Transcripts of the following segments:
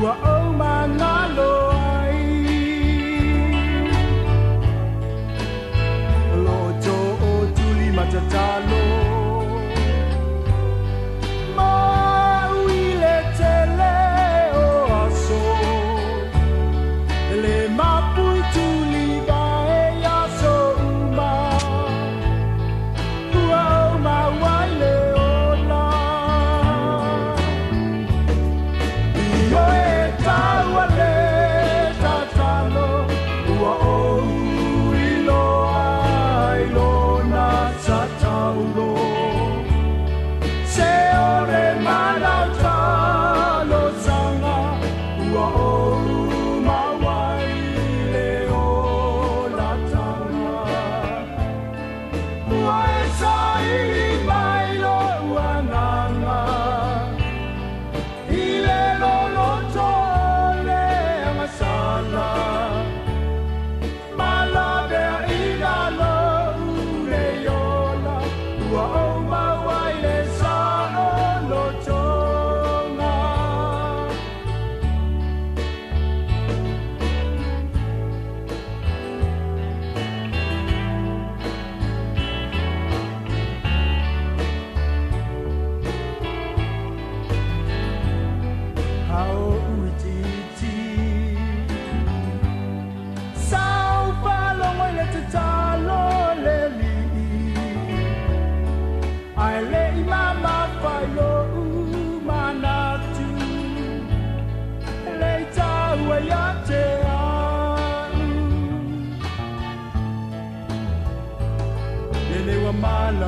ua o manalo ai lo jo o tuli matatalo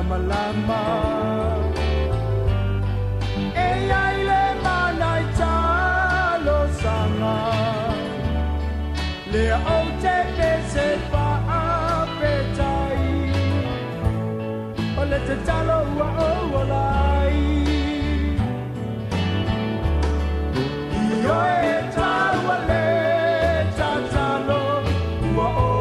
Malama e ai le manai talo sanga le o te se fa apetai o le te talo ua o lai io e talo le tatalo ua o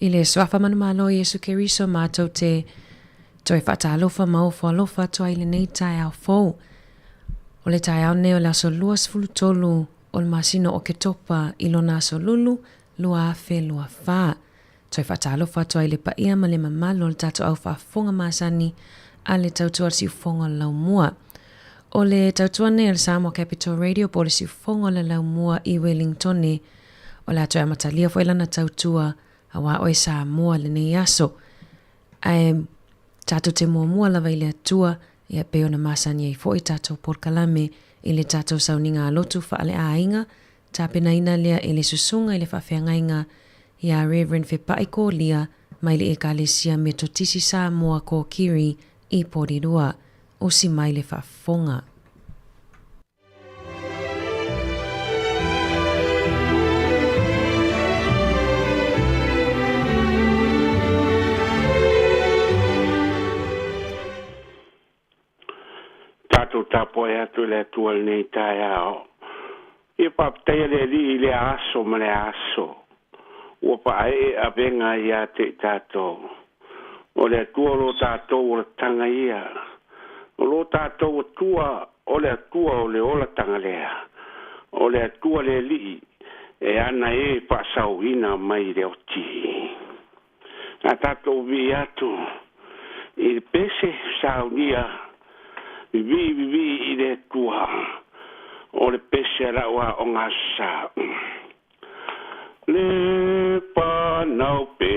I le swafa manumalo Yesu Keriso mātou te toi whaatalofa maufa alofa toi le nei tai au fou. O le tai au neo la so luas fulu tolu o le masino o ke topa I lona so lulu, lua afe, lua wha. Toi whaatalofa toi le paia ma le mamalo le tato au whaafonga masani a le tautua si ufonga lau mua. O le tautua ne al Samoa Capital Radio po le si ufonga le lau mua I Wellington o le atoe amatalia fo ilana tautua awa oe Samoa le nei aso. Tato te mua lava I le atua ia peo na masani ai fo I tato porkalame I le tato sauninga alotu fa ale ainga ta penaina lea I le susunga I le whawhiangainga ia Reverend Fepaiko lia mai le ekalesia me totisi Samoa ko kiri I porirua o si mai le whafonga. Tato tapo e atu le tual nei tai ao. I paptea le li le aso ma le aso. Ua pa e a venga ia te tato. O le atua lo tato o le tanga ia. O lo tato o tua o le atua o le ola tanga lea. O le atua le li e ana e pa sauina mai le oti. A tato vi atu. I pese saunia vivi I le tua o le pese raua o ngasa le panau pe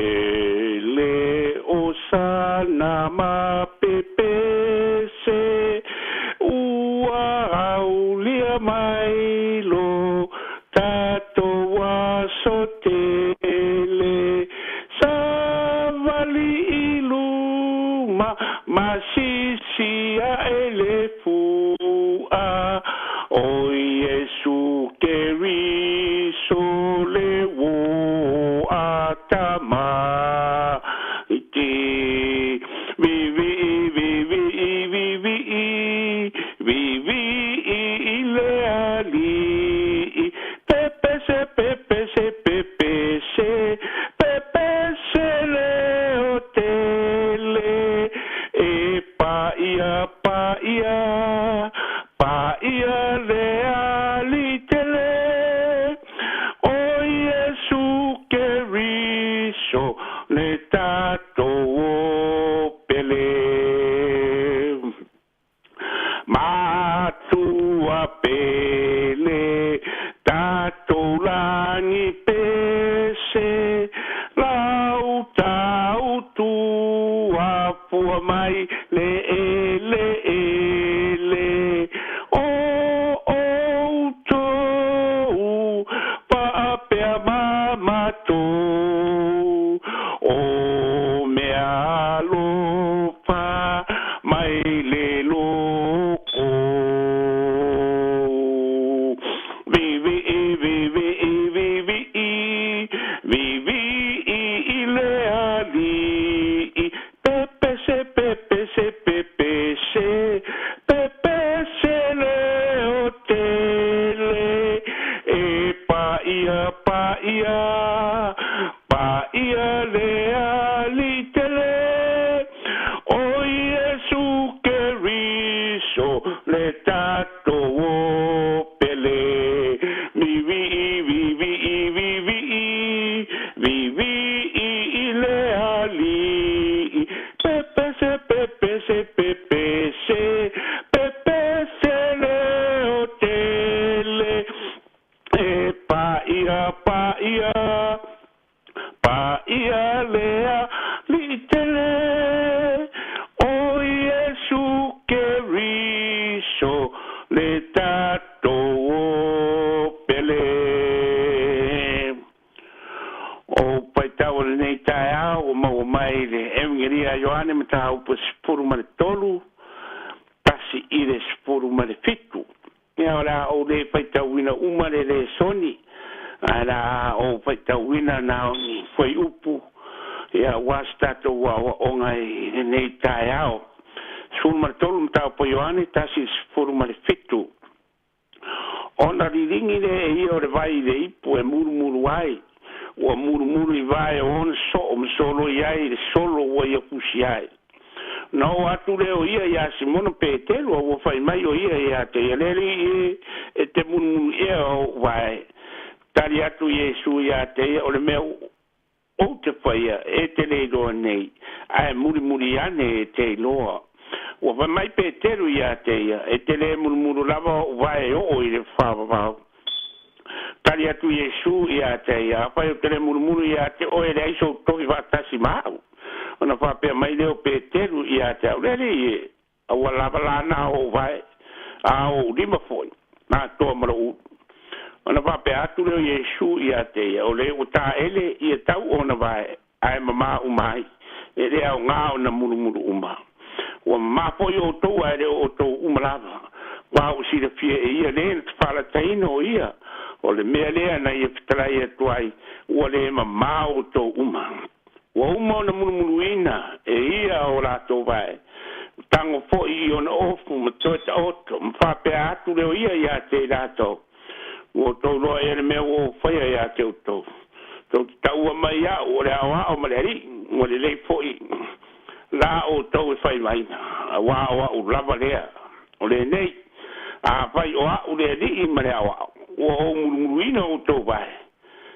le o sana ma pepese ua au lia mai lo tato wa sotele savali iluma masisia elefua o Yesu Keriso le wo atama iti vivi ile ali pepese le hotele e paia le alitele o Yesu Keriso le tato pele matua pele tato langi pese lau tua pua mai le Ona riringi le i o le vai le ipu e muru ai ua muru I vai ona so msolo iai le solo ua ia kusi ai na o atu leo ia Simona Petelu ua fai mai o ia te lele e te muru ia o vai tari atu Iesu ia te o le mea o te whaia e te leiloa nei ai muri ane e te loa ua fai mai Petelu ia te ia e te le muru lava o vai o I le whawawau tari atu Iesu ia te ia fai o te le muru ia te o e le aiso toki vatasi mau ona whapea mai leo Petelu ia te au lere I a ua lava lana o vai a o lima foi na toa mara u ona whapea atu leo Iesu ia te ia o le o ta ele ia tau ona vai ai mama umai e le au ngā o na muru uma ua mama foi o tau ai leo o tau umalava wa o si le fie e ia le te whala taino o ia o le mea lea na ia fitarai atu ai ua le mama o tau uma ua uma o na muru ina e ia o lato vai tango fo I ona ofu ma toe ta oto ma whapea atu leo ia te lato ua tau loa e le mea o whaia ia te uto tau taua mai a o le awa o maleri ua le lei fo I la o tau e whai mai a wa o lava lea o le nei a whai o a o le li I ma le awa ua o muru ina o tau vai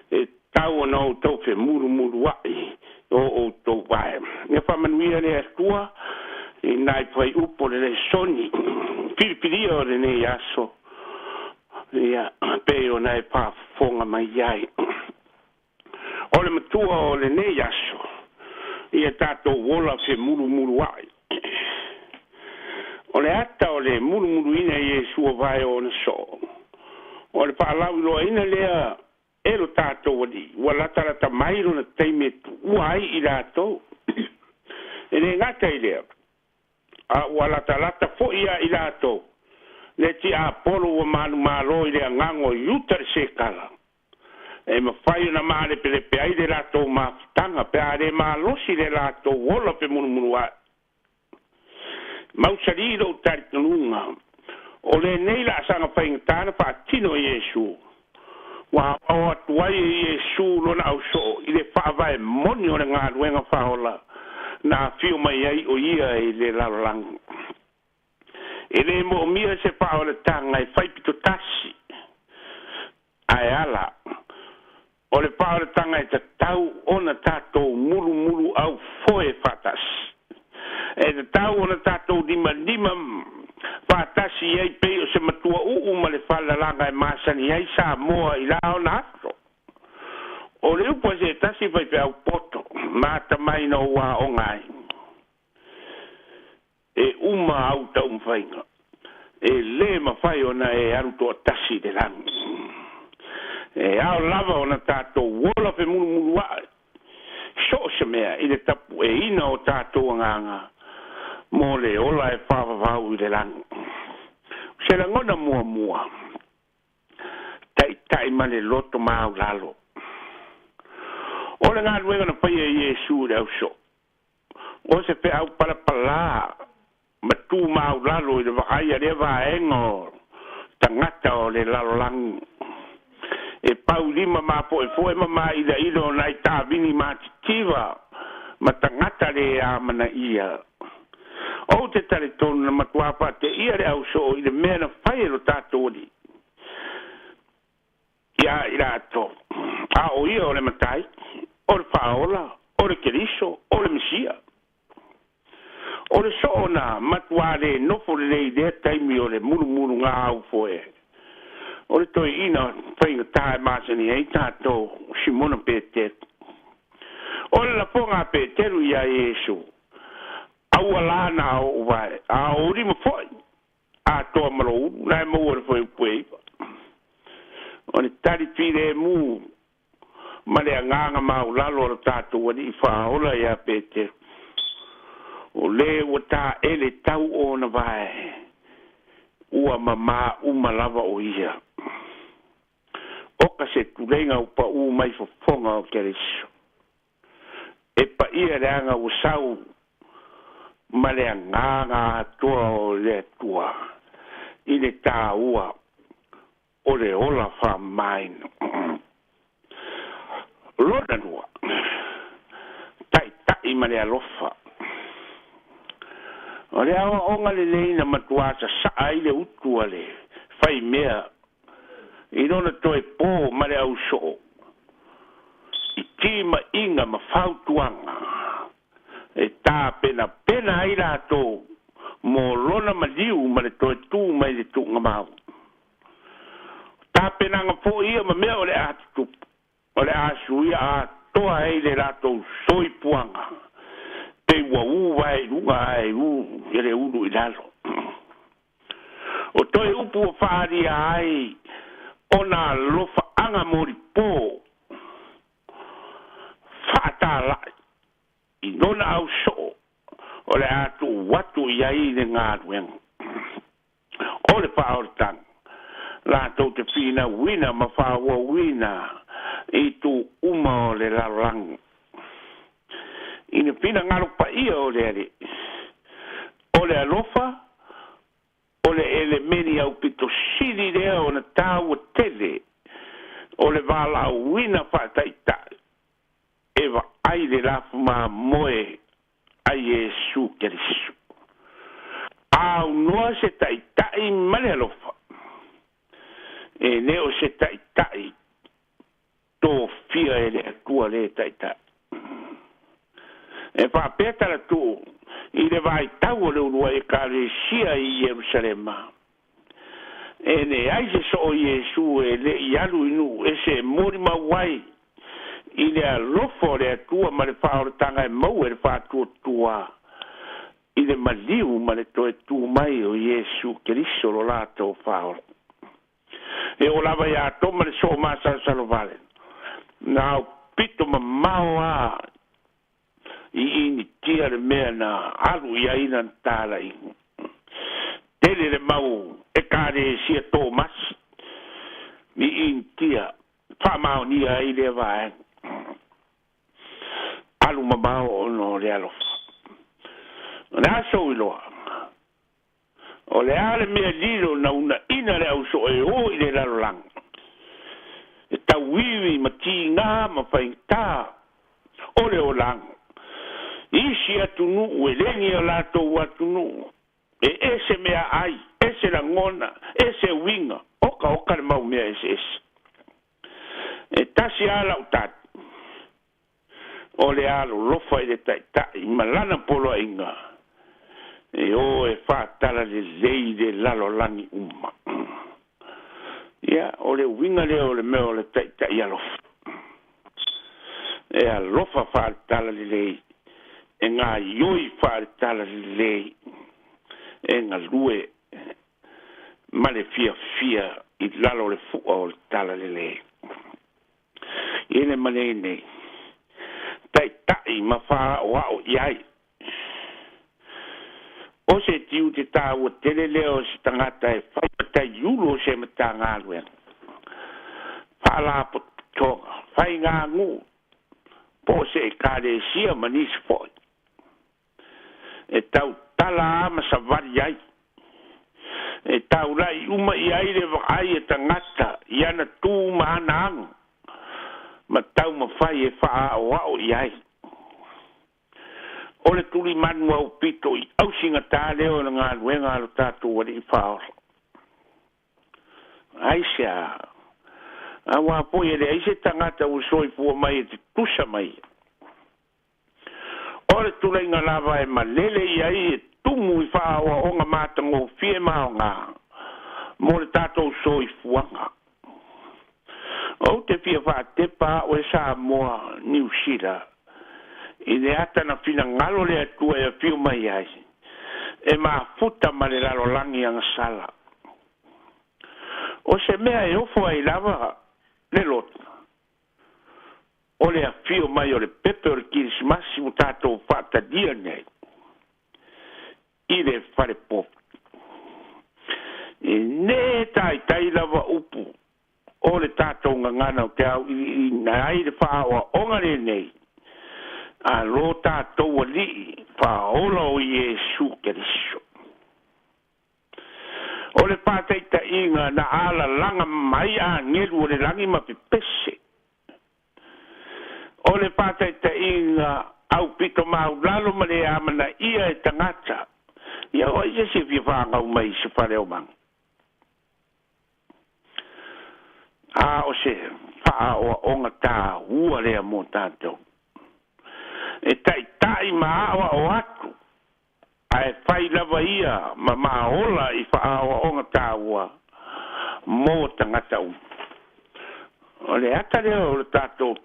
e tau ana o tau fe muru wai o tau vai ne whamanuia le astua I nai whai upo le soni piri o le nei aso ia pe o nai pa fonga mai ai o le matua o le nei aso ia tato wola fe muru wai o le ata o le muru ina Iesu vai o na so o le paalau loa ina lea e lo tato wadi ua lata mai lo na teime ua ai I lato e le ngata I lea a ua lata fo ia I lato le ti a polo ua manu malo I le angango yuta le sekala e ma fai na male pele pe ai le lato ma tanga pe a le malosi le lato wola pe muru ai mausari lo tari tununga o le nei la sanga whaingatana wha tino Iesu wa o atuai Iesu lona au so I le whaavai moni o le ngā ruenga whaola na whio mai ai o ia I le lalolang e le mo mia se whaola tanga I whaipito tasi ai ala o le whaola tanga I tatau ona tātou muru au foe whatasi e te tau ona tātou lima whātasi ai pei o se matua ma le whalalanga e māsani ai sa moa I lao na ato. O le upo se tasi vai pe au poto, māta mai no wā o ngai. E au tau mwhainga. E le mawhai ona e aruto a tasi de lang. E au lava ona tātou wola pe muru wae. So se mea I le tapu e ina o tātou nganga. Mo le ola e whawawau I le lang. Se la ngona mua. Tai ma le loto mau lalo. O le ngā ruenga na paia Iesu le au so. O se pe au palapala. Ma tu mau lalo I le wakai a le vaengo. Tangata o le lalo lang. E pau lima ma po e foe mama I le ilo na I tā vini mātitiva. Ma tangata le a mana ia. O te tare tonu na matuapa te ia le au so I le mea na whae lo tātou li. Ia I rato. A o ia o le matai, o le whaola, o le keriso, o le mesia. O le so na matua le nofo le lei le taimi o le muru ngā au foe. O le toi ina whainga tae māsani ei tātou Simona Petelu. O le laponga Petelu ia Iesu. Au alana o vai. A o rima foi. A toa marou. Nai maua le foi pueipa. O le tari tire mu. Ma le anganga mau lalo o tātou wani I whaola ia Petelu. O le ua tā ele tau o na vai. Ua mama lava o ia. Oka se tulenga upa mai fofonga o keriso. E pa ia reanga usau. Ma le nganga atua o le atua. I le tā ua. O le ola wha maino. lona lua tai ma le alofa o le awa onga le leina matuasa saa i le utu ale fai mea i lona toe pō ma le au so i tima inga ma fautuanga e tā pena ai rātou mo lona ma liu ma le toe tū mai le tū ngamau tā pena nga fō ia ma mea o le atu o le asu ia a toa hei le rātou soi puanga te ua vai runga ai i le uru i lalo o toi upu o whaari ai o nā lofa anga mori pō whaatala i nona au so o le atu watu i ai le ngā ruenga o le whaoritang rātou te whina wina ma whaua wina i tu uma o le larangu i ne pina ngaro pa ia o le are o le alofa o le elemeni au pito siri rea o na tāua tele o le wala wina whaataita ewa ai le lafu maa moe a Yesu Kerisu au noa se taitai male alofa e neo se taitai tō fia e le atua le taitai e whapetara tō i le vai tau o le urua e kare sia i Jerusalema e ne aise so o Yesu e le i alu inu e se morima wai i le alofo le atua ma le whaoratanga e mau e le whaatua tua i le maliu ma le toe tū mai o Yesu Keriso lo lātou whaora e o lava ia to ma le so masa salovale nau pito ma mau a i ini tia le mea na alu ia ina tala i tele le mau e kare sia Thomas i ini tia whamau ni a i le vae alu ma mau o no le alofa na so i loa o le ale mea lilo na una ina le au so e o i le lalolang e tauiwi ma ti ngā ma whaingtā o le o lang isi atunu ue lengi o lātou atunu e ese mea ai ese la ngona ese winga oka le mau mea ese e tasi ala utat o le alo lofa i le taitai ma lana polo inga e o e whaatala le lei le lalo langi uma ia o le winga le o le mea o le taitai alofa e alofa whaatala le lei e ngā ioi whaatala le lei e ngā lue ma le fia i lalo le fua o le tala le lei i le manei nei taitai ma wha o ao iai o se tiu te tāua tele leo se tangata e whaipatai yulo se mata ngā luen whala po tonga whai ngā ngu po se e kāre sia manis foi e tau tala ama sa vari ai e tau rai uma i aire ai e tangata i ana tū maana angu ma tau ma whai e wha o ao i ai o le tuli manu au pito i au singa tā leo na ngā luenga alo tātou wari i whaora. Aisea, a wā poi ele aise tangata u soi fua mai e te tusa mai. O le tula inga lava e malele i ai e tumu i whaoa o ngā mātango fie mao ngā, mo le tātou soi fuanga. O te fia wha te pā o e sa moa New Zealand. I le ata na fina ngalo le atua e fiu mai ai. E maa futa ma le lalo langi anga sala. O se mea e ofo ai lava le lota. O le a fiu mai o le pepe o le kirismasi mu tātou whata dia nei. I le whare pop. E ne tai lava upu. O le tātou ngangana o te au i nai le whaoa ongare nei. A lo tātou ali whaola o Yesu Keriso. O le pāteita inga na ala langa mai a ngelu o le langi ma pepese. o le pata te inga au pito mau lalo ma le amana ia e tangata. Ia o ia se whiwhanga o mai se whare o mang. A o se wha o onga tā ua lea mō tātou. E tai maa o atu. Ai whai lava ia ma ola I wha o onga tā ua mō tangata o. O le ata lea o le tātou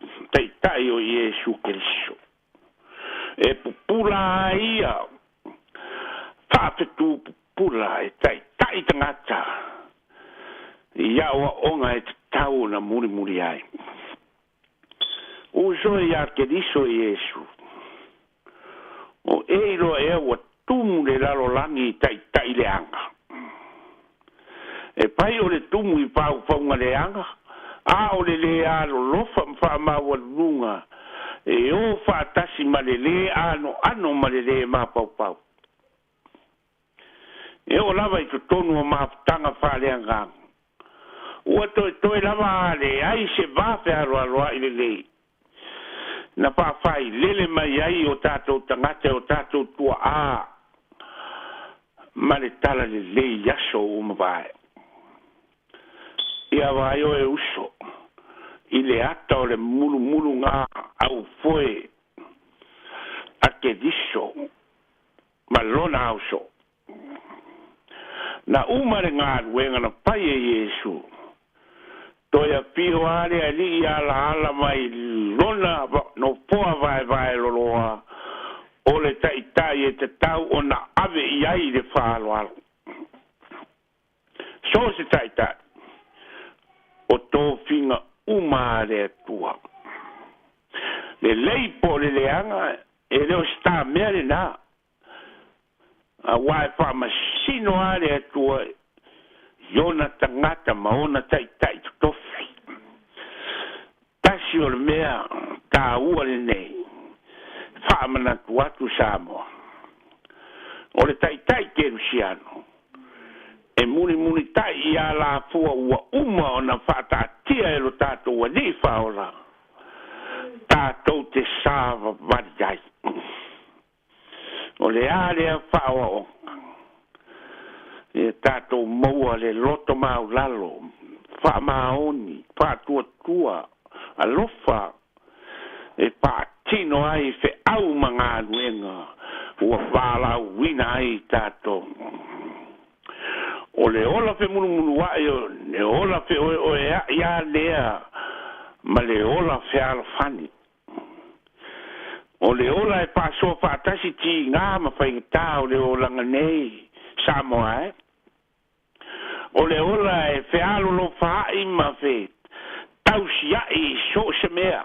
tai o Iesu Keriso. E pupula ia whaapetu pupula e tai tangata ia o onga e tau na muri ai o so ia Keriso Iesu o eiro e o tumu le lalo langi tai leanga e pai o le tumu I pau whaunga leanga a o le alo lofa mwha maua lunga e o whaatasi ma le ano ma le ma pau e o lava I tonu o mafutanga whaaleanga ua toi lava le ai se vafe aroa I le na whawhai lele mai ai o tātou tangata o tātou tua a ma le tala le yaso o mawai ia vai o e uso I le ata o le mulu ngā au foe a ke diso ma lona au so na umare ngā ruenga na pai e Iesu toia pio ale ali ala mai lona no poa vai loloa o le tai e te tau o na ave iai le whaaloalo so se tai o tō whinga umare tua le leipo le leanga e leo sta mea le nā a wai wha masino ale atua Iona tangata maona tai tofi. Tasi o le mea ka ua le nei. Whaamana tuatu Samoa. O le tai Kerusiano. E muni tai I a la fua ua uma o na whaatatia e lo tātou a ni whaola. Tātou te sāwa variai. O le area whaoa o. E tātou maua le loto mau lalo, wha maoni, wha tua, alofa, e pātino ai fe au mga luenga, ua whala wina ai tātou. O le ola fe munu wai, le ola fe o ia lea, ma le ola fe alafani. O le ola e pāsoa whaatasi ti ngā ma whaingatā o le ola nganei, Samoa e. O le ola e fealo lo fai ma fe tausi ai so se mea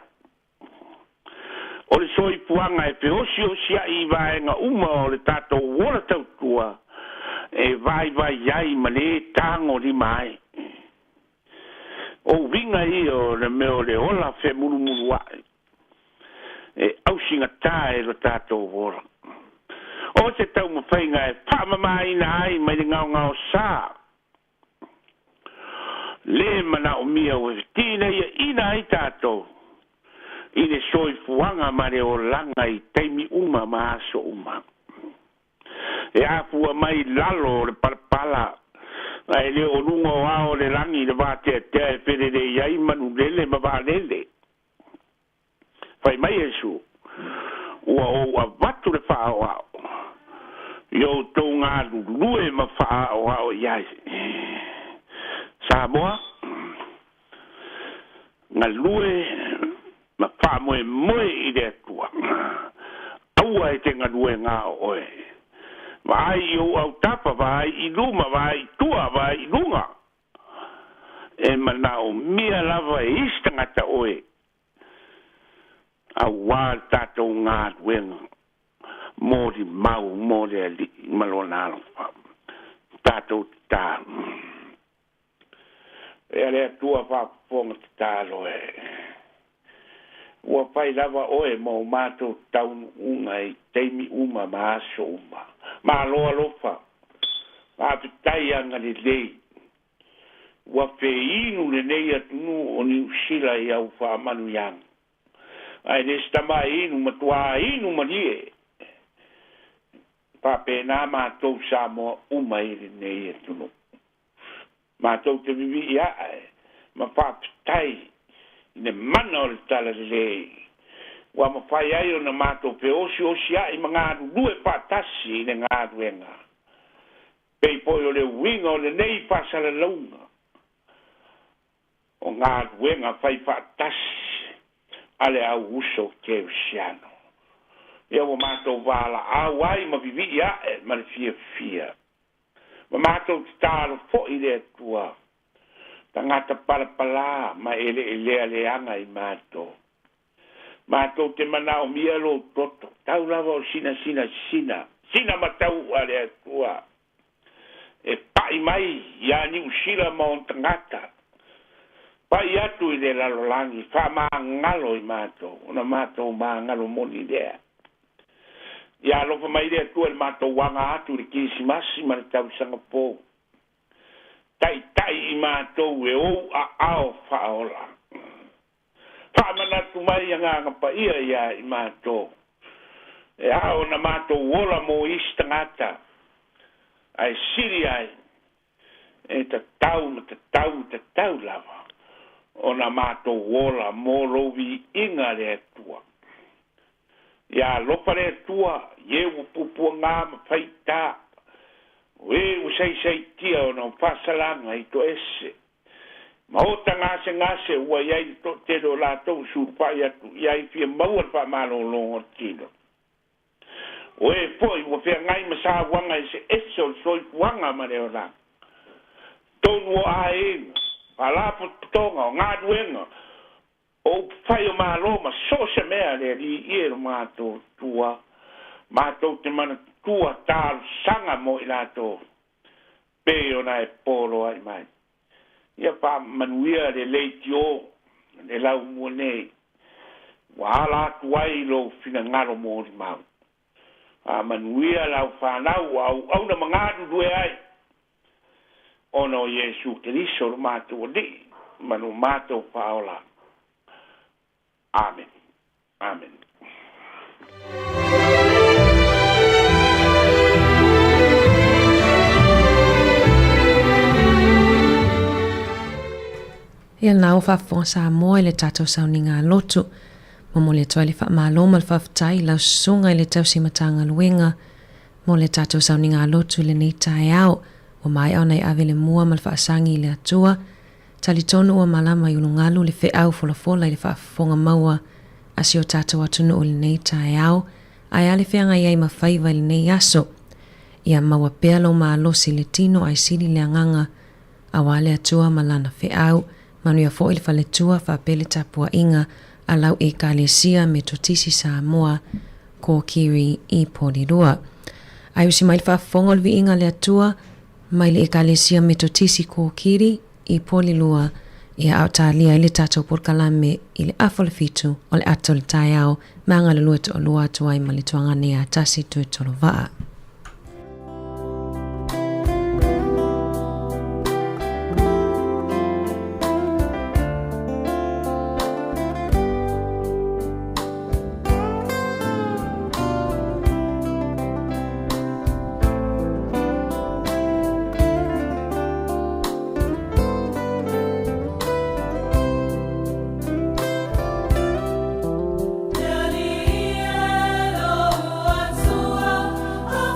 o le soi puanga e feosi ai vai nga uma o le tato wora tautua e vai ai ma le tango di mai o vinga I o le meo le ola fe mulu ai e au singa tae lo tato wora o se tau ma whainga e whamamai na ai mai le ngau saa le mana o mia o tina ia ina ai tātou I le soi fuanga ma le o langa I teimi uma ma aso uma e apua mai lalo le parpala ai le o lungo ao le langi le vate te e pere le iai manu lele ma valele fai mai esu ua o a vatu le whao ao yo tō ngā lue ma whao ao iai Samoa nga lue ma wha moe I le atua aua e te nga lue ngā oe vai I o au tapa vai I luma vai tua vai I lunga e manao mia lava e istangata oe a wā tātou ngā luenga mōri mau mōri ali malona alfa tātou tā e ale tua whaponga te tālo e. Ua pai lava oe mau mātou taunu unga I teimi uma ma aso uma. Ma loa lofa. Apitai anga ni lei. Ua whe inu le nei atunu o ni usila I au whaamanu yang. ai le stama inu matua inu manie pa pena mātou sa mo umai nei tunu mātou te vivi ia ma whaapitai ne mana o le tala le wa ma whai ai o na mātou pe osi ai mga rue whaatasi ne ngā ruenga pei poi o le winga o le nei pasala launga o ngā ruenga whai whaatasi ale au uso ke usiano ia wa mātou wala au ai ma vivi ia ma le fia ma mātou tālo fo i le tua tangata palapala ma ele anga i mātou te mana o mia lo toto tau lava o sina matau ale tua e pai mai ia ni usila ma on tangata pai atu i le lalolangi fa ma ngalo i mātou ona mātou ma ngalo moni lea ia lofa mai le tua le mātou wanga atu le kisimasi ma le tau Singapore tai i mātou e o a ao whaola whamanatu mai anga pa ia i mātou e ao na mātou wola mo istangata ai siri ai e te tau lava o na mātou wola mo rovi inga le tua ia lopa le tua ye upupua ngā mawhaita we usai tia o na whasalanga i to ese ma ota ngase ua iai to te do la tau surpai atu iai fia maua pa malo longo tino we poi ua fia ngai masa wanga ese eso soi wanga ma leo la tonu o aenga palapo tonga o ngā duenga o whai o malo ma sosa mea le li iero mātou tua mātou te mana tua tālu sanga mo i lato pe o na e polo ai mai ia pa manuia le leiti o le lau mua nei wa ala tuai lo fina ngaro mo di mau a manuia lau whanau au na mangadu due ai ono Yesu Keriso lo mātou o di manu mātou paola amen Ia nau whaafonga sa moa i le tātou sauninga lotu. Mo le toa le whaamāloma le whaafutai lau sunga i le tau simatanga luenga. Mo le tātou sauninga lotu le nei tae au. O mai au nei ave le mua ma le whaasangi i le atua. Tali tonu ua malama i ulungalu le wheau fola i le whaafonga maua. Asi o tātou atunu o le nei tae au. Ai ale whianga iai mawhaiva i le nei aso. Ia maua pea lau maalosi le tino ai sili le anganga. Awale atua malana wheau. Manu ia fo'i le whaletua whapele tapua inga a lau e kalesia me totisi Samoa ko kiri i Porirua. Ai usi mai le whaafonga le inga le atua mai le e kalesia me totisi ko kiri i Porirua ia au tālia i le tātou porkalame i le afo le fitu o le ato le tai au maanga le lueto o lua atuai ma le tuangane a tasi tue tolo waa. Oh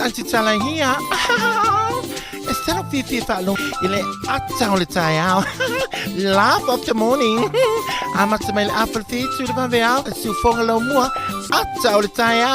Tanti Talahia. Instead of Fifi Falo, il est attends le taille. Laugh of the morning. Amaximel apple feet sur le vin vert, sur fond le mois. Attends le taille.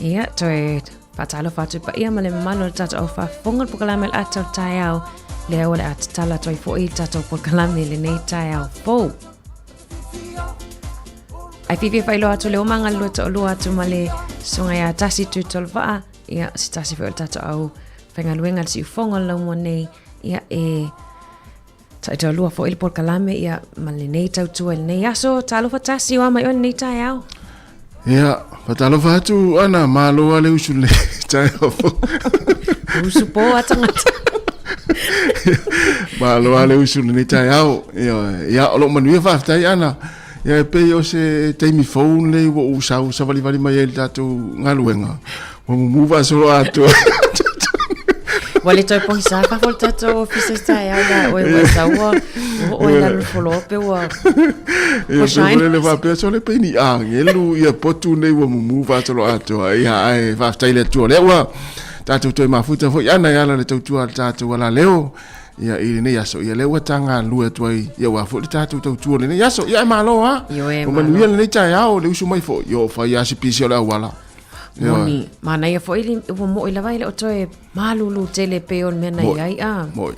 Ia, toi patalo fatu pa ia male mano tata o fa fonga pokalame le atau taiao le ole at tala toi fo i tata o pokalame le nei taiao fo. Ai fifi fai loa tu le omanga lua ta o lua tu male sunga ia tasi tu tolvaa ia si tasi fo tata au whenga luenga si ufonga lau mo nei ia e ta ita lua fo il pokalame ia male nei tau tua le nei aso talo fa tasi o mai o nei taiao. Ia, patalo fatu ana malo ale usule tai ofo. Usu po atangata. Malo ale usule ni tai au. Ia olo manuia fa tai ana. Ia pe o se taimi phone le wo usau sa vali mai el tatu ngaluenga. Wo muva so atu. Wale toi po hisa ka volta to office tai au o sa o la follow up o. Ia so le va pe so le pe ni angelu ia potu nei wo muva so atu. Ia ai va tai le tu le wa. Tatu toi mafuta fo yana yala le tatu tatu wala leo. Ia ile nei aso ia lewa tanga lua toi ia wa fo tatu tatu le nei aso ia malo ha. O manuia le tai au le usu mai fo yo fa ia si pisi la wala. Moni, mana ia fo ili o mo ila vai le o toe malulu tele pe on mena ia a. Moi.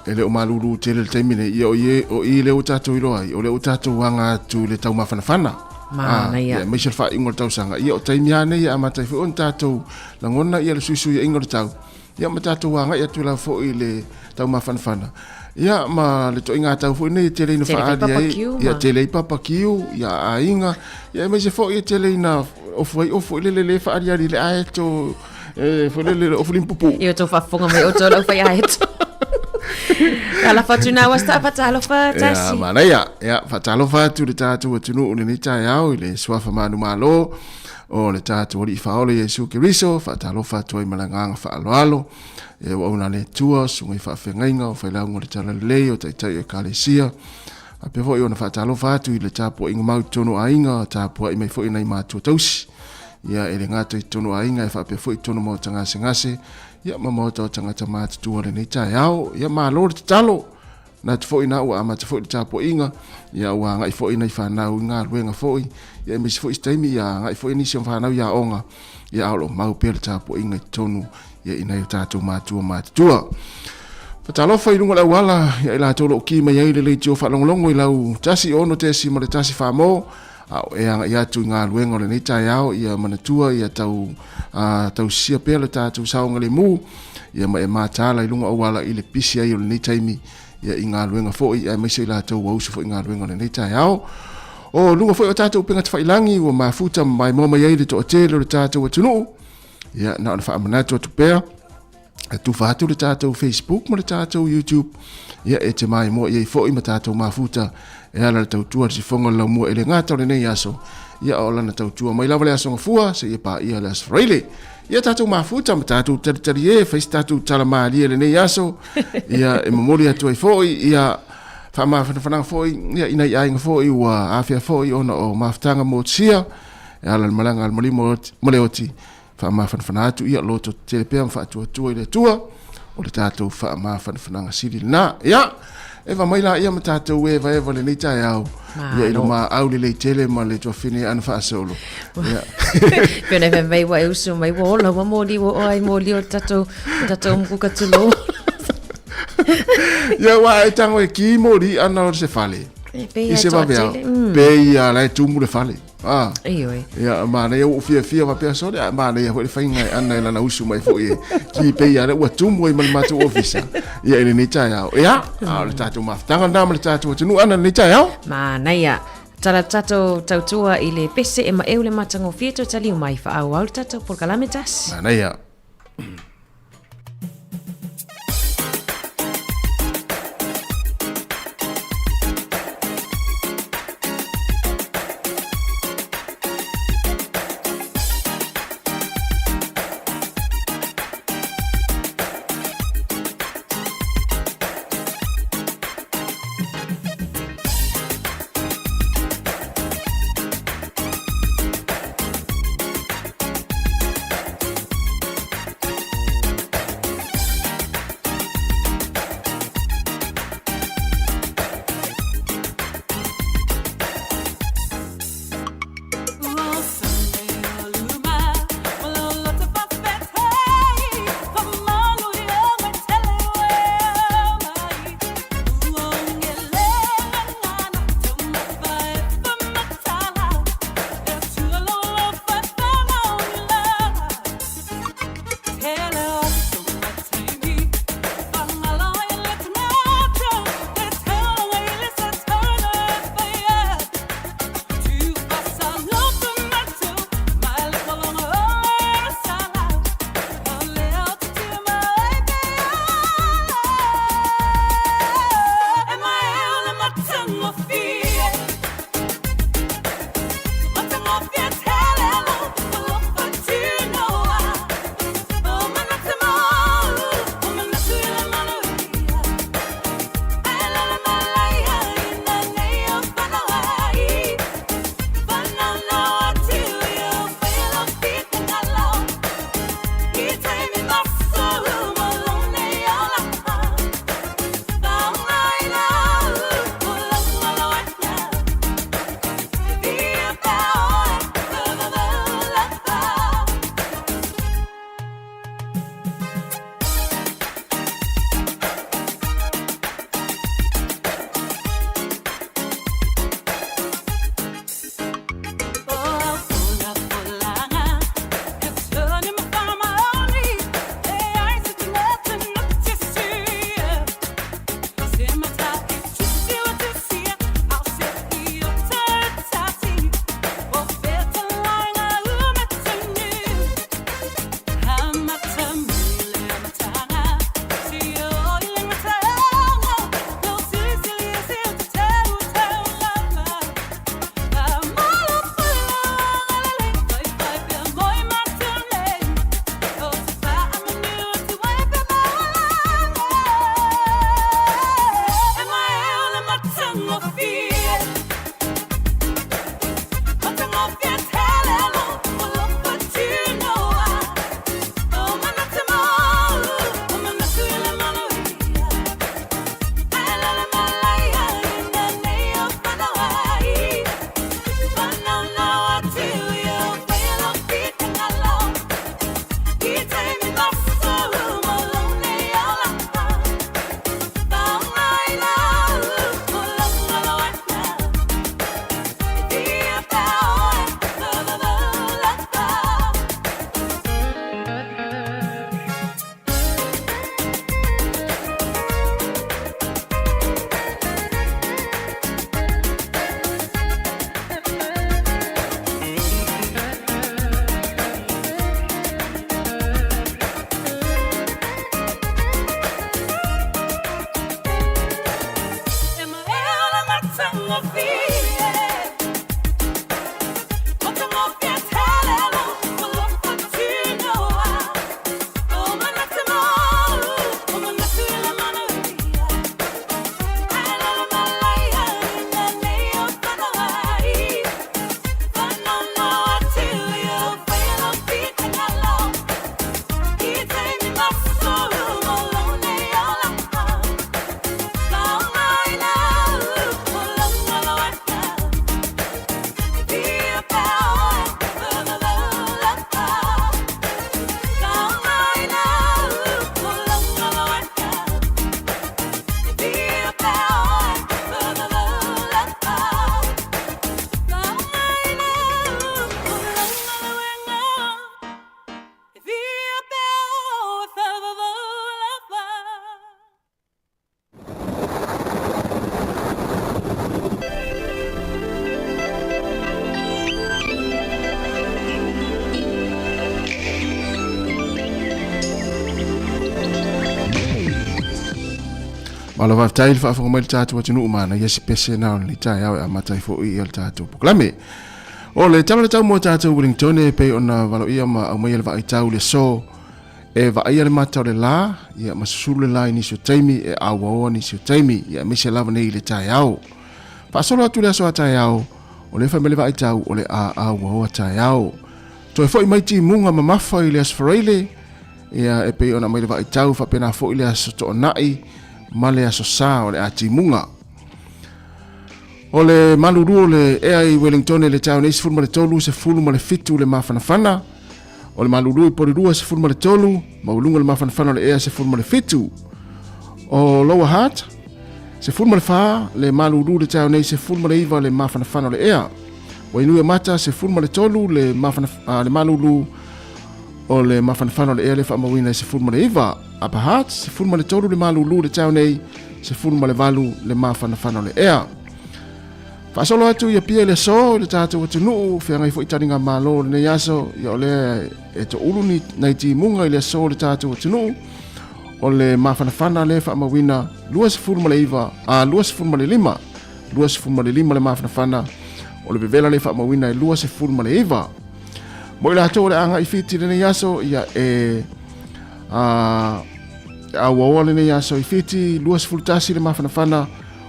Ele o malulu tele te mine ia o ile o tatu ilo ai o le o tatu wanga tu le tau mafana fana. Mana ia. Ia Michel fa ingol tau sanga ia o taimia nei ia matai fo on tatu langona ia le susu ia ingol tau. Ia matatu wanga ia tu la fo ile tau mafana fana. Ia ma le to inga tau fo nei tele no fa dia ia tele papa kiu ia ainga ia me se fo ia tele na o le fa dia le ai to fo le o limpupu ia to fa fonga mai o to lo fa ia het ala fatuna wasta fatalo fa tasi ia mana ia fatalo fa tu le tatu tu no ni tai au le swafa manu malo o le tatu li fa ole Yesu Keriso fatalo fa tu malanga fa alo e ona le tua sungai fa fengainga o fa la ngol tala le o tai tai kalesia a pe foi ona fa talo fa tu le tapo inga mau tono ainga tapo i mai foi nei ma tu tausi ia ele ngato i tono ainga e fa pe foi tono mo tanga singase ia mama to tanga tama tu le nei tai au ia ma lo talo na tu foi na o ama tu foi tapo inga ia wa ngai foi nei fa na nga luenga foi ia me foi staimi ia ngai foi ni sion fa na ia onga ia alo mau pe tapo inga tono ia ina tatu matua patalo fa ilunga la wala ia ila tolo ki mai ile le tio fa longlongo ila u tasi ono tesi mo le tasi fa mo au ia tu nga luengo le nita yao ia manatua ia tau sia pele tatu saunga le mu ia ma e matala ilunga wala ile pisia ile nita imi ia inga luenga fo ia mai se ila tau wa usu fo inga luengo le nita yao o lunga fo tatu penga fa ilangi o mafuta mai mo mai ile to tele le tatu wa tunu ia na ona fa manatua tu pea tu fatu le tatou Facebook mo le tatou YouTube ia e te mai mo ia fo i matatou mafuta e ala le tautua si fonga la mo ele ngata le nei aso ia o lana tautua mai lava le asonga fua se ia pa ia le Australia. Ia tātou mafuta ma tātou tari e whaisi tātou tala maalia le nei aso ia e mamori atu ai fōi ia whananga fōi ia ina i ainga fōi ua awhia fōi ona o mawhtanga mō tia e ala malanga al mali mole oti whanawhana atu ia loto telepea mwhaatua tua i le tua o le tātou whanawhana siri na ia e maila ia ma tātou e va le nei tai au ia ino ma au le tele ma le tua fine ana whaasolo Pena me mai wa usu mai wa ola wa mōli wa ai mōli o tatou mkuka tulo. Ia wa e tango e ki mōli ana o se fale. I se vavea. Pei a lai tumu le fale. Ioi. Ia ma nei o fia wa pea sole ma nei ho le fainga ana ela na usu mai fo e. Ki pei a wa tumu e malmatu ofisa. Ia ele ni tai au. Ia le tatou maftanga na le tatou tunu ana ni tai au. Ma nei ya. Tala tato tautua i le pese e ma eu le matango fieto tali umai wha au au tato por kalamitas. Ma nei ya. Malo va tai fa fa mo tatu tunu umana yes pese na ni tai au amatai fo i el tatu proklame o le tala tau mo tatu Wellington e pe ona valo ia ma au mai va tau le so e va ia le mata le la ia masulu la ni so taimi e awo ni so taimi ia me se lava nei le tai au fa solo tu le so tai au o le fa me le va tau o le a awo tai au to e fo i mai ti munga mamafa i le asfraile ia e pe ona mai le va tau fa pena fo i le so to nai male aso sa o le ati munga. O le maluru le ea i Wellington le tau nei sifuru male tolu se fulu male fitu le mafanafana. O le maluru i porirua se fulu male tolu, maulunga le mafanafana le ea se fulu male fitu. O Lower Hutt, se fulu male faa le maluru le tau nei se fulu male iwa le mafanafana le ea. O inui mata se fulu male tolu le maluru o le mafanafana le ea le whaamawina se fulu male iwa. Upper Hutt, se fulu male tolu le malulu le tau nei, se fulu male valu le mafanafana le ea. Whaasolo atu ia pia le so, le tātou atu nuu, whia ngai fo itaringa malo le nei aso, ia o le e to ulu ni nei ti munga i le so le tātou atu nuu, o le mafanafana le whaamawina, lua se fulu male iwa, lua se fulu male lima le mafanafana, o le bevela le whaamawina i lua se fulu male iwa. Mo i la tō le anga i fiti le nei aso, ia a wawa le nei aso i fiti lua se fultasi le mafanafana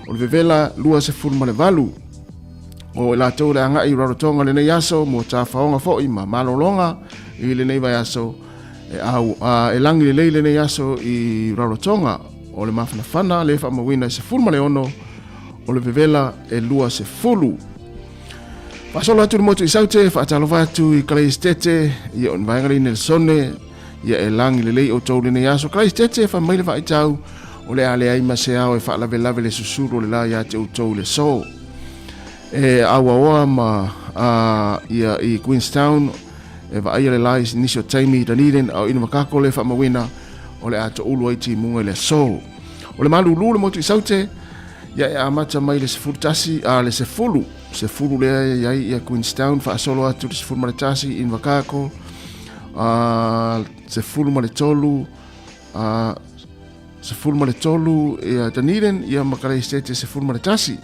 o le vevela lua se fulu male valu o la tau le anga i rarotonga le nei aso mo ta faonga fo i ma malolonga i le nei vai aso e langi le lei le nei aso i rarotonga o le mafanafana le fa mawina se fulu male ono o le vevela e lua se fulu pasolo atu le motu i saute fa atalofa atu i Kleistete i on vaingari Nelsone ia e langi le lei o tau le nei aso Kleistete fa mai le vai tau o le ale ai maseao e fa lave lave le susuru le la ia te o tau le so e awa ma ia i Queenstown e va ia le lai nisio taimi Dunedin au ina makako le fa mawina o le ato ulu ai ti munga le so o le malulu le motu i saute ia e amata mai le sefurtasi le sefulu le ia Queenstown fa solo atu le sefulu maletasi in makako se fulu male tolu ia Dunedin ia Kleistete se fulu male tasi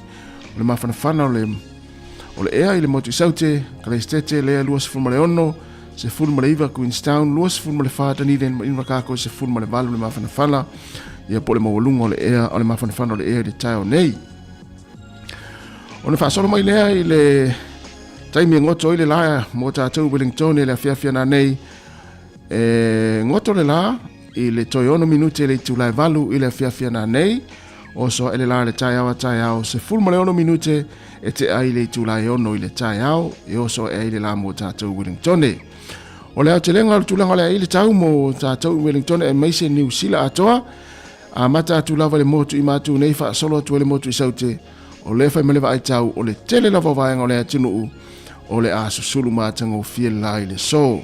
o le mafanafana o le ea i le motu i saute Kleistete lea lua se fulu male ono se fulu male iwa Queenstown lua se fulu male fa Dunedin in makako se fulu male valu le mafanafana ia po le mawalunga o le ea o le mafanafana o le ea i le taio nei o le whaasolo mai lea i le taimi ngoto i le laia mo tātou Wellington i le afiafia nei ngoto le la i le toiono minute le tulai valu i le afiafia nei o so ele la le tai au se fulu male ono minute e te ai le tulai ono i le tai au e o so e le la mo tātou Wellington o le te lenga le tulanga le i le tau mo tātou Wellington e meise New Zealand atoa a mata atu lava le motu i matu nei fa solo atu le motu i saute o le fai mele vai tau o le tele lava vaenga o le atinu o le aso sulu matanga o fie lai le so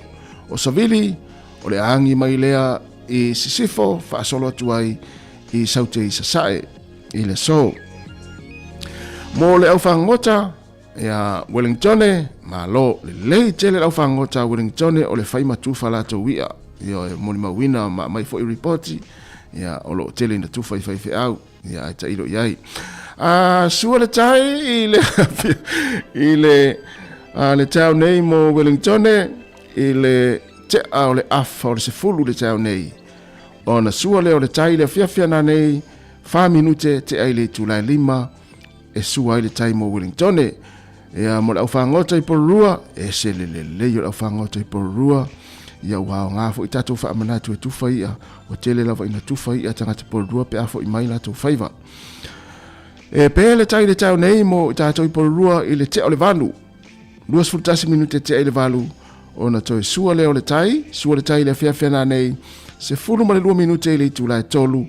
o savili o le angi mai lea i sisifo fa solo atu ai i saute i sasae i le so mo le au whangota ia Wellington ma lo le lei tele au whangota Wellington o le fai matufa la to wia ia mo le mawina mai fo i reporti ia o lo tele na tufa i fai au ia ai tairo iai sua le tai i le tau nei mo Wellington i le te o le afa o le sefulu le tau nei o na sua le o le tai le fiafia na nei 5 minute te ai le tulai 5 e sua i le tai mo Wellington ia mo le au whangota i porurua e se le o au whangota i porurua ia wao ngafo i tatu wha amanatu e tufa ia o tele lava ina tufa ia tangata porurua pe afo i mai latu whaiva e pe le tai le tau nei mo i tatu i porurua i le te o le valu 2 minute te ai le valu ona toi sua le o le tai le afiafia na nei se fulu ma le 2 minute i le tulai tolu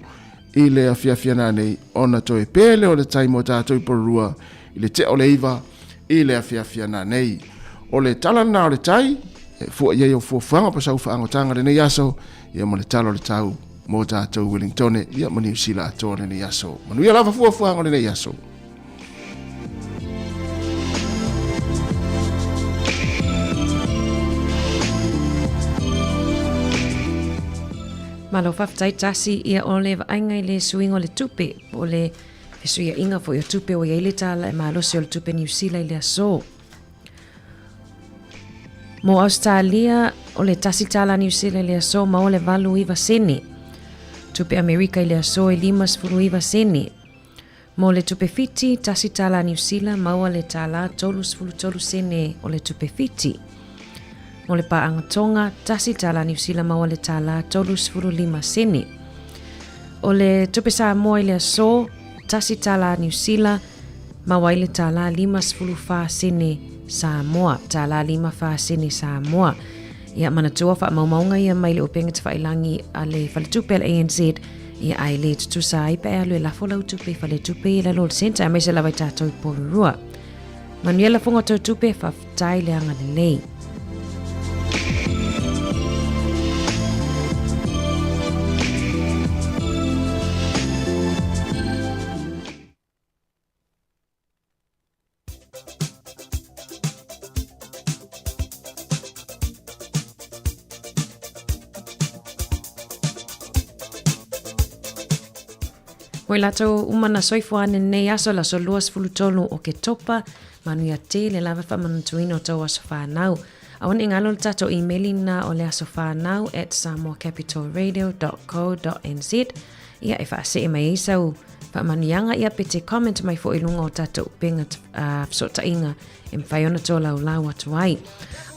i le afiafia na nei ona toi pe le o le tai mo tatu i porurua i le te o le iwa i le afiafia na nei o le tala na o le tai fu ia fu fanga pa sau fanga tanga le nei aso ia mo le talo le tau mo tatu Wellington ia mo New Zealand to le nei aso mo ia lava fu fanga le nei aso malo whaftai tasi ia o le vainga i le suinga o le tupe o le suia inga fo ia tupe o ia ile tala e malo se o le tupe New Zealand le aso. Mo Australia o le tasi tala New Zealand le aso ma o le valu iwa seni. Tupe Amerika i le aso e 5 iwa seni. Mo le tupe fiti tasi tala New Zealand ma o le tala 3 sene o le tupe fiti. Mo le paanga tonga tasi tala New Zealand ma o le tala 3 sene. O le tupe Samoa i le aso tasi tala New Zealand ma o le tala 5 sene Samoa, tala 5 sene Samoa. Ia manatua wha maumaunga ia mai le openga te whailangi a le whaletupe al ANZ ia ai le tutusa ai pe alu e lafo lau tupe whaletupe i la Lord Center a me se lawai tātou i porurua. Manuia la fonga tau tupe whaftai le anga le lei. Moi lato umana soifua ane nei aso la so luas fulutolu o ke topa manuia te le lava whamanatuino tau aso whanau. Awan ingalo le tato emaili na o le aso whanau @samoacapitalradio.co.nz ia e whaase e mai isau whamanianga ia pete comment mai fo ilunga o tato upenga fsota inga e mwhaiona tō lau lau atu ai.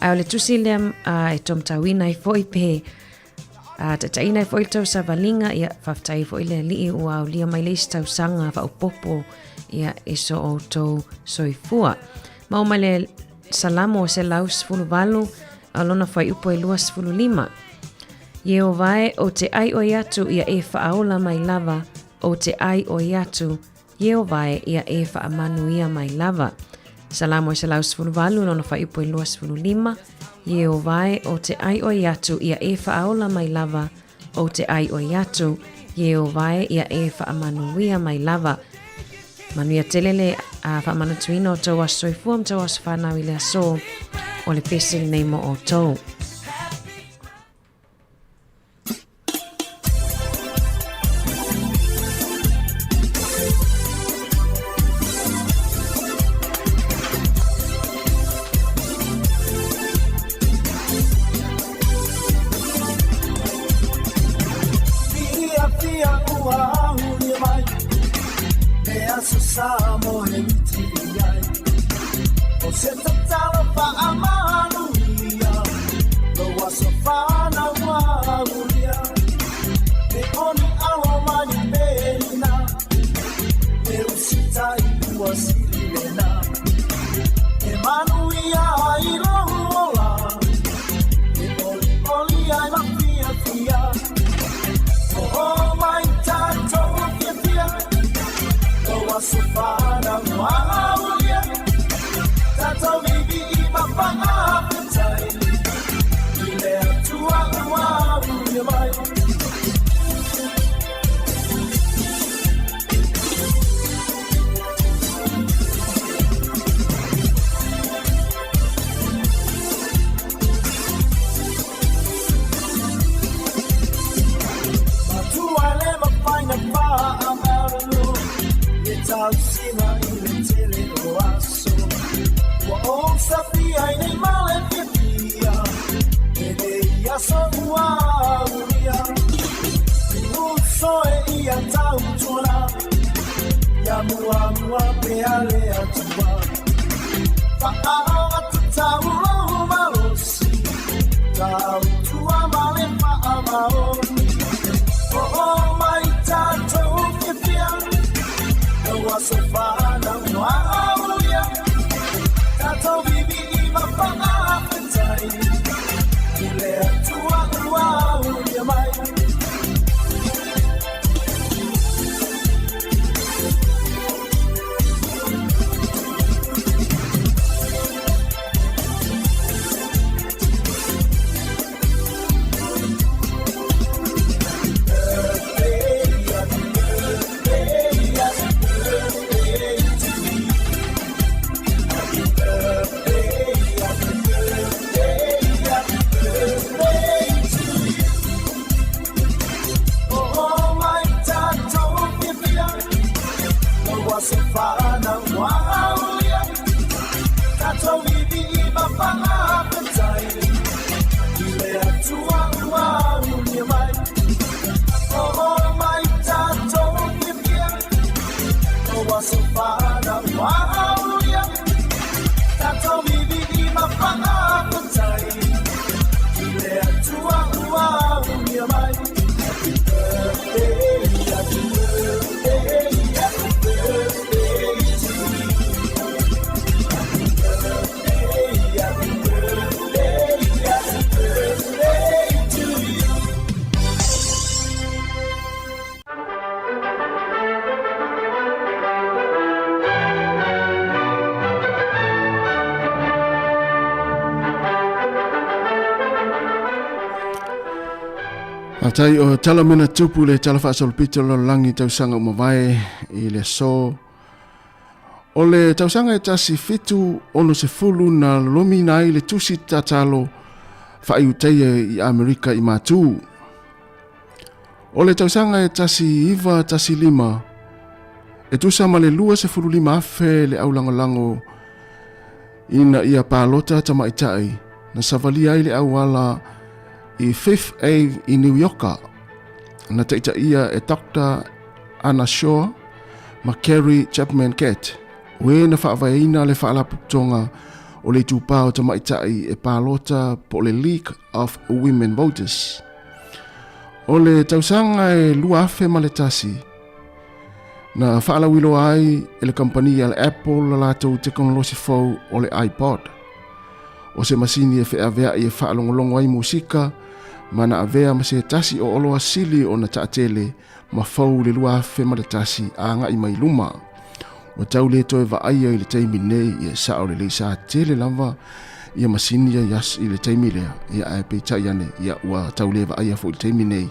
Ai o le tusi lea e tom tawina i fo i pe Tataina i fwoi tau savalinga ia whaftai fwoi le li ua au lia mai leisi tau sanga wa upopo ia iso o tau soifua. Mau mai le salamo o se lau 10 alona fwai upo e 2.5. Ie o vae o te ai o iatu ia e whaaola mai lava o te ai o iatu ie o vae ia e whaamanu ia mai lava. Salamo o se lau 10 alona fwai upo e 2.5. Ie o vae o te ai o iatu ia e whaaola mai lava o te ai o iatu. Ie o vae ia e whaamanuia mai lava. Manuia telele a whaamanatuina o tau aso soifua tau aso whanau i le aso o le pesili nei mo o tau. Tai o tala mena tupu le tala whaasolpito lo langi tausanga umawai i le so. O le tausanga e tasi fitu ono se fulu na lomi nai le tusi tatalo whai uteia i Amerika i matu. O le tausanga e tasi iwa tasi lima e tusa ma le lua se fulu lima afe le aulangolango ina ia pālota tamaitai na savalia i le awala i Fifth Ave i New Yorka. Na teita ia e Dr. Anna Shaw ma Carrie Chapman Cat. We na whaavaina le whaalaputonga o le tūpao tamaitai e pālota po le League of Women Voters. O le tausanga e lua afe ma le tasi. Na whaalawilo ai e le kampania le Apple la lātou teknolosi fau o le iPod. O se masini e whaavea i e whaalongolongo ai musika mana avea ma se tasi o oloa sili o na taatele ma fau le lua afe ma le tasi a nga i mai luma. O tau le toe va aia i le teimi nei i e sao le leisa tele lava i a masini i yas i le teimi lea i a e peitai ane i a ua tau le va aia fo i le teimi nei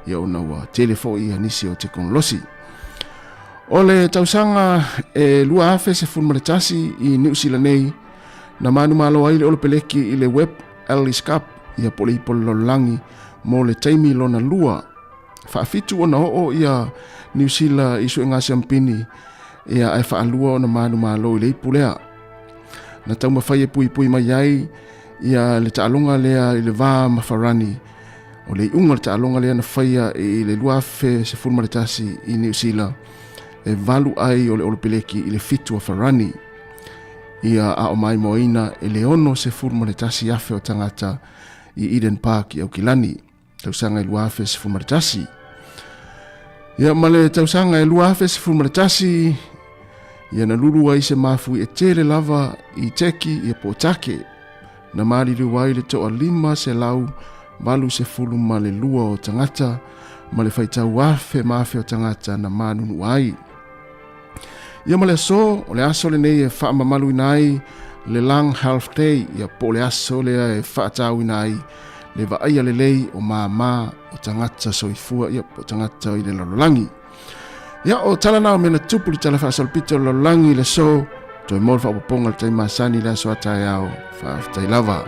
i a ona ua telefo i anisi o teknolosi. O le tausanga e lua afe se fun ma le tasi i New Zealand nei na manu malo ai le olo peleki i le Web Ellis Cup ia pole ipolo langi mo le taimi lona lua. Whaafitu ona o ia New Zealand isu ngā siampini ia ai whaalua ona manu malo i le ipulea. Na tau mawhai e pui mai ai ia le taalonga lea i le vā mawharani. O le unga le taalonga lea na whaia i le luafe se fulmaritasi i New Zealand e valu ai o le olopeleki i le fitu a wharani. Ia a o mai moina e le ono se fulmaritasi afe o tangata i Eden Park i Aukilani. Tausanga i luafe se fulmaritasi. Ia male tausanga e luafe se fulmaritasi ia na lulu ai se mafu e tere lava i teki i potake. Na mari riwai le toa 5 se lau valu se fulu ma le lua o tangata ma le whaitau afe mafe o tangata na manunu ai. Ia ma le so o le aso le nei e wha malu inai le Long Health Day ia po le aso le e whaatau inai le vaia le lei o mama o tangata soifua ia po tangata i le lololangi. Ia o tala nao mena tupu li tala whaasolpito lololangi le so toi mol whaapoponga le tai masani le aso atai au whaafitai lava.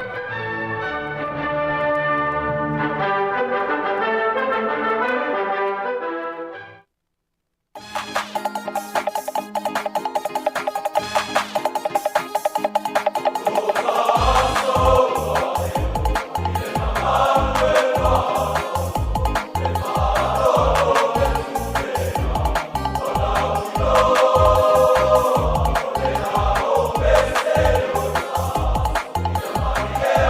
Yeah.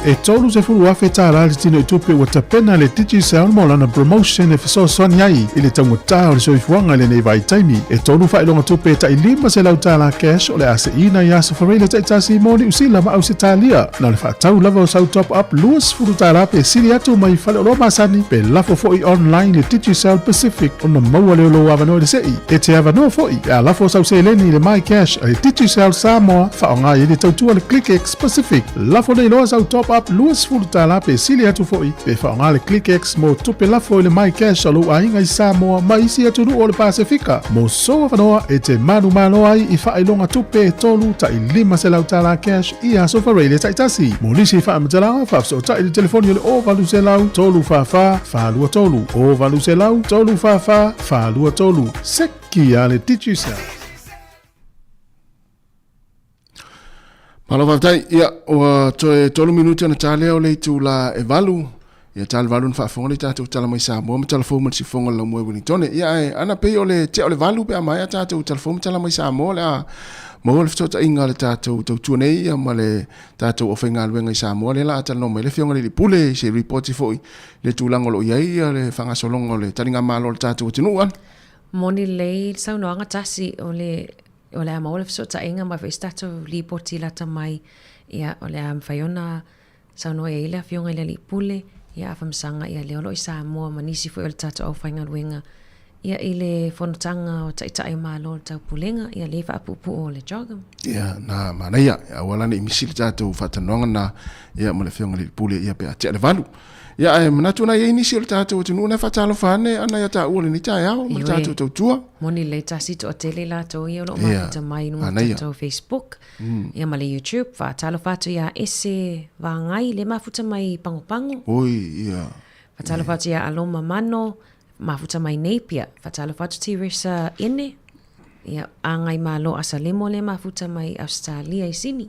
e tolu se fulu afe tala le tino tupe wa tapena le Digicel mo lana promotion e fiso soni ai ile tango ta o so fuanga le nei vai taimi e tolu fa ilonga tupe ta ilima se lautala cash o le ase ina ya so farele ta tasi mo ni usila ma ausitalia na le fa tau lava o sau top up luas fulu tala pe sili atu mai fale o masani pe lafo foi online le Digicel Pacific ona maua le lo avano le sei e te avano foi a lafo sau se leni le my cash le Digicel Samoa fa nga ile tautua le ClickX Pacific lafo le lo sau top up luas fulu tala pe sili atu foi pe fa nga le ClickX mo tupe lafo le my cash lo ainga i Samoa ma isi atu o le Pasifika mo so avano e te manu malo ai i fa ilonga tupe tolu ta ilima se lautala cash i a so farele ta itasi mo nisi fa amtala fa so ta il telefoni le o valu se lau tolu fa lua tolu o valu se lau tolu fa lua tolu seki ale Digicel. Malo vatai ia o toe tolu minuti ana tale o le tula e valu ia tale valu fa fonga ta tu tala mai sa mo telefon si fonga la mo Wellington ia ana pe o le te o le valu pe mai ta tu telefon tala mai sa mo la mo le fto inga le ta tu tu nei ia ma le ta tu o fenga le ngai sa mo le la ta no me le fonga le pule se report foi le tulango lo ia le fanga solongo le talinga malo ta tu tunuan Moni le sau noanga tasi o le amole fso ta inga ma festato li portila tamai ia o le am faiona sau no ia fionga le li pule ia famsanga ia le olo isa mo manisi fo el tato au fainga wenga ia ile fonotanga o tai malo tau pulenga ia le fa apupu o le jogam ia na mana ia wala ni misil tato fatanonga na ia mo le fionga li pule ia pe a le valu ia manatu na ia inisi o le tato tunu na fatalo fane ana ia ta ule ni tai au mo tato tautua moni le tasi to tele la to ia lo ma ta mai no to Facebook ia ma le YouTube fatalo fatu ia ese vangai le mafuta mai pango oi ia fatalo fatu ia aloma mano mafuta mai Napier fatalo fatu ti resa ine ia angai malo asalemo le mafuta mai Australia i sini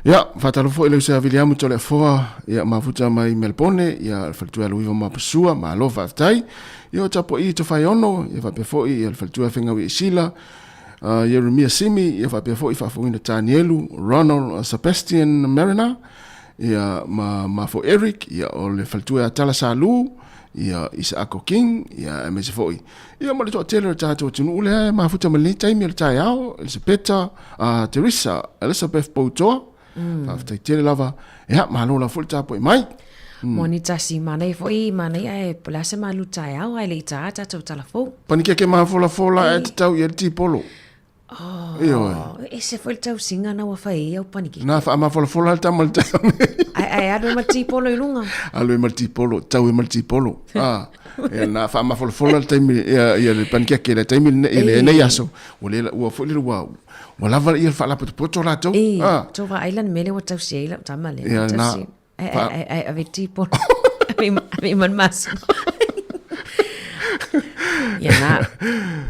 ia fatalo fo ile se William tole foa ia mafuta mai Melbourne ia faltua luiva ma pesua ma lo fatai ia tapo i to faiono ia fa pe fo ia faltua fenga wi sila Jeremia Simi ia fa pe fo i fa fo ina Danielu Ronald Sebastian Marina ia ma fo Eric ia o le faltua tala salu ia Isaac King ia me se fo ia mo le to tele tato tunu le mafuta mai tai mi le tai ao Elizabeth Teresa Elizabeth Boto After tele lava ia malo la full tapo mai moni tasi mana foi mana e plase malu tai au ai le tata to telefon panike ke ma fola e tau ia ti polo ese foi tau singa na wa fai au panike na fa ma fola tamal tau ai ado ma ti polo ilunga alo ma ti polo tau ma ti polo na fa ma fola taimi ia le panike ke le taimi ele nei aso ole wa foi le wa wala va ia fa la poto la to to va island mele wa tau sei la tamale na ave tipo ave man mas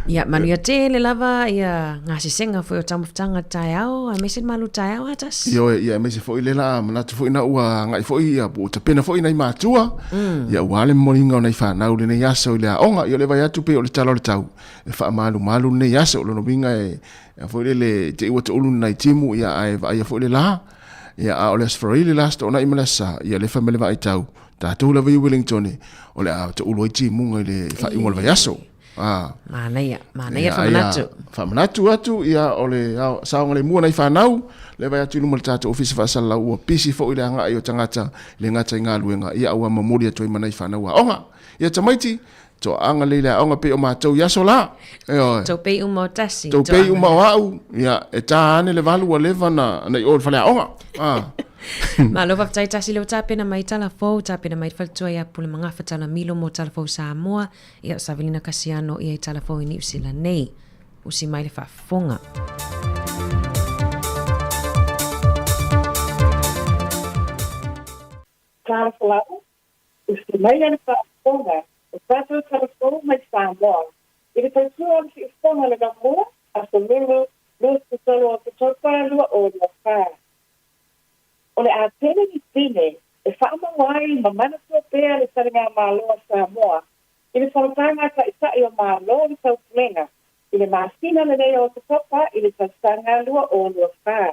ya manu ya tele lava ya ngasi senga foi o tamutanga tai au a mesin malu tai au atas yo ya mesi foi le la mana tu foi na ua ngai foi ya bu te pena foi na matua ya wale moringa na fa na ule ne yaso le onga yo le vai atu pe o le talo le tau e fa malu ne yaso lo no binga e foi le te o te ulu na timu ya ai foi le la ya ole sforili last ona imalasa ya le family vai tau ta tu la vi Wellington ole a te ulu timu le fa ingol vai yaso mana ya famanatu atu ia ole saonga le mua nei fanau le vai atu lumal tatu office fa sala ua pisi fo ile anga io tangata le ngata nga luenga ia ua mamuri atu i manai fanau onga ia tamaiti to anga le onga pe o matou ia sola to pe o motasi to pe o mau ia e tane le valu o levana nei o fale onga ma lo va tai tasi lo tapena mai tala fo tapena mai faltua ia pule manga fatala milo mo tala fo Samoa ia Savelina Casiano ia tala fo New Zealand nei usi mai le fa fonga tala fo usi mai le fa fonga o tato tala fo mai Samoa ile faltua si fonga le mo a so melo lo solo to topa lo o la fa ole a tele ni tine e fa mawai mamana so pea le saringa malo Samoa ile faltanga ka isa yo malo le so plenga ile masina le o topa ile sanga lo o lo fa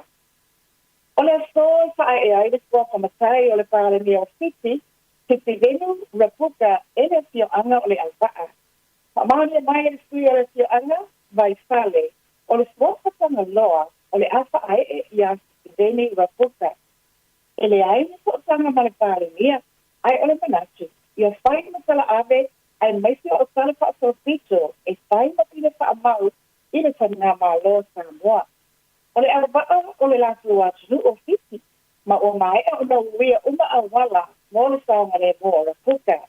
O le aso whae ai le kua whamatai o le pāre mea o Fiti, Fiti venu rapuka ele fio anga o le alvaa. Whamahania mai le sui o le fio anga, vai whale, o le swapatanga loa, o le awha ai e ia Fiti venu rapuka. Ele ai le swapatanga ma le pāre mea, ai o le manachi, ia whai matala ave, ai maisi o tala wha pito, e whai matile wha amau, i le tanina maa loa Samoa. O le alvaa o le lasu atunu o Fiti, ma o mai o na uia uma awala mo le saonga le mo la puka.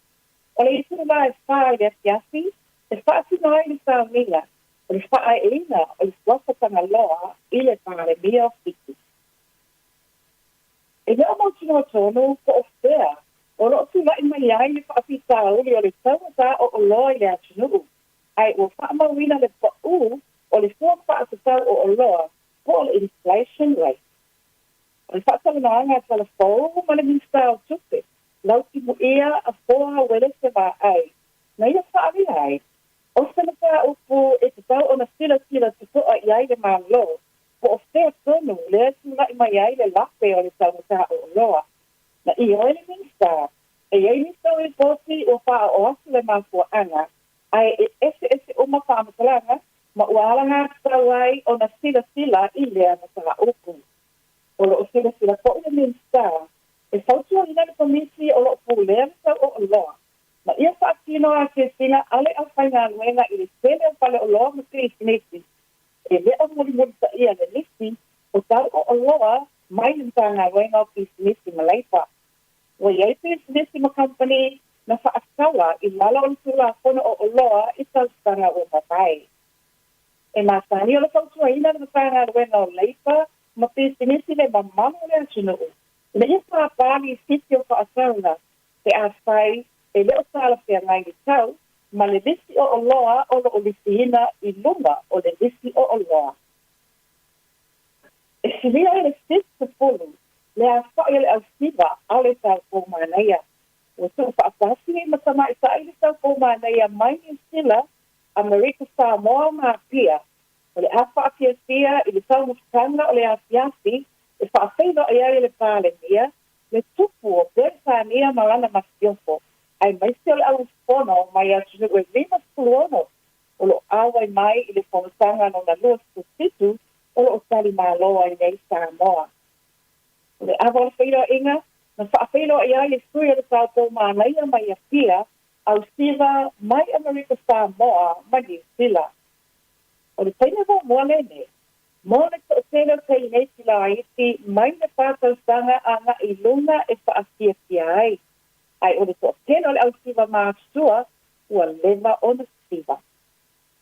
O le isu la e wha i le fiasi, e wha sinoi le saonga, o le wha e ina o le swapatanga loa i le pāre mea o Fiti. E lea mo tino tonu ko o whea, o lo tu lai mai ai le wha pita uli o le tauata o loa i le atunu. Ai o wha mawina le pa'u o le fua wha atatau o loa, po le inflation rate. O le whaatalanoanga tala fau ma le minsta o tupe. Lau ki mu ia a foa wele se wa ai. Na ia whaari ai. O sanaka upu e te tau o na sila te toa i ai le malo. Po o whea tonu le tu lai mai ai le lape o le taumata o loa. Na i o le minsta. E ei minsta o i poti o wha o asu le mafua anga. Ai e ese uma whaamatalanga. Ma ualanga tawai o na sila i lea na tala upu. O lo sila ko i minsta. E sautua ina le komisi o lo pulea sa o loa. Ma ia whaatino a ke sina ale a whainga luenga i le sele o pale o loa mati i sinisi. E lea muli sa ia le nisi o tau o loa mai lintanga luenga o ki sinisi malaipa. O iei pi sinisi ma company na whaakawa i lala o tula kono o loa i tau stanga o matai. E masani o le sautua ina le whainga luenga o leipa ma pi sinisi le mamama le atunu. Le ia whaapali siti o whaasauna te a whai e leo tala whea ngai ni tau, ma le lisi o loa o lo o lisi ina i lunga o le lisi o loa. E silia e le sisi fulu, le a whai le au siva au le tau kōmanaia. O tu whaapasi e matama i sa i le tau kōmanaia mai ni sila Amerika Samoa ma pia. O le a whaapia sia i le tau mutanga o le a fiasi e whaafeino e ai le pāle mia, le tupu o Bersania marana masiofo. Ai maisi o le au fono mai atunu e lima suluono. O lo awai mai i le whamasanga no na lua susitu o lo tali māloa i nei Samoa. O le awa o whairo inga, na whaafeino e ai le sui o le tātou mānaia mai a pia, au siva mai Amerika Samoa mai New Zealand. O le taina wa mua lene, Mone ko tēnā kei nei sila aiti, mai na whātau sanga anga i lunga e whaasia sia ai. Ai o le ko tēnā le au siva mātua, ua lewa o na siva.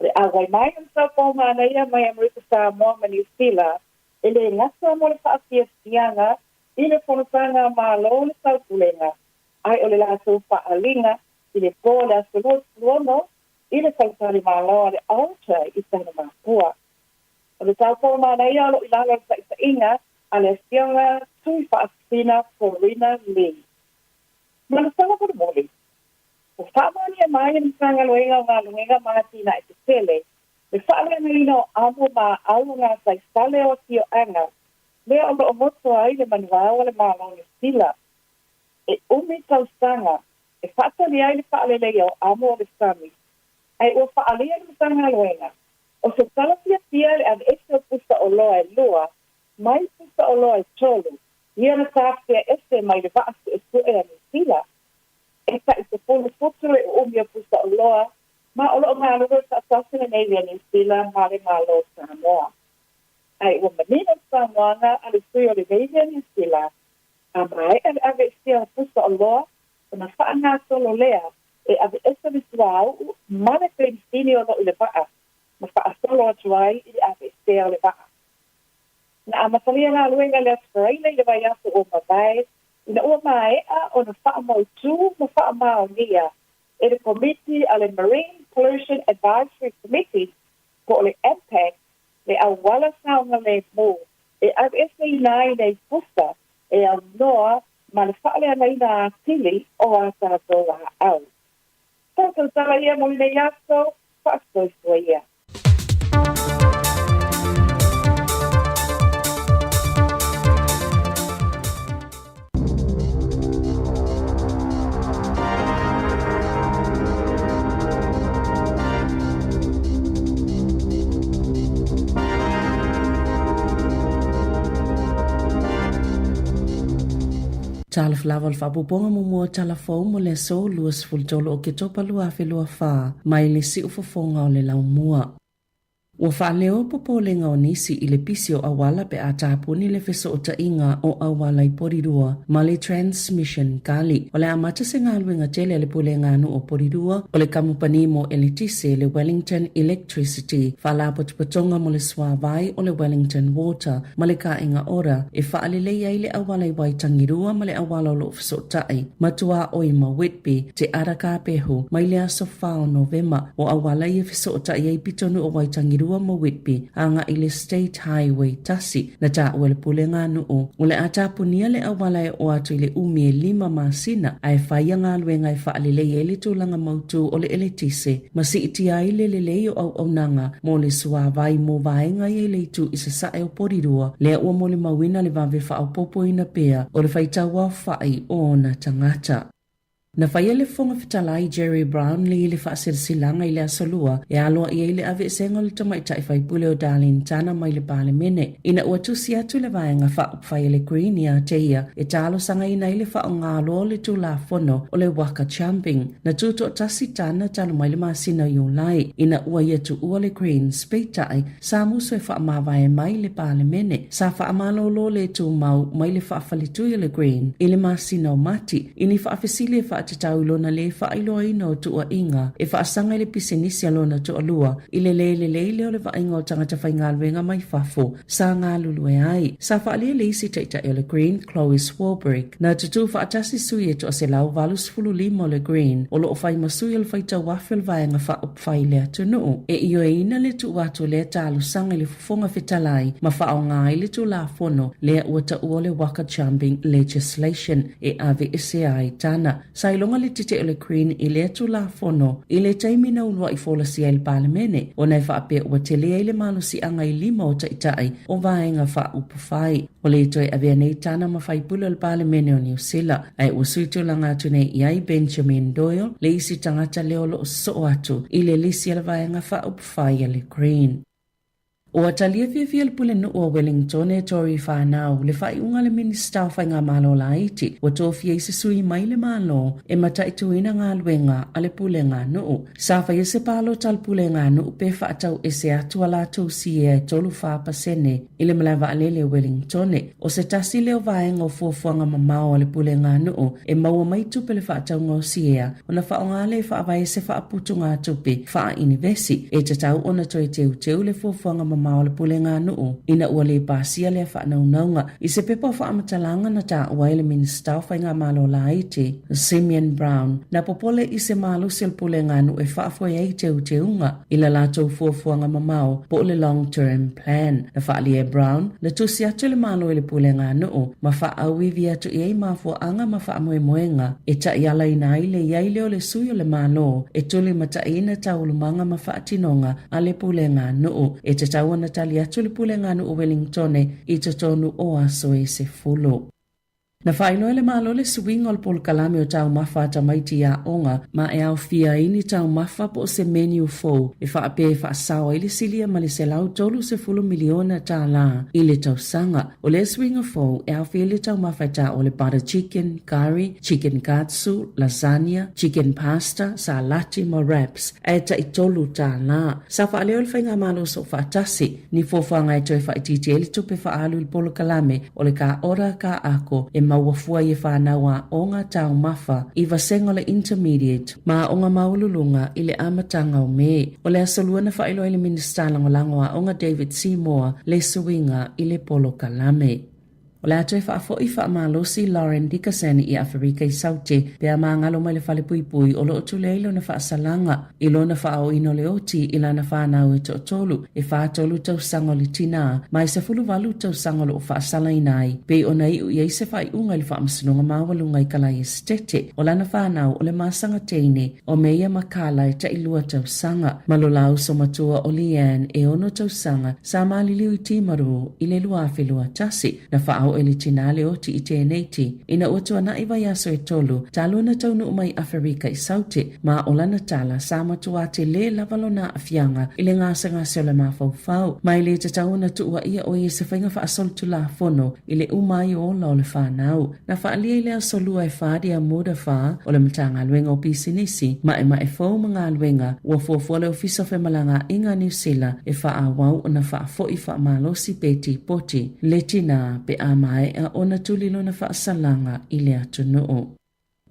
Le awai mai ang sa pōmānaia mai Amerika Samoa ma New Zealand, e le ngasa mo le whaasia sianga, i le whanasanga mālo le sautulenga. Ai o le lātou whaalinga, i le pō le asolot i le sautari mālo le alta i tana māpua. O le tāpō mānaia alo i langa sa inga a le sianga tui whaasina Corina Lee. Mana sanga por moli. O whaamania mai ni sanga loenga o ngā loenga mātina e te tele, le whaalea nina o amo mā aunga sa sale o tio anga, lea o o moto ai le manuao le mālo le sila. E umi tau sanga, e whaatani ai le whaalelei o amo o le sami. Ai o whaalea ni sanga loenga. O se talapia tia le an ese pusta o loa e lua, mai pusta o loa e tolu, ia na tāpia ese mai le vaasu e sue a ni sila. E ka i te polo putu e umia pusta o loa, ma o loo ngā lua sa tasina nei lia ni sila, ma le ngā loa Samoa. Ai ua manina Samoanga a le sui o le lia ni sila, a mai e le ave sia pusta o loa, o na wha ngā solo lea, e ave ese ni suau, ma le penstini o lo i le vaa. Ma whaasolo atu ai i ave stea le waa. Na amatalia ngā luenga le atwaraina i le vai aso o mabai, ina ua maea o na whaamau tū ma whaamau nia, e le committee a le Marine Pollution Advisory Committee, po le impact, le awala saunga le mō, e ave ese i nai nei pusta, e au noa ma le whaalea nei nā tili o a tātou a au. Tātou tala ia mo nei aso, whaastoi ia. Tala flava le whapupong mo mua tala fau mo le so luas fultolo o ke topa lua whelua wha mai le si ufafonga o le lau mua. Ua whaleo popolenga o nisi i le pisio awala pe a tāpuni le feso o tainga o awala i porirua ma le transmission kali. O le amata se ngā luenga tele le pulenga anu o porirua o le kamupani mo elitise le Wellington Electricity whalapotpatonga mo le swavai o le Wellington Water ma le ka inga ora e whaalelei ai le awala i waitangirua ma le awala o lo feso tai matua o i ma Whitby te araka pehu mai le aso whao Novema o awala i feso tai ai pitonu o waitangirua mo Whitby anga i le State Highway tasi na ta o le pulenga nuu o le atapunia le awala e o atu i le umi e 5 masina ai whaia ngā luenga i whaalelei e le tūlanga mautu o le elitise ma si iti ai le lelei o au nanga mo le suavai mo vaenga i le tu i se sae o porirua le ua mo le mawina le vave whao popo ina pea o le whaitaua whai o na tangata. Na whaia le whonga whitalai Jerry Brown li le whaasilsilanga i le asolua e aloa i le ave sengo le tamaita i whaipule o Darlene Tana mai le pale mene. Ina ua tusi atu le vaenga whaia le green i a teia e talo sanga ina i le wha o ngalo le tu la fono o le waka jumping. Na tuto tasi Tana talo mai le masina i ulai. Ina ua ia tu ua le green speitai sa muso e wha mawai mai le pale mene. Sa wha amalolo le tu mau mai le wha falitu i le green i le masina o mati. Ini wha afesili e wha te tau lona le whailoa ino o tua inga e whaasanga le pisenisia lona tua lua i le leo le whainga o tangata whaingalwenga mai whafo sa ngā lulue ai. Sa whaalia le isi teita e le Green Chloe Swarbrick na tutu whaatasi sui e tua se lau valus fulu limo le Green o loo whai masui al whaita wafel vaenga whai le atunu e io e ina le tu watu le talu sanga le fufonga fitalai ma whao ngā i le tu la fono le uata ua le waka jumping legislation e ave ese ai tana. Sa longa le tite o le Green i le atu la fono i le taimina unua i fola si el palemene o nei whaapea ua tele le malu si anga i 5 o taitai o vaenga wha upawhai. O le toi avea nei tana ma whai pula le palemene o New Zealand ai ua suitu langa atu nei iai Benjamin Doyle le isi tangata leolo o so atu i le lisi ala vaenga wha upawhai le Green. O atalia fia le pule nu o Wellington e tori whanau le whai unga le minista o whai ngā malo la iti o tō fia i se sui mai le malo e mata i tuina ngā luenga a le pule ngā nu. Sa whai se palo tal pule ngā nu pe whaatau e se atu ala tau si e tolu whapasene i le malawa alele Wellington o se tasi leo vaenga o fuafuanga mamao a le pule ngā nu e maua mai tupe le whaatau ngā si ea o na wha o ngā le whaavai se whaaputu ngā tupe wha inivesi e tatau o na toi teu le fuafuanga mamao o le pulenga nuu ina ua le pasia le whaanaunaunga i se pepa whaamatalanga na ta ua ele minista o whainga malo la iti Simeon Brown na popole i se malo sil pulenga nuu e whaafoi ei teunga i la latou fuafuanga mamao po le long term plan na whaalie Brown na tusi atu le malo i le pulenga nuu ma whaauwi vi atu i ei mafuanga ma whaamoemoenga e ta iala ina i le iai leo le sui o le malo e tuli mata ina taulumanga ma whaatinonga a le pulenga nuu e te tau na tali atu le pulenga nu o Wellington i te tonu o aso e se fulo. Na whaino ele malo le swing o le pol kalame o tau mawha ta maiti a onga ma e au fia ini tau mawha po se menu fo e whaape e whaasawa ili silia ma le se lau tolu se fulu miliona ta la i le tau sanga. O le swing o fo e au fia le tau mawha ta o le butter chicken, curry, chicken katsu, lasagna, chicken pasta, salati ma wraps e ta i tolu ta la. Sa whaaleo le whainga malo so whaatasi ni fofanga e toi whaititi e li tupe whaalu il polo kalame o le ka ora ka ako e mawafua i whanaua o ngā tau mawha i vasengo le intermediate ma o ngā maululunga i le amatanga o me. O le asalua na whailo i le minista langolangoa o ngā David Seymour le suinga i le polo kalame. O le atu e whaafo i whaamalosi Lauren Dickerson i Afrika i Sauti pe a mangalo mai le whale pui o lo otu leilo na whaasalanga i lo na whaao ino le oti i la na whanau e tolu e whaatolu tau sango li tina mai se fulu walu tau sango lo whaasala inai pe o na iu i se whai unga li whaamasinonga mawalunga i kalai estete o la na whanau o le masanga teine o meia makala e ta ilua tau sanga malolau so matua o Leanne e ono tau sanga sa maliliu i timaru i le luafilua tasi na whaao o ele tinale o ti i tēneiti. Ina otua na iwa yaso e tolu, talo na taunu umai Afrika i saute, ma o lana tala sa matua te le lavalo na afianga, ile ngasa ngase o le mafau. Mai le te tauna tuua ia o i se whainga wha asol tu la fono, ile umai o la o le whanau. Na whaalia ile asolua e whaadi a muda wha, o le matanga luenga o pisinisi, ma e fau mga luenga, ua fuafuale o fisa fe malanga inga New Zealand, e wha a wau o na wha fo i wha malosi peti poti, le tina pe a mai a ona tulilo na wha salanga ile atu noo.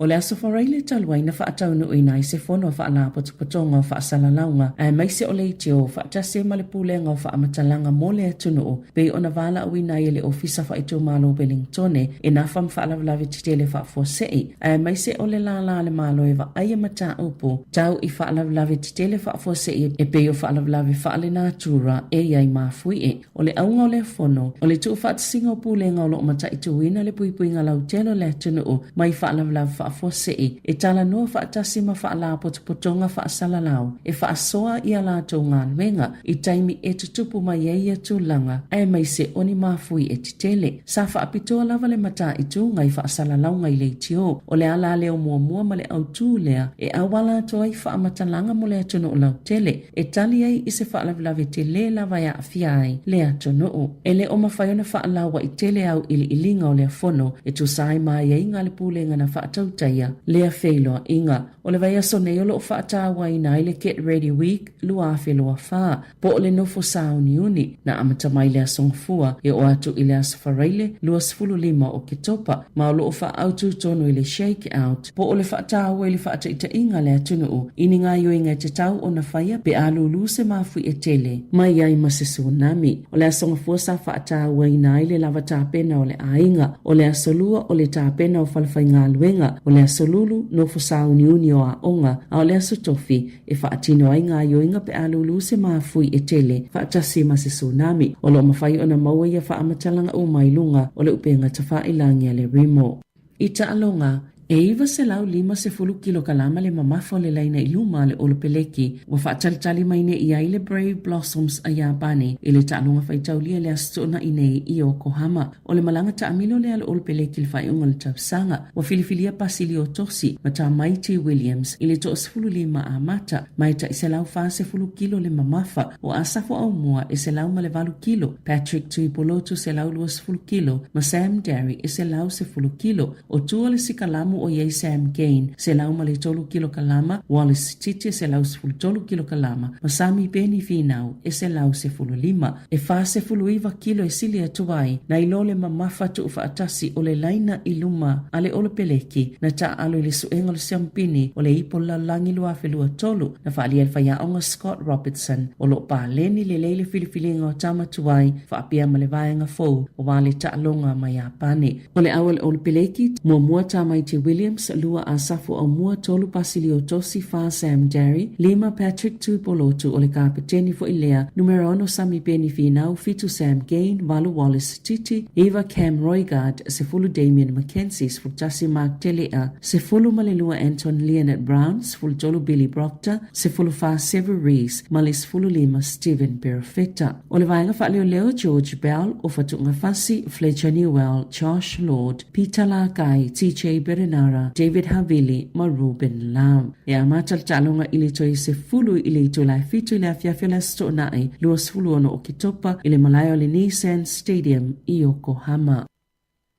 O le aso wharaile talwai na whaataunu ina i se whono whaala potopotonga o whaasalaunga a maise o le itio whaatase malepulenga o whaamatalanga mo le atunu pe ona wala au ina i le ofisa whaitu malo Wellingtone e na wham whaalavlawe titele whaafosei a maise o le lala le malo e wa aia mata upo tau i whaalavlawe titele whaafosei e pe o whaalavlawe whaale nā tura e iai mafui e o le aunga o le whono o le tuu whaatasinga o pulenga o lo mata itu ina le puipuinga lau telo le atunu mai whaalalavlawe whaafosei e tala noa whaatasima whaala potopotonga whaasalalau e whaasoa i ala tau ngā luenga i taimi e tutupu mai eia tūlanga e mai se oni mafui e titele sa whaapitoa lava le mata i tū ngai whaasalalau ngai le tio o le ala leo mua ma le au tū lea e awala toa i whaamatalanga mo le atunu o lau tele e tali ai i se whaalavilawe te le lava ya afiai le atunu o e le o mawhaiona whaalawa i tele au ili ilinga o le fono e tu sai mai e inga le pūlenga na whaatau taia lea whailoa inga. O le vai aso nei o lo whaatawa ina i le Get Ready Week lua whailoa wha. Po o le nofo sao ni uni na amata mai le asongfua e o atu i le asawhareile lua 15 o ke topa ma o lo wha autu tonu i le Shake Out. Po o le whaatawa i le whaata ita inga le atunu o ini ngā yo inga te tau o na whaia pe alulu se mafu e tele mai ai mase tsunami. O le asongfua sa whaatawa ina i le lava tāpena o le ainga o le asolua o le tāpena o whalawhai ngā luenga o le asolulu no fosau ni uni o a onga a o le asotofi e whaatino ai ngā yoinga pe alulu se mafui e tele whaatasi ma se tsunami o lo mawhai o na maua ia whaamatalanga o mailunga o le upenga ta whaailangi a le rimo. I ta alonga e iwa se lau 50 kilo kalama le mamafo le laina i luma le olopeleki wa whaatalitali mai ne ia i le Brave Blossoms a Iapani i le ta'alunga whaitaulia le astona i nei i Yokohama o le malanga ta amilo le ale olopeleki le whaiunga le tausanga wa filifilia pasili o tosi ma ta Mighty Williams i le to 15 a mata mai ta i se lau 10 kilo le mamafa o asafo au mua i se lau ma le 2 kilo Patrick Tuipolotu se lau 20 kilo ma Sam Derry i se lau 10 kilo o tua le sikalamu o iei Sam Gain se lau ma le 3 kilo kalama Wallace Titi se lau 10 kilo kalama ma Sami Beni Finau e se lau 15 e fa 10 kilo e sili atuai na ilole mamafa tu ufaatasi o le laina iluma ale ole peleki na ta alo le suenga le siampini o le ipo la langi lua felua tolu na faali el faya onga Scott Robertson o lo pa leni le leile filifilinga o tama tuai fa apia ma le vaenga fou o wale ta alonga ma Iapani o le awal ole peleki mua ta Mighty Williams lua a safu au mua tolu pasili o tosi fa Sam Derry 5 Patrick Tuipolotu o le kapiteni fo ilea numero 1 Sami Beni Finau fitu Sam Gain valu Wallace Titi Eva Cam Roygard se fulu Damien Mackenzie se fulu Tassi Mark Telea se fulu malelua Anton Leonard Brown se fulu tolu Billy Proctor se fulu fa Sever Rees malis fulu 5 Stephen Perfetta o le vaenga fa leo George Bell o fatunga fasi Fletcher Newell Josh Lord Peter Lakai TJ Berenara David Havili ma Ruben Lam e amatal talonga ili toi se fulu ili to la fitu la fiafela sto nai luas fulu ono o kitopa ili malayo le Nissan Stadium i Yokohama.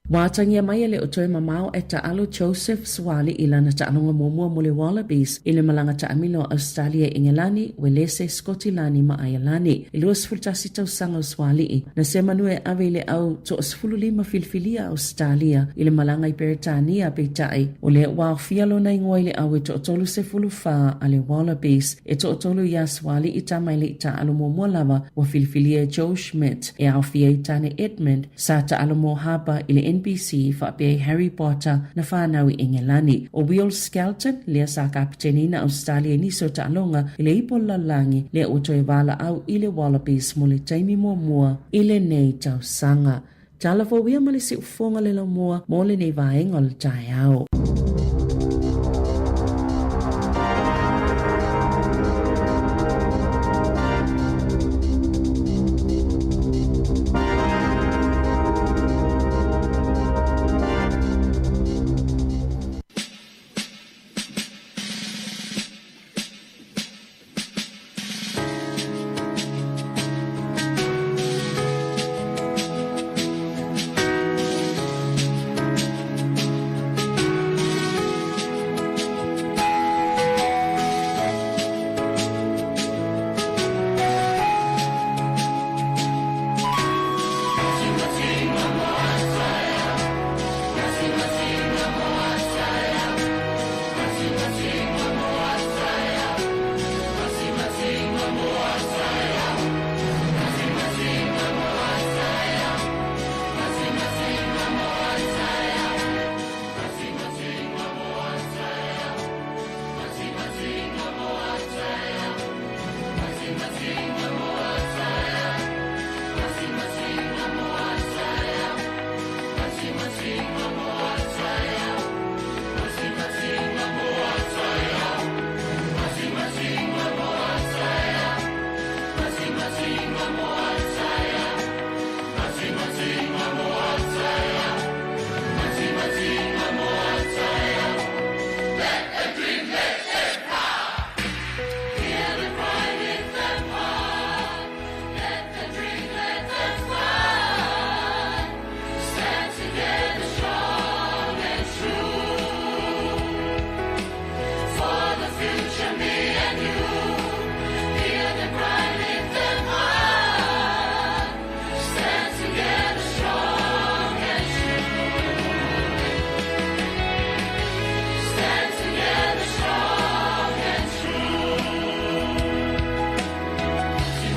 Watangia mai le otoe mamao e ta'alo Joseph Swali ila na ta'alonga momua mole Wallabies ili malanga ta'amilo Australia Ingelani welese Skotilani ma Ayalani ilua sfultasi tau sanga Swali na se manue avele au to 15 filfilia Australia ili malanga i Peritania peitai o le wafialo na ingoile au to tolu se fulufa ale Wallabies e to tolu ya Swali itamaile ta'alo momua lava wa filfilia Joe Schmidt e au fiaitane Edmund sa ta'alo mohaba ili NBC whapea Harry Potter na whānau i Engelani. O Will Skelton, lea sa kapiteni na Australia ni so ta'alonga i le ipo lalangi lea uto e wala au i le Wallabies mo le taimi mua i le nei tau sanga. Tala fo wia male si ufonga le la mua mo le nei vaenga le tai au.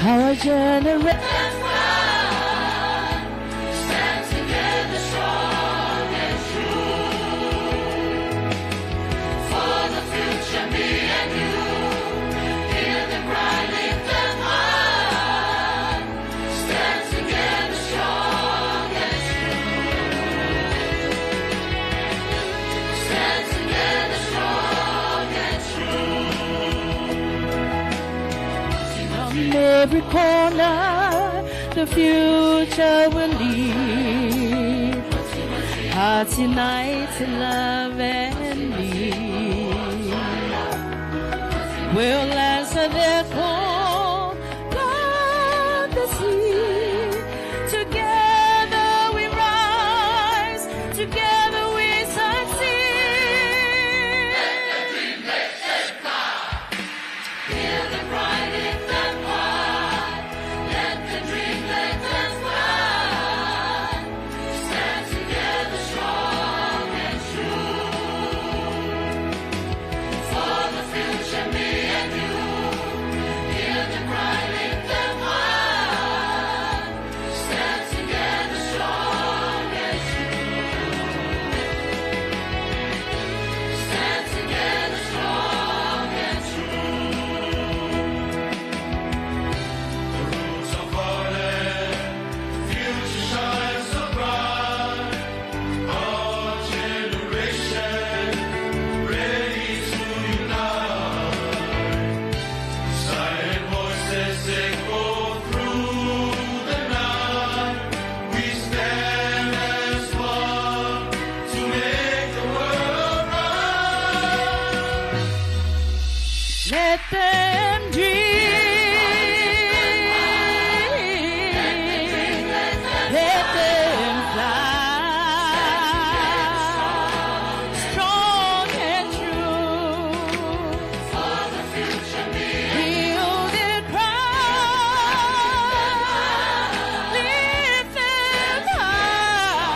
Our generation every corner, the future will lead. Hearts unite in love and need. We'll answer their call, God the sea. Together we rise, together we succeed. Let the dream let them fly. Hear the cry, lift them high. Let the dream let them fly. Stand together strong and true. For the future, me and you. Hear the cry, lift them high. Stand together strong and true. Stand together strong and true. The roots of our land, future shines so bright. Our generation ready to unite. Silent voices echo through the night. We stand as one to make the world right. Let them dream. Let them fly. Strong and true. For the future, heal their cry. Lift them high.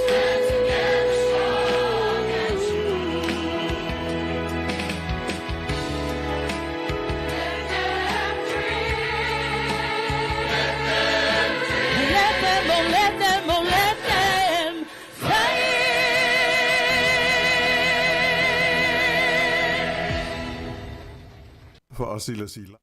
Stand together strong and true. Let them dream. Let them, oh, let them, oh, let them fly. Whaasila sila.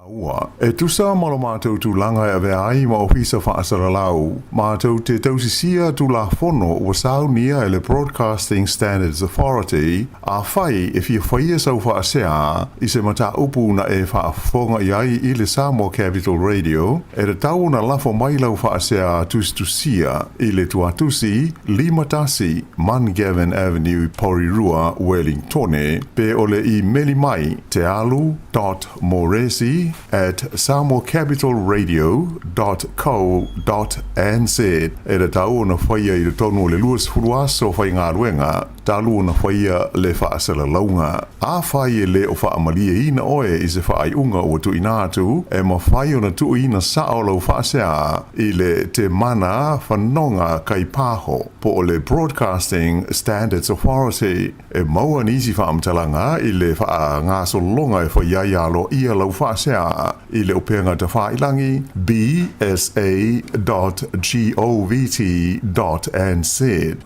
Aua, e tusa malo mātou tu langa e vea ai ma ofisa whaasara lau. Mātou te tausisia tu la fono o sau nia e le Broadcasting Standards Authority a whai e fia whaia sau whaasea i se mata upu na e whaafonga i ai i le Samoa Capital Radio e re tau na lafo mai lau whaasea tustusia i le tuatusi Limatasi Mangavin Avenue Porirua Wellingtone pe ole i meli mai te alu.moresi @samocapitalradio.co.nz e re tau na whaia i le tonu le luas furuaso whai ngā ruenga talu na whaia le whaasala launga. A whai e le o whaamalia ina oe i se whaai unga o tu inatu e ma whai o na tu ina sao lau whaasea i le te mana whanonga kai pāho po o le Broadcasting Standards Authority e maua nisi whaamtalanga i le wha ngā solonga e whaiaialo ia lau whaasea i le upenga te whailangi bsa.govt.nz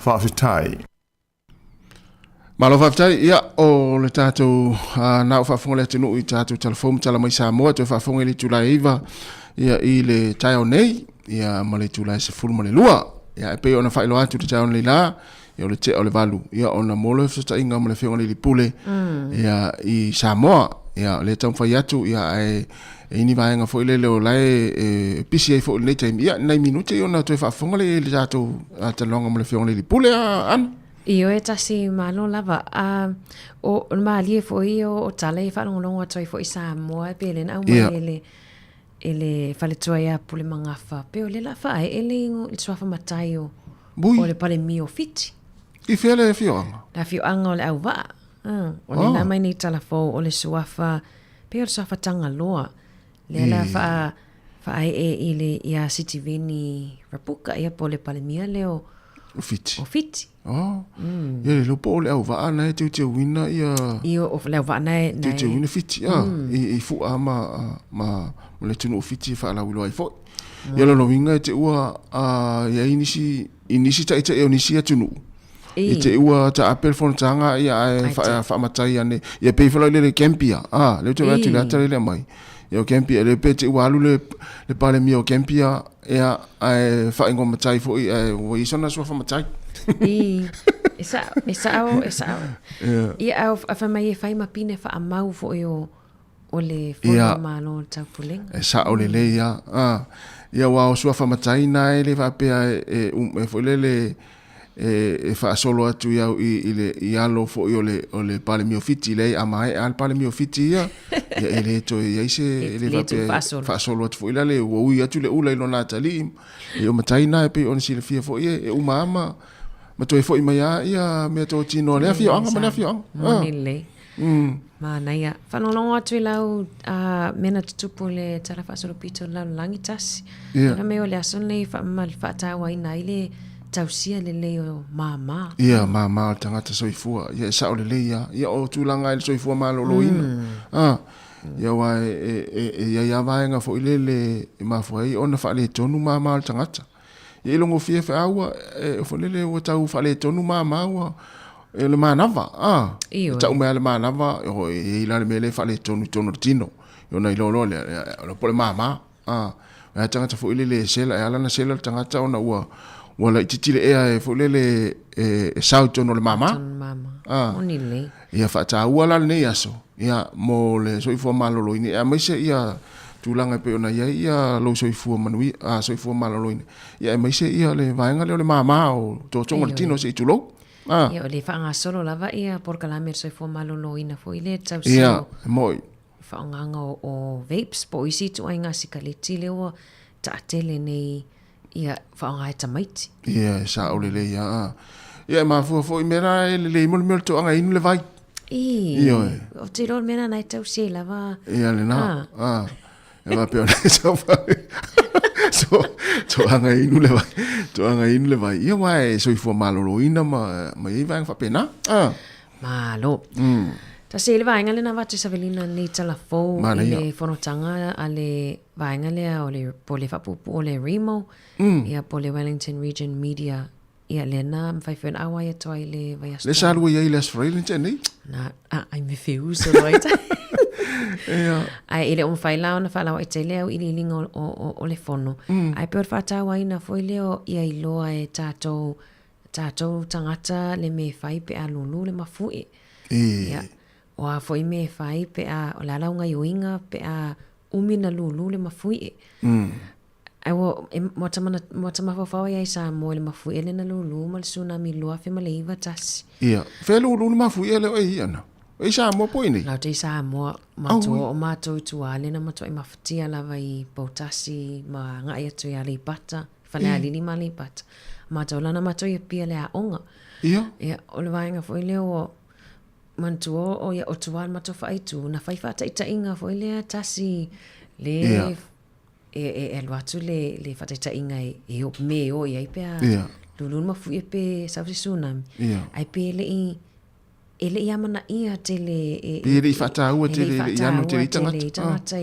whawhitai. Malo whaftai, ia o le tātou nau whafonga le tenu i tātou telefonu tala mai Samoa, te whafonga le tulai iwa, ia i le tai o nei, ia ma le tulai se fulu ma le lua, ia e pei ona whailo atu te tai o nei la, ia o le te o le valu, ia ona molo e fta inga ma le whionga le pule, ia i Samoa, ia le tau whai atu, ia e ini vaenga fo ile leo lai pisi ai fo le taimi, ia nai minute i ona te whafonga le tātou talonga ma le whionga le pule, ana? Io e tasi malo lava o maalie fo o tale fa longa toi fo Samoa pe le na ele fale toia pule mangafa pe o le la fa ele il swafa matai o le pale mio fiti i fele fioanga la fioanga o le au va o le na mai ni tala fo o le swafa pe o swafa tanga loa le la fa ele ia City Vini rapuka ia pole pale mia leo o fiti. O fiti. Ia le lo po le au va ana te te wina ia. Ia o le va na Te wina fiti I fu ma le tunu fiti fa la wilo ai fo. Ia lo winga te ua ia inisi ta o nisi tunu. I te ua ta apel fon tanga ia fa matai ane ia pe fa le campia. Le te va tu la tele le mai. Ia campia le pe te ua le pale mio campia ia fa ingo matai fo o i sona so fa matai. Esa ia au fa mai fa ma pine fa mau fo o le fo ma no tau pulenga. Esa o le ia ia wa so fa matai na le va pe fo le fa solo atu ia alo fo o le pale mio fiti le amai al pale mio fiti ia ele to ia se ele va pe fa solo atu fo le o ia tu le ula no na tali e o matai na pe on si le fia fo ia o mama ma to fo mai ia me to tino le fia anga ma fia le ma na ia fa no longa tu lau mena tupu le tara fa solo pito la langitas na me o le ason le fa mal fa ta wa ina ile tausia le leo mama. Ia mama tangata soifua. Ia sa o le leia. Ia o tūlanga ele soifua maloloina. Ia wa ia vaenga fo ilele mafuai ona fa le tonu mama tangata. Ia ilongo fie fa aua fo lele o tau fa le tonu mama wa le manava. Tau mea le manava o ila le mele fa le tonu tino. Ona ilolo le pole mama. Ia tangata fo ilele sela ala na sela tangata ona ua wala ititile ea fo lele sauto no le mama. Oni le. Ia fa ta wala ne aso. Ia mo le soifua malolo ini. Ia maise ia tulanga pe ona ia lo soifua manui soifua malolo ini. Ia maise ia le vaenga le mama o to tonga tino se tulo. Ia le fa nga solo lava ia por kalamer soifua malolo ina fo ile tau so. Ia moi. Fa nga o vapes po isi tu ainga sikaliti le o ta tele nei ia whaonga e tamaiti. Ia, sa o le ia. Ia, ma fua i mera le mol to anga inu le vai. Ia, o te rol mera nai tau se lava. Ia, le na. Ia, ma peo ne sa vai. So anga inu le vai. To anga inu le vai. Ia, mai, so i fua malolo ina ma i vai ngfa pena. Malo. Ta se le vaenga le na watu Savelina ni talafou i le whanotanga a le vaenga le o le po le whapupu o le Remo ia po le Wellington Region Media ia le na mwhaiwhen awa ia toa i le vai astoa. Le salua ia i le Australian tene? Na, ai me whiu so roita. Ai ele mwhailao na whalao e te leo i li linga o le whono. Ai peor whatawa ina fo i leo ia i loa e tātou tangata le me whai pe a lulu le mafui. Ia. O a foi me fai pe a o la launga yoinga pe a umina lulu le mafui. Ai wo mo tama fa ia sa mo le mafui le na lulu mal tsunami lua fe maleiva tas. Ia, fe lulu le mafui le e ana. E sa mo poini. La te sa mo mato tu ale na mato e maftia la vai potasi ma nga ia tu ya le pata, fa le ali ma le pata. Mato la na mato ia pia le a onga. Ia. Ia o le vainga foi le o mantuo o ia o tuan mato faitu na faifa ta inga fo ile tasi le e watu le fata ta inga e o me o ia pe lulu ma fu pe sa tsunami ai pe le ele ia mana ia te le ele fata u te le ia no te tangata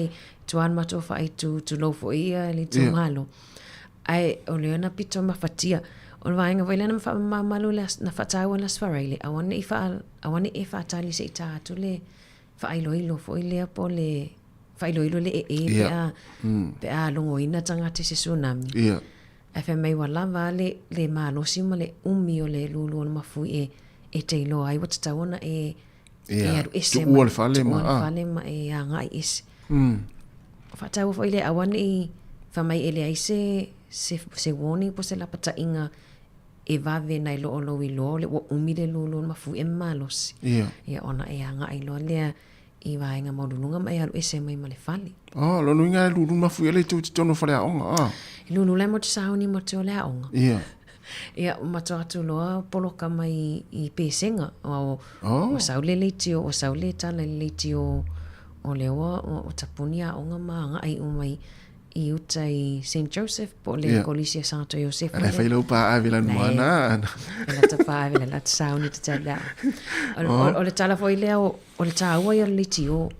tuan mato faitu tu lo fo ia le tumalo ai o le na pito ma fatia o vainga vai lena ma malu na fatau na sfarele awane e fa tali se ta to le fa ilo fo ile po le fa ilo le pe a longo ina tanga te se tsunami fa mai wala vale le malo sima le umi o le lulu ma fu e te lo ai wat ta ona e tu ol fale ma e anga is fatau fo ile awane fa mai ele ai se warning po se la pata inga e vave nai lo i lo le o umide lo mafu e malos ia ona e anga ai lo le i vaenga modulunga mai alu ese mai male fali lo nuinga lulu mafu ele tu tono fale onga lulu le mo tsauni mo to le onga ia mato atu lo poloka mai i pesenga o saule le tio o saule tala le tio o le o tapunia onga ma anga ai umai i uta i St. Joseph po le kolisia Santo Joseph. Ele fai lau pa avila nuana. Ele ta pa avila la sauni te tala. O le tala foi lea o le taua ia le tio.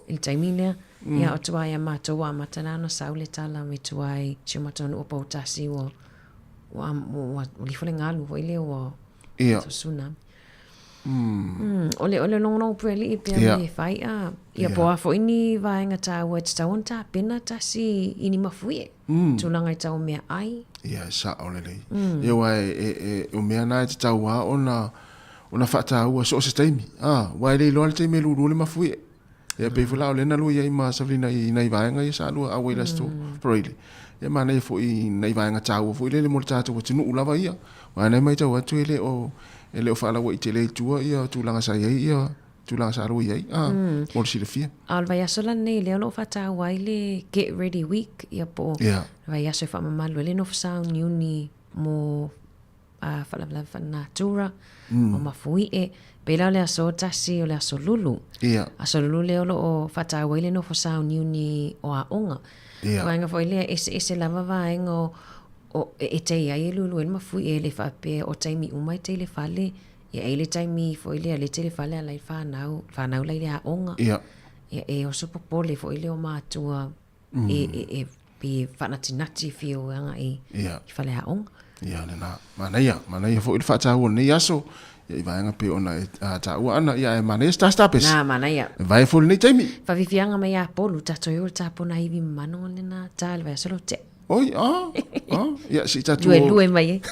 Il taimina ia o tua ia matua matana no sau le tala me tuai chumatonu o pautasi o li fole ngalu foi le o tsunami. Ole long peli pe me fai a ia po fo ini vaenga taua te taun ta pena tasi ini mafui. Tulanga tau mea ai. Ia sa ole le. Ia wa o mea na te taua ona fata ua so se taimi. Wa le lo le taimi lu le mafui. Ia pe fula ole na lu ia ma savina i vaenga ia sa lu a wela sto proile. Ia mana ia fo i nei vaenga taua fo le mo tatu ko tinu ulava ia. Wa nei mai tau atu ele o fala wa itele tua ia tulanga sa ia tulanga sa ru ia mo si le fia al vai asola nei le lo fata wa ile get ready week ia po vai aso fa mama le no fa uni mo fala natura o mafui pela le aso tasi o le aso lulu aso lulu le o fata wa ile no fa uni o a onga wa nga foi le ese lava va ngo o te ia lulu el mafui le fa pe o taimi umai te le fale ia ele taimi foi le te le fale ala fa nau la ia onga ia o so popole foi le o matua pe fanatinati fio anga fale a onga ia na mana ia foi fa ta won ia so ia vai nga pe ona ta wa ana ia mana sta pes na mana ia vai fol ni taimi fa vivianga mai a polu ta to yo ta pona ivi mano na tal vai solo te oi ya si tatu lue mai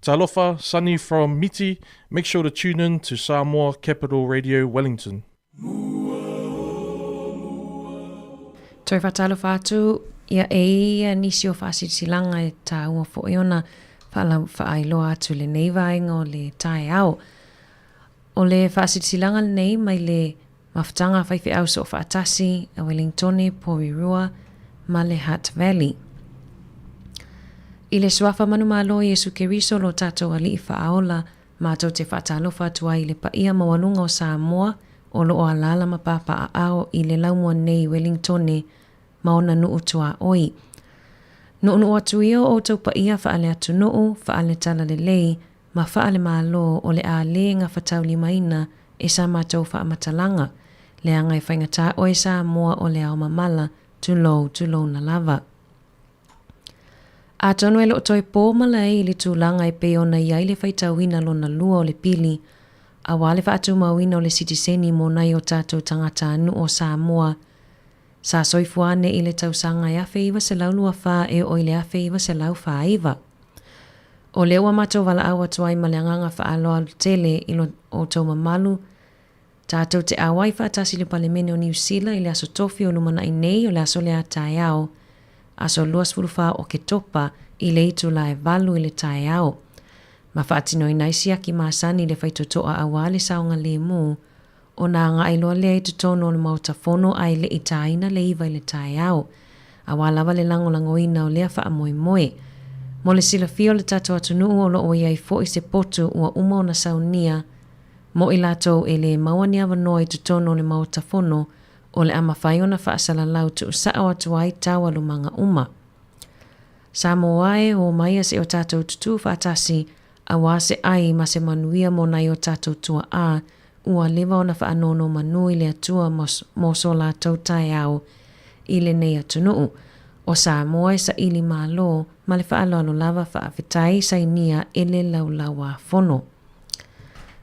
Talofa, Sunny from Miti. Make sure to tune in to Samoa Capital Radio Wellington. Toi whatalofa atu, ia ia nisi o whasitilanga e tā ua fo iona whaailoa atu le neivaenga o le tae au. O le whasitilanga nei mai le mawhtanga whaiwhi au so whaatasi a Wellingtone, Porirua, ma le Hutt Valley. I le suafa manu malo Yesu Keriso lo tatou ali I whaaola mātou te whaatalofa atua I le paia mawanunga o Samoa o lo o alala ma papa a ao I le laumua nei Wellingtone maona nuu tua oi. Nuu atu ia o tau paia whaale atu nuu, whaale tala le lei, ma whaale malo o le a le nga whatau limaina e sa mātou whaamatalanga, le angai whaingata o e Samoa o le ao mamala tulou na lava. A tonu e lo toi pō malai I le tūlanga I pe ona iai le whaitauina lo na lua o le pili, a wale whaatu mauina o le sitiseni mo nai o tātou tangata anu o Samoa. Sa soifuane i le tausanga e awhi iwa se laulua wha e o i le awhi iwa se lau wha iwa. O leo wa mato wala awa tuai ma le anganga wha aloa tele ilo o tau mamalu. Tātou te awai wha atasi le palemene o New Zealand i le aso tofi o lumana i nei o le aso le a tai au. Aso luas fulufa o ke topa i le itu la e valu i le tai au. Ma whaatino i naisia ki maasani le whaitotoa awale saonga le mu. O nā ngā iloa lea i tutono o le mautafono ai le i taina le iwa i le tai au. A walawa le langolangoina o lea wha moe moe. Mo le sila fio le tato atunuu o lo o iai fo i se potu ua uma o na saunia. Mo i lato e le mawani awanoa i tutono o le mautafono o le ama whaiona wha asala lau tu usao atu ai tawa lumanga uma. Sa moae o maia se o tato tutu whaatasi a wase ai ma se manuia mo nai o tato tua a ua lewa o na whaanono manu i le atua mo so la tautai au i le nei atunuu. O sa moe sa ili malo ma le whaaloano lava whaafitai sa inia e le laulawa fono.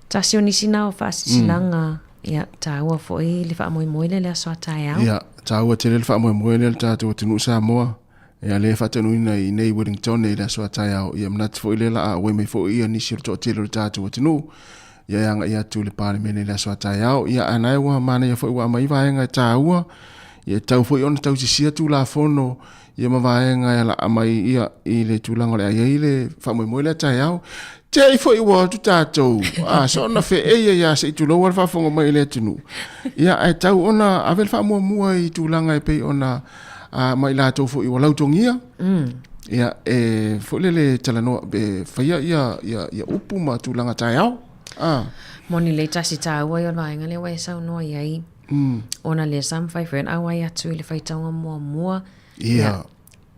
Tasi o nisina o whaasisilanga ia tāua fo i le whaamoe moile le aso atai au. Ia, tāua te le whaamoe moile le tātua tunu sa moa. Ia le whatanuina i nei Wellington e le aso atai au. Ia manati fo i le la a ue mei fo i a nisi o toa tele le tātua tunu. Ia yanga ia tu le pāle mene le aso atai au. Ia anai ua mana ia fo i ua maiva enga e tāua. Ia tau fo i ona tau sisia tu la fono. Ia mawaenga ia la amai ia i le tūlanga le aia i le whamoe moile atai au. Te i fo i ua tu tātou. So ona fe eia ia se i tūlau al whafonga mai le tunu. Ia ai tau ona avel whamua mua i tūlanga e pei ona mai la tau fo i ua lautongia. Ia fo le talanoa be whaia ia upu ma tūlanga tai au. Moni le tasi tāua i o vaenga le wai sau noa iai. Ona le sam whai when awai atu i le whaitaunga mua. Ia.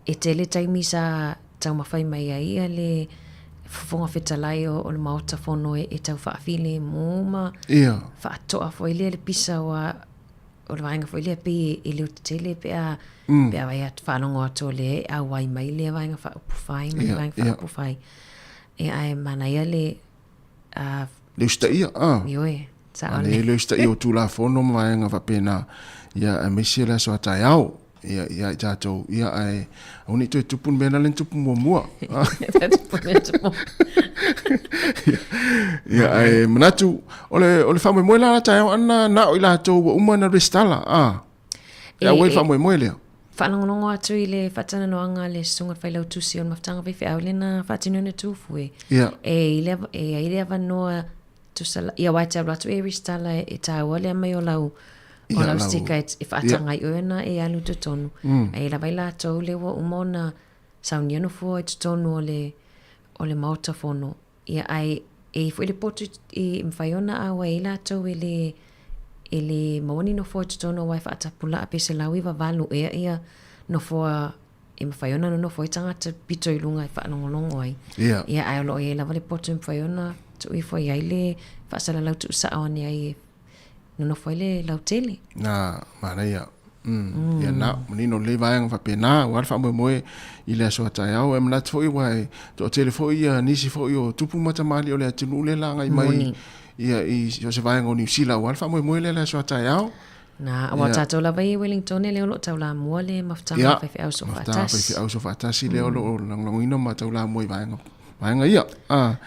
E te le taimi sa tau mawhai mai ai le fufonga whetalai o le maota whono e tau whaafile mōma. Ia. Whaatoa fo ile le pisa o le vaenga fo ile pe e leo te tele pe a wai at whanongo ato le awai mai le vaenga whaupufai mai vaenga whaupufai. E ai mana ia le le usta ia. Ioe. Le usta ia o tūla whono ma vaenga whapena. Ia a mesi la so atai au. Ia tātou, ia ai, auni toi tupun mena len tupun mua. Ia ai, manatu, ole whamoe moe la tai au ana na o i lātou wa uma na restala. Ia wei whamoe moe lea. Whanongonongo atu i le whatana noanga le sunga whailau tusi on maftanga whewhi au le na whatino na tūfue. Ia. E ile awanoa tusala, ia waita ratu e restala e tāua le amai o lau. O lau stika e whaatanga i oena e alu te tonu. E la vai la tau le wa umona saunia no fua i te tonu o le mauta fono. Ia ai e fwe le potu i mwhaiona awa e la tau e le maoni no fua i te tonu o wai whaatapula ape se lau i wawalu ia no fua e mwhaiona no fua i tangata pito i lunga i whaanongolongo ai. Ia ai olo e la vai le potu i mwhaiona tu i fua i ai le whaasala lau tu saaone ai no foi le lautele. Na, mana ia. Ia na, manino le vaenga whapena, wal whamoe moe i le aso atai au, e manat foi wai, to tele foi ia nisi foi o tupu matamali o le atinu le langa i mai, ia i se vaenga o New Zealand, wal whamoe moe le aso atai au. Na, awa tātou la vai Wellington e leo lo tau la mua le maftanga whaiwhi au so whaatasi. Maftanga whaiwhi au so whaatasi leo lo langlangoina ma tau la mua i vaenga. Vaenga ia.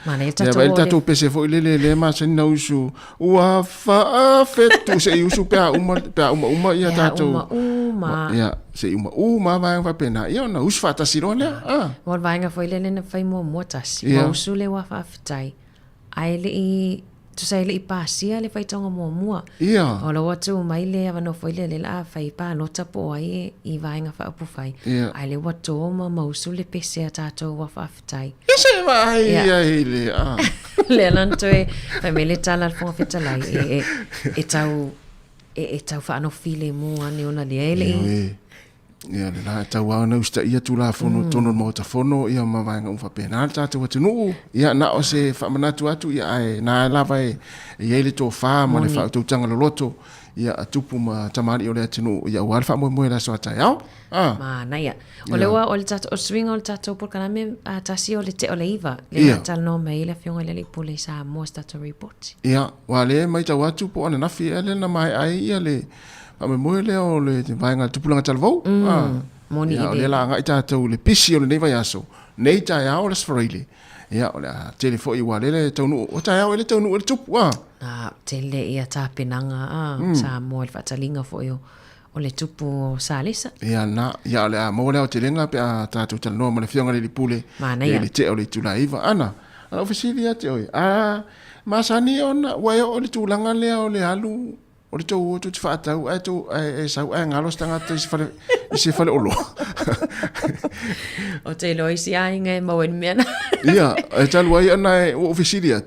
Mana e tātou le. Tātou pese foi le masani na usu. Ua whaafetu se i usu pea uma ia tātou. Ia, se uma vaenga whapena. Ia ona usu whaatasi roa lea. Wal vaenga foi le na whai mua tasi. Wa usu le wa whaafitai. Ai le i tu sai le i pasia le whai tonga mua. Ia. O lo watu mai le awano foi le la whai pa lota po ai i vaenga whaapu whai. Ai le watu o mausu le pese a tātou wa whaafitai. Se vai ia ele. Le lanto e vai me le tala fonga fetalai e tau whaano file mua ne ona le ele. Ia le la tau ana usta ia tu la fono tono mo ta fono ia ma vai ngam fa pena tātou tunu ia na o se whamanatu atu ia ai na la vai ia le to fa ma le fa tu tanga loto ia tupu ma tamari o le atinu ia wal fa mo la so ta ya mana ia o le wa o le tato o swinga o le tato por kana me tasi o le te o le iva le tal no me le fionga le pole sa mo stato report ia wale mai ta watu po ana nafi ele na mai ai ia le ma mo le o le vai nga tupu nga talvo moni ia le la nga ita to le pisi o le neva yaso nei ta ya o le sfreile ia o le telefo i wale le tonu o ta ya o le tonu o le tupu tele ia ta penanga sa mo le fatalinga fo yo o le tupu salisa ia na ia le mo le o telenga pe ta tu tal no mo le fionga le pule le te o le tulaiva ana ofisilia te oi masani ona wa o le tulanga le o le alu o le tau tu fa tau tu sa ngalo stanga tu se fale olo o te lo isi ainga mo en mena ia tal wa ana ofisilia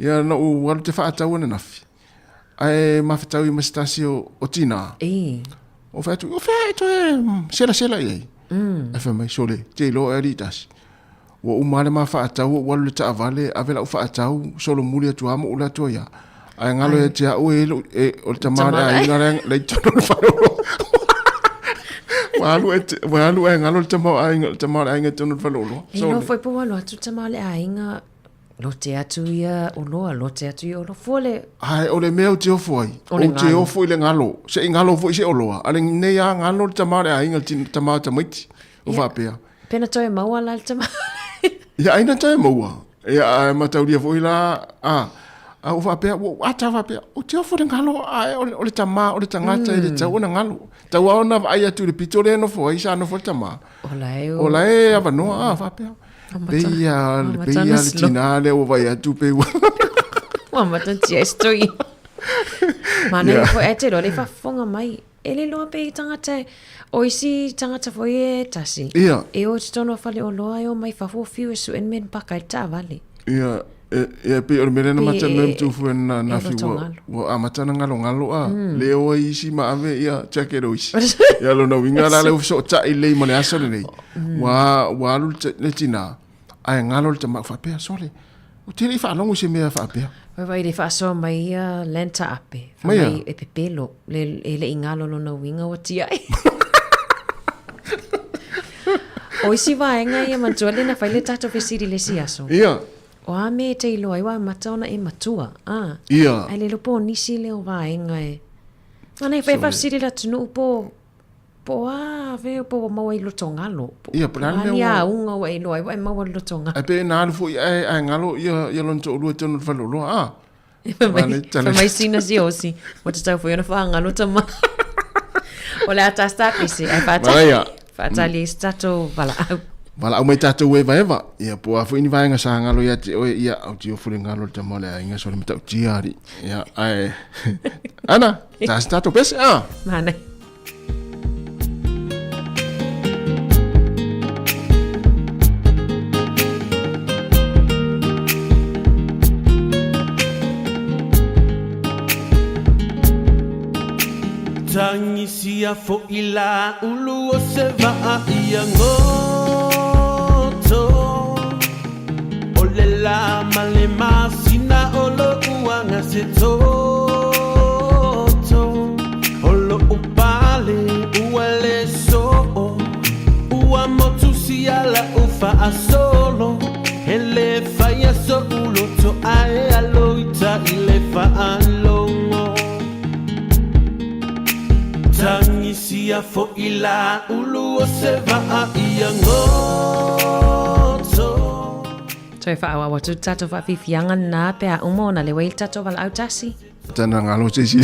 ia no wa te fa tau na nafi ai mafitau i mastasio o tina o fatu sela ye fa mai sole te lo eritas wo umale ma fa tau wa le ta vale avela u fa tau solo muli tu amo ula to ya ai ngalo e tia o o tamara ai ngara le tono fa walu ai ngalo le tamara ai ngatono fa lo so no foi po lo tu tamale ai nga lo te atu ia o lo fole ai o le meo te ofoi o te ofoi le ngalo se ngalo foi se o loa ale nei a ngalo le tamare ai ngal tamata miti o va pea pena toi maua la le tamare ia aina toi maua ia matauria foi la o va pea o ata va pea o te ofoi le ngalo ai o le tama o le tangata le tau na ngalo tau ona ai atu le pitole no foi sa no foi tama o lai ava no va pea Beia le tinale o vai atu pe wa matan tia stoi mana ko ete lo le fa fonga mai ele lo pe tangata o isi tangata foi tasi e o stono fale o lo ai o mai fa fo fiu su en men pakai ta vale ia pe o mele na mata nem tu fu na fi wo amata na ngalo le o isi ma ave ia chakero isi ia lo no winga la le so ta ile mo le aso le wa lu le tina ai ngalo le tama fa pe sole o te le fa longo se me fa pe vai le fa so mai lenta ape mai e pepelo le ingalo lo no winga o ti ai o si va nga ia manjole na fa le tato fesiri le siaso ia o ame te lo ai wa matona e matua ia ai le lo po nisi le o va nga e ana fa fa siri la tunu po ve po mo i lo tongalo ia plan me ia unga we lo ai mo lo tonga e pe na fu ai ngalo ia lo nto lo tonu fa lo mai sina si osi o te tau foi na fa ngalo tama o le ata sta pisi ai fata li stato vala o mai tato we va ia po afu ini vai nga sa ngalo ia ia au tio fu ngalo tama le ai nga so le mata tiari ia ai ana ta stato pesi mana Tangisia fo ila ulu o se va ia ngoto ole la male masina olo uanga se toto olo upale uale so ua motu siala ufa asolo ele faya so ulo to ae aloita ile fa alongo Tangisia fo ila ulu o se va ia ngoto Toi fa awa watu tato fa fifianga na pe a umona le wei tato val au tasi tana ngalo se si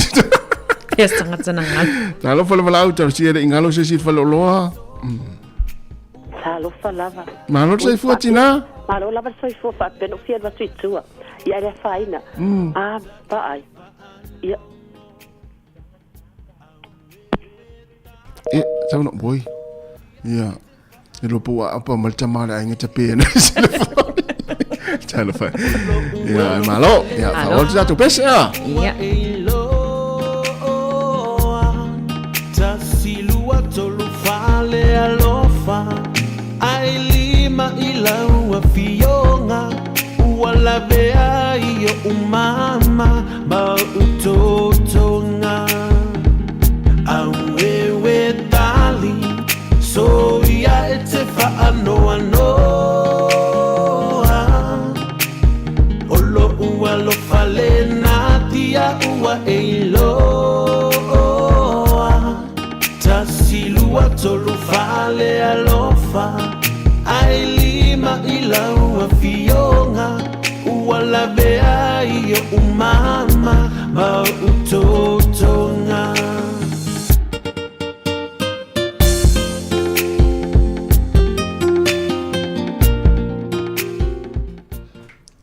yes tana ngalo talo fa val au tasi le ngalo se si fa lo loa talo fa lava malo se fu tina malo lava se fu fa peno fia va tua ia le faina bai ia tau no boy ia lo po apa mal tamale ai ngata pe na talo fa ia malo ia fa o tu pesa ia tasilua tolu fale alofa ai lima ila wa fionga wala vea io umama ba utotonga whaanoa noa Olo ua lo fale na tia ua eiloa Tasilua tolu fale alofa Ai lima ila ua fionga Ua labea iyo umama ma utotonga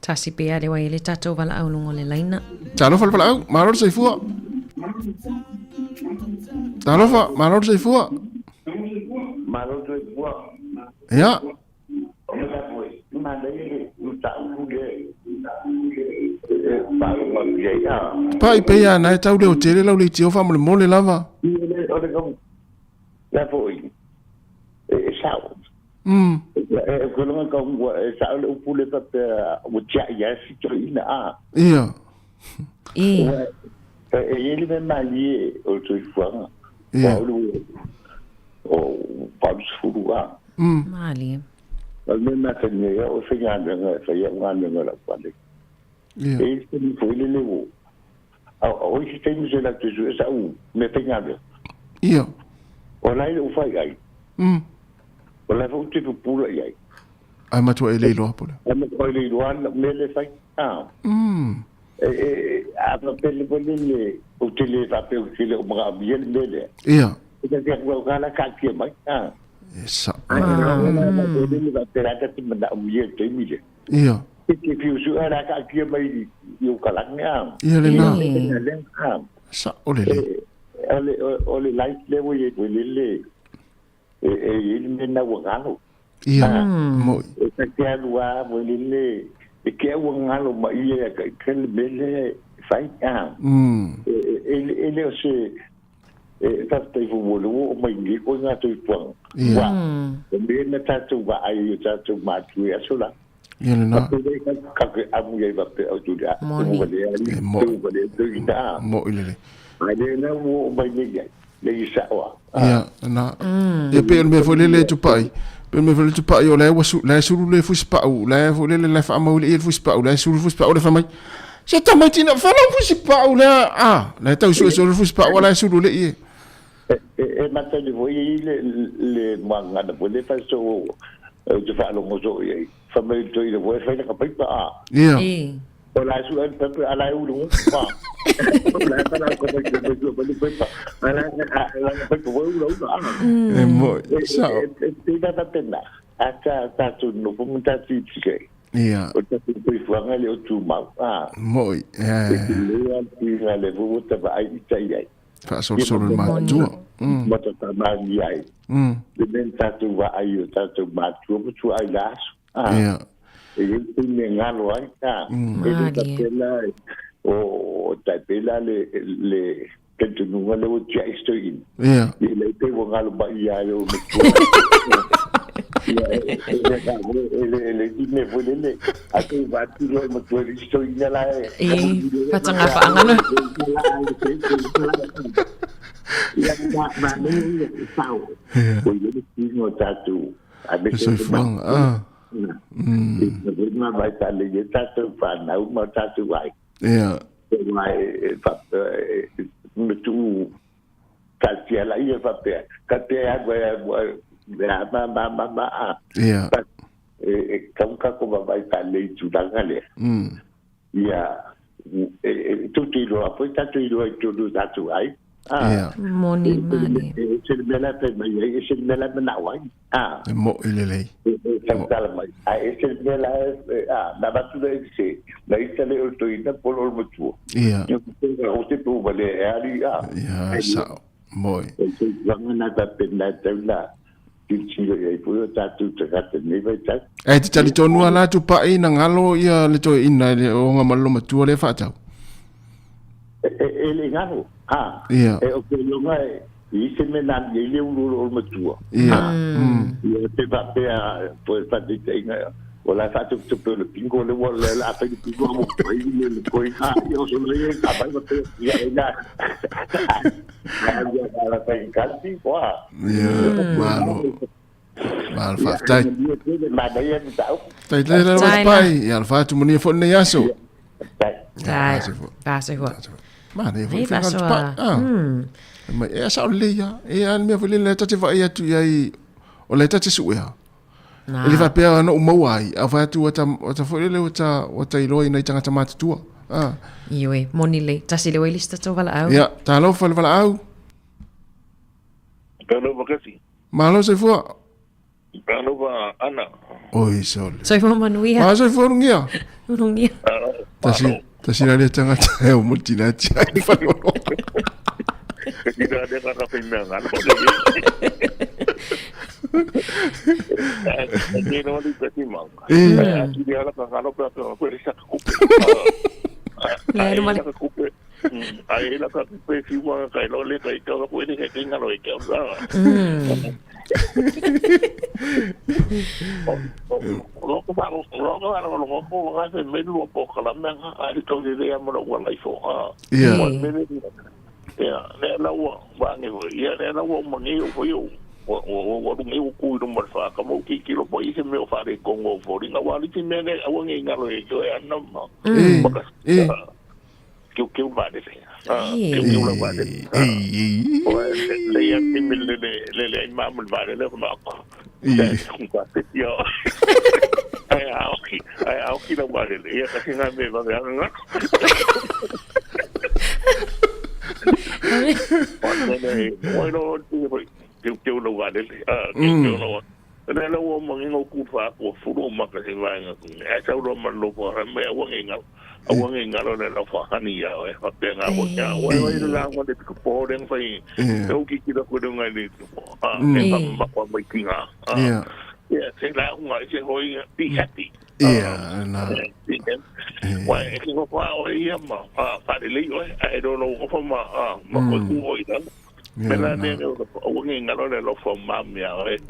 Tasi pea le wai le tatou wala au lungo le laina. Talofa le au, maror sei fua. Talofa, maror sei fua. Maror sei fua. Ya. Pai pea na e tau leo tere lau le tio wha mole lava. La foi. Sao. Kolonga ka ngwa sao le upule pa o tia ya si to ina a. Ia. Ele me mali o to fuanga. O pabs furua. Mali. Me ma tanya ya o fenga nga fa ya nga la kwale. Ia. E se mi foi le levo. O si tem je la te jouer ça ou me fenga. Ia. O lai o fai ai. Wala fa uti pula ai. Ai matua e leilo apole. Ai matua e leilo ana mele fai. A pele le uti le fa pe uti le mga bien mele. Ia. Ika ke ko kala ka ke mai. Esa. Le va per ata ti manda bien te mile. Ia. Ke fiu su ara ka ke mai yo kala nga. Ia le na. Sa ole le. Ole light le wo ye le. Ele me na wangalo. Ia, moi. Esa ke alua molile. Ke wangalo ma ia ka kel mele fai ele o se ta te volo o mai ni ko nga tu pang. Wa. Me na ta tu va ai ta tu ma tu ya sola. Ia na. Ka ke amu ye va pe au tu ya. Mo le tu ida. Mo ile. Ai na mo mai ni ya. Le isawa. Ia, na. E pe me foi le tupai. Pe me foi tupai o le wasu, le suru le fuspa o le foi le fa mau le fuspa o le suru fuspa o le fa mai. Se ta mai tina fa le fuspa o le le tau su fuspa o le suru le e. Mata le voi le manga da pole fa so te fa lo mo so e. Fa mai to ile voi fa ka pai pa. Ia. Ola su en pepe ala u lu pa. Ola pa na ko pe pe pa. Ala pe pe u lu na. Mo. Sa. Te da tenda. Ata ta tu no fu muta ti ke. Ia. O ta tu pe fuanga le o tu ma. Mo. Le ti na le fu ta ba ai ta ai. Fa so ma tu. Mo ta ma ni ai. Le ben ta tu va ai ta tu ma tu ai las. Ia. Ele tem ngalo ai ta. Ele ta pela o ta pela le que tu no le o tia estoy. Ia. Ele tem ngalo ba ia yo. Ele me volele. Até vai tu lo mo tu estoy na la. Patanga pa ngano. Ya ba ni sao. O ele tem no tatu. Eso fun. Ma vai tale ye tatu fa na uma tatu vai. Ia. Vai fa tu katia la ia fa pe. Katia agua ba. Ia. Kam ka ko vai tale tu dangale. Ia. Tu ti lo apo tatu lo tu tatu ai. Moni. Se bela pe mai se bela na wai. Mo ile le. Se bela na ba tu le se. Na itale o to ina polo mo tu. Ia. Yo o te tu vale ali Ia, sa. Moi. Vanga na ta pe na ta la. Ti e pu ta tu ta te ne vai ta. E ti tali tonu ala tu pa ina ngalo ia le to ina le o ngamalo ma tu le fa tau. Ele ngalo. Ia. E o ke lo mai i se me na le u mo tu. Ia. Ia te va pe po fa te ina. O la fa tu pe le pingo le wol la fa tu pingo mo pai le koi yo so le ka ba te ia ina. Ya la fa in calci qua. Ia. Malo. Ma al fa tai. Ma dai em tao. Tai tai la pai, ya al fa tu moni fo ne yaso. Tai. Pase ho. Ma ne fo fa so. Ma e sa le ya, e an me fo le tati va ia tu ia i o le tati su ia. Ele va pea no mauai, a fa tu o ta fo le o ta iloi nei tanga tamata tua. Iwe, moni le, tasi le wailista to wala au. Ya, ta lo fa le wala au. Pero bakasi. Malo se fo. Pero va ana. Oi sol. Soy fo manuia. Ma soy fo ngia. Ngia. Tasi na le tanga ta o multinati ai fa lo. Tidak ada kata pinangan. Ini nama di Petimang. Dia lah kalau berapa aku risak kupe. Lain mana kupe. Ayah lah kalau kupe siapa kalau le kalau aku ini kayak tinggal loh ikan lah. Roko ngasih menu apa kalau memang ada tahu dia mau buat live ya ne lawa bangi ya ne lawa mangi o yo o ngi o ku do marfa ka mo ki kilo po ise me o fare kongo fori na wali ti me ne awan ngi ngalo e jo ya no que va de que la va de le ya ti me le imam va de le ma ko yo ai au ki la va de ya ka singa me va de bueno que lo va de que lo ne lo mo ngi ku fa ko fu ma ka se va nga sa ro ma lo ko me wa ngi nga lo ne lo fa hani ya e fa te nga wa ya wa la ngo de ko po den fa i o ki ki ko do nga ni ma ko mai kinga ya se la nga se hoi ti happy na wa e ki ko o ia ma fa de le I don't know of ma ko ku o ida mena ne o ngi nga lo ne lo fa ma mi a e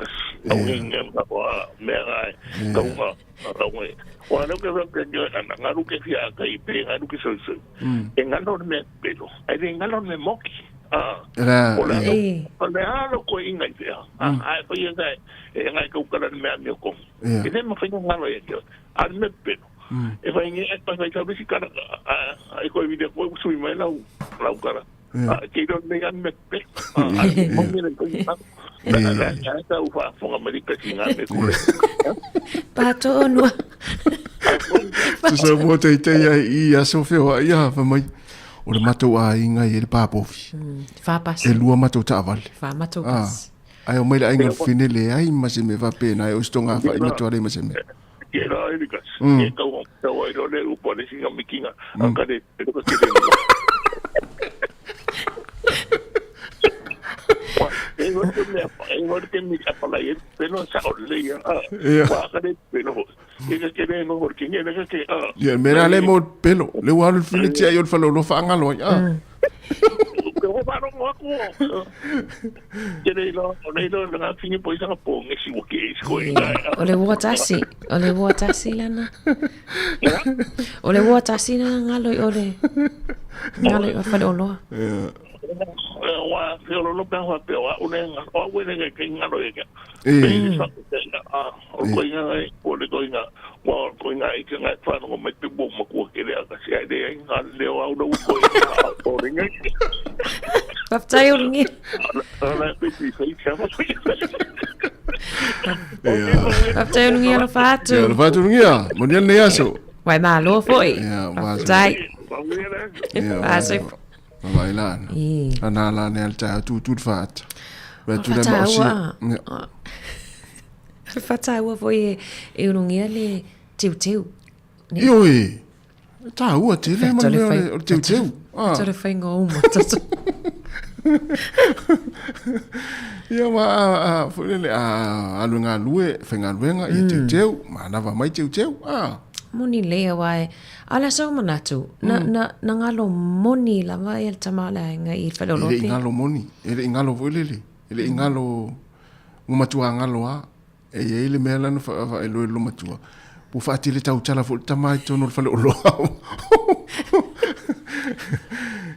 o ngi nga ko me ai ko ma ro wa no que yo nga lu que fia ka i pe nga lu que so en nga no me pelo ai nga no me moki hola lo ko inga ia ai pa ia dai e nga ko kala me a mi ko e ne mo fa nga lo ia al me pelo e vai ngi e pa vai ka bisi kana ai ko video ko sui mai lau kara ke do me an me pe mo mi le ko ya ta u fa fo America singa me ko pato no so mo te i a so fe wa ia fa mai o le mato a inga i le papofi fa pas e lua mato ta vale fa mato pas ai o mai la inga finele ai ma se me va pena o stonga fa i mato ale ma se me que era Ericas que estaba ahí no le pone sin amiquinga acá de lo que quiere que me para ir pero esa olería acá de pero que no porque ni es que ya mira le mo pelo le wa el filete ay el falo lo fa ngalo que va no ko que le lo na fini po isa po ngisi wo ke isko ole watasi lana ole watasi na ngalo o falo lo wa pero lo pe wa pe wa une o we ne ke ngalo ye ko ina ko le ko ina wa ko ina i ke ngai fa no me pe bo ma ko ke le ka si ai de ngal le wa no ko ko ringa Paptai uringi. Paptai uringi alo fatu. Alo fatu uringi ya. Monial ne yaso. Wai malo foi. Paptai. Pasai. Vai lá. Ana lá ne alta tu fat. Vai tu le mosi. Fatai wa foi e uringi le tiu. Ioi. Ta ua te le mo tiu. Tore fai ngoma. Ia ma fulele alunga lue fenga luenga i teu mana va mai teu moni lea wai ala so manatu na ngalo moni la vai el tamala nga I falolote ele ngalo moni ele ngalo fulele ele ngalo umatua ngalo a e ele mela no fa elo matua pu fatile tau tala fu tamai tono falolo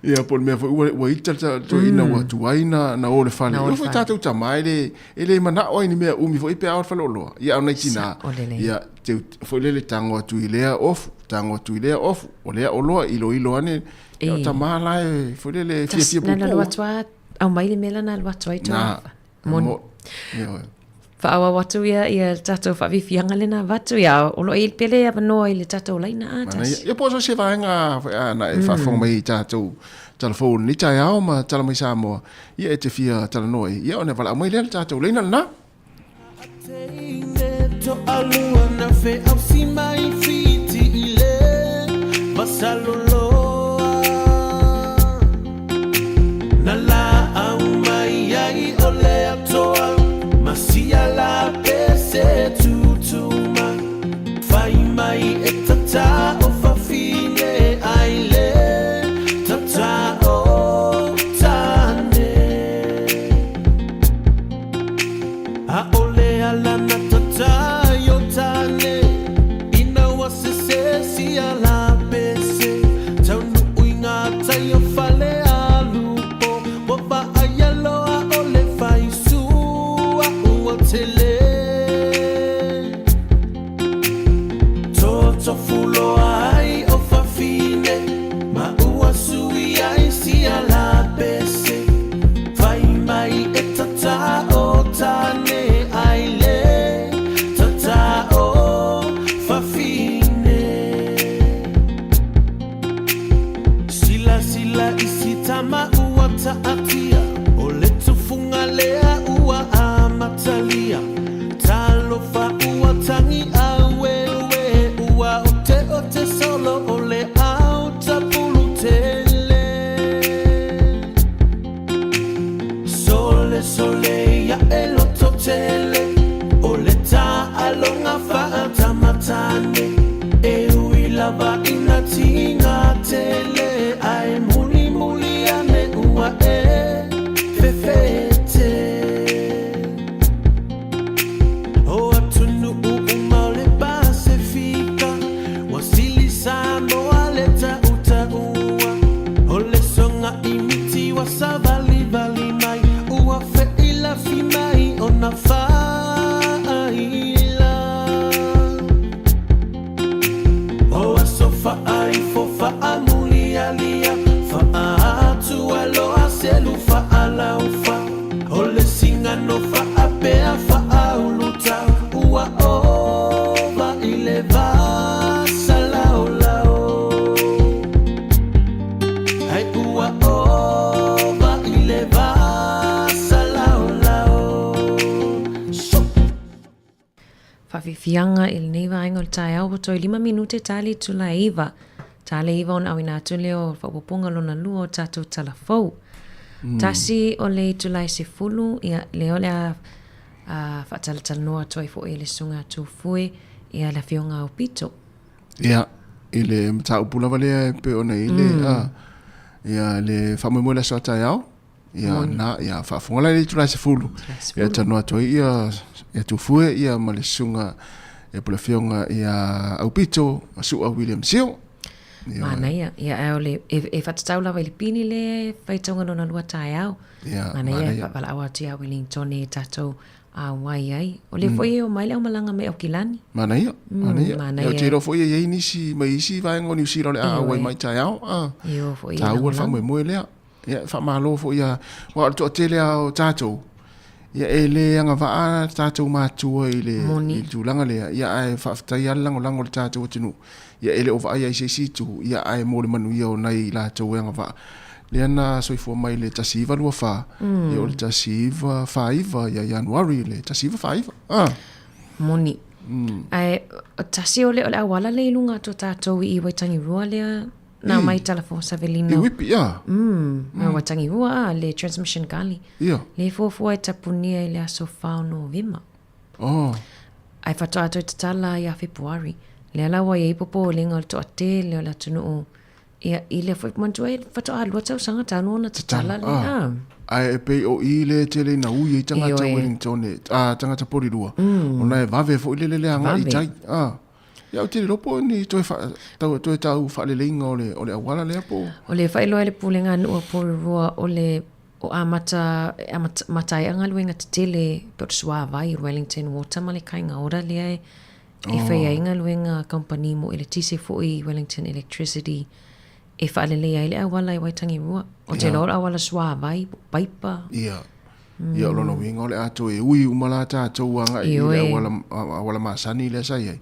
Ia po me fo wa ita to ina wa tuaina na ole fale. Yo fo tatu tamai ele mana o ni me umi fo ipe out falo lo. Ia ona tina. Ia te fo le tango tu ilea off, tango tu ilea off. Ole olo ilo ane. Ia tamala fo le fie po. Na lo watwa au mai le mela na lo watwa ito. Mon. Faawa watu ia tato fa vifianga le na watu ia olo il pele ya no ile tato la ina atas. Ia po so se vaenga na fa fo mai tato telefon ni tai au ma tala mai Samoa. Ia te fia tala noi. Ia ona vala mai le tato le na. To alua na fe au si mai fiti ile masalolo na la au mai ai ole atoa masia la pese tutuma fai mai etata o fa fine aile tata o tane a ole ala na tata yo tane ina wasese si ala pese tanu uinga tayo fale alupo boba ayalo a ole fai tele toto fulo ai o fa fine ma ua sui ai si ala pese fai mai e tata o tane ai le tata o fa fine sila isitama ua taatia o le tufunga lea ua matalia talo fa ua tangi awewe ua ote solo ole auta pulutele sole ya elototele ole ta alonga fa tamatane e uilava inatinga tele ai muli ane ua fefete imiti wa savali vali mai ua fe ila fi mai ona fa ila o asofa ai fo fa amuli alia fa atu alo aselu fa ala ufa ole singa no fa apea fa auluta ua ova ileva Fianga il neva angol tai au to 5 minute tali tula iva on awina tuleo fa popunga lona luo tatu talafou tasi ole tula se fulu ia leole a fa tal noa toi fo ele sunga tu fue ia la fionga o pito ia ile mta upula vale pe ona ile ia le fa mo la sota yao ia na ia fa fonga le tula se fulu ia tanoa toi ia tu fue ia malesunga e pula fionga ia au pito su a William Sio mana ia ole e fatau la vele pini le faitonga no lua tai au mana ia pala awati a Wellington e tato a wai ai ole foi o mai le malanga me o kilani mana ia ia tiro foi e nisi mai si vai ngoni si le a wai mai tai au io foi ta u fa mo le ia fa malo foi ia wa to tele au tato ia ele anga va tato matua ile tu langa le ia ai fa tai lango tato tinu ia ele ova ai se tu ia ai mo le manu ia nai la to anga va le na so fo mai le tasiva lua fa ia le tasiva faiva ia January le tasiva faiva moni ai tasi ole awala le lunga to tato I waitangi rua le na mai telefon savelina wipi ya watangi rua le transmission kali le fo ai tapunia ile aso fao no vima ai fatoa to tala ya February le ala wa ye popo le ngol to ate le la tunu ia ile fo mantua fatoa lo tau sanga tanu na tala le ai pe o ile tele na u ye tanga Wellington tanga tapori rua ona va ve fo ile le anga I tai Ya o te lopo ni toi tau whaalelinga o le awala lea po. O le whaeloa le pulenga nua porurua o le o a matai anga luenga te tele but swa vai Wellington Water ma le kainga ora lea e whai inga luenga company mo ele tise fo i Wellington Electricity e whaalelea ele awala i Waitangi Rua. O te lora awala swa vai paipa. Ia. Ia o lono winga o le ato e ui umala tātou anga i le awala masani le sai ai.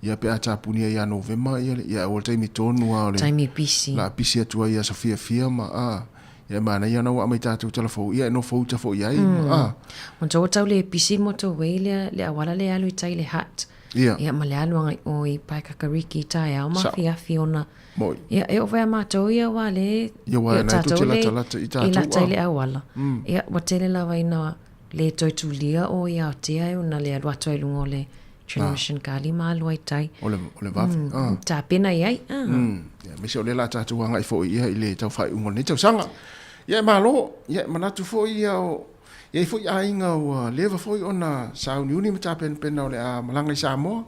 Ia pe ata punia ia November ia o taimi tonu a o le. Taimi pisi. La pisi atua ia sa fia ma a. Ia mana ia na wa mai tātou telefo ia no fo fo ia ma a. Mo tau le pisi mo to weile le awala le alu i tai le hat. Ia ma le alu anga o i Paikakariki tai au ma fia fiona. Moi. Ia e o vai mātou ia wa le. Ia wa na tu tela i tātou. I lata le awala. Ia wa tele la vai na le toitulia o ia o te ai o na le alu ato i lungo le Transmission kali ma alu ai tai. O le vafi. Tā pena iai. Ia mese o le la tātou anga i fo ia i le tau whai ungo ni tau sanga. Ia malo, ia manatu fo ia o ia fo ia inga o leva fo i ona sau ni uni mata pen o le a malanga i Samoa.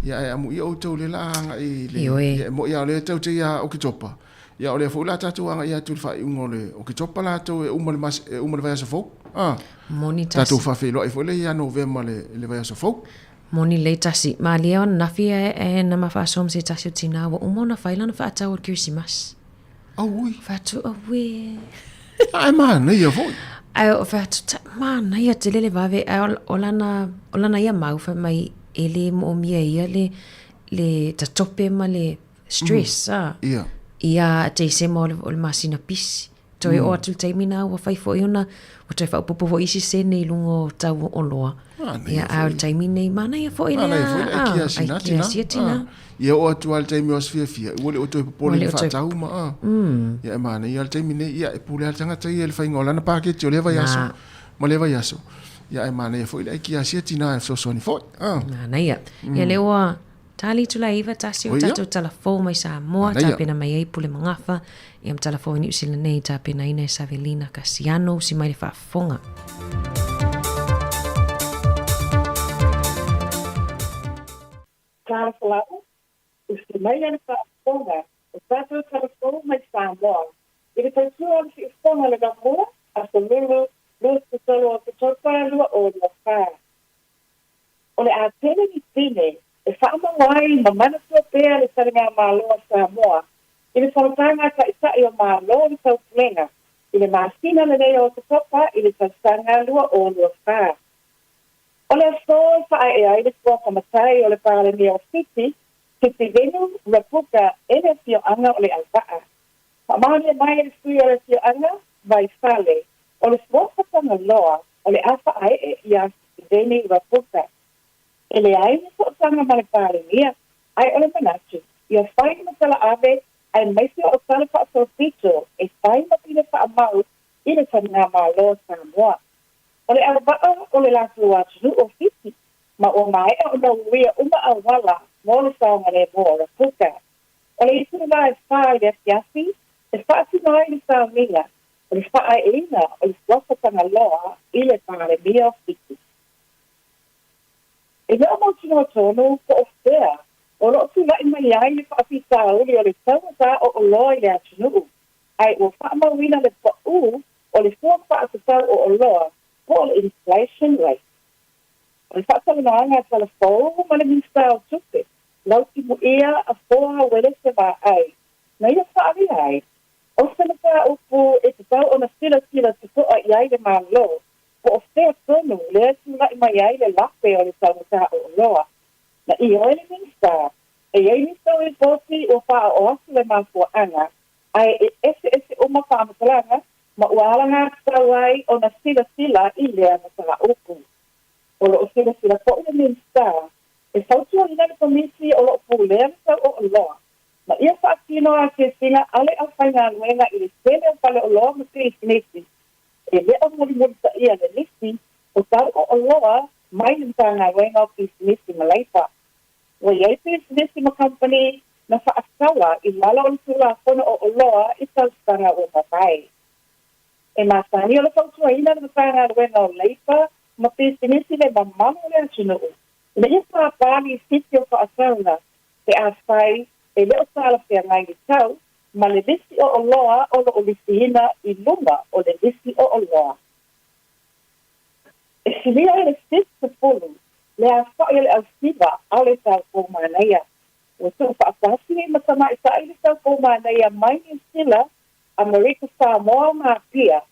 Ia e amu ia o tau le la anga i le. Ia mo ia o le tau te ia o kitopa. Ia o le fo la tātou anga ia tu le whai ungo le o kitopa la tau e umale vai asa fo. Moni tasi. Tātou whawhi loa i fo le ia November le vai asa fo. Moni le tasi. Ma lea on nafi e na mawhaasom se tasi o tina wa umona whailana whaatau o Kirisimas. Ui. Whaatu awe. Ai mana ia foi. Ai o whaatu mana ia te lele wawe. Ai olana ia mauwha mai ele mo mia ia le tatope ma le stress. Ia. Ia te se mo o le masina pisi. Toi o atu teimina wa whaifo i ona. O toi whaupopo ho isi se nei lungo tau o loa. Ia au teimine i mana ia fo i lea. Mana ia foi le kia sina. Ia o atu al taimi o sfia. Ule o toi popole i whaatau ma. Ia mana ia al teimine ia e pule al tangata ia le whainga o lana paketi o lewa yaso. Ma lewa yaso. Ia e mana ia foi le kia tina e sosoni foi. Mana ia. Ia lewa tali tula iwa tasi o tatou talafo mai Samoa. Tāpena mai ei pule mangafa. Ia ma talafo i New Zealand nei tāpena ina e Savelina Kasiano si mai le whaafonga. Tāwhalau, usi mai ana whaafonga, o tātou talafo mai Samoa. I le tautua si ufonga le gamoa, a so lulu, lusu tolo o te tauparalua o le whaa. O le a tene ni tine, e whaamawai ma manatua pēr le saringa māloa Samoa. I le whautanga ka isa i o māloa le taupulenga. I le māsina le nei o te topa, i le tausanga lua o le whaa. O le asoa whae e ai le kua pamatai o le pāre ni o Fiti, Fiti Venu, Rapuka, ene fio anga o le alpaa. Pamane mai le sui o le fio anga, vai fale. O le swapatanga loa, o le afa ai e ia Fiti Venu, Rapuka. E le ai ni whautanga ma le pāre nia, ai o le manatu. Ia whai matala ave, ai maisi o tala whaaso fito, e whai matile whaamau, i le taringa mā loa Samoa. O le arabaa o le latu atu o Fiti, ma o mai o na uia uma awala mo le saonga le mo o Rapuka. O le isu la e whaa i le asiasi, e whaa tino ai le saonga, o le whaa e ina o le swapatanga loa i le pāre mia o Fiti. E leo mo tino tonu ko o whea, o lo tu lai mai ai le whaapita uli o le tauata o loa i le atunu. Ai o whaa mawina le pa'u o le fua whaapita o loa, po le inflation rate. O le whaatawinaanga talafou ma le minsta o tupe, lauti mu ia a foa wele se wā ai. Na ia whaari ai, o whanaka upu e te tau o na sila te toa i ai le mālo, po o whea tonu le tu lai mai ai le lape o le tauata o loa. Na i o le minsta, e ei minsta o e poti o wha o asu le māfua anga, ai e ese uma whaamatalanga, ma ualanga tawai o na sila i lea na tala upu. O lo sila po le minsta, e sautua ina le komisi o lo pu lea na o loa. Ma ia whaatino a ke sila ale a whainga luenga i le sene o pale o loa mati i sinisi. E lea muli sa ia le nisi o tau o loa mai nintanga luenga o i sinisi malaipa. O iei pi sinisi ma company na whaakawa i lala o tula fono o loa i taustanga o matai. E masani o le sautua ina na whainga luenga o leipa ma pi sinisi le mamamu le atunu. Le ia whaapali siti o whaakauna Te a whai, e leo sala whia ngai ni tau, ma le lisi o loa o lo o lisi hina I lunga o le lisi o loa. E silia e le sisi pulu, le a whai le au siva au le tau kou manaia. O tu whaakasi e matama I sa i le tau kou manaia mai ni sila a Marika Samoa ma pia.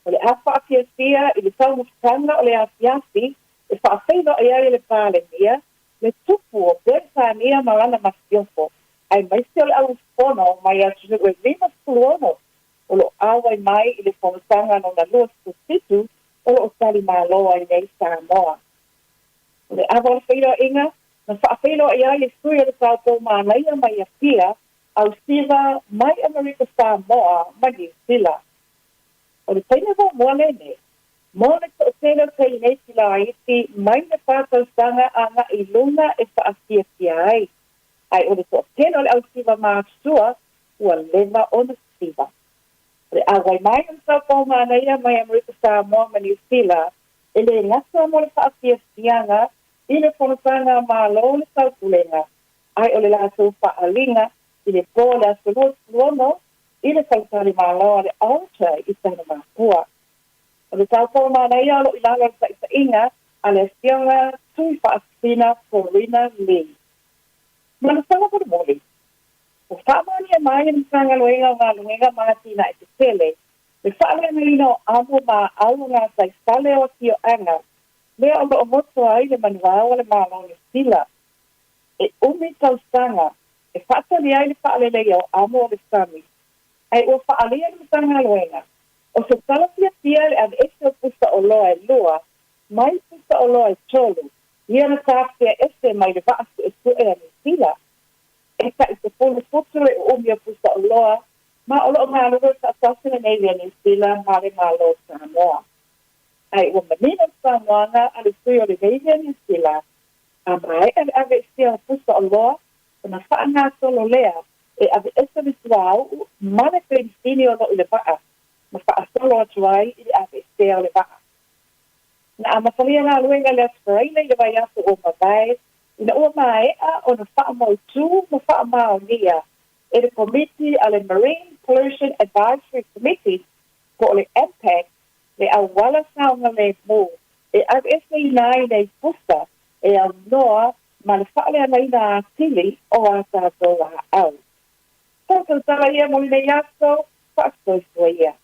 O le a whaakia sia I le tau mutanga o le a fiasi, e whaafeino e ai le pāle mia, le tupu o Bertania marana masiofo. Ai mai se o le au fono mai a tunu e lima suluono. O lo awai mai I le whamasanga no na lua susitu, o lo sali maloa I nei Samoa. O le awa le whaira inga, na whaafeino e ai le sui le tātou mānaia mai a pia, au siva mai Amerika Samoa mai New Zealand. O le taina wa mua lene, mōna ka o tēnā kei nei sila aiti, mai na whātau sanga anga I lunga e whaasia sia ai. Ai o le to tēnā le au siva mātua, ua lewa o na siva. O le awai mai ang sa pōmānaia mai Amerika Samoa mai New Zealand, e le ngasa mo le whaasia sianga, I le whanasanga mālo le taupulenga. Ai o le lātou whaalinga, I le pōle a suluono, I le tautari māloa le alta I tana māpua. O le tātou mānaia alo I langa sa isa inga, a le sianga tui whaasina Corina Lee. Mana sanga por moli. O whaamani e mai ni sanga loenga o ngā luenga mātina E te tele, le whaale ina o amo mā au ngā sai sale o tio anga, lea o moto ai le manuao le mālo ni sila. E umi tau sanga, e whaatali ai le whaale leo amo le sami. Ai o whaalea le sanga loenga. O se talapia tia le an ese o pusa o loa e lua, mai pusa o loa e tolu, ia na tāpia ese mai le vaasu e sue a ni sila. E ka I te pulu putu e umi o pusa o loa, ma o loo ngā lua sa tasina nei le ni sila ma le malo Samoa. Ai ua manina Samoanga a le sui o le veia ni sila, a mai e ave sia o pusa o loa, o na wha ngā solo lea, e ave ese ni suau, ma le kwenstini o lo I le vaa, ma wha solo atu ai I le ave sia o le vaa. Na amasalia ngā luenga le aspraina I le vai aso o mabai, ina ua maea o na wha mautu ma wha maonia, e le committee a le Marine Pollution Advisory Committee, po le impact, le awala saunga le mo, e ave ese inai nei pusa, e au noa, ma le wha le anaina a tili o a tātou a au. Tātou tala ia mo le aso, wha soi ia.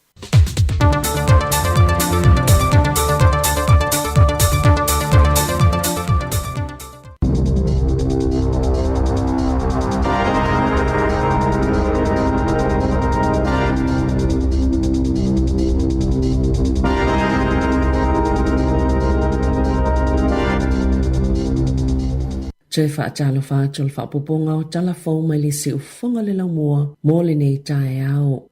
Tui whaatalo whātul whaapoponga o talafou mai le si ufonga le laumua mō le nei tae au.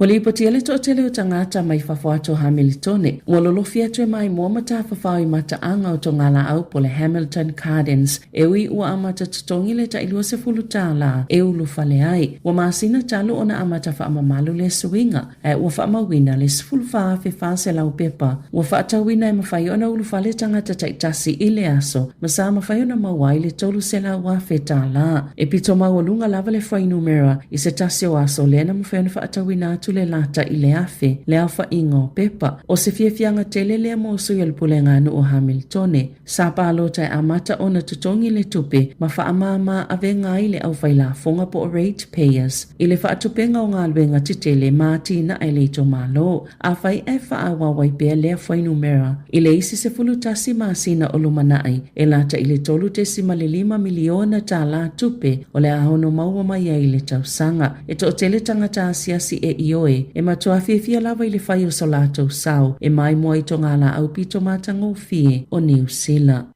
Wali ipoti ele to tele o tangata mai whawhato Hamiltone, ua lolofia tue mai mua mata whawhau I mata anga o tongala au po le Hamilton Gardens, e ui ua amata tutongi le ta ilua se fulu tāla, e ulu fale ai, ua maasina talo ona amata whaamamalu le suinga, e ua whaamawina le sifulu whaafe whaase lau pepa, ua whaatawina e mawhai ona ulu fale tangata taitasi I le aso, masa mawhai ona mawai le tolu se la wafe tāla, e pito mawalunga lava le whainumera, I se tasi o aso lena mawhai ona whaatawina atu le lata I le afe, le alfa ingo pepa, o se fiafianga tele le amosu yal pulenga anu o Hamiltone, sa palo tai amata ona tutongi le tupe, ma whaamama ave ngai le au whaila fonga po ratepayers, I le whaatupenga o ngā luenga titele māti na ai le to malo, a whai e whaawawai pia lea whainumera, I le isi se fulutasi maasina o lumanai, e lata I le tolu te sima le 5 miliona tā la tupe, o le ahono maua mai ai le tausanga, e to tele tangata asiasi e ioe, e matua fia lava I le whai o salato sau, e mai mua I tonga la au pito matango fie o New Zealand.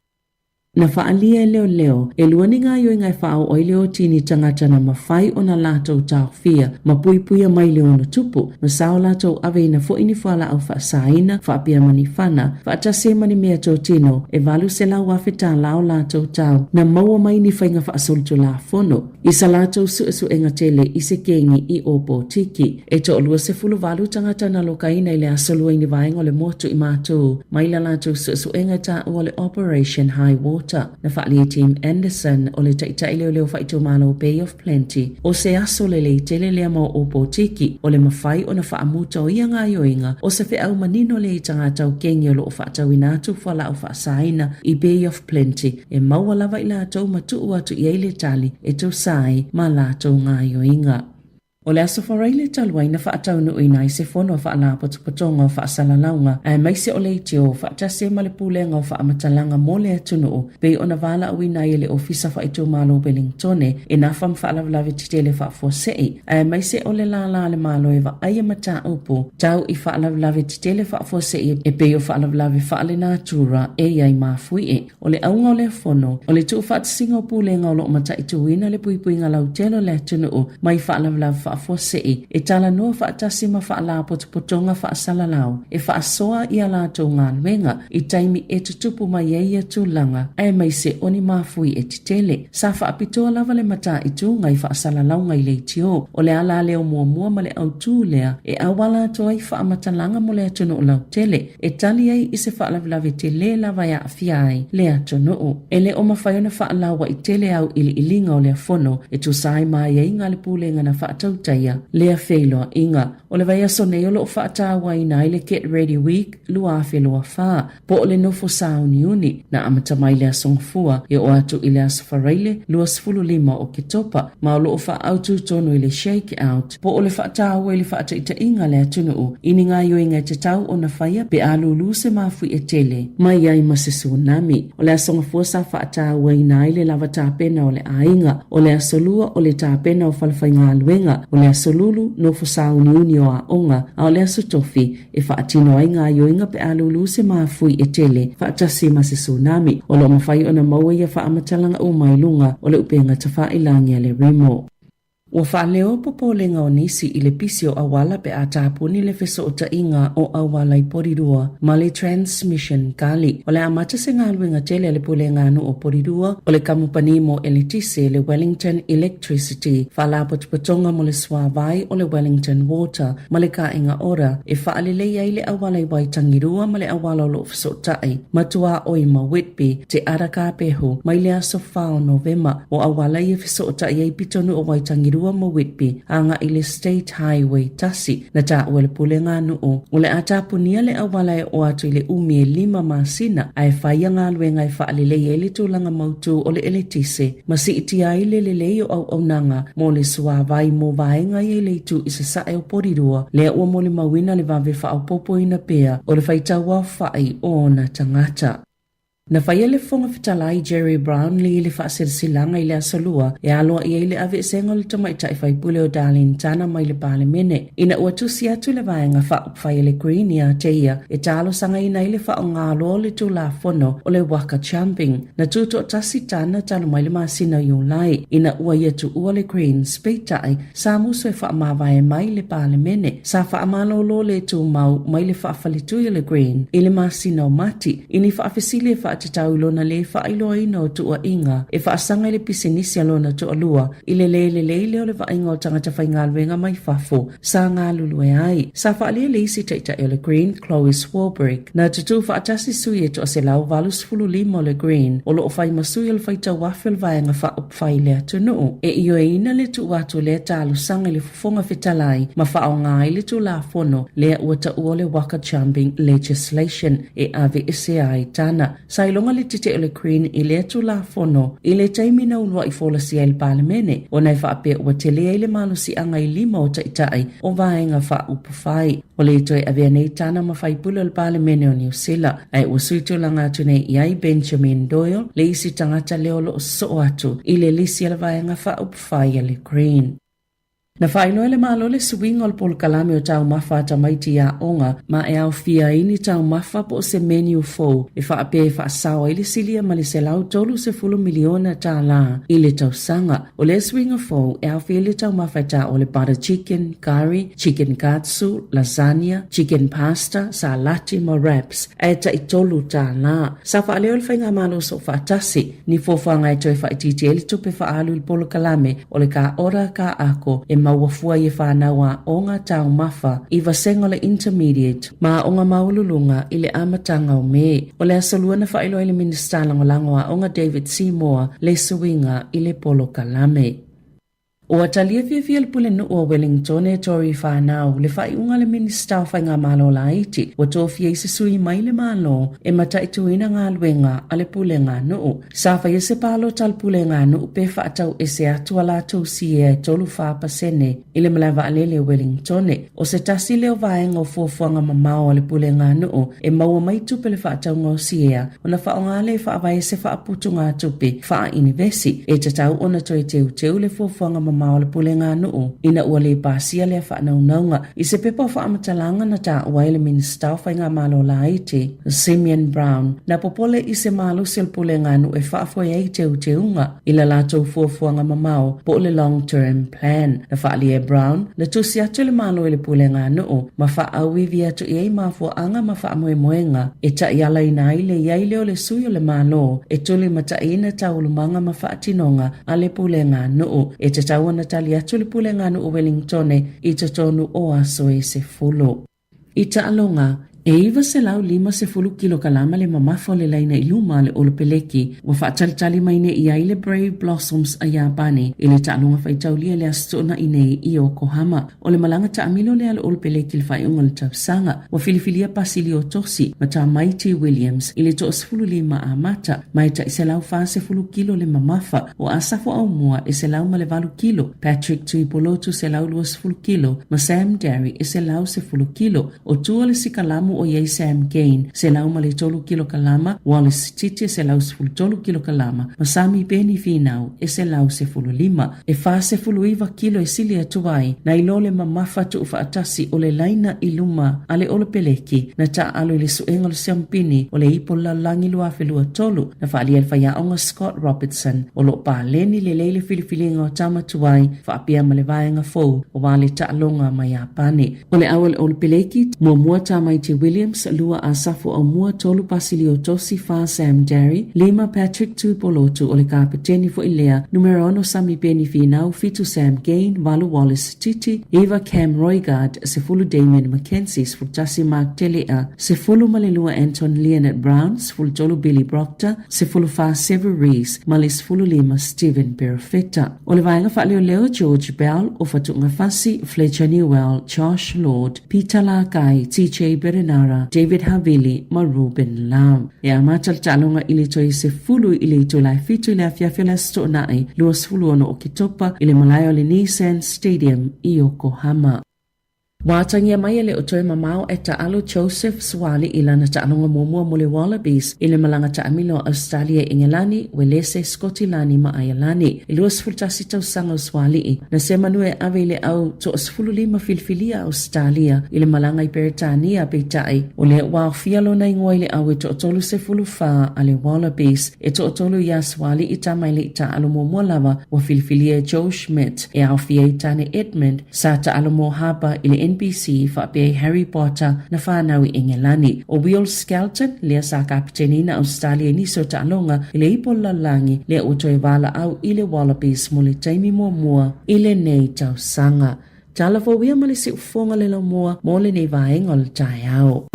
Na whaalia leo, e luani ngā yoi ngai whao o leo tini tangata na mawhai o na lātou tau fia, ma puipuia mai leo na tupu, ma sao lātou ave ina fo ini whala au whaasaina, whaapia mani whana, whaatase mani mea tō tino, e walu se lau wawheta lao lātou tau, na maua mai ni whainga whaasolutu la fono, I sa lātou su enga tele I se kengi I opo tiki, e to olua se fulu walu tangata na lokaina I le asolua ini vaenga o le motu I mātou, mai la lātou su enga ta o le Operation High Water, tauta na whaali Tim Anderson o le taitai leo whaitu malo Bay of Plenty o se aso le tele lea mau o potiki o le mawhai o na whaamuta o ia ngā yoinga o se whi au manino le tanga tau kengi o lo o whaatau inatu whala o whaasaina i Bay of Plenty e maua lava i la tau matu atu i eile tali e tau sai ma la tau ngā yoinga. O le aso wharaile talwai na whaatau nu ina i se whono a whaala potopotonga o whaasalaunga a maise o leiti o whaatase ma le pulenga o whaamatalanga mo le atunu o pei o na wala au ina i le ofisa whaitu malo Wellingtone e na wham whaalawalawe titele whaafosei a maise o le lala le malo e wa aia mata upo tau i whaalawalawe titele whaafosei e pei o whaalawalawe whaale na tura e iai mafui e o le aunga o le whono o le tu whaatasinga o pulenga o lo mata i tuina le puipuinga lau telo le atunu o mai whaalawalawe fosei e tala noa whaatasi ma whaala potopotonga whaasalalau e whaasoa i ala tau ngā luenga i taimi e tutupu mai eia tūlanga ai mai se oni mafui e titele sa whaapitoa lava le mata i tū ngai whaasalalau ngai leitio o le ala leo mua ma le au tū lea e awala toa i whaamatalanga mo le atunu o lau tele e tali ai i se whaalavilawe te le lava ia awhiai le atunu o e le o mawhaiona whaalawa i tele au ili ilinga o le afono e tu sai mai e inga le pūlenga na whaatau taia lea whailoa inga. O le vai aso nei o lo whaatawa ina i le Get Ready Week lua whailoa wha. Po o le nofo sauni uni na amatamai lea songfua e o atu i lea safareile lua sifulu lima o ke topa ma o lo o wha autu tono i le Shake Out. Po o le whaatawa i le whaataita inga lea tunu o ini ngā yoinga te tau o na whaia pe alulu se mafui e tele. Mai ai ma se tsunami. O lea songfua sa whaatawa ina i le lava tāpena o le ainga. O lea solua o le tāpena o whalawhai ngā luenga. O lea solulu no fusauni uni o a onga a o lea sotofi e whaatino ai ngā yoinga pe alulu se mafui e tele whaatasi ma se tsunami o lo mawhai o na maua ia whaamatalanga o mailunga o le upenga ta whailangi a le rimo. Ua whaaleo popolenga o nisi i le pisio awala pe a tāpuni le wheso o tainga o awala i porirua ma le transmission kali. O le amata se ngā luenga tele le pulenga anu o porirua o le kamupani mo elitise le Wellington Electricity whala potopotonga mo le swavai o le Wellington Water ma le ka inga ora e whaalelei ai le awala i waitangirua ma le awala o lo wheso tai matua o i ma Whitby te araka pehu mai le aso whao Novema o awala i wheso tai ai pitonu o waitangirua mo Whitby anga i le State Highway tasi na ta o le pulenga anu o le atapunia le awala e o atu i le umi e 5 masina ai whaia ngā luenga i whaalelei e le tūlanga mautu o le elitise ma si iti ai le lelei o au nanga mo le suavai mo vaenga i le tu i se sae o porirua le ua mo le mawina le vave wha popo ina pea o le whaitaua whai o na tangata. Na whaia le whonga whitalai Jerry Brown li le whaasilanga i le asalua e aloa i le ave sengo le tamaita i whaipule o Darlene Tana mai le palemene. Ina ua tusi atu le vaenga whaia le Green ia teia e talo sanga ina i le wha o ngalo le tu la whono o le waka jumping. Na tuto tasi Tana talo mai le masina i ulai. Ina ua ia tu ua le Green speitai sa muso e wha mawai mai le palemene. Sa wha malolo le tu mau mai le wha whalitu i le Green i le masina o mati. Ini wha afesili e wha te tau lona le whailoa ina o tua inga e whaasanga le pisinisi alona tua lua i le le o le whainga o tangata whaingalwenga mai whafo sa ngā lulue ai. Sa whaalia le isi teita e le Green Chloe Swarbrick na tutu whaatasi sui e toa se lau valus fulu lima o le Green o lo o whai masui o le whaita wafel vaenga wha upwhai lea tunu e io e ina le tu watu le talu sanga le fufonga whitalai ma wha o ngā i le tu la fono lea ua ta ua le waka jumping legislation e ave ese ai tana. Sa ilonga le tite o le Green i le atu la fono i le taimina ulua i fola si el palemene o nai whaape ua te lea i le malusi anga i 5 o taitai o vaenga wha upawhai. O le toi avea nei tana ma whaipule o le palemene o New Zealand ai ua suitu langa atu nei iai Benjamin Doyle le isi tangata leo lo so atu i le lisi ala vaenga wha upawhai a le Green. Na whainoe le malo le swing o le polokalame o tau mafa ta maiti a onga ma e au fia ini tau mafa po se menu fo e whaape e whaasawa ili silia ma le se lau tolu se 10 miliona ta la i le tau sanga. O le swing o fo e au fia le tau mafa ta o le butter chicken, curry, chicken katsu, lasagna, chicken pasta, salati ma wraps e ta i tolu ta la. Sa whaaleo le whainga malo so whaatasi ni fofanga e toi whaititi e le tupe whaalu il polokalame o le ka ora ka ako e mauafua i whānaua o ngā tau mafa i vasenga le intermediate ma o ngā maululunga i le amatanga o me. O le asalua na whailo i le Minista Langolangoa o ngā David Seymour le suinga i le Polo Kalame. O atalia fia le pule nuu o Wellington e tori whanau le whai unga le Minista o whainga malo la iti wa tōwhia i se sui mai le malo e mata i tuina ngā luenga a le pule ngā nuu. Sa whai e se palo tal pule ngā nuu pe whaatau e se atua la tau si e tolu whapasene i le malawa alele Wellington o se tasi leo vaenga o fuafuanga mamao a le pule ngā nuu e maua mai tupe le whaatau ngā si ea o na whaonga le whaawai se whaaputu ngā tupe whaa inivesi e tatau ona toi teu le fuafuanga mamao mao le pule ngā nuu, ina ua le pasia le whaanaunga i se pepa whaamatalanga na tā uai le Minista o whainga malo la ite, Simeon Brown, na popole i se malo se le pule ngā nuu e whaafoia i te unga, i la lātou fuafuanga mamao po le long-term plan. Na whaali e Brown, na tusi atu le malo i le pule ngā nuu, ma whaawi vi atu i ei mafuanga ma whaamoemoenga, e ta iala ina i le iaile o le sui o le malo, e tuli mata ina taulumanga ma whaatinonga a le pule ngā nuu, e te tau na tali atu le pule ngā nuu Wellington i te tonu o aso e se fulu. I ta alonga, e iwa se lau 50 kilo kalama le mamafo le laina i luma le olopeleki wa whaatalitali maine i aile Brave Blossoms a Iapani i le taalunga whaitaulia le astona i nei i Yokohama. O le malanga ta amilo le ala olopeleki le whaiunga le tausanga wa filifilia pasili o tosi ma ta Mighty Williams i le to 15 a mata mai ta i se lau 50 kilo le mamafa o asafo au mua i se lau ma le 8 kilo, Patrick Tuipolotu se lau 20 kilo, ma Sam Derry i se lau 10 kilo, o tua le sikalamu o yei Sam Gain se lau ma le 3 kilo kalama, Wallace Titi se lau 10 kilo kalama, ma Sami Beni Finau e se lau 15, e fa 10 kilo e sili atuai, na ilole mamafa tu ufaatasi o le laina iluma ale olopeleki, na ta alo le suenga le siampini o le ipo la langi lua felua tolu, na fa alia faya onga Scott Robertson, o lo pa leni le leile filifilinga o tama tuai, fa apia ma le vaenga fou, o wale ta alonga ma Iapani. O le awal olopeleki, mua ta Mighty Williams, lua a safu au mua tolu pasili o tosi fa Sam Derry, 5 Patrick Tuipolotu o le kapiteni fo ilea, numero 1 Sami Beni Finau, fitu Sam Gain, valu Wallace Titi, Eva Cam Roigard, sefulu Damien Mackenzie, sfultasi Mark Telea, sefulu malelua Anton Leonard Brown, sfultolu Billy Proctor, sefulu fa Sever Rees, mali sfulu 5 Stephen Perfetta. O le vaenga fa leo George Bell, o fatunga fasi Fletcher Newell, Josh Lord, Peter Lakai, TJ Berenara, David Havili, ma Ruben Lam. E a matal talonga ili toi se fulu ili to lai fitu ili afiafela sto nai, luas fulu ono okitopa ili malayo le Nissan Stadium i Yokohama. Watangia mai le otoe mamao e ta alo Joseph Swali ila na ta anonga momua mole Wallabies ile malanga ta amilo Australia Ingelani, Welese Scottilani ma Ayalani. Iluas fultasi tau sanga Swali na se manue avele au to 15 filfilia Australia ile malanga i Peritania peitai o le wafialo na ingoile au to tolu se fulufa ale Wallabies e to tolu ya Swali itamaile ta alo momua lava wa filfilia Joe Schmidt e au fietane Edmund sa ta alo mohaba ile NBC fa be Harry Potter na whānawi Ingelani. O Will Skelton lea sa kapiteni na Australia ni so ta alonga ile ipola langi lea utoe wala au ile Wallabies mole taimi mua ile nei tau sanga. Tala fo wia male si ufonga le la mua mole nei vaengol tai au.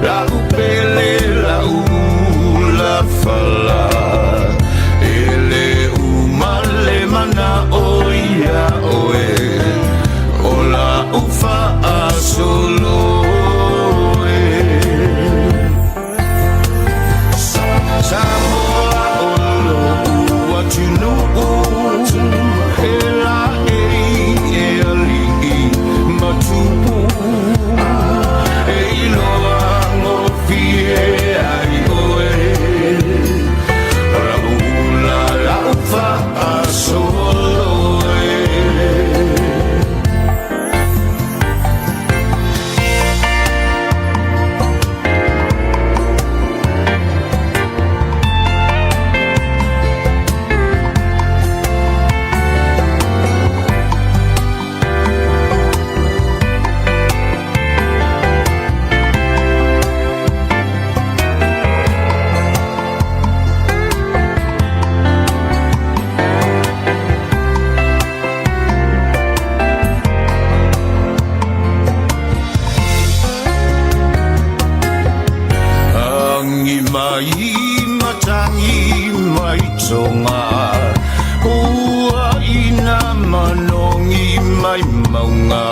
La upele la ula fala mai tonga ua ina manongi mai maunga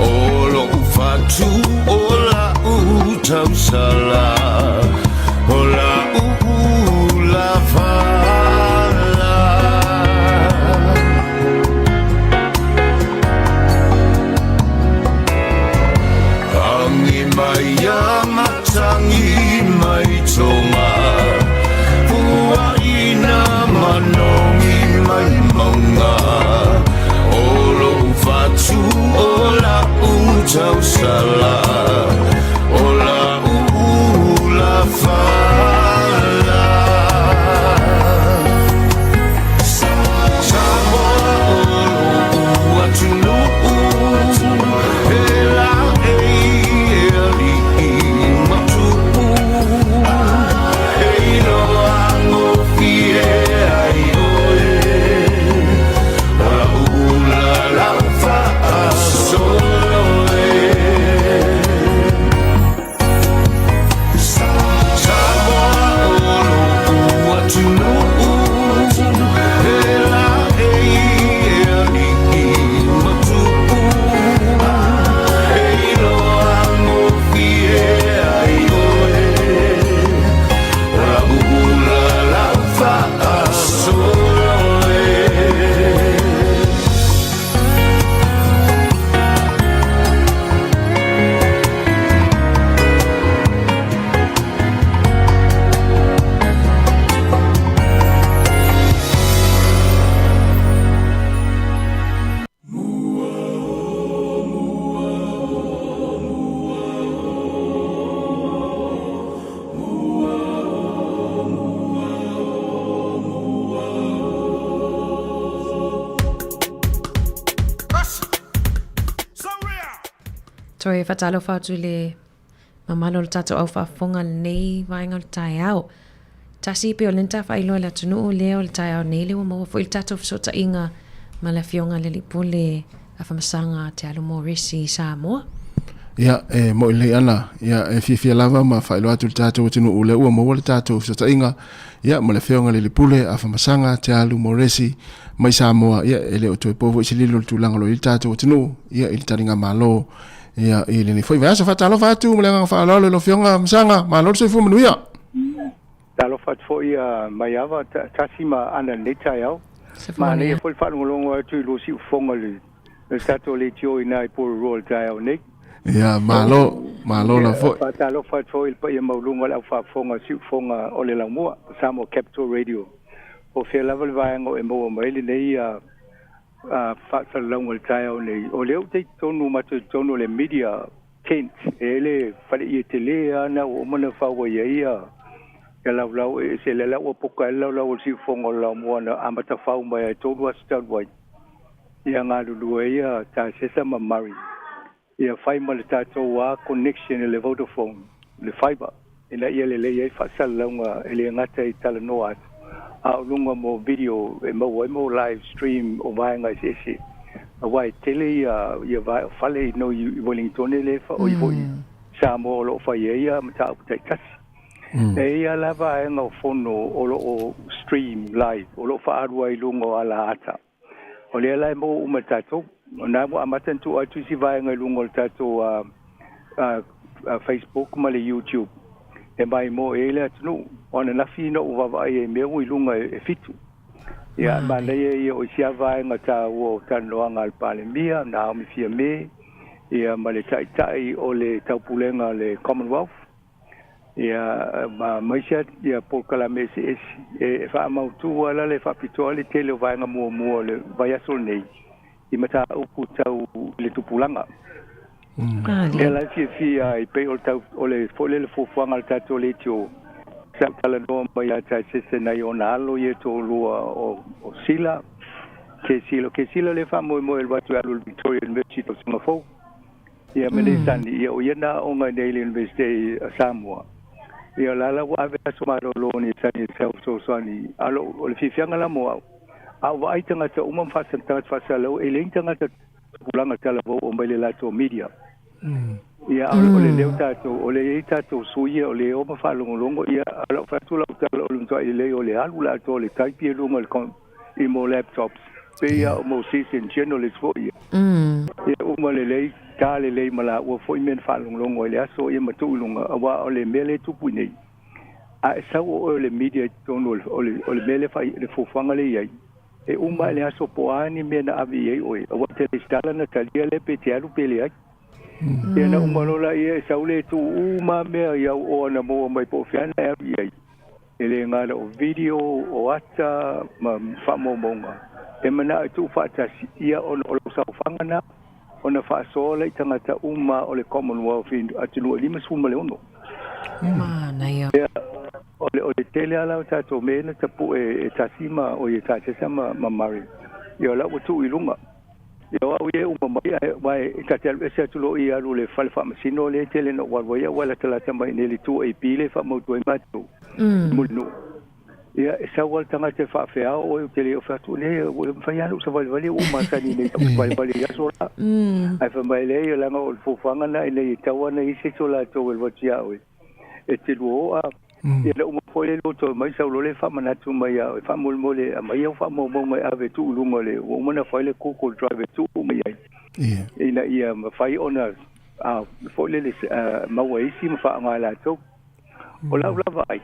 olo ufatu ola utau sala ola ula fala angi mai amatangi mai tonga ua ina manongi mai maunga olo ufatu ola utau sala ola ula fala Samoa olo ua tunu ela eli matupu eilo ango fie ai oe ola ula laufa solo Toi whatalo whatu le mamalo le tato au whafonga nei vainga le tai au. Tasi pe o lenta whailo le tunu o leo le tai au nei le wa maua fo il tato fsota inga ma le fionga le lipule a whamasanga te alo mo resi Samoa. Ia, mo ile ana, ia, fia lava ma whailo atu le tato o tunu o le ua maua le tato fsota inga, ia, ma le fionga le lipule a whamasanga te alo mo resi mai Samoa, ia, ele o toi povo isi lilo le tūlanga lo il tato o tunu, ia, il taringa malo, ia ile ni foi vasa fatalo fatu mlenga fa lo fionga msanga ma lo se fu mnuia talo fat foi mai ava tasima ana neta yao ma ne foi fa ngolongo tu lo si fonga le stato le tio ina i por roll tao ne ia ma lo la foi talo fat foi pa ia maulunga la fa fonga si fonga ole la mo Samoa Capital Radio o fe level vai ngo e mo mai le nei fa long will tell nei o leo te tonu matu tonu le media tent ele fa le tele ana o mana fa wa ia ya la se le la o poka la si fongo la mo na amata fa mai to was stand wai ia nga lu ia ta se sama mari ia fai mal ta to wa connection le Vodafone le fiber ila ia le fa long ele ngata itala no at lunga mo video mo live stream o vai ngai se vai tele ia vai fale no Wellington le fa o voi Samoa lo fa ia mata update ia la vai no fono o stream live o lo fa adwai lunga ala ata o le la mo umatato na mo amatan tu atu si vai ngai lunga tato Facebook ma le YouTube e mai mo ele atu ona na fino o va e me o ilunga e fitu ia ma le o sia vai ngata o tano al palemia na mi fia me ia ma le tai o le taupulenga le Commonwealth ia ma maisha ia por kala mesi e fa ma tu ala le fa pito le tele vai nga mo le vai asol nei i mata o putau le tupulanga ela fia i pe o le fole le fofanga al tato le tio tala no mai ata se na iona alo ye to lua o sila ke sila le fa mo el watu alu Victoria University of Singapore ia mele sani ia o yena o ngai nei University Samoa ia la wa ave somaro lo ni sani so sani alo o le fianga la mo a vai tanga te uma fa sa lo ele tanga te pulanga tala o mai le la to media ia ole leo tato ole tato suia ole o mafalongolongo ia ala fatula tala ole mtua ile ole alu la to le type lunga le mo laptops pe ia mo season general fo ia ia o le tale le mala o fo men falongolongo ile aso ia matulunga wa ole mele tupu nei a sa o le media tono ole mele fa le fo fanga le ia e uma le aso poani mena avi e o wa te stala na talia le pe te alu pele ai e na umalola ia saule tu uma mea ia o na mo mai po fiana avi ai ele ngala o video o ata ma fa mo monga e mana tu fa ta ia on o sa fanga na ona fa so le tangata uma o le Commonwealth atu lima suma le ono mana ia ole tele ala tato mena tapu e tasima o ye tasama mamari yo la utu ilunga yo awie mai tatel ese tulo ia le falfa masino le tele no wa wala tala tamba neli tu e pile fa mo tu matu mulno ia esa wal tanga te fa fea o tele o fa tu le o fa ya no sa vale o ma sani ne vale ya so la ai fa mai le la no fu fanga na ile tawana ise to la to wel watia o e te lo a ia le uma foi le to mai sa lo le fa mana tu mai a fa mol mole mai o fa mo mai ave tu lungo le o mana foi le coco drive tu mai ia ia ma fai ona a foi le ma wai si ma fa ngala to o la vai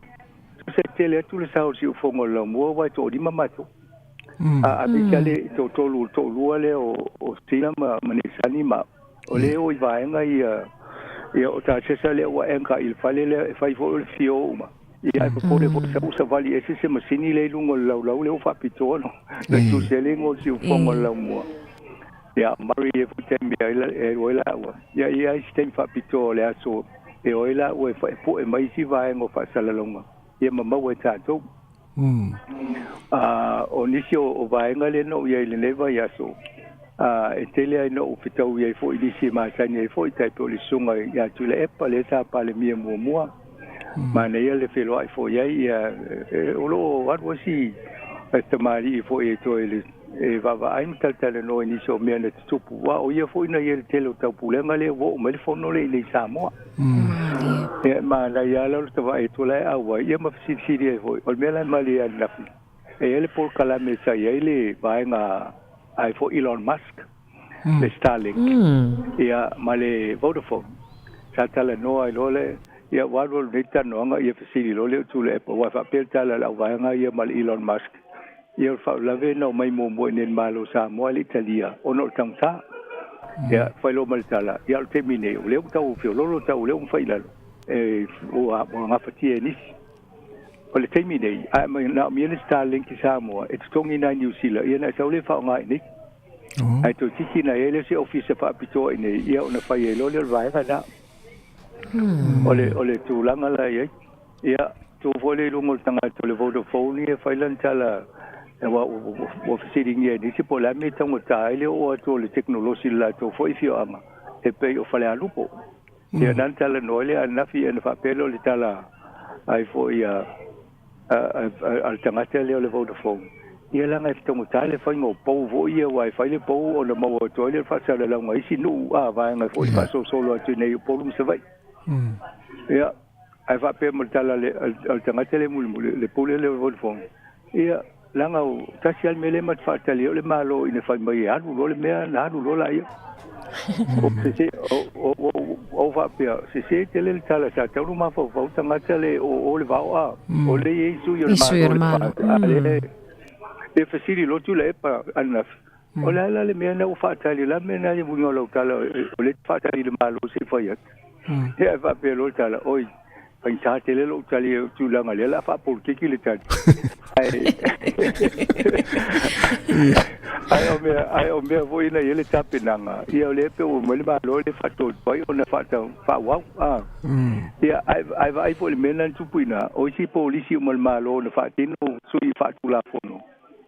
se tele tu le sa o si o fongo lo mo vai to di mama to a bi kale to lu le o sila ma ni sanima o le o vai ngai ia o ta se le wa enka il fale le fai fo il fio ma ia po le fo sa vali ese se masini le lungo lau le fa pitono le tu se le ngo si fongo la mo ia mari e fu tembi e o la wa ia stem fa pito le aso e o la o fa po e mai si va ngo fa sala longa ia mama we ta to o nisio o va ngale no ia le neva ia so e tele no fitau ia fo disi ma tani fo tai poli sunga ia tu le epa le sa pa le mia mo ma ne ia le felo ai fo ia o lo what was he esta mari fo e to ele e va ai tal no inicio mia ne tupu wa o ia fo ina ia tele tau pulenga le vo me fo no le sa mo e ma la ia lo to va e to le a wa ia ma si fo o me la mali na e ele por kala me sa ia le va nga ai for Elon Musk le Starlink ia male Vodafone satala no ai lole ia walo neta no nga ia fasili lole tu le wa fa pelta la wa nga ia mal Elon Musk ia fa la ve no mai mo nen malo sa mo Italia ono tang sa ia fa lo mal tala ia te mine le tau fi lo tau le fa ila e o nga fatie ni o le teimi nei a na mi le Starlink ki Samoa e tongi na New Zealand ia na sa le fa nga ni ai to tiki na ele se office fa pito nei ia ona fa ye lo le vai na ole tu langa la ia tu vole lungo tanga to le Vodafone ia fa lan tala wa office ni ni se pola me tango taile o to le technology la to fo ifio ama e pe o fa le alupo ia nan tala no le na fi en fa pelo le tala ai fo ia al tangata le Vodafone ia langa e tongo tale fai ngo pou vo ia wai fai le pou o le mau to le fa sa le la ngai si nu a vai ngai fo fa so solo atu nei polum se vai ia ai va pe mo tala le al tangata le mul le pou le Vodafone ia langa o tasial mele mat fa tale le malo ina fai mai anu lo le mea na anu lo la ia o va pe se tele tala sa tau ma fo tangata le o le va o le isu yo malo e fasili lo tu le pa anaf o la le me na o fatali la me na ye bunyo lo tala o le fatali le malo se fayat e va pe lo tala oi pa tele lo tali tu la ngale la fa por ki le tali ai o me voi na ye le tapinanga ia le pe o me le malo le fato poi o na fata fa wa ia ai vai po le mena tu puina o si polisi o malo na fatino sui fatula fono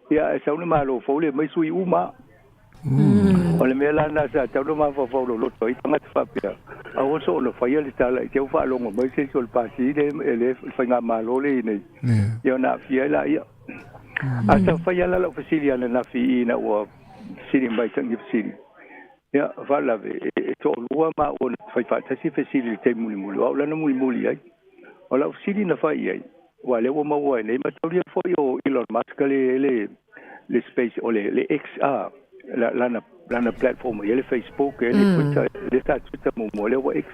ia e sauna malo fo le mai sui uma o le mela na sa tau ma fo lo toi tanga fa pia a o so no fa ia le tala ke fa lo mo mai se sol pasi le fa nga malo le nei ia na fia la ia a sa fa ia la fasili na fi na o siri mai tangi siri ia va la ve to lua ma o fai fa tasi facility muli o lana muli ai o la sili na fai ai wa le o ma wa nei ma to fo yo Elon Musk le space o le XR lana platform le Facebook le Twitter le Twitter mo le o X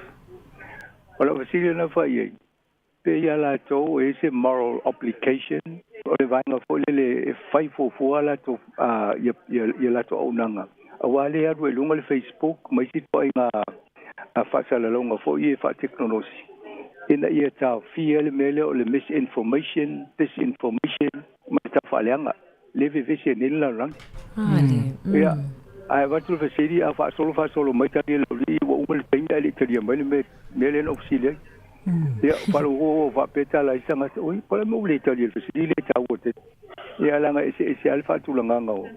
o la sili na fai ai pe ya la to ese moral obligation o le vanga fo le fai fo la to ya la to onanga awale adu lunga le Facebook mai si to inga fa sala longa fo ye fa technology ina ia ta fiel mele o le misinformation disinformation mai ta fa lenga le vision in la rang ya ai va tu fasiri a fa solo mai ta le li wo umel penga le te mele no ofsile ya para o va peta la isanga oi para mo le te le fasiri le ta wote ya langa ese alfa tu langa ngao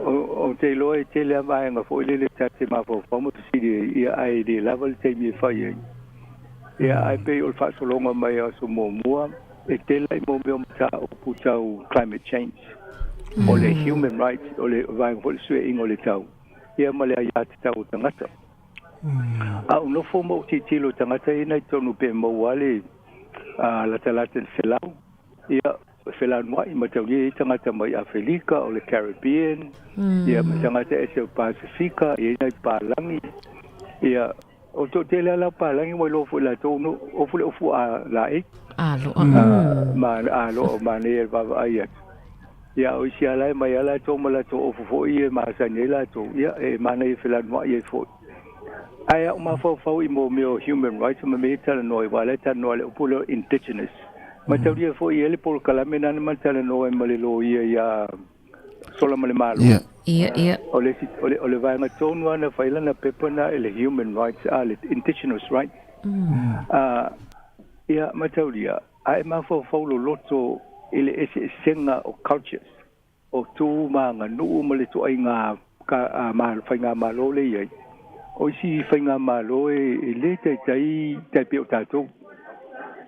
o te loe te le mai nga fo le tate ma fo mo si di ai di level te mi fa ye ya ai pe o fa so longa mai so mo e te lai mo ta o puta o climate change o le human rights o le vai fo su e ngole tau ya ma le ya te tau tangata no fo mo ti lo tangata ina tonu pe mo wale la talata selau ya fela noa I mataulia tangata mai Afrika o le Caribbean ia tangata ese Pasifika ia nei palangi ia o to te la palangi mo lo fu la tonu o fu a la e ma ne va ia ia o sia la mai ala to mala to o fu ia ma sa ne la to ia e ma nei fela noa ia fu ai o ma fo I mo human rights ma me tala noi wala tala noi le pulo indigenous mataulia fo ele por kalamena na matala no e malelo ia sola male malo ia ole vai na tonu na faila na pepana ele human rights le indigenous rights ia mataulia ai ma fo lo loto ele ese senga o cultures o tu manga no male to ainga ka mal fainga malo le ia o si fainga malo e le tai pe tato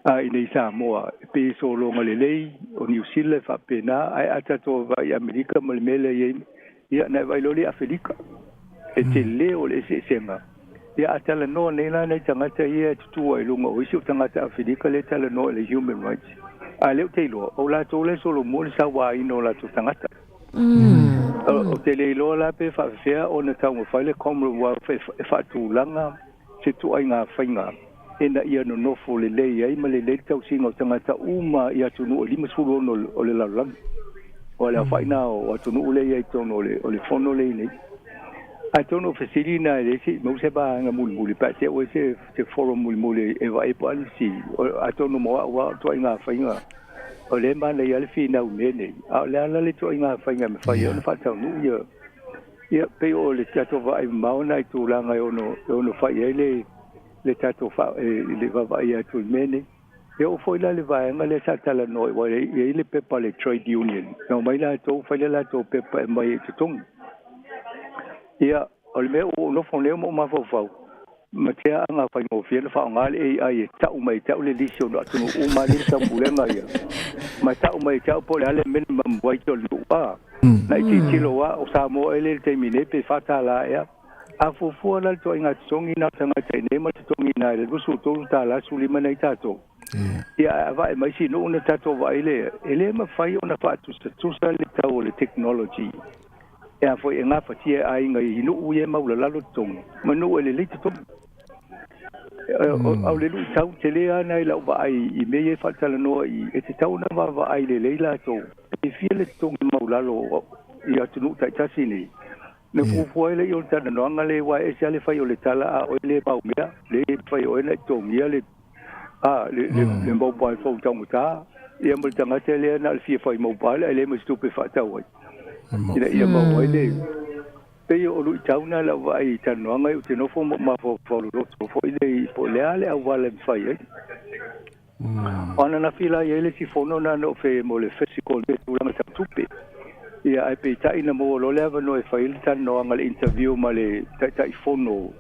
ina Samoa pe so longa lelei o New Zealand fa pena ai ata to vai America mele ia na vai loli Afrika e te leo le se senga ia ata la no nei tangata ia tu ai lunga o si tangata Afrika le tala no le human rights a le te lo o la to le solo mo sa wa ino la tu tangata o te le lo la pe fa fea o na tau fa le Commonwealth fa tu langa se tu ai nga fainga ena ia no nofo le lei ai ma le tau singa o tangata uma ia tunu o lima sulu o le lalang o le faina o tunu le ia tono o le fono le nei a tono facilina le si mo se ba nga muli pa se o se forum muli e va e pa si a tono mo wa to inga fainga o le ma le ia fina o mene a le ala le to inga fainga me fa ia fa tau nu ia pe o le tato va e mauna I tu langa ono fa ia le tato fa le va ia tu mene e o foi la le vai nga le satala noi wa le pepa le trade union no mai la to fa la to pepa mai tung ia o le me o no fo le mo ma fo ma te anga fa no fiel fa nga le ai ta o mai ta o le lisio no tu o ma le ta bulenga ia ma ta o mai ta po le minimum wage to pa na ti lo wa o sa mo ele termine pe fa ta la ia a fufu la to inga songi na tanga te ne ma tongi na le busu to ta la suli mana I tato ia va mai si no na tato va ele ma fai ona fa tu sa le tau le technology ia foi nga fa ti ai nga I no u ye ma la lo tong ma no ele le to au le lu tau te le ana I la va ai I me ye fa tala no I e te tau na va ai le la to e fiele tong ma la lo ia tu ta sini ne fufu ele yo tana no ngale wa e sale fai o le tala o le pau mea le fai o le to mia le le mobile phone tong ta ia mo tanga tele na fi fai mobile ele mo stupe fa ta wa ia mo ele pe o lu tauna la wa I tana ngai te no fo ma fo lo fo ele po le ale a wala fai ona na fila ele si fono na no fe mo le physical de tu la ta tupe ia ai pe tai na mo lo le no e fail tan no ngal interview ma le tai fono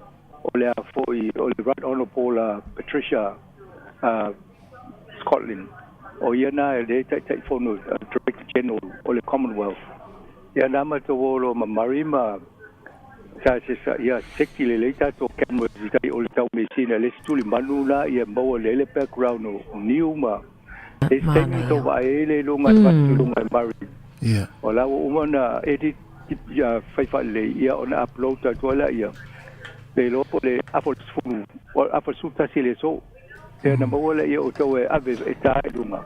o le foi o le right honorable Patricia Scotland o ia na le tai fono director general o le Commonwealth ia na ma to lo ma marima sa ia seki le tato camera tai o le tau mesina le stuli manula ia mo le background o new ma e temi to va ele lunga lunga mari yeah ola o mana edit ya fa le ia ona upload to la ia le lo le apple phone o apple suta sile so e na mo le ia o to e ave eta lunga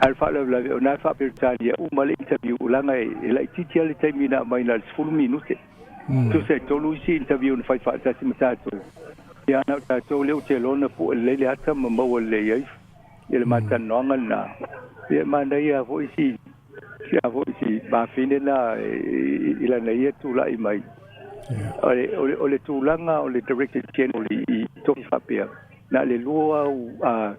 alfa le ona fa per talia o male interview langa e la titia le temi na mai na 10 minute tu se tolu si interview na fa ta si matato ya na ta to le o te lona po le ata mo le ia ele mata nonga na ia mana ia vo si ba fine na ila na ia tu la mai ole tu langa ole directed channel I to fa pe na le lua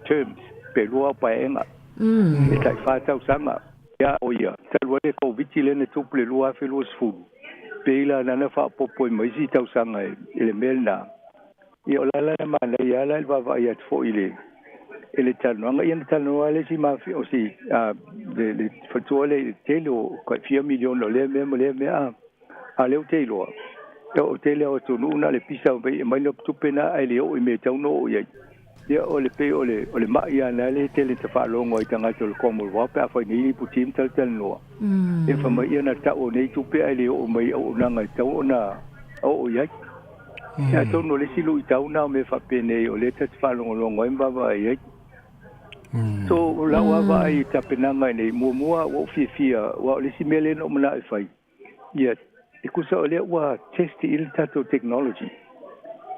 terms pe lua pa enga e kai fa ta usanga ya o ia tal wale ko vitile ne tu ple lua fe los fu pe ila na fa po mai si ta usanga ele melna ia la mana ia la va ia fo ile ele tano ia tano ale si ma o si le fatuale telo ko 4 million le me a le telo o telo o tu na le pisa mai no tu pena ele o me tau no ia o le pe o le ma ia na le tele te fa longo I tanga to ko mo wa pa fa ni pu tim tal no e fa mai ia na ta o nei tu pe ele o mai o na ngai tau na o ia ya to no le silu I tau na me fa pene o le te fa longo em ba ia so la wa vai ta penanga nei mua o fia wa le simele no mala fai ia ikusa ole wa test il tato technology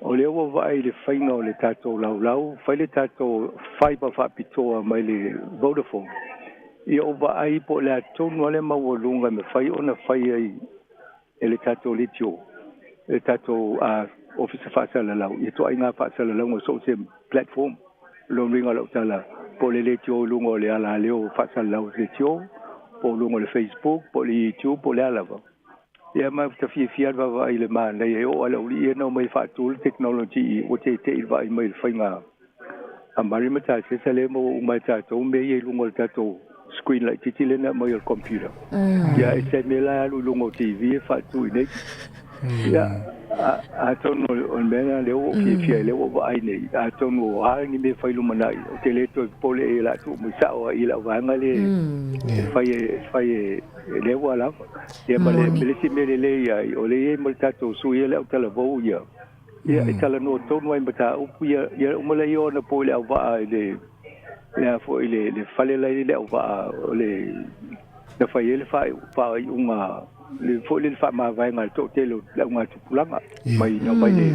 ole wa vai le faina le tato lau fai le tato fiber fa pitoa mai le Vodafone ia o va ai po le tonu le mawolunga me fai ona fai ai ele tato litio le tato office fa sala lau ia to ai nga fa sala lau so se platform lo ringa lo tala po le tio lungo le ala leo fa sala lau le tio po lungo le Facebook po le YouTube po le ala va ia ma ta fi va va ile ma le o ala uli no mai fa tool technology o te va mai fainga amari mata se sale mo mai ta to me ye lungo ta to screen like titile na mai computer ia se me la lungo TV fa tu ne ia a tono on mena le o fi le o vai nei a tono a ni me fai lumanai o te le to pole la tu mo sa o ila va ngale fai le wala ia male me si me le ia o le mo tato su ia le o tala vo ia tala no tono ai mata o ia mo le ia na pole o va le ia fo ile le fale la ile o va le na fai ele fai uma le fo le fa ma vai ngal to telo la nga tu pulanga mai no mai le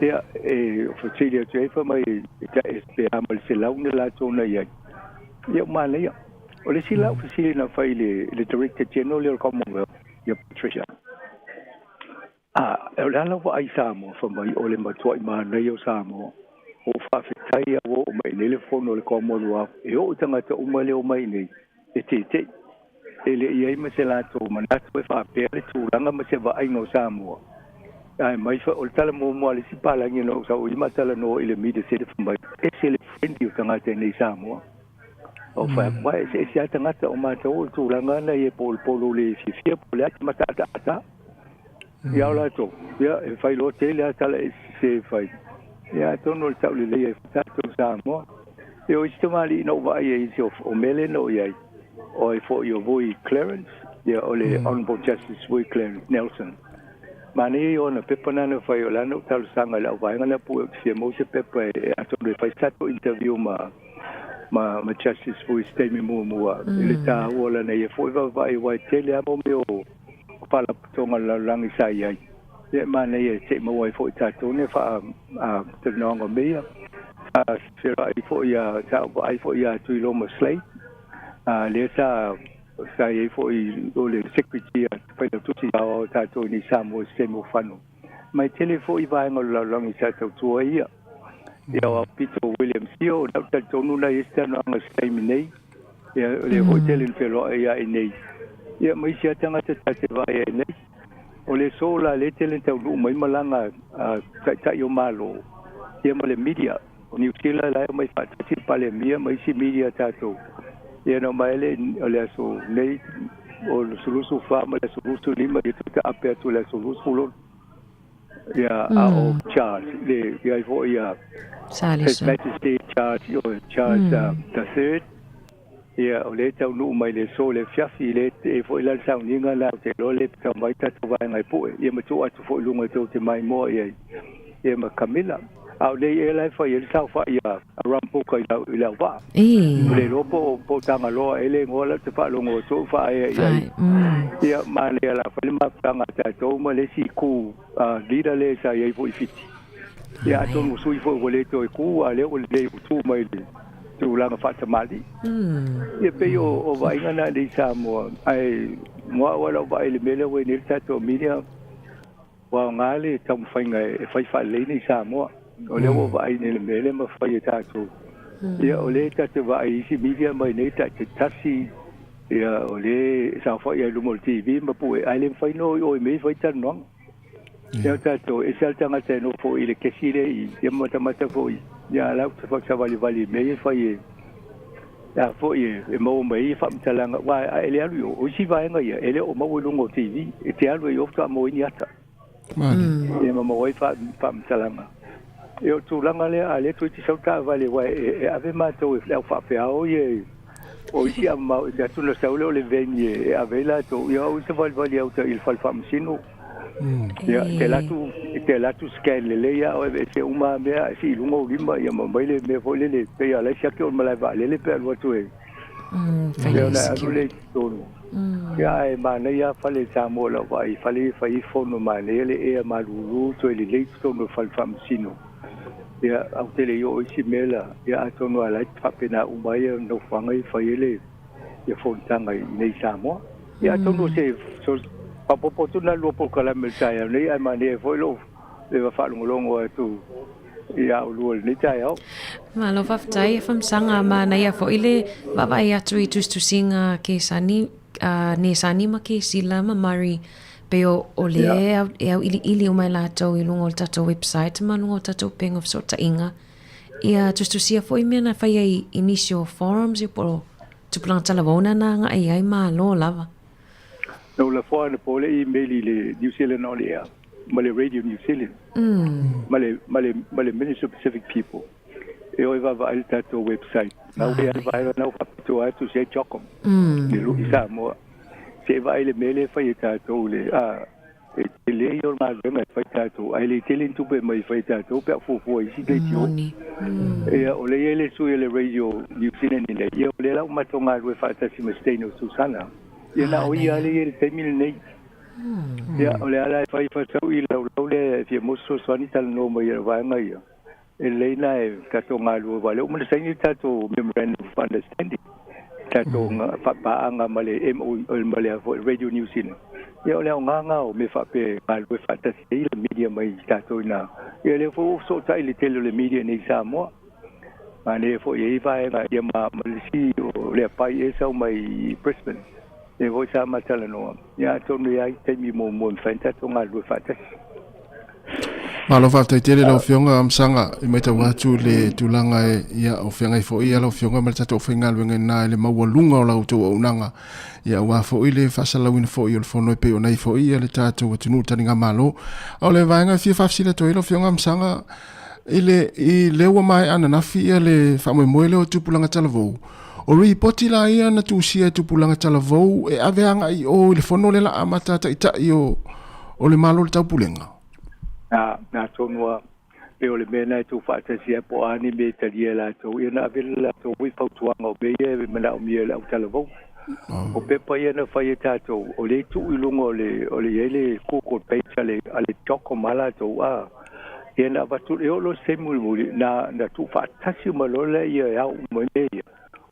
ia fo tele te fa mai ta SPA mal se la una la to na ia ma le ia o le sila ofisile na fai le director general le Commonwealth ia Patricia la la wa ai samo fa mai o le matua ma na yo samo o fa fitai o mai le fono le Commonwealth o tanga to mai o mai nei te ele ia me se la to mana to fa pere tu langa me se va ai no samo ai mai fa o tala mo le si pala ngi no sa o ima tala no ile mi de se de fa mai ele frendi o tanga te nei samo o fa vai se tanga to ma to tu langa na ye pol le fi pole at mata ta ya la to ya fa lo tele tala se fa ya to no ta le le fa to samo e o istomali no va ye o mele no ye o for your boy Clarence ole Honorable Justice Boy Clarence Nelson mani ona pepana no fai ola no tal sanga la vai ngana pu se mo se pepe ato de fai stato interview ma Justice Boy Stamy mo ele ta ola na ye foi vai tele amo meu pala tonga la langi sai ai ye mani ye se mo vai foi tato ne fa te nonga me se ai foi ya ta ai foi ya tu lo mo slay le sa e foi o le secretary foi tu si o tato ni samo semo fano mai telefoni vai ngol long sa tu ia o Peter Williams io da tato nuna esta no ang stay nei le hotel in felo ia nei ia mai sia tanga te vai nei o le sola le tele tau mai malanga ta yo malo ia le media o New Zealand la mai fa ti pale mia mai si media tato ia no mai le ole so nei o sulusu fa ma le sulusu lima i tuta ape tu le sulusu lo ia o Charles le ia fo ia His Majesty Charles the Third ia o le tau nu mai le so le fiafi le e fo ila sa ninga la te lo le ta mai ta vai ngai pu ia ma tu atu fo lunga to te mai mo ia ma Camilla au le e lai fa ia sa fa ia rampo kai la va le lo po tanga lo ele ngola te fa longo to fa ia ma le la fa le ma tanga ta to mo le si ku lida le sa ia fo fiti ia to mo sui fo le to ku ale o le tu mai le tu langa fa tamali ia pe o vai ngana le sa mo ai mo wala vai le mele we ni ta to media wa ngale tam fa ngai fa le ni sa mo o le o vai ni le mele ma fa ta to ia o le ta te vai si media mai nei ta te tasi ia o le sa fa ia lu mo TV ma pu ai le fa no o me fa ta no ia ta to e sa tanga te no fo ile ke si le ia mata fo ia la fa sa vali me fa ia ya fo ia e mo me fa mtalanga wa ele alu o si va nga ia ele o mo lu mo TV e te alu yo fa mo ni ata e mo mo fa mtalanga eu tu langa le ale tu ti sauta vale wa e ave ma to e fa fa o ye o si ama ya tu no saulo le venie e ave la to yo se vale auto il fa fa msino ya te la tu scan le ya o e se uma me si lungo lima ya mo le me fo le pe ya la sia ke o mala va le pe lo tu e ya na le to ya e ma ne ya fa le sa mo lo va i fa le fa i fo no ma le e ma lu to le le to no fa fa msino ya au tele yo si mela ya atono ala papena umaya no fangai faile ya fontanga nei samo ya atono se so papo tu na lo por kala melta ya nei ai mane foi lo le va fa longo tu ya lo ni tai au ma lo fa tai fam sanga ma na ya fo ile va va ya tu tu singa ke sani ne sani ma ke sila ma mari pe o le e ili o mai latou i lungo o tatou website ma lungo o tatou peng of sota inga ia tu sia foi mena fai ai initial forums i poro tu plan talavona na nga ai ma lo lava no la fo na pole email le New Zealand on air ma le radio New Zealand ma le Minister Pacific people e o va al tatou website na we vai na tu se chokom le lu isa mo se vai le mele fai tatou le le yo ma venga fai tatou ai le tele tu pe mai fai tatou pe fu si de tio e o le su le radio New Zealand le yo le la ma tonga we fa ta si mesteno Susana e na o ia le termine nei ya o le ala fai fa so i le fi mo so ni tal no mai va ngai e le na e ka tonga lu va le mo se ni tatou memorandum of understanding tatou fa anga male mo male radio New Zealand ia le nga o me fa pe al we fa ta si le media mai tatou na ia le fo so tai le tele le media nei sa mo mane fo ye va ia ma si le pai e sa mai Brisbane e vo sa ma tala no ia tonu ia te mi mo fa tatou nga we fa ta ma lo fa te tele lo fionga amsanga I meta watu le tulanga ia o fionga fo ia lo fionga ma tatou finga lo ngena le mawalunga o la uto o nanga ia wa fo ile fa sala win fo il fo no pe o nei fo ia le tatou tunu taninga malo o le vanga fi fa sila to ilo fionga amsanga ile I le wa mai ana na fi le fa mo mo le o tupulanga talavo o ripoti la ia na tu sia tupulanga talavo e aveanga I o le fono le la amata ta ita o le malo le taupulenga na tonua pe o le mena tu fa ta sia po ani me ta dia la to ia na vela to wi fa tu ngo be ye me na o mi la talavo o pe pa ia na fa ia ta to o le tu I lungo o le ele ko pe ale toko mala to ia na va tu e o lo se muli na tu fa ta si ma lo le ia ya mo ne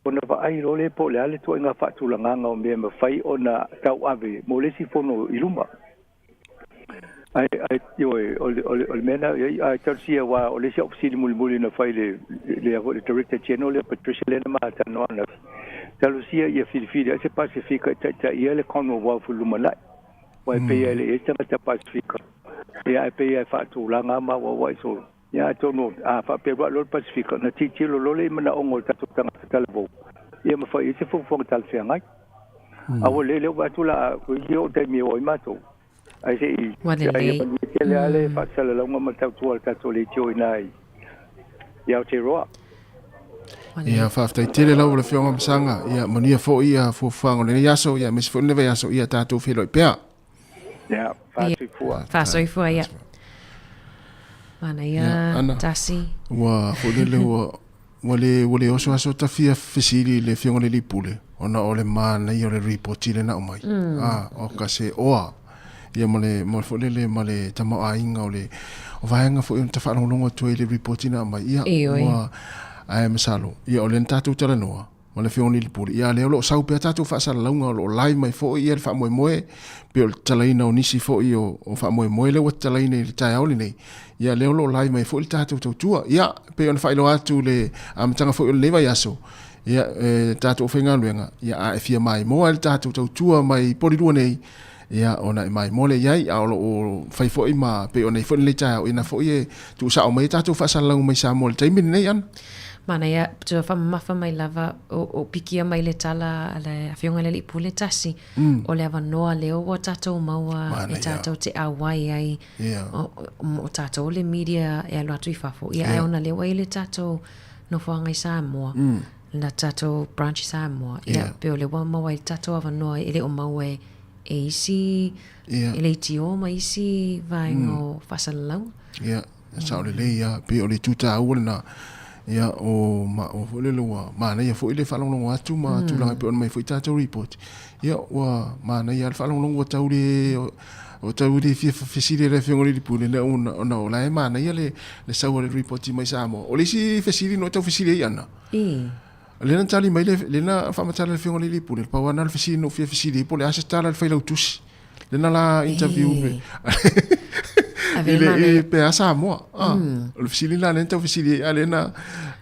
ona va ai lo le po le ale to nga fa tu la nga o me ma fai ona tau ave mo le si fono iluma ai yo o mena ai tarsia wa o le shop si muli na fai le director general le Patricia Lena Mata no na talusia ia filifili se pacifica ta ia le kono wa fulumala wa pe ele esta ta pacifica ia pe fa tu la nga ma wa so ia tono fa pe wa lo pacifica na ti lo le mana ongo ta tu tanga talbo ia ma fa ise fu tal fianga a o le wa tu la yo te mi o mato ai se Walele. Ele ale fa sala longa ma tau tua tatu le tio inai. Ia te roa. Ia whaftai tere lau le whionga masanga. Ia mania fo ia fo whango le yaso. Ia mesi fo newe yaso. Ia tātou whilo i pēr. Ia, whāsui fua. Whāsui fua, ia. Mana ia, tasi. Ua fo lele ua wale oso aso ta fia fesiri le whionga le lipule. Ona o le mana i o le ripoti le na umai. O ka se oa. Ia mole fo lele male tamo a inga o le o vahenga fo iun ta whanongonga tu le ripoti na umai. Ia ua ai masalo. Ia o le tātou tala noa. Mole whionga le lipule. Ia leo lo sau pia tātou whaasara launga o lo lai mai fo i le wha moe. Pe o talaina o nisi fo i o wha moe le wa talaina i le tai aole nei. Ia leo lo lai mai fo i tātou tautua. Ia pe o na whailo atu le amatanga fo i le lewa yaso. Ia tātou whenga luenga. Ia a e fia mai moa le tātou tautua mai porirua nei. Ia ona e mai mole iai a o fai fo i ma pe ona i fo i le tai o ina fo i e tu sa o mai tātou whaasara launga mai sa mo le taimini nei ana. Mana ia, tua whamafa mai lava o pikia mai le tala le awhionga le lipu le tasi. O le awa noa leo o tātou maua e tātou te awai ai. O tātou le media e alo atu i whafo. Ia ai ona leo ai le tātou no whaanga i Samoa. Na tātou branch i Samoa. Ia peo le wa maua i tātou awa noa e le o maua e isi, e le iti o ma isi vaengo whasalalau. Ia, sao le le ia, peo le tuta ua na ia o ma o le loa ma na ia fo ile fa longo atu ma tu langa pe on mai fo tātou report ia wa ma na ia fa longo tau le o tau le fesile le fiongoli di pule le ona o la ma na ia le sau le report mai sa mo o le si fesile no tau fesile ia na le na tali mai le na fa matala le fiongoli di pule pa wana le fesile no fesile po le asistala le faila utus le na la interview ele pe asa mo o fisili la lenta fisili alena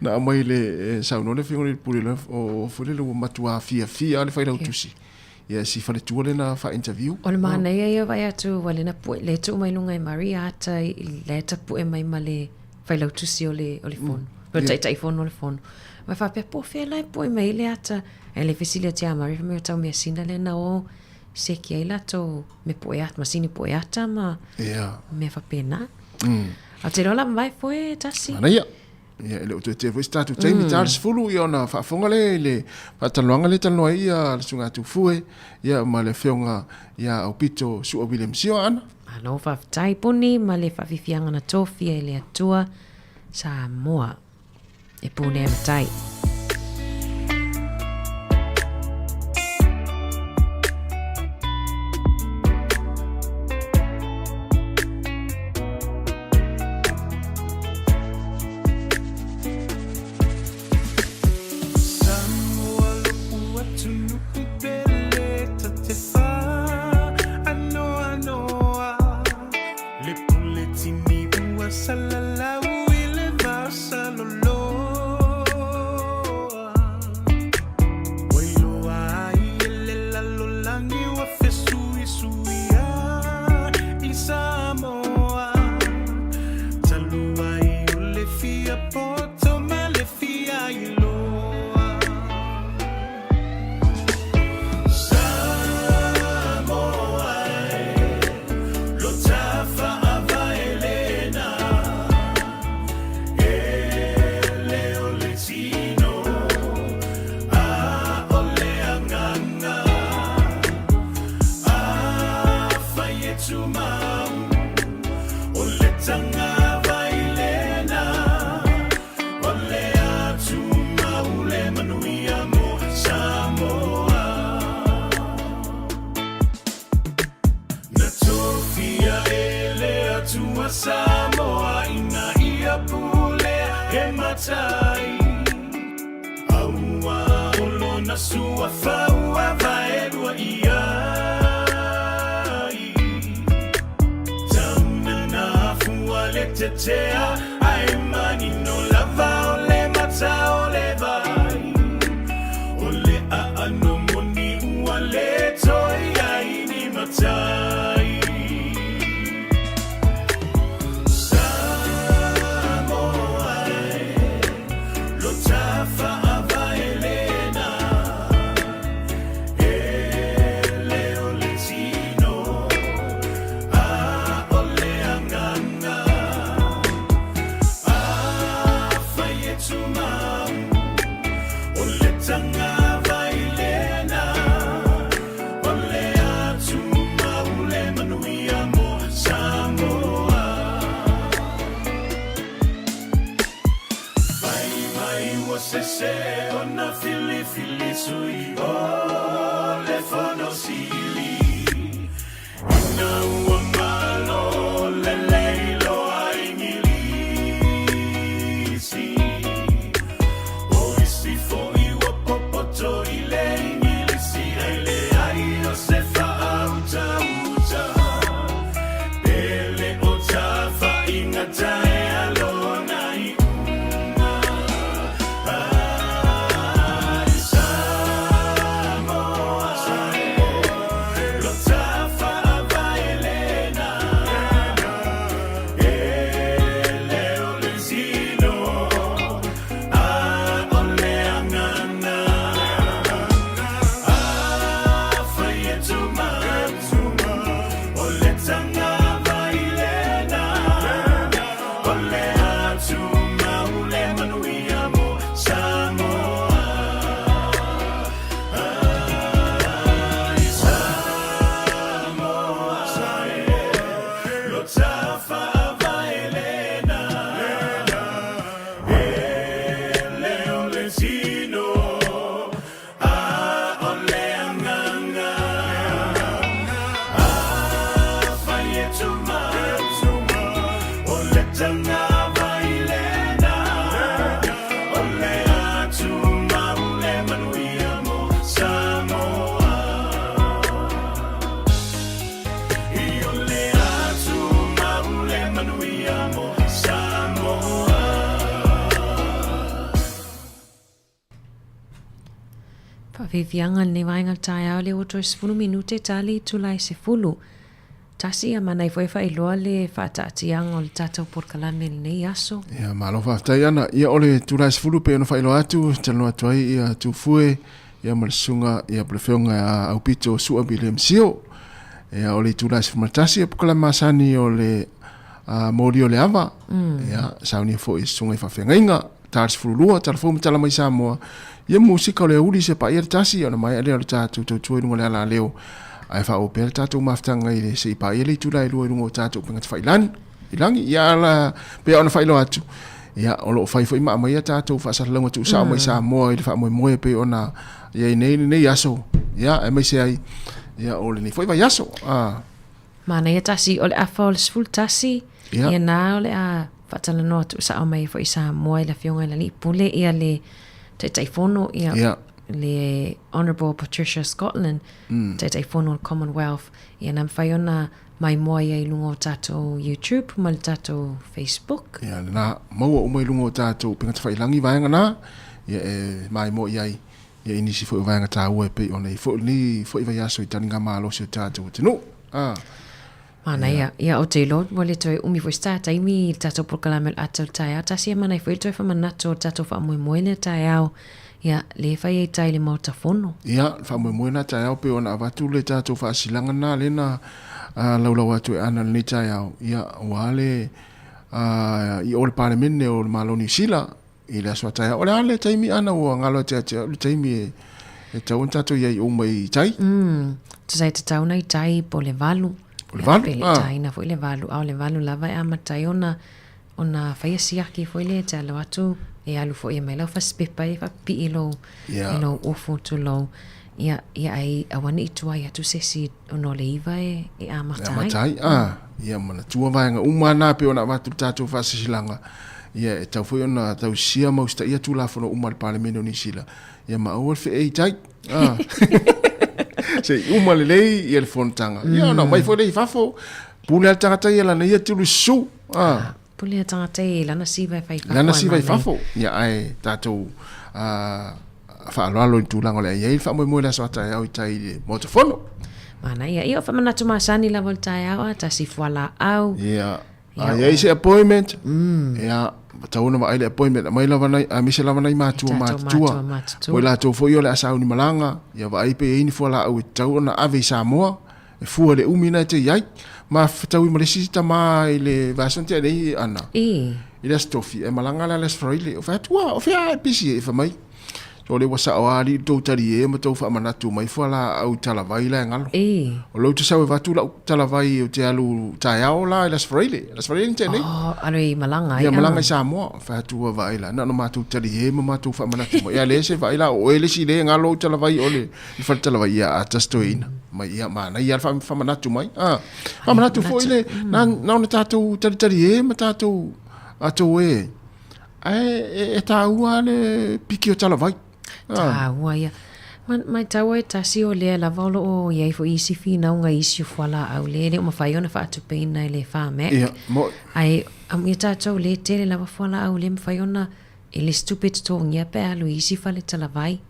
na mai le sa no le fingo le pule o fole le matua fia le faila utusi ia si fale tu le na fa interview o le mana ia vai atu wale na pu le tu mai lunga Maria ata le ta pu mai male faila utusi o le phone o tai phone o le phone ma fa pe po fe la pu mai le ata ele fisili tia Maria me ta me sinda le na o se ki ai lato me poeata, ma sini poeata ma me fa pena. A te rola mai foi tasi. Ana ia. Ia ele o te foi statu taimi Charles fulu ia na fa fonga le fa talonga le taloa ia sunga tu fue ia ma le feonga ia o pito su o William Sion. Ano fa tai puni ma le fa fifianga na tofi ele atua Samoa. E pune tai. Samoa ina ia pule e matai aua olo na sua faua vaelua ia tauna na fua le tetea ai mani no lava ole mata ole vai ole a ano moni ua le toi ai ni matai whewhianga ne wainga tai au le o toi 10 minute tali tulai 10. Tasi a mana i whaifa i loa le whaataatianga o le tātou porkalame nei aso. Ia malofa tai ana ia ole tulai 10 pe no whailo atu talo atuai ia tufue ia malasunga ia prefeonga au pito sua bile msio. Ia ole tulai 10 tasi e pukala masani o le mori o le ava. Ia sauni fo i sunga i whawhengainga. Tars fulua telefon tala mai Samoa. Ia musika o le uli se pa ia tasi ona mai ale o tātou tau rungo le ala leo. Ai fa o pel tātou maftanga i le se pa ia le tulai lua rungo tātou pengat whailani. Ilangi ia la pe ona whailo atu. Ia o lo whaifo i maa mai tātou whaasalalanga tu sao mai Samoa i le wha moe pe ona ia i nei aso. Ia e mai se ai. Ia o le nei whaiva yaso. Mana ia tasi o le afa o le sful tasi. Ia nā o le a whatala noa tu sao mai fo i Samoa i la whionga i la li pule ia le te taifono ia le Honourable Patricia Scotland te taifono Commonwealth ia nam whaiona mai moa ia i lungo tātou YouTube ma le tātou Facebook. Ia nā maua o mai lungo tātou pingata whailangi vaenga nā ia mai moa iai ia inisi fo i vaenga tā ue pe o nei fo i vai aso i taninga malo si o tātou tino. Mana ia o te lo wale toi umi fo sta taimi tātou porkalame atau tai au tasi e mana i fo i toi whamanato tātou whamoe le tai au ia le whai e tai le mautafono. Ia whamoe na tai au pe ona avatu le tātou whaasilanga nā lena laulau atu e ana le tai au ia wale i o le parlemene o le malo New Zealand i le aswa tai au o le ale taimi ana ua ngalo te le taimi e tau tātou iai o mai tai. Tasai te tau nei tai po le valu. Le valu? Taina foi le valu. Au le valu lava e amatai ona whaia siaki foi le te alo atu e alu foi e mai lau whaspepa e whapi i lo ofo tu lo. Ia ai awane i tua i atu sesi ono le iwa e amatai. Amatai, ia mana tua vaenga umana pe ona watu tātou whasasilanga. Ia e tau foi ona tau sia mausta ia tu la fono umar parlemeno ni sila. Ia ma awal fe e tai. Se umale lei ia le fontanga. Ia na mai foi lei fafo. Pule al tangata ia lana ia tulu su. Pule al tangata ia lana siva fai fafo. Lana siva fafo. Ia ai tātou whaaloalo i tūlanga le ia i wha moe la soata au i tai motofono. Mana ia whamanatu masani la voltai au a tasi fuala au. Ia. Ia i se appointment. Ia tauna wa ile appointment mai lava nei a mise lava nei matua.Oi la to fo yo le asau ni malanga ia wa ai pe ini fo la au tauna ave Samoa e fu le umina te yai ma tau mo le sita mai le vasonte nei ana ile stofi e malanga la les froile o fa tua o fa pisi e fa mai so le wasa awali to tari e mo to fa manatu mai fo la au talavai la ngalo o lo tu sa va tu la talavai o te alu taiao la les froile te nei aloi malanga ia malanga Samoa fa tu va ila na no matu tari e mo matu fa manatu ia le se va ila o ele si le ngalo talavai ole il fa talavai ia atastoina mai ia mana ia fa manatu mai fa manatu fo ile na no tatu tari e mo tatu ato e ta uale piki o talavai Taua ia. Mai taua e tasi o lea la valo o iai fo isi fina unga isi o fuala au le o mawhai ona whaatu peina i le whamek. Ai ia tātou le tele la fuala au le mawhai ona e le stupid tongia pe alu isi fale talavai.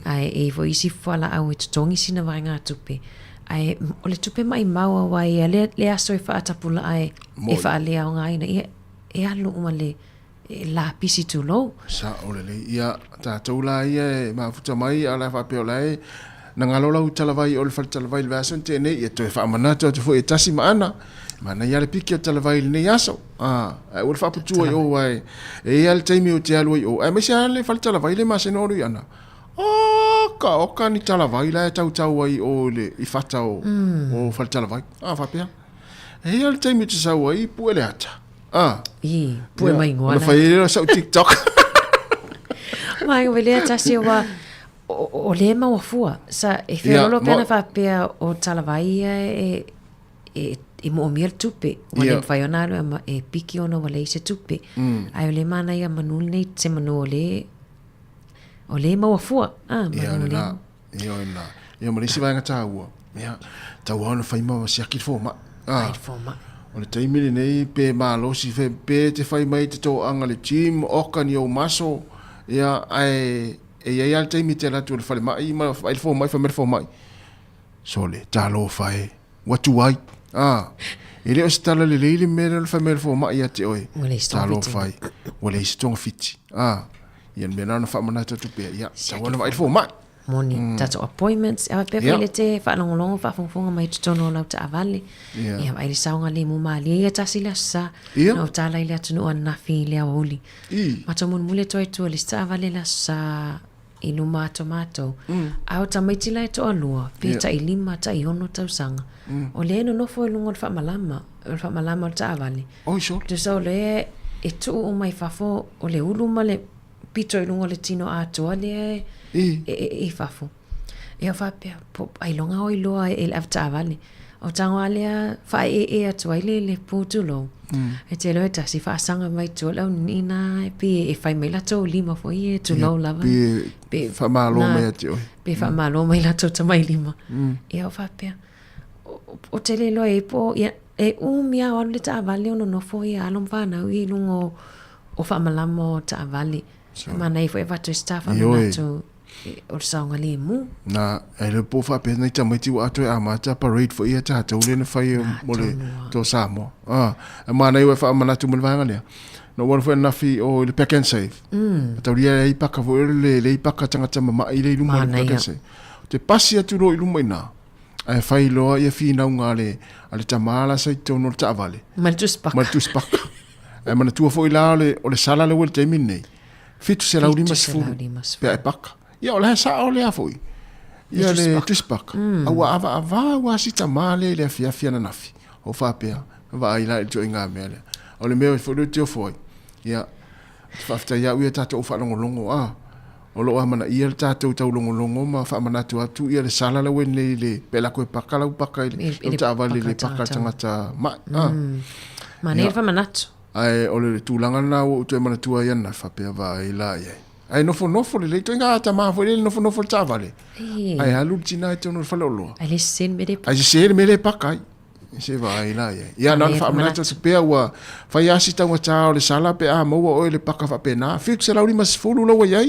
Ai e fo isi fuala au e tutongi sina vai ngā tupe. Ai o le tupe mai maua wai le aso e whaatapula ai e whaalea o ngā ina. E alu uma le la pisi tu lo sa ole ia tātou la ia ma futa mai ala fa pe ole na ngalola u talavai ole fa talavai le vason te nei e to fa manata to fo e tasi mana mana ia le piki talavai le nei aso o fa putu o wai e al taimi o te alu o e me sa le fa talavai le ma se no ru ana o ka ni talavai la tau ai o le I fata o fa talavai fa pe e al taimi te sa wai pu ele ata pue mai ngoala. Ona whaere sa TikTok. Mai wele tasi o le mawafua. Sa e whiarolo pena whapea o talavai e mo mia tupe. Wale mwhaionaro e piki ono wale i se tupe. Ai o le mana ia manul nei se manu o le mawafua. Ia marisi vai ngata ua. Tau ana whaima wa siaki fōma. Fōma. O le taimile nei pe malosi pe te whai mai te tō anga le team oka ni o maso ia ia al taimi te la tu le fale mai ma fai fo mai fa mer fo mai so le talo fai watu ai ele o stala le le mer le fa mer fo mai ia te oi talo fai wale strong fit ia me na fa mana tu pe ia sa wala mai fo mai moni tato appointments a pe le te fa long fa fonga mai tono la ta avale ia ai saunga le mu mali ia ta sila sa no ta la ile tunu an na fi le oli ma to mun mule to itu le sta avale la sa iluma tomato au ta mai tila to alua pe ta ilima ta iono ta sanga o le no fo lungo fa malama ta avale to so le e tu o mai fa fo o le uluma le pito lungo le tino a to le e fafo e fa pe ai longa o loa el afta vale o tanga le fa e atu ile le putulo e te lo ta si fa sanga mai to lo nina pe e fa mai la to lima fo e to lo lava pe fa malo mai atu pe fa malo mai la to mai lima e o fa pe o te le lo e po e mia o le ta vale no fo e alom va na i lungo o fa malamo ta vale mana i fo e va to staff na to o saunga le mu na ele po fa pe na tamati wa to a mata parade fo ia ta to le na fa mole to samo mana i fa mana tu mulvanga le no one for na fi o le pack and save to ria i paka vo le paka tanga tama ma i le lu mo pack and save te pasi atu ro i lu mai ai fai lo ia fi na ngale ale tamala sai to no ta vale maltus pak ai mana tu fo ila le o le sala le wel te minne fitu se la ulima sfu pe paka ia o le sa o le afoi ia le tuspak awa ava wa sita male le fia na nafi o fa pe va ila jo inga mele o le me fo le tio foi ia fafta ia ua tato o fa longo o lo amana ia tato tau longo ma fa mana tu ia le sala la wen le pela ko pakala paka ile ta vale le paka tangata ma ne fa manatu ai o le tulanga na o tu mana tu ia na fa pe va ila ia ai nofo le to inga ta ma fo le nofo ta vale ai alu tina to no fa lo ai sen me le pakai se vai la ia na fa mana to se pe wa fa ya si ta wa le sala pe a mo o le paka fa pe na fix la uri mas fulu lo ia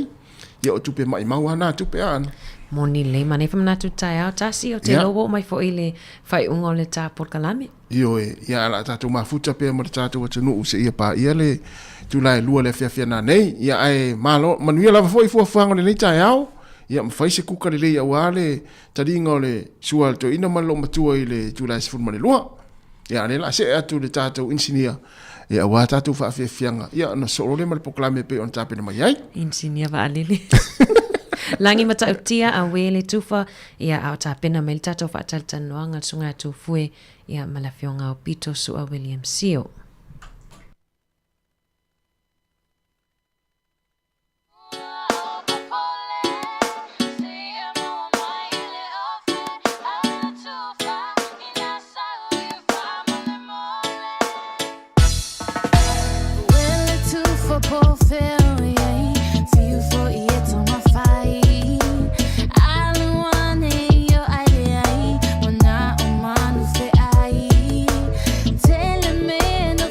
ia o tu pe mai mau na tu pe an moni le mane fa mana tu ta ta si o te lo mai fo ile fai ungo le ta por kalame io ia la ta tu ma futa pe mo ta tu no se ia pa ia le tu lai lua le fia na nei ia ai malo manuia lava foi fuanga le nei tai au ia mfai se kuka le ia wale taringa le sual to ina malo matua ile tu lai se mane lua ia le la se atu le tato insinia ia wa tatu fa fianga ia no solo le mal proclame pe on tape mai ai insinia va alele langi mata utia a wele tufa ia au tapena mel tato fa taltanoanga sunga tu fue ia malafionga o pito su a William Sio. Tell me no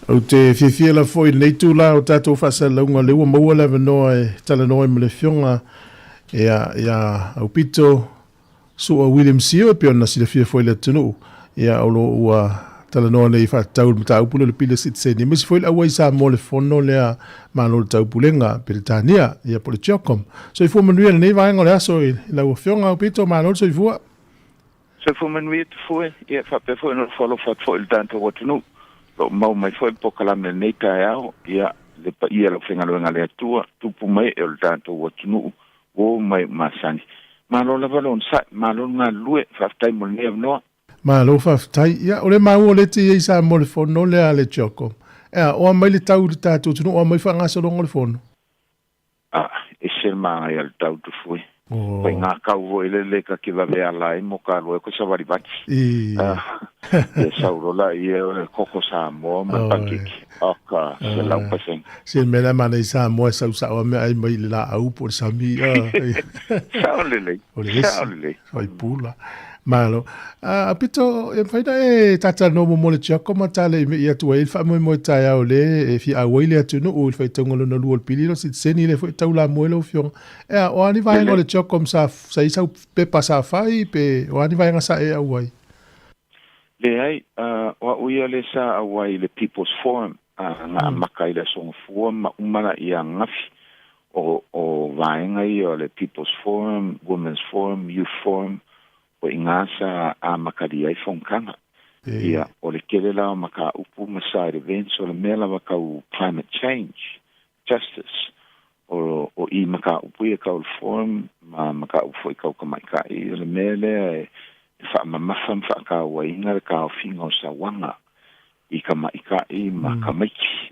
O te whiwhia la foi nei tūla o tātou whasalaunga leua maua lewa noa e tala noa me le whionga ia au pito sua William Sio e peona si le whia foi le tunu ia olo ua tala noa nei whatau mta upule le pile sitse ni misi foi le awai sa mo le fono lea malo le taupulenga pe le tania ia po le tiokom so i fua manuia le nei vaenga le aso i lau whionga au pito malo so i fua so fua manuia te fua ia whape foi no follow foi le tanto o tunu lo mau mai foi po kalame nei tai ao ia le pa ia lo fenga lo ngale atua tupu mai e o tanto o tunu o mai masani malo la valon sa malo nga lue faftai mo ne no malo faftai ia ole mau le ti isa mo le fono le ale choko o mai le tau le tatu tunu o mai fa nga so le fono e sel ma ia le tau tu foi Oi nga ka vo ele ka ki va vea lai mo ka lo ko sa vari bati. E sauro la ie koko sa mo ma pakiki. Aka se la pasen. Se me la mana sa mo sa o me ai mai la au por sa mi. Saulele. Saulele. Oi pula. Malo. Apito e faida e tata no mo le chia como tale me ia tu e fa mo tai au le e fi a wele atu no o fa tongolo no lu pili no sit seni le foi taula mo le fion. E o ani vai no le chia como sa isa pe pasa fai pe o ani vai ngasa e au wai. Le ai o uia le sa au wai le People's Forum na makai le son forum umana ia ngafi o vai ngai o le People's Forum, Women's Forum, Youth Forum o ingasa a makari ai fonkanga ia o le kele la maka upu masai events o le mela maka climate change justice o I maka upu e kau forum maka upu e kau kamaika i le mele fa mamafam fa ka wa inga ka fingo sa wanga I kamaika I maka maiki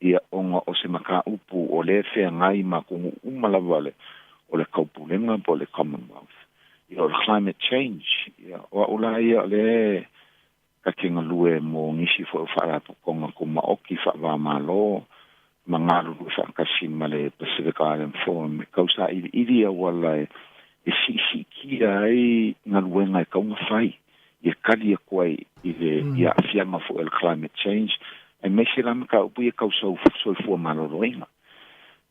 ia onga o se maka upu o le fe ngai makungu umalawale o le kaupulenga po le Commonwealth o climate change o ula ia le ka kinga lue mo ngisi fo fa po konga ko maoki fa va malo mangalu fa ka simale Pacific Island Forum kausa idia wala e si ki ai ngalue ngai ka un fai e kali kwai ile ia fianga fo el climate change e me sila ka upu e kausa so fo malo roina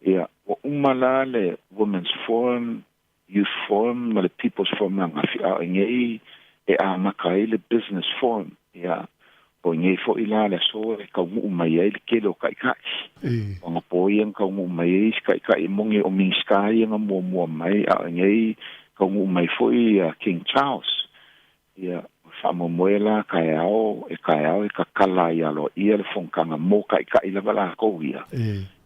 ia o umala le Women's Forum Youth Forum, ma le People's Forum nga fia ngei e a makai le Business Forum ya o ngei fo ila le so e ka mu mai e ke lo kai kai o nga po yen ka mu mai kai kai mongi o min sky nga mo mai a ngei ka mu mai fo I King Charles ya fa mo moela kai ao e ka kala ya lo ia le fonkanga mo kai kai la bala ko ia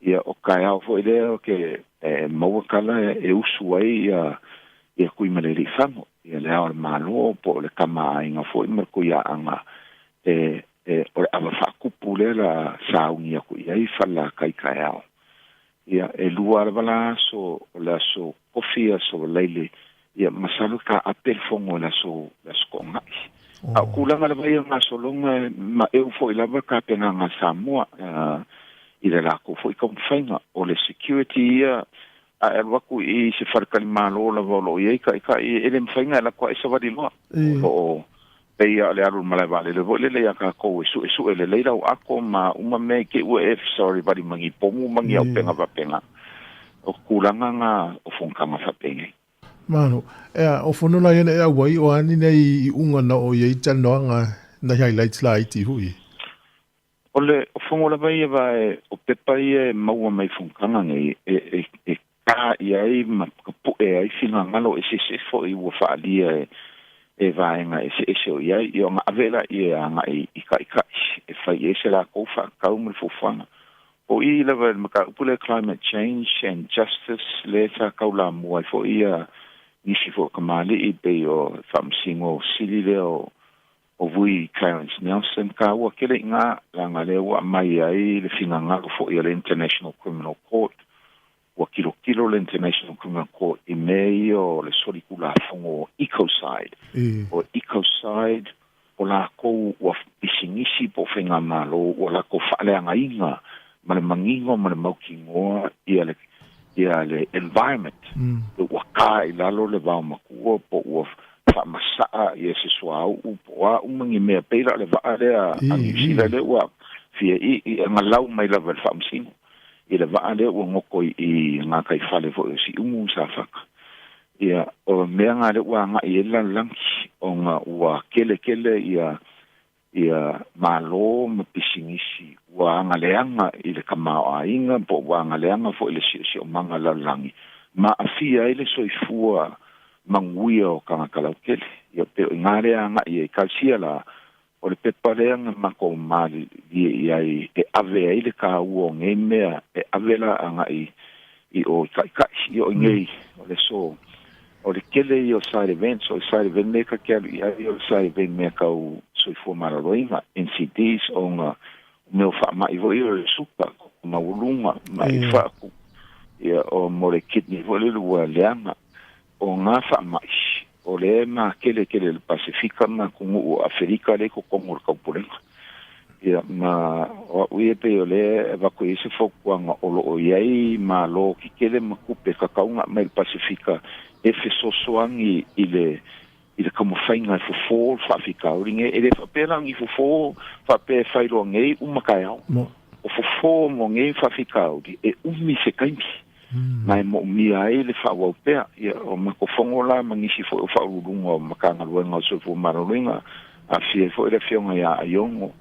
ia o kai ao fo ile o ke mau kala e usu ai ia kui maleri fango ia le ao malo po le kama inga fo ima ko ia anga o le ava whakupu le la saungia ko ia I fala kai ao ia e lua bala so la so kofia so leile ia masalu ka apel fongo la so kongai a kulanga le vai nga so longa ma eu fo ila ka pena nga Samoa ile la ko foi kom fainga o le security ia a waku I se farkali malo la volo ia ka ele mfainga la ko isa vadi lo o pe ia le aru mala vale le vole le ya ka ko su ele le la ako ma uma me ke uf sorry vadi mangi pomu mangi au penga va penga o kulanga nga o fonkanga fa penga mano o fono la ene e wai o ani nei unga na o ye tano nga na highlights la iti hui ole o fongo la vai vai o pepa ia mau mai funkanga ngai e ka ia I ma pu e ai fina ngalo e se fo I wo fa lia e vai nga e se o ia I nga avela ia nga I ka e fa ia se la ko fa ka mo fo fanga o I la va ma ka pule climate change and justice later ka la mo fo ia ni si fo kamali I be o fam singo sili le o vui Clarence Nelson ka wa kele nga langa le wa mai ai le finanga fo I le International Criminal Court wa kilo le International Criminal Court I mei o le solikula fongo ecocide o ecocide o la ko wa pisingisi po fenga malo o la ko fale anga inga ma le mangingo ma le maukingoa ia le environment wa ka I lalo le va makuo po wa masa ia se soa u po a umangi me pera le va ale a New Zealand le wa fia I ngalau mai la vel famsino I le va ale o ngoko I nga kai fale fo si umu sa faka ia o mea nga le wa nga I la lanki o nga wa kele ia malo mapisingisi wa nga leanga I le kamao ainga po wa nga leanga fo I le si o manga la langi ma afia I le soifua manguia o kanga kalau kele ia pe ngare anga I kalsia la o le pepareanga mako mali ia I ave ai le ka uo ngai mea avela anga I o kai o ngai o le so o le kele I o side events o side event me ka kia I o side event me ka u soi fo mararoinga NCDs o nga meu fa mai vo I o supa ma ulunga mai fa ia o mo le kidney vo le lua leanga o nga fa mai o le ma kele le Pasifika ma kungu o Afrika le ko komo ka pulenga ia ma o ie pe o le va ko ise fo kwanga o lo iai ma lo ki kele ma kupe ka kaunga mai Pasifika e fe so soangi ile como fainga fo fa Afrika o ringe e le fa pela ngi fo fa pe failo ngai umakaya o fo mo ngai fa Afrika o e umi se kaimi mai mo mia ele fa wa pe ia o makofongo la mangisi fo fa urungo makanga luenga so fo marolinga a fie fo ele fionga ya yongo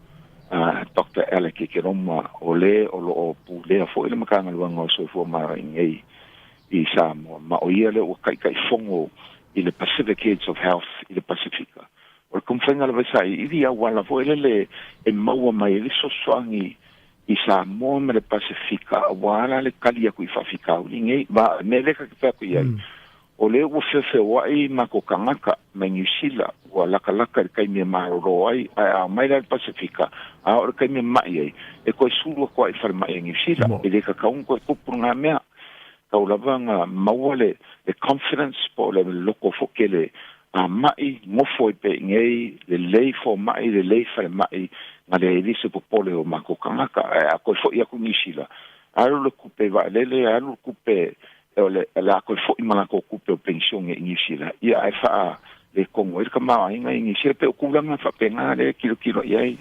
Dr. Alec Kiroma ole o lo pu le fo ele makanga luenga so fo marolinga I Samoa ma o ia le o kai fongo I le Pacific Heads of Health I le Pasifika o kumfenga le sai I dia wala fo ele e maua mai le so swangi I Samoa me le Pasifika wala le kalia kui fafika o ngai ba me le ka fa ku ia o le o fefe wai mako kangaka me New Zealand wala kalaka kai me maroro ai a mai le Pasifika a o kai me mai e ko sulu ko I far mai New Zealand e le ka kaun ko kupuna mea tau lavanga mawale le confidence po le loko fo kele a mai ngofo I pe ngai le lei fo mai le lei fa mai ma le elise po pole o mako kangaka a ko fo ia ku nisila alo le kupe va lele alo kupe o le la ko fo I mala ko kupe o pension e nisila ia ai fa le kongo e kama inga ingi se pe ku langa fa penga le kilo ia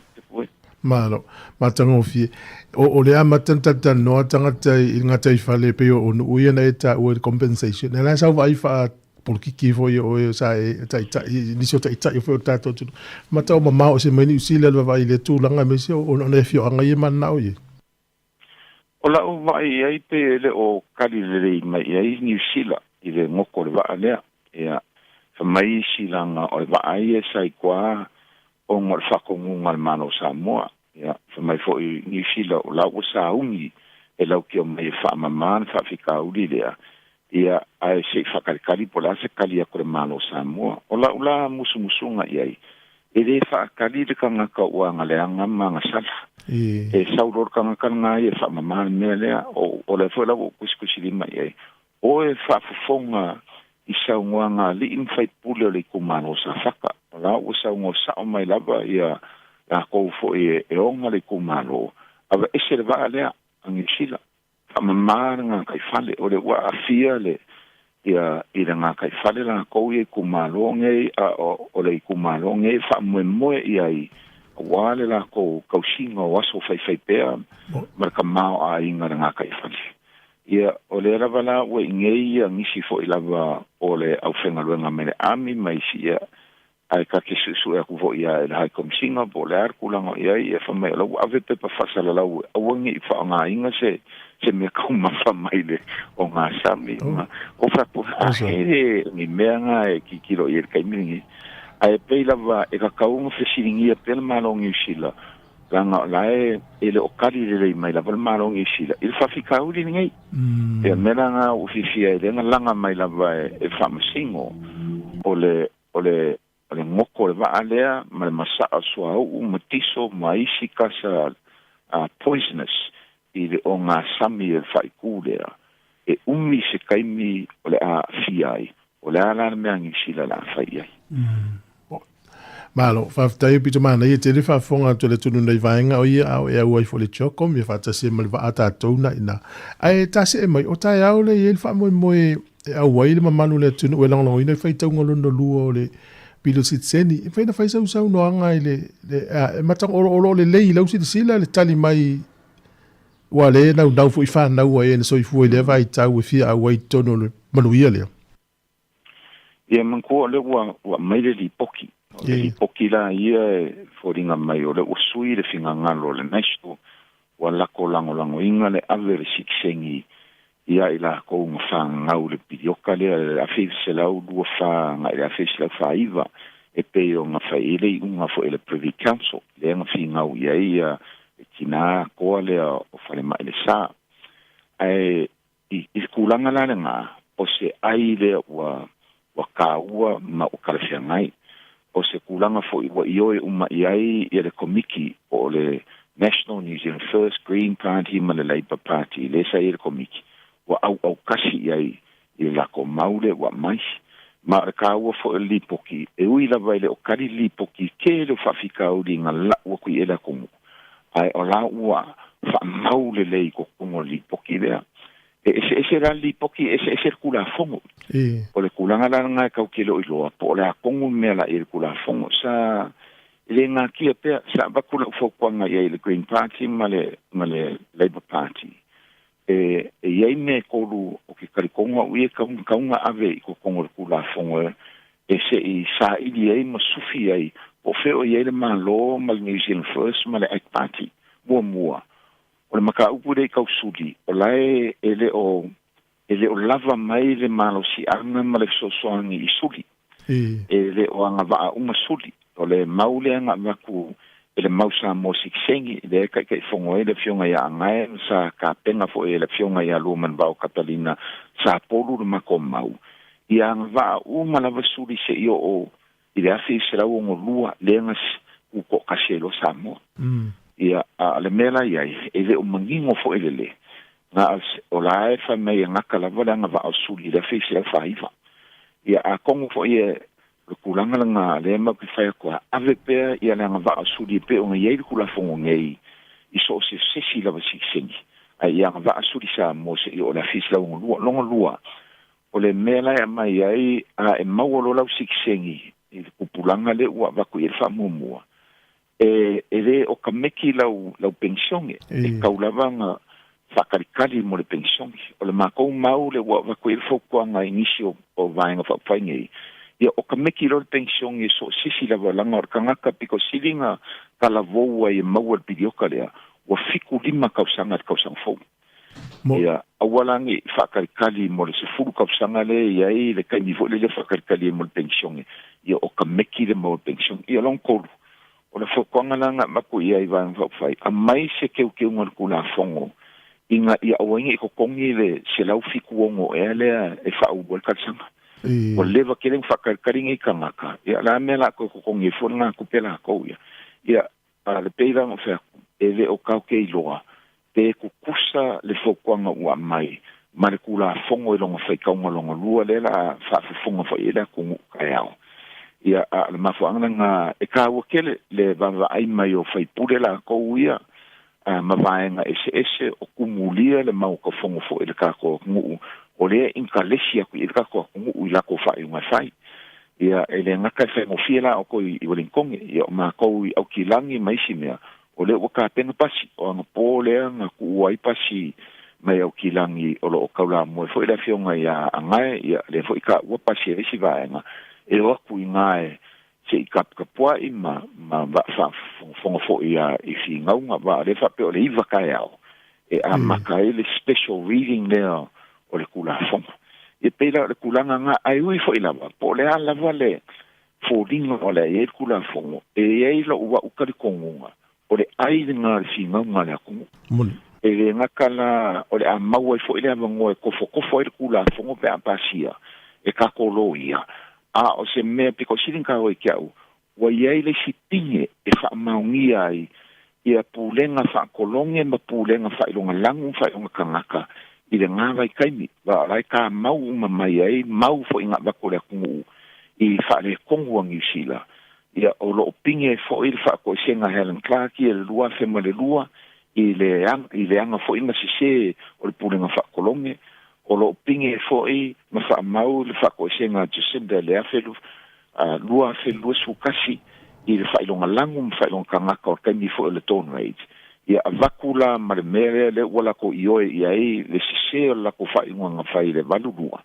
Malo, matango fie. O le ama tantata no tangata I ngata I fale pe o uia na eta o compensation. Na sa vai fa por kiki fo o sa tai ni so tai fo tato tu. Mata o mama o se meni usile le vai le tu langa me se o na fio anga I man na o ye. O la o vai ai pe le o kali le mai ai ni usila I le ngoko le va ale ia fa mai silanga o va ai sai kwa o ngol whakongunga mano Samoa. Ia, whamai fo I New Zealand o lau o saungi e lau ki o mai whaamaman whawhika uri lea. Ia, ai se whakarikari po la se kali a kore mano Samoa. O lau la musumusunga iai. E le whaakari le kanga ka ua ngaleanga mga sala. E sauror kanga kanga i e whaamaman mea lea. O le fo lau o kusikusilima iai. O e whaafufonga I saunga li in fai pule o le kumano sa whaka. La o saunga sao mai lava ia la kou fo e onga le kumano. Awa ese le vaa lea angi sila. Whamamara ngā kai fale o le ua afia le ia ira ngā kai fale la kou e kumano ngei o le kumano ngei whamue moe ia I wale la kou kausinga o aso fai pea maraka mao a inga ngā kai fale. Ia o le lava la ua ingei ngisi fo I lava o le au whenga luenga mele ami mai si ia ai ka ke susu e kuvo ia le hai komsinga po le ar kulanga ia I e whamai lau ave pepa whasala lau awangi I whaanga inga se mea kauma whamai le o ngā sami o whapu ahere ni mea ngā e ki kilo I e kai miringi ai pei lava e ka kaunga whesiringi a pela malongi usila langa lae ele o kari le mai la malo ngi sila il fa fika uli ngai e mena nga ufifia ele nga langa mai la e famasingo ole ngoko le va alea ma masa aswa u matiso mai sikasa poisonous I le o nga sami e fa ikulea e umi se kaimi ole a fiai ole ala me ngi sila la fa ia Malo, whaftai pito mana I te rifa whonga to le tunu nei vaenga o ia au e au ai fo le choko mi whatase ma le vaata atauna ina. Ai tase e mai o tai au le il wha moe moe e au ai le mamanu le tunu e langalongo ina whai taunga lono lua o le pilo sitseni e faina faisa usau no anga ile le matang olo le lei lau sila le tali mai wa le na fu ifa na wa e so ifu le vai tau e fia wa tono le manuia le ia man ko le wa mai le poki le poki la ia foringa mai o le usui le finga ngalo le nesto wala ko lango inga le ave siksengi ia ila ko un fanga o le pidioka le a fese la u fa nga a fese la fa iva e pe o nga fa ile un fo ele privy council le nga finga o ia tina ko le o fa le mai le sa ai i kulanga la nga o se ai le wa kaua ma o kalafia ngai o se kulanga fo i io uma iai i le komiki o le National New Zealand First Green Party ma le Labour Party le sa i le komiki wa au kasi iai i la ko maule wa mais ma le kaua fo li poki e ui la vai le o kari li poki ke le fafika o di nga la wa kui e la komu ai o la ua fa maule le i ko kungo li poki lea ese era li poki ese kula fongo o le kulanga la nga ka ke lo ilo po le kongu me la il kula fongo sa le nga ki pe sa ba kula fo kwanga ye le Green Party ma le Labour Party ye me ko lu o ke kari konga u e ka unga ave ko kongo kula fongo ese i sa i ye ma sufi ai o fe o ye le malo ma New Zealand First ma le Party mua o le maka upu dei kausuli, o lae ele o lava mai le malo si anga ma le sosoangi i suli. Ele o anga waa uma suli, o le maule anga maku, ele mausa mo siksengi, ele kai fongo ele fionga ya angae, sa ka penga fo ele fionga ya luman bao Katalina, sa polu le mako mau. I anga waa uma lava suli se io o, ile afi sera uongo lua, lengas uko kaselo sa mo. Ia le mela ia ele o mangingo fo ele na o la fa me nga kala vola nga va suli le fisi le faiva ia a kongo fo ia le kulanga nga le ma ki fa ko ave pe ia nga va suli pe o ye le kula fo ngei i so se sesi la va siksengi ia nga va suli sa mo se o la fisi la longo lua o le mela ia mai ai a e mawolo la siksengi i kupulanga le wa va ko ia fa mumua ele o kameki lau pensionge kaulavanga whakarikari mo le pensionge o le makou mau le wa koe le whaukuanga inisio o vaenga whaupainge ia o kameki lau le pensionge so sisi lava langa o kangaka piko silinga kalavoua i maua le pidioka lea wa fiku lima kausanga le kausanga fau ia awalangi whakarikari mo le sefuru kausanga le iai le kainifo le whakarikari mo le pensionge ia o kameki le mo le pensionge ia long koru o le whakonga langa maku ia i vāng whauwhai. A mai se keu ngar kula fongo. Inga ia awainga i kokongi le se lau fiku ongo e lea e whau bol katsanga. O lewa keleng whakarikaringa i kangaka. Ia la mea la kokongi e whoranga kupela kou ia. Ia le peiranga whaku e le o kau ke iloa. Te kukusa le whakonga ua mai. Ma le kula fongo i longa whaikaunga longa lua le la whaafufonga wha i lea kungu kai au. Ia le mafuanga nga e ka wakele le vava ai mai o faipule la kou ia ma vaenga ese o kumulia le mau ka fongo fo ele ka ko ngu o le inkalesia ku ele ka ko ngu i la ko fai unga fai ia ele nga ka fe mo fiela o ko i Wellington ia ma ko i au kilangi mai simea o le waka penga pasi o nga pole nga ku ai pasi mai au kilangi o lo kaula mo fo ele fionga ia angai ia le fo ika wa pasi e si vaenga e waku i ngae se i kapua i ma fonga fo ia i fi ngaunga wa le whape o le iwa kai au e a maka e le special reading lea o le kula fonga e peila le kulanga nga ai ui fo i lava po le a lava le fo ringa o le e kula fonga e e la ua ukari kongunga o le ai le nga le fi ngaunga le akungu e le nga kala o le a maua i fo i le avango e kofo e le kula fonga pe a pasia e kakolo ia a o se mea piko sirinka o i kiau, wa iei le sipinge e wha maungia ai, ia pūlenga wha kolonge ma pūlenga wha ilonga langu wha ilonga kangaka, i le ngāwai kaimi, wa rai ka mau uma mai ai, mau fo inga wako le kungu, i wha le kongu ang Sila, ia o lo pinge fo il wha ko senga Helen Clark, i le lua fema le lua, i le anga fo inga se o le pūlenga wha kolonge, o lo pinge fo i ma fa mau le fa ko senga Jacinda le afelu lua fe lua sukasi i le whailonga langu ma whailonga kangaka o kaimi fo le tone age. Ia avakula ma le mere le wala ko ioe ia le siseo la ko whainga ngā whai le valurua.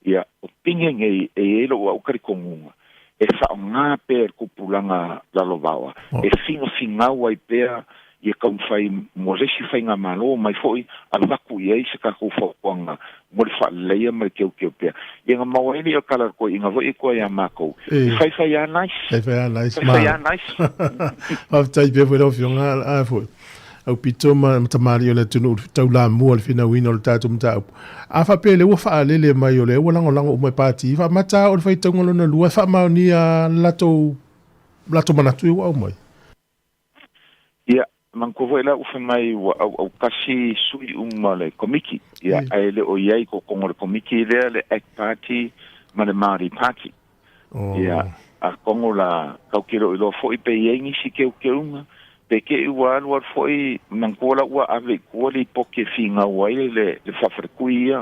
Ia o pinge ngei elo wa ukari kongunga. E whao ngā pēr kupulanga lalovawa. E fingawa i pēr ia kaum whai mo resi whai ngā malo mai foi alaku iei se kako whakuanga mo le wha leia mai keu pēr. Ia ngā mawaini o kalar ko inga voi koe a mākou. Whai a nice. Whai a nice. Haftai pēr fwere o fionga a fwere. Au pito ma tamari o le tunu tau la mua le fina wina o le tātou mtau. A wha pēle ua wha alele mai o le ua lango o mai pāti. Wha mata o le whai taunga lona lua. Wha mao ni a lato manatu i wa au mai. Ia, manko voi la ufa mai au kasi sui le komiki. Ia, ai le o iai ko kongo le komiki lea le Act Party ma le Māori Party. Ia, a kongo la kaukiro i lo fo i pe iengi si keunga. Peke i wālua foi mangkola ua ave kuali poke finga wai le whawharekuia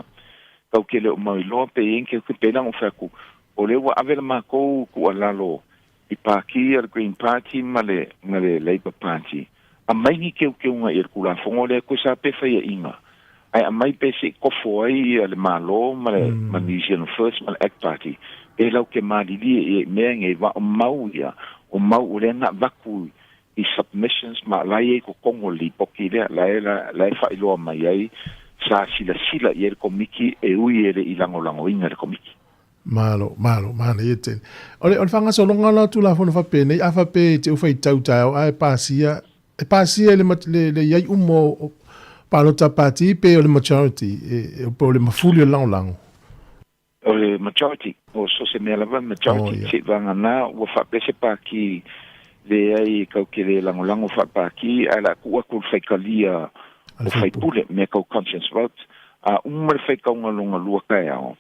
kau ke le o mauiloa pe enke ku penang o whaku o le ua ave le mākou ku alalo i pāki al Green Party ma le Labour Party a maingi keunga i kula fongo le ko sa pe whaia inga ai a mai pe se kofo ai le malo ma le New Zealand First ma le Act Party e lau ke maadili e mea nge wa o mau ia o mau o le na vaku i submissions ma lai ko kongo li poki le lai fa ilo mai ai sa sila i le komiki e ui ele i lango inga le komiki malo yeten ole fanga so longa la tu la fona fa pene a fa pe te u fai tau ai pasia le yai umo palota party pe ole majority e po le mafulio lango ole majority o so se me lava majority se vanga na o fa pe se pa ki le ai kau ke le lango whapaki ala kua kul whaikalia o whaipule me kau conscience vote a umar whaikaunga longa lua kai ao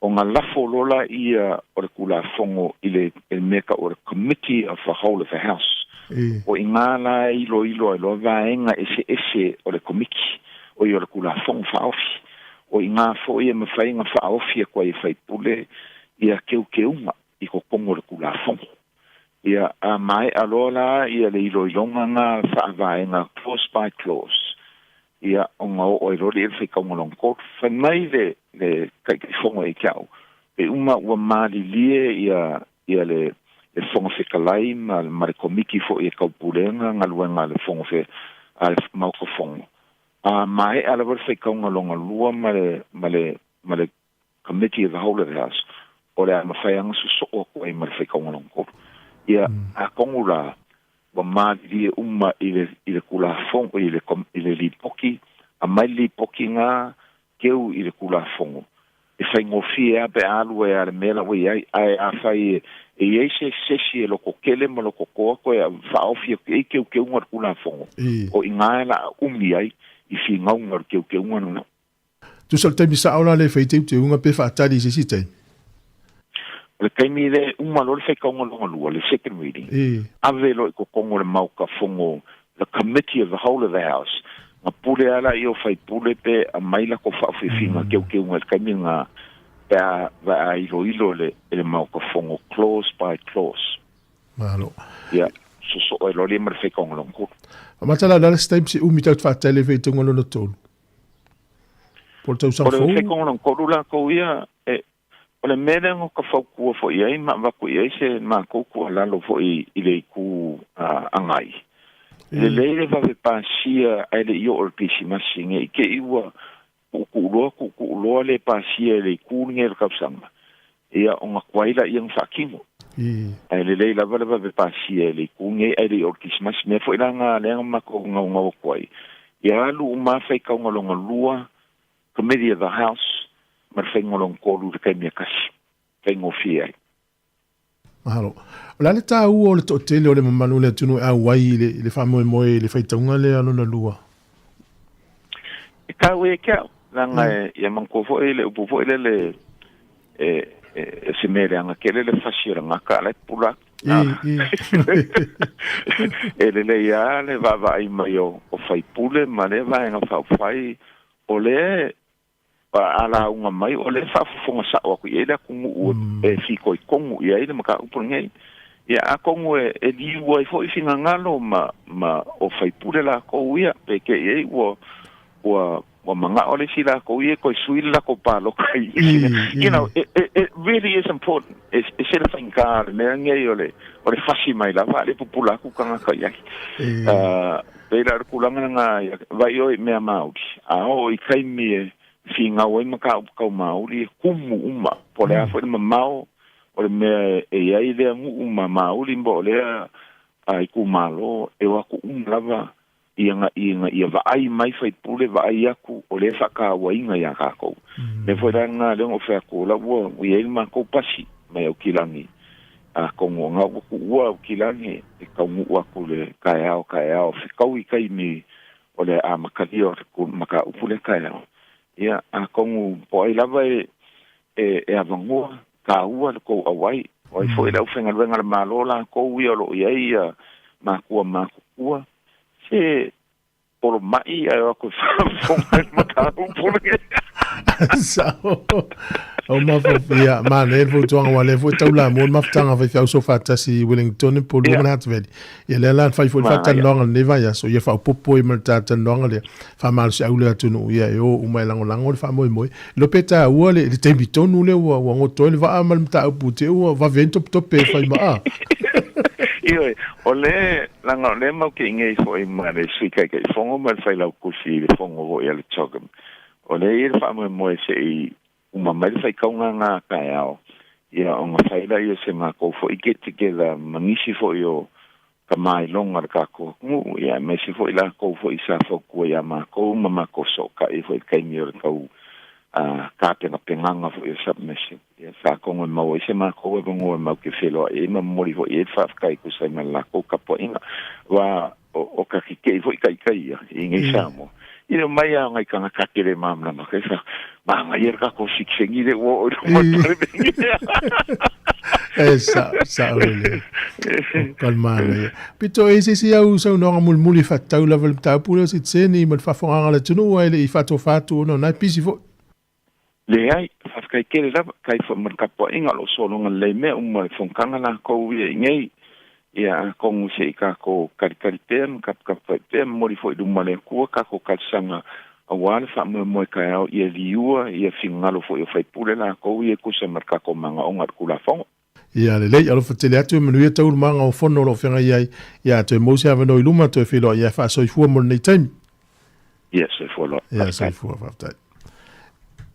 o ngā lafo lola ia o le kula fongo i le meka o le committee of the whole of the house o i ngā la ilo vaenga ese o le komiki o i o le kula fongo whaofi o i ngā fo ia mawhainga whaofi a kua i whaipule ia keunga i ko kongo le kula fongo. Ia a mai alola ia le iloilonga ngā whaavaenga close by close. Ia o ngā o irori e whikaunga long court. Whanai le kaikifonga e kiau. E uma ua maali lie ia le fonga whikalai ma le komiki fo i kaupurenga ngā luenga le fonga a le mauka fonga. A mai alawa whikaunga longa lua ma le committee of the whole of the house. O le a mawhaianga suso ko e ma le whikaunga long court. Ia a kongula wa maadili umma i le kula fongo i le lipoki a mai lipoki ngā keu i le kula fongo e whai ngofi e ape alu e ale mela wei ai a whai e ei se sesi e loko kele ma loko koa koe a whaofi e keu ngar kula fongo o i ngā la umi ai i whi ngau ngar keu ngar no tu sal taimi sa aula le whai te unga pe whaatari se si taimi le kaimi le umalo le whaikaunga longa lua, le second reading. Avelo i ko kongo le mauka fongo, the committee of the whole of the house. Nga pule ala i o whai pule pe a maila ko whawhiwhinga keunga le kaimi ngā pe a ilo le mauka fongo, close by close. Malo. Ia, so e lori ma le whaikaunga longa kuru. Matala la last time si umi tau whaatele whaitunga lona tolu. Por tau sang fōu? Por le whaikaunga longa kuru la kou ia, o le mele ngo ka whaukua fo iai, ma waku iai se ma kouku alalo fo i le iku angai. Le leile wawe pāsia ai le io or pisi masinge, i ke iwa kuku uloa le pāsia le iku nge le kapsanga. Ia o ngā kwaila i ang whakingo. Ai le leile wawe pāsia le iku nge ai le or pisi masinge, me fo ila ngā lenga mako ngau kwai. Ia alu umawhai kaunga longa lua, committee of the house, mar whaingolong kōru le kaimia kasi. Whaingo fia ai. Mahalo. O la le tā ua o le tōtele o le mamanu le tunu e awai le whamoe le whaitaunga le anona lua. E kau e kiao. Langa e manko fo e le upu fo e le se mere anga kele le whasira ngaka le pula. E le ia le vava ai mai o whaipule ma le vaenga whai o le ala unga mai o le fa fonga sa o ku ela ku o e fi ko kongu ia ile maka upo ngai ia a kongu e di wo fo i finga ngalo ma o fai pure la ko ia pe ke e wo manga o le sila ko ia ko suila la ko palo kai you know it really is important it's a thing car le ngai ole fasi mai la va le popula ku kanga kai pela kulanga nga vai o me maudi a o I kai me finga o maka ka maudi kumu uma pole a foi mau o me e ai le uma maudi mbo le ai ku malo e wa ku lava ia va ai mai fai pule va ai aku o le fa ka wa inga ya ka ko me foi nga le o fa ko la wo ia ma ko pasi mai o kilangi a kongo nga ku wa kilangi e ka mu wa ku le ka fi ka wi kai mi o le a makali o ku maka upule ka ya ia a kongo po ai lava e avangua ka ua ko awai o foi la ufenga venga malola ko wi o lo ia ma ku se por mai ai ko fa maka upule Sao o mafia man e vo tonga wale vo taula mo maftanga fa fa so fa tasi Wellington po lo na tvel ye le lan fa fo fa tan longa ne va ya so ye fa popo e malta tan longa le fa mal se aula tunu ye yo o mai lango fa mo lo peta o le tembi tonu le o ngo le va amal mta pute o va vento tope fa ma io ole lango le mo ke ngai fo I mare sui kai fongo mal fa la kusi le fongo o ya le chogam ole I fa mo se uma mai fai kaunga ngā kai au. Ia o ngā whaila ia se mā kou fo I get together mangisi fo I o ka mai longa ka ko. Ia me si fo I la kou fo I sa fo kua ia mā kou ma mā kou so ka I fo I kai mi o kau ka penga penganga fo I submission. Ia sa kongo mau I se mā kou e bongo e mau ke wheloa e ma mori fo I e whafkai ku sai ma la kou ka po inga. Wa o ka kikei fo I kai ia I ngai sa mo. Ina mai a ngai kanga kakere mamla ma kesa ma ngai ka ko siksengi de wo mo tare bengi sa ole kalmale pito isi au so no muli fatau la vel ta pula sit seni mal fa fonga la tunu ele I fatu no na pisi fo le ai fa kai kere la kai fo mar kapo inga lo so no le me mo fonkanga na ko wi ngai ia kongu se ka ko karikaripem kap pem mori foi du male ku ka ko kalsanga awal fa mo ka ia liua ia fingalo foi fai pule la ko ia ku se marka ko manga ongar kula fong ia le alo fatele atu menu ia tau manga o fono lo fenga ia te mo se ave no iluma to filo ia fa so fu mo nei time ia se fu lo ia se fu fa tai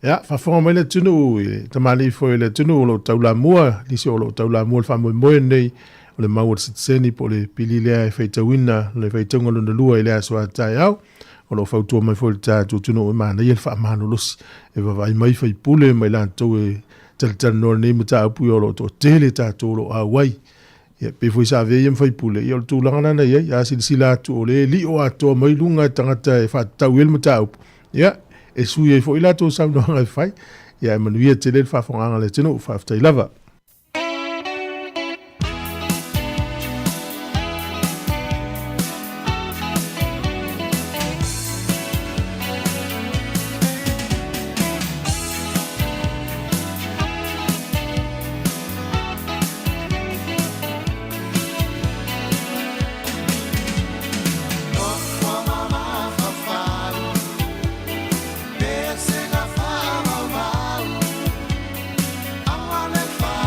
ia fa fo mo le tunu te mali foi le tunu lo tau la mua li se lo tau la mua fa mo nei o le mau sitseni po le pili lea e whaitawina le whaitunga luna lua I lea soa tai au o lo whautua mai fo le tātou tuno e mana I e wha amano losi e wawai mai whai pule mai lantou e talitana no nei mata apui o lo to tele tātou lo awai e pe fo isa vei em whai pule I o le tūlanga nana ia ia silisila atu o le li o atoa mai lunga tangata e whatau el mata apu ia e sui e fo I lato sau noanga e whai ia e manuia te le whawhonganga le tino whaftai lava Far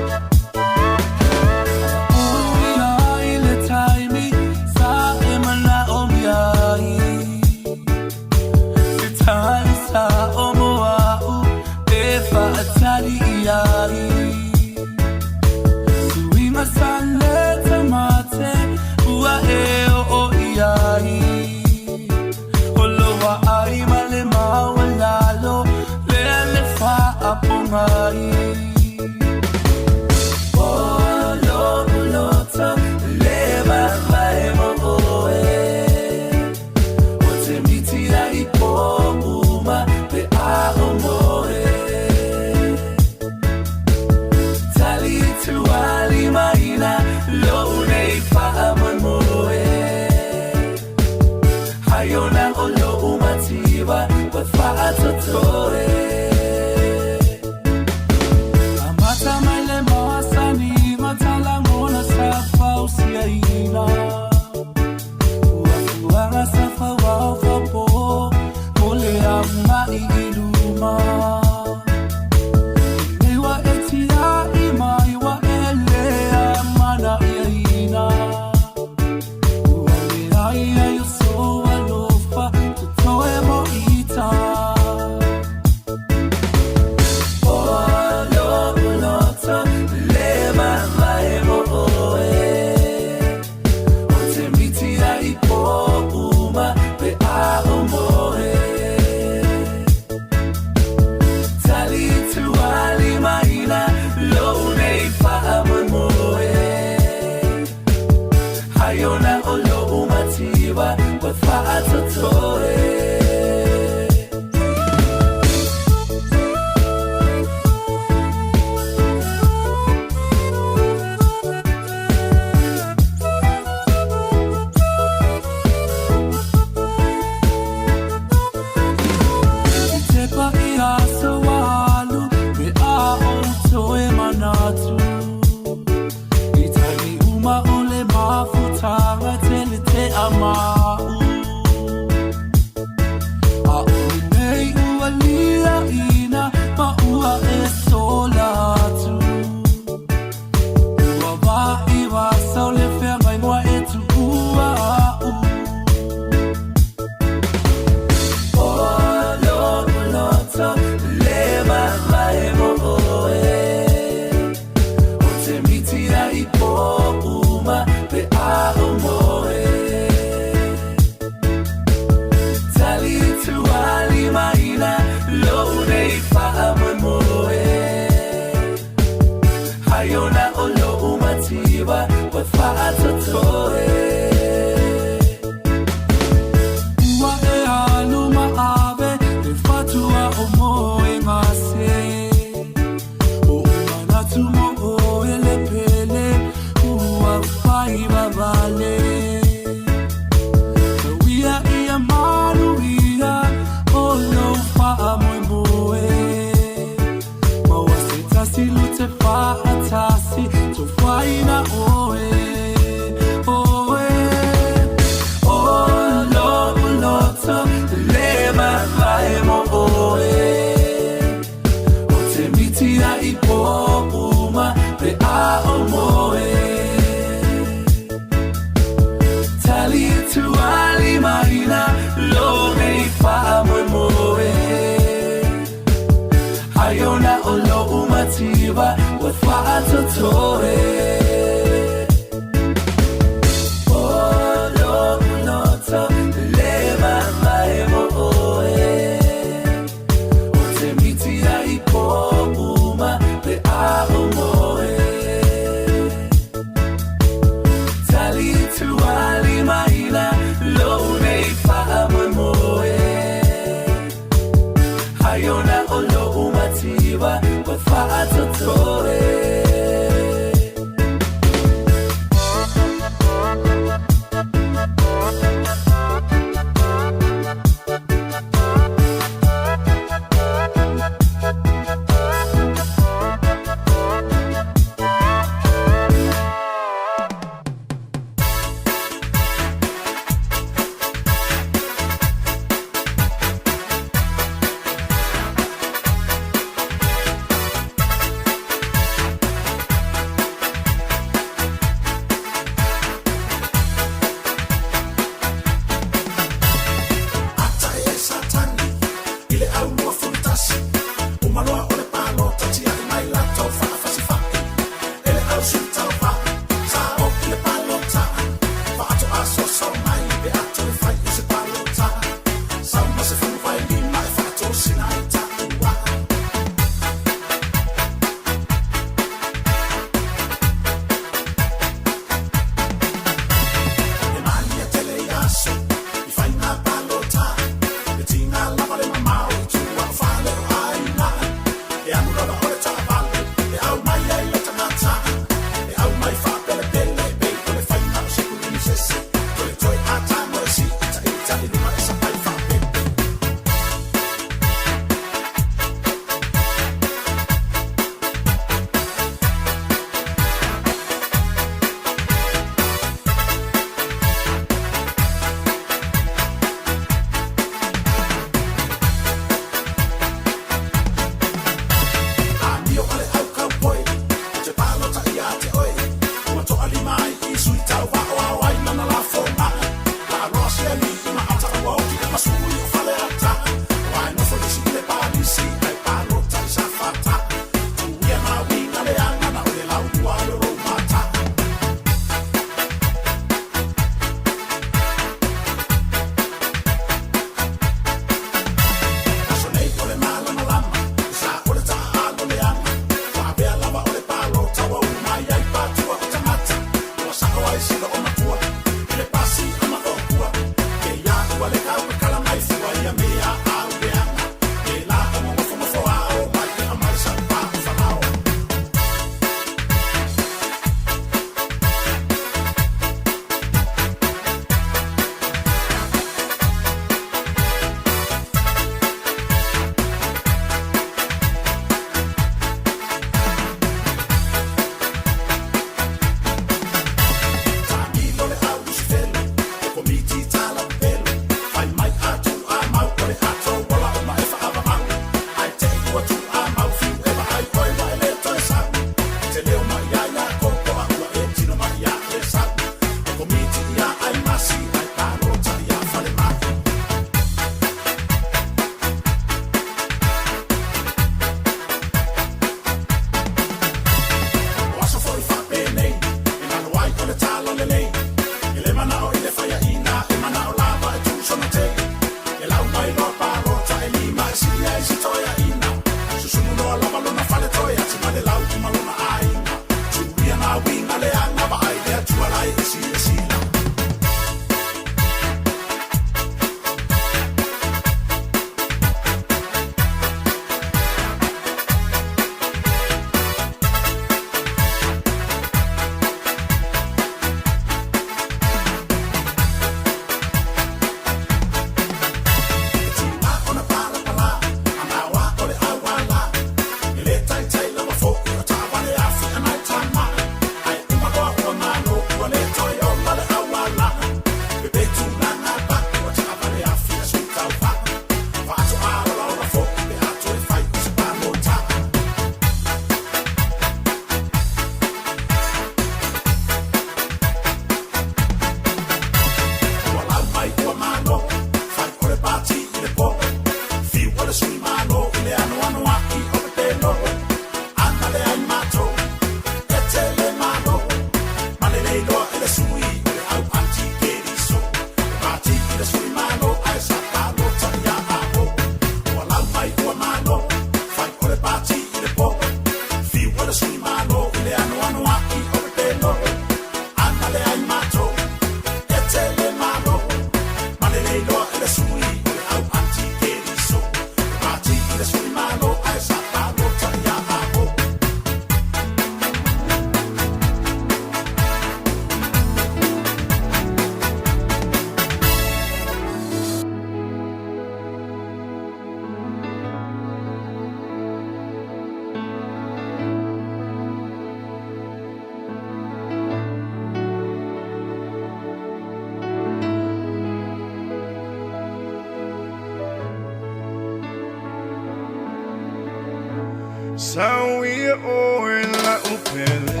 Sawi o la upele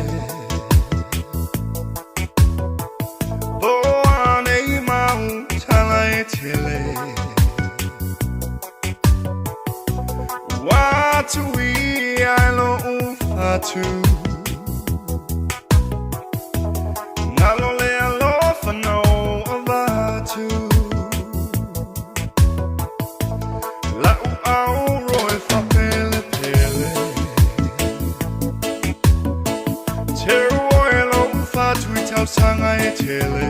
Boane mau tala etele Watu we alo ufatu Nalole alo fano avatu La u au roi fa pele pele Teru alo ufatu itau sanga etele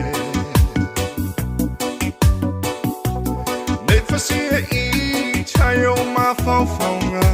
Nefasia I chayo ma faufaunga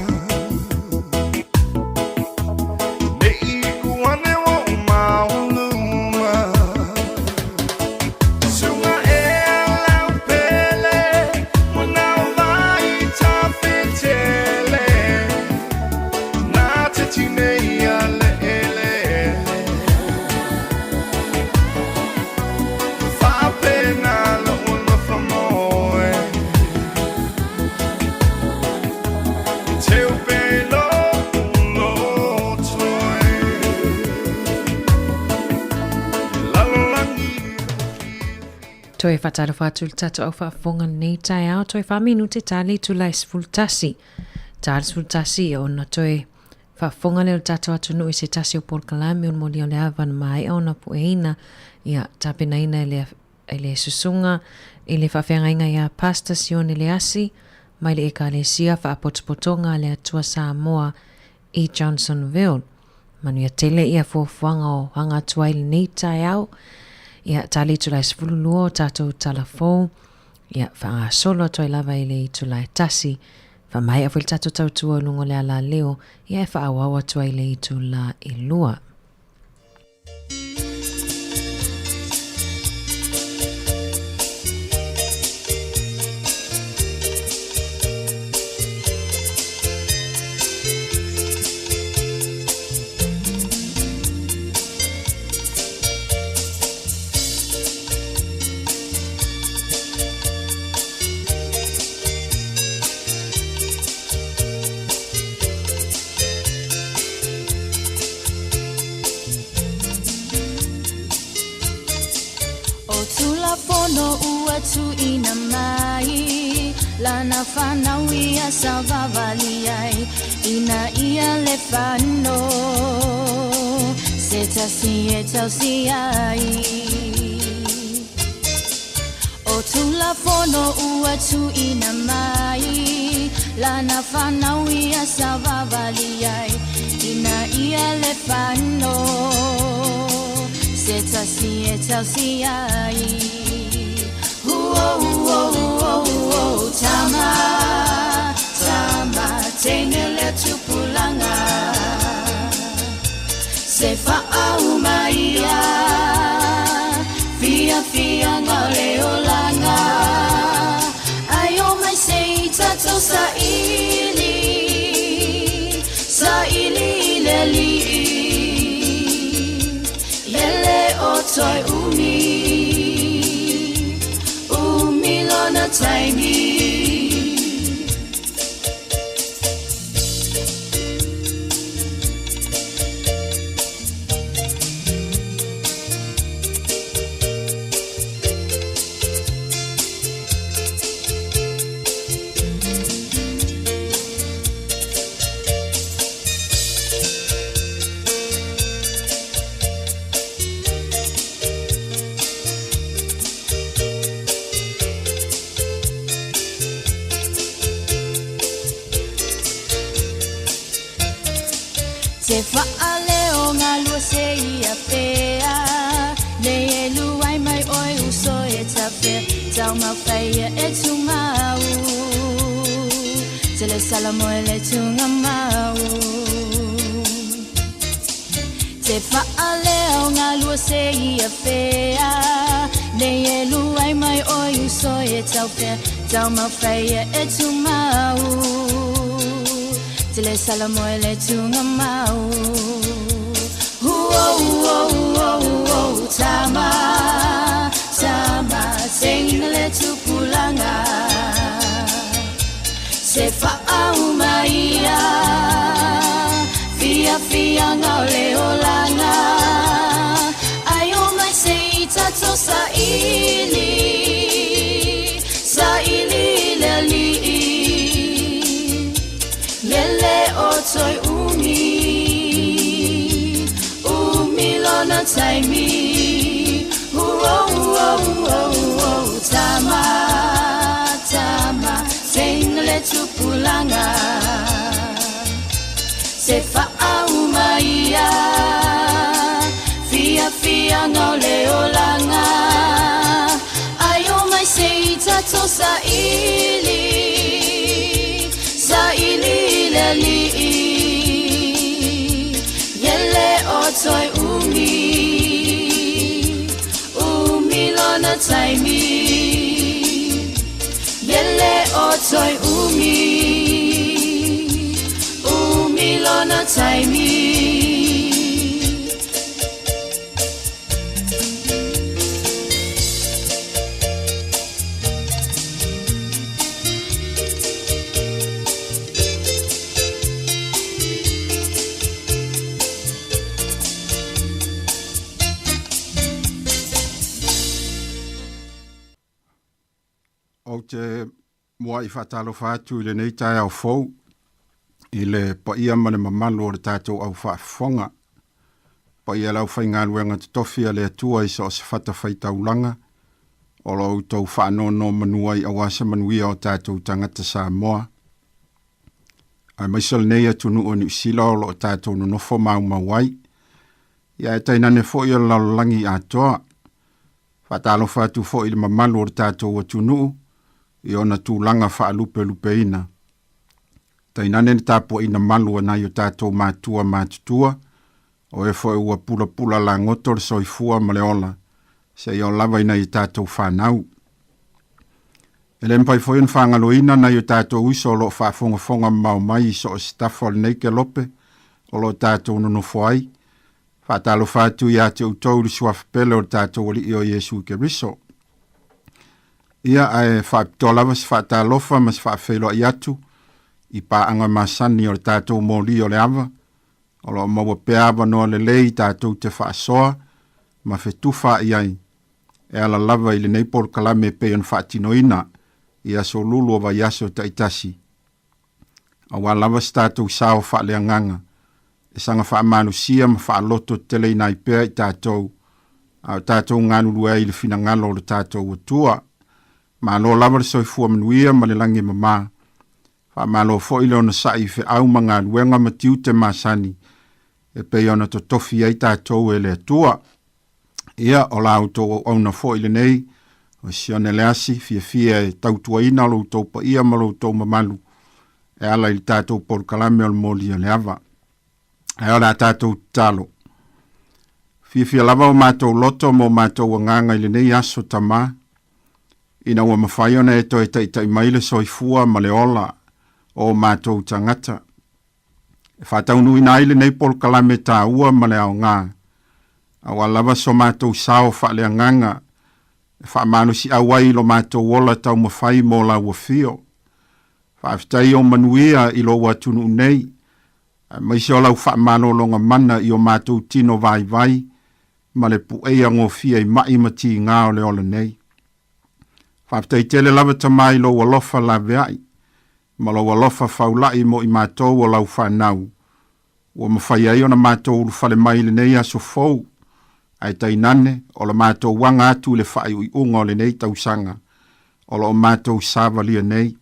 Toi whatara whātul tato au whaafonga nei tai au, toi whaminu te tali tu lai sfultasi. Tali sfultasi o na toi whaafonga leo tato atu nui se tasi o porkalami on moli o le awan mai au na pueina ia tapena ina ele susunga, ele whawhenga inga ia pasta sion ele asi, mai le eka le sia whaapotopotonga le atua Samoa I Johnsonville. Manu ia tele ia fuafuanga o hanga atua ili nei tai au, ia tali tulai sfululua o tatou talafou, ia wha solo toi lava I le tulai tasi, wha mai a whil tatou tautua lungo le ala leo, ia e wha awawa toi le tula ilua. No uatu ina mai lana fana wia savavali ai ina ia le fano seta si ai o tula fono uatu ina mai lana fana wia savavali ai ina ia le fano seta si ai Tama, tengele tupulanga Sefa au maia Fia ngale olanga Ayo mai sei tato Saili leli Yele otoi umi Lona tiny Se fa'ale o ngā lua se ia pēa Nei e luai mai oi uso e tape Tau mau whaia e tungau Te le salamo e le tunga mau Te fa'ale o ngā lua se ia pēa Nei e luai mai oi uso e tape Tau mau whaia e tungau Te le salamo e le tunga mau Tama, singina le tupulanga Se fa'au maia fia fia ngole olanga ayo mai sei tato sa ili leli yele otoi umi lona taimi tama sengle tupulanga se fa aumaya fia fia ngole olanga ayo mai sei tato sa ili leli yele otoi umi lona taimi yele otoi umi lona taimi o te mua I whatalo whātu I le nei tai au fau I le pa ia mane mamalu o le tātou au whaafonga. Pa ia lau whaingaluenga te tofia le atua I so se whata whaitaulanga o lo tau whaanono manua I awasa manuia o tātou tangata Samoa. Ai maisal nei atunu o New Zealand o lo tātou no nofo mau mawai. Ia e tainane fo ia lalolangi atoa. Whatalo whātu fo I le mamalu o le tātou atunu I ona tūlanga whaalupe lupeina. Tainane ni tāpua ina malu ana I o tātou mātua mātutua, o e fo e ua pula pula la ngoto le soifua maleola, se I o lava ina I tātou whanau. Ele mpai fo in whangaloina na I o tātou iso lo whaafonga mau mai so o stafo al neike lope, o lo tātou nono foai, whaatalo whātu I ate utau li suafpele o tātou ali I o Yesu Keriso. Ia ai whaapitolawa si whaatalofa mas whaafelo I atu I paanga masani o le tātou mōli o le awa, o lo maua peawa noa le lei tātou te whaasoa, ma whetuwha I ai. E ala lava I le neipol kalame pe on whaatinoina, I aso lulu o vai aso taitasi. A wa lava si tātou sao whaaleanganga, e sanga whaamanusia ma whaaloto tele I nai pea I tātou, a tātou nganulua I le finangalo o le tātou atua, ma lo lava le soifua manuia ma le langi mama. Fa ma lo fo ilo na sai fe au manga luenga matiu te masani. E pe ona to tofi ai tātou e le atua. Ia o la auto au na fo ile nei. O sione le asi fia e tautua ina lo tau pa ia ma lo tau mamalu. E ala I tātou por kalame o le moli o le ava. E ala tātou talo. Fia lava o mātou loto mo mātou nganga ile nei aso tama. Ina ua mawhaiona e toi tai maile soifua ma le ola o mātou tangata. E whātaunu ina ile nei pol kalame tā ua ma le ao ngā. Awa lava so mātou sao whaale nganga. E whaamanu si awai lo mātou ola tau mawhai mo la ua fio. Whaaftai o manuia I lo watunu nei. Maisi o lau whaamano longa mana I o mātou tino vai ma le puea ngō fia I mai mati ngā o le ola nei. Whaftai tele lava tamai lo walofa la veai, ma lo walofa faulai mo I mātou o lau whanau. Ua mawhai ai o na mātou urufale mai le nei aso fau, ai tainane o la mātou wanga atu le whai ui unga o le nei tausanga, o la o mātou sāvalia nei.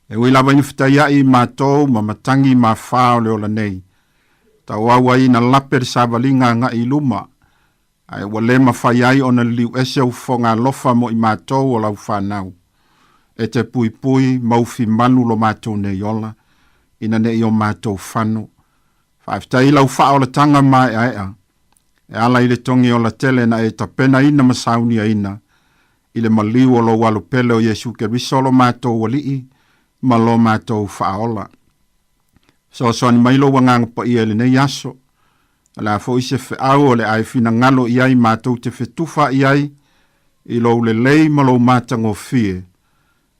E ui lava iniftai ai mātou ma matangi ma whao le o la nei. Tau awa I na lape le sāvalinga nga I luma, ai wale mawhai ai o na liu ese u fonga lofa mo I mātou o lau whanau. E te pui pui maufi manu lo mātou ne yola, ina ne I o mātou whanu. Whaaftai lau whao la tanga mai aea. E ala I le tongi o la tele na e tapena ina masauni a ina. I le maliu o lo walu pele o Yesu Keriso lo mātou walii, ma lo mātou whaola. So ni mailo wanganga pa I ele ne yaso. Ala fo ise fe au o le ai fina ngalo I ai mātou te fetufa I ai, I lo le lei ma lo mātango fie.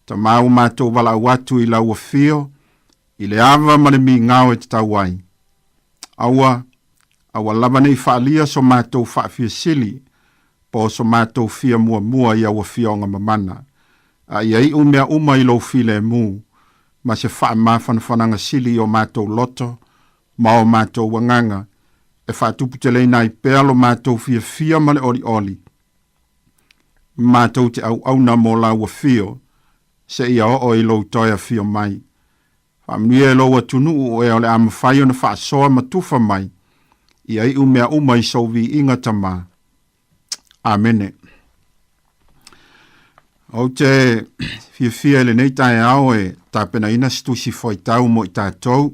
Ta mau mātou wala watu I lau fio, I le ava ma le mi ngao e te tawai. Aua lava nei whaalia so mātou whaafia sili, po so mātou fia mua ia wa fionga mamana. A iai umea I lo file mu, ma se wha mawhanawhananga sili o mātou loto, ma o mātou wanganga, e whaatupu te leina I pealo mātou fia male oli. Mātou te au na mo la wa fio, se ia o lo toia fio mai. Whamnuia lo wa tunu o e ole amawhaio na whaasoa matufa mai, iai umea I sovi inga tama. Amene. O te fia le nei tae ao e tāpena ina stusi foi tau mo I tātou.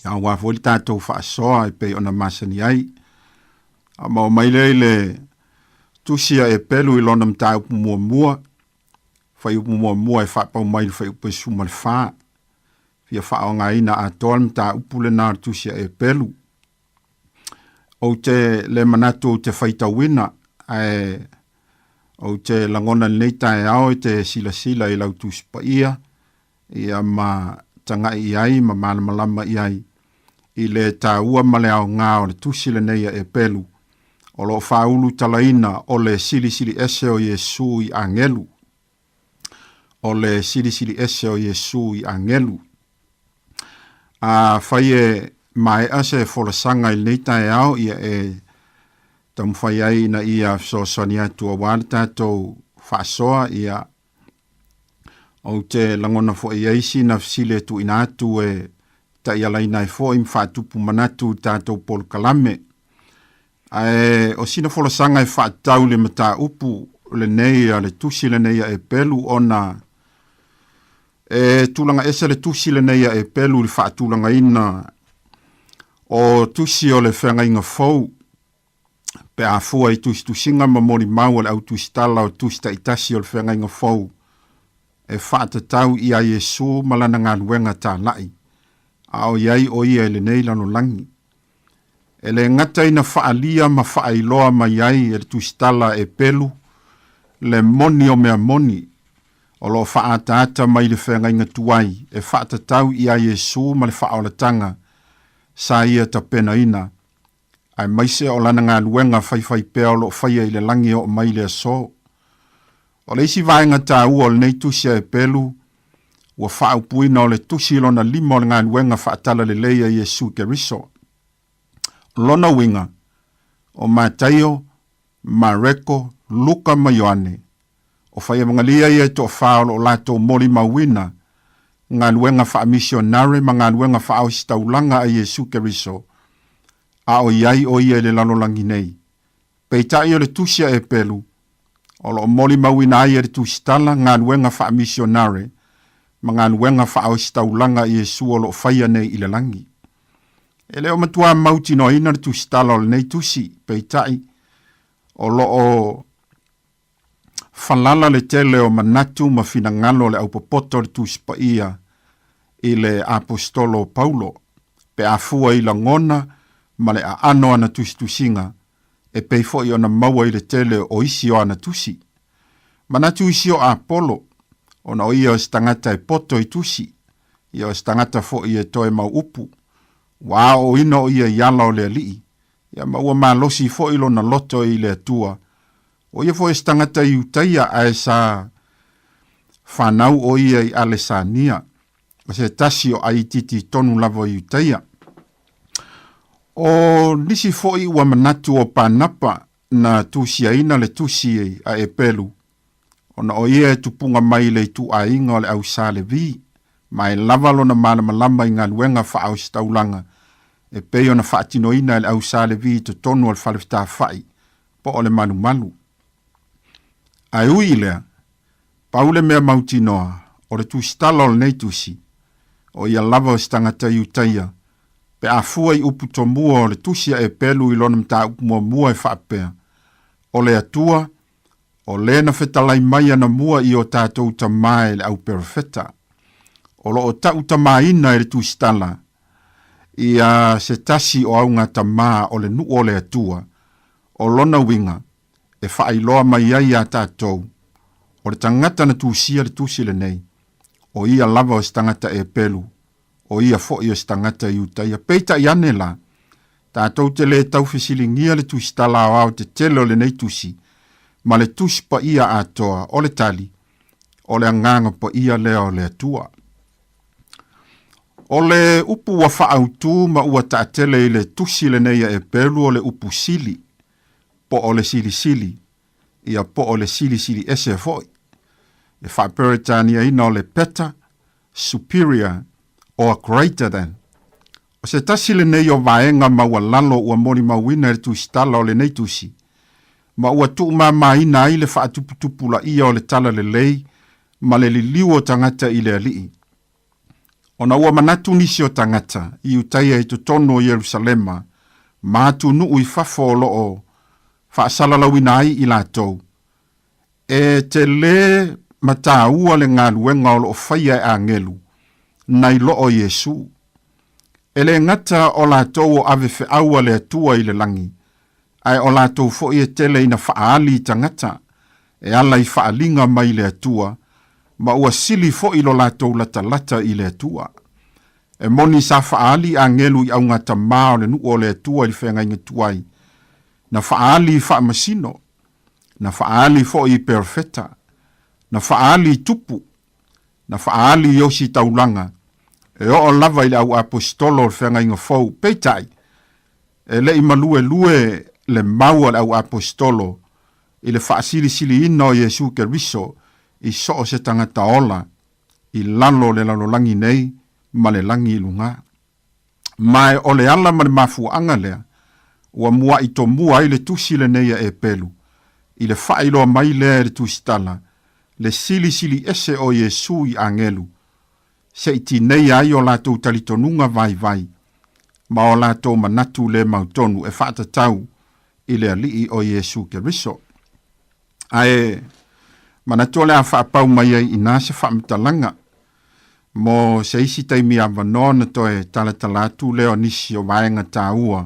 Ia wafoli tātou whaasoa e pei ona masani ai. A mau maile le tusia e pelu I lona mta upu mua. Whai upu mua e whapau mai whai upu sumal wha. Fia whaonga ina a toa mta upu le nār tusia e pelu. O te le manatu o te whaitawina. O te langona nei tae ao te sila I lau tuspa ia. Ia ma tanga I ai, ma malama I le tā ua male au ngā o le tusile neia e pelu. O lo whaulu talaina o le sili ese o Yesu I angelu. O le sili ese o Yesu I angelu. A whai e mai ase folasanga I nei tae ao ia e tam whai ai na ia so sonia tua wāle tātou whaasoa ia o te langona fo I eisi na fsile tu inatu e ta ia laina e fo im whaatupu manatu tātou pol kalame. O sina folasanga e whaatau le mata upu le neia le tusi le neia e pelu ona tulanga esa le tusi le neia e pelu le whaatulanga ina o tusi o le whenga inga fau. Pe a fua I tusinga ma mori mau le au tustala o tusta itasi o le whenga inga fau. E whaatatau I a Yesu malana ngā nuenga tā lai. A o iai o ia le nei lano langi. E le ngata ina whaalia ma whaailoa ma iai e tustala e pelu. Le moni o mea moni. O lo whaatata mai le whenga inga tuai. E whaatatau I a Yesu ma le whaolatanga. Sa ia ta pena ina. Ai maise o lana ngā luenga whai pēo lo whaia I le langi o mai le so. O le isi vaenga tā ua o le nei tusia e pelu, ua whaau puina o le tusi lona lima o le ngā luenga whaatala le leia Yesu Keriso. Lona winga, o Mataio, Mareko, Luka ma Ioane, o whaia mangalia ia to whaolo o lato mori mawina, ngā luenga wha misionare ma ngā luenga wha au staulanga a Yesu Keriso, a o iai o ia le lalolangi nei. Peitai o le tusia e pelu, o lo moli mawina ai e le tusitala ngā luenga wha misionare, ma ngā luenga wha au staulanga i Yesu o lo whaia nei I le langi. E leo matua mauti no ina le tusitala o le nei tusi, peitai, o lo o whalala le tele o manatu ma fina ngalo le au popoto le tuspa ia I le apostolo Paulo, pe a fua I la ngona, ma le a ano ana tusinga, e peifo I ona maua I le tele o isi o ana tusi. Manatu isi o Apollo, ona o ia o stangata e poto I tusi, ia o stangata fo I e toe mau upu, wa o ina o ia iala o le alii, ia maua malosi fo I lona loto I le atua, o ia fo e stangata I utaia a e sa whanau o ia I Alesania, o se tasi o aititi tonu lavo I utaia. O nisi foi ua manatu o panapa na tusiaina le tusi a e pelu. Ona o ia e tupunga mai le tu a inga o le au sale vi, mai lavalo na malama I ngā luenga wha au staulanga, e peo na whaatinoina le au sale vi to tonu al whalewhita whai, po o le malu. Ai ui lea, paule mea mautinoa, o le tustala o le nei tusi, o ia lava o stangata I utaia, pe a fua I upu tomua o le tusia e pelu I lona mta upu mua e whaapea. O le atua, o le na whetalai mai ana mua I o tātou tamae le au perafeta. O lo o tau tamaina e le tustala, I a se tasi o au ngā tamaa o le nu o le atua, o lona winga, e whaailoa mai ai a tātou, o le tangata na tusia le tusi le nei, o ia lava o stangata e pelu, o ia fo ia stangata i utaia. Peita i ane la, tātou te le tau fesilingia le tusi tala au te tele o le nei tusi, ma le tusi pa ia atoa o le tali, o le anganga pa ia lea o le atua. O le upu wa whaautu ma ua taatele i le tusi le neia e pelu o le upu sili, po o le sili sili, ia po o le sili sili ese foi. E whaperitania ina o le peta, superior, or greater than. O se tasi le nei o vaenga ma ua lalo ua mori mawina le tusi tala o le nei tusi, ma ua tuu ma ina i le whaatuputupu la ia o le tala le lei, ma le liliu o tangata i le alii. Ona ua manatu nisi o tangata i utaia i tutono o Yerusalema, mātu nuu i whafolo o whaasalalawina ai i lātou. E te le mataua le ngā luenga o lo whaia e angelu, nai lo o Yesu. E le ngata o lātou o ave fe aua le atua i le langi, ai o lātou fo i e tele ina whaali i tangata, e ala i whaalinga mai le atua, ma ua sili fo i lo lātou lata i le atua. E moni sa whaali a ngelu i au ngata mao le nu o le atua i whenga inga tuai. Na whaali i wha masino, na whaali fo i perfeta, na whaali i tupu, na whaali i osi taulanga, e o lava i le au apostolo le whenga inga fau peitai, e le i malue lue le maua le au apostolo, i le whaasili sili ina o Yesu Keriso, i so se tangata ola, i lalo le lalolangi nei, ma le langi i lunga. Mai o le ala ma le mafu anga lea, ua mua i to mua i le tusi le neia e pelu, i le whailo mai lea le tusi tala, le sili sili ese o Yesu i angelu, se iti nei ai o lātou talitonunga vai vai, ma o lātou manatu le mautonu e whaata tau i le alii o Yesu Keriso. Ae, manatu le a whaapau mai ai ina se whaamitalanga, mo se isi taimi a vanona toe talatalatu leo nisi o vaenga tāua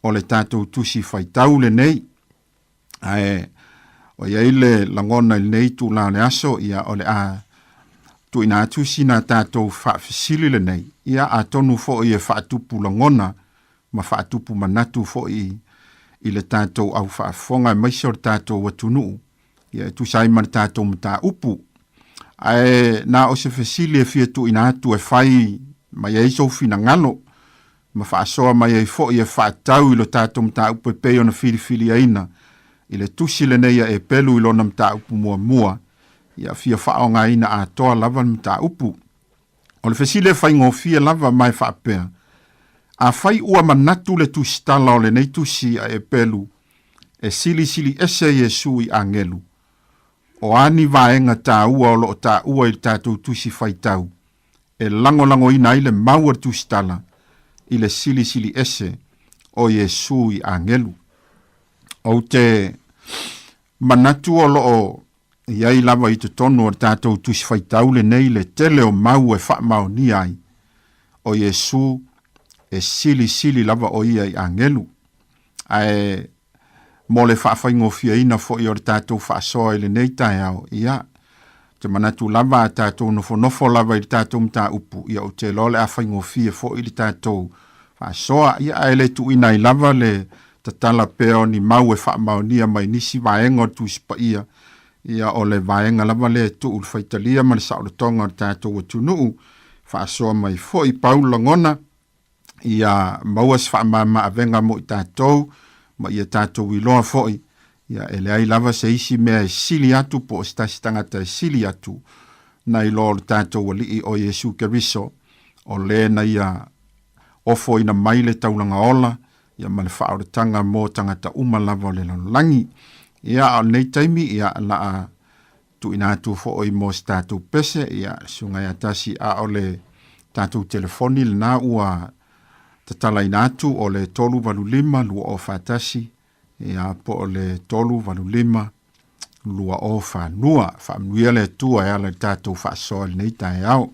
o le tātou tusi whaitau le nei. Ae, o iei le langona i nei tu la le aso ia o le a tu ina tusi na tātou whaafisili le nei. Ia a tonu fo i e whaatupu langona, ma whaatupu manatu fo i le tātou au whaafonga maisa o le tātou watunu. Ia tu saima le tātou mta upu. Ae, na o se fesili e fia tu ina atu e whai mai e iso fina ngalo, ma whaasoa mai e fo i e whaatau i lo tātou mta upu e peo na fili aina, i le tusi le neia e pelu i lo na mta upu mua, ia fia whaonga ina a toa lava mta upu. O le fesili e whai ngofia lava mai whaapea, a whai ua manatu le tusi tala o le nei tusi a e pelu, e sili ese Yesu i angelu. O ani vaenga tā ua o lo tā ua i tātou tusi whaitau, e lango ina i le maua tusi tala, i le sili ese o Yesu i angelu. O te manatu o lo o iai lava i te tonu o tātou tusi whaitau le nei le tele o mau e wha mau ni ai, o Yesu e sili lava o ia i angelu. Ae, mo le whaafai ina fo i o le tātou whaasoa i le nei tai au, ia, te manatu lava a tātou nofo lava i le tātou mta upu, ia o te lole a whai ngofia fo i le tātou whaasoa, ia a ele tu ina i lava le tatala peo ni mau e whaamaunia mai nisi vaenga o tu sipa ia o le vaenga lava le tu ul whaitalia ma le sao le tonga o le tātou o tunuu, whaasoa mai fo i paula ngona, ia mauas whaamama a venga mo i tātou, ma ia tātou i loa foi, ia ele ai lava se isi mea e sili atu po o stasi tangata e sili atu, na i loa le tātou o lii o Yesu Keriso, o le na ia ofo ina maile taulanga ola, ia ma le whaoretanga mō tangata uma lava o le langi, ia o nei taimi ia la a tu ina atu fo i mō tātou pese, ia sungai atasi a o le tātou telefoni le nā ua tatala ina atu o le 325 lua o whatasi, ia po o le 325 lua o whanua, whamnuia le tua e ala tātou whaasoa nei tae au.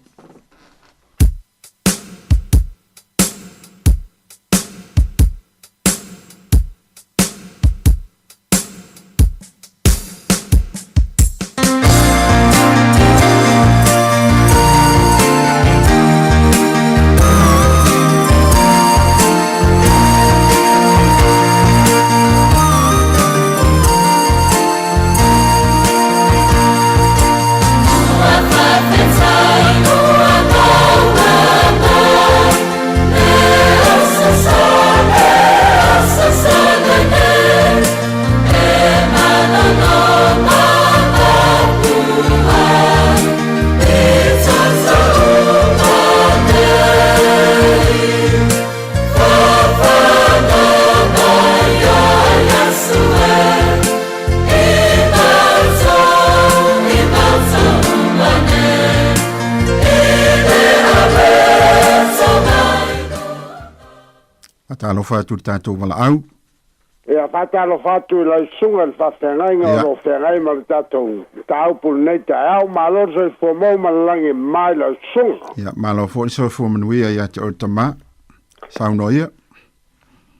Whaatalo whātu tātou wala au. Ia whātalo whātu i lai sunga le whawhengai ngā lo whengai ma le tātou tāupul nei ta au malo se fomau malangi mai lai sunga. Ia, malo fo iso fo manuia ia te ortama. Sauno ia.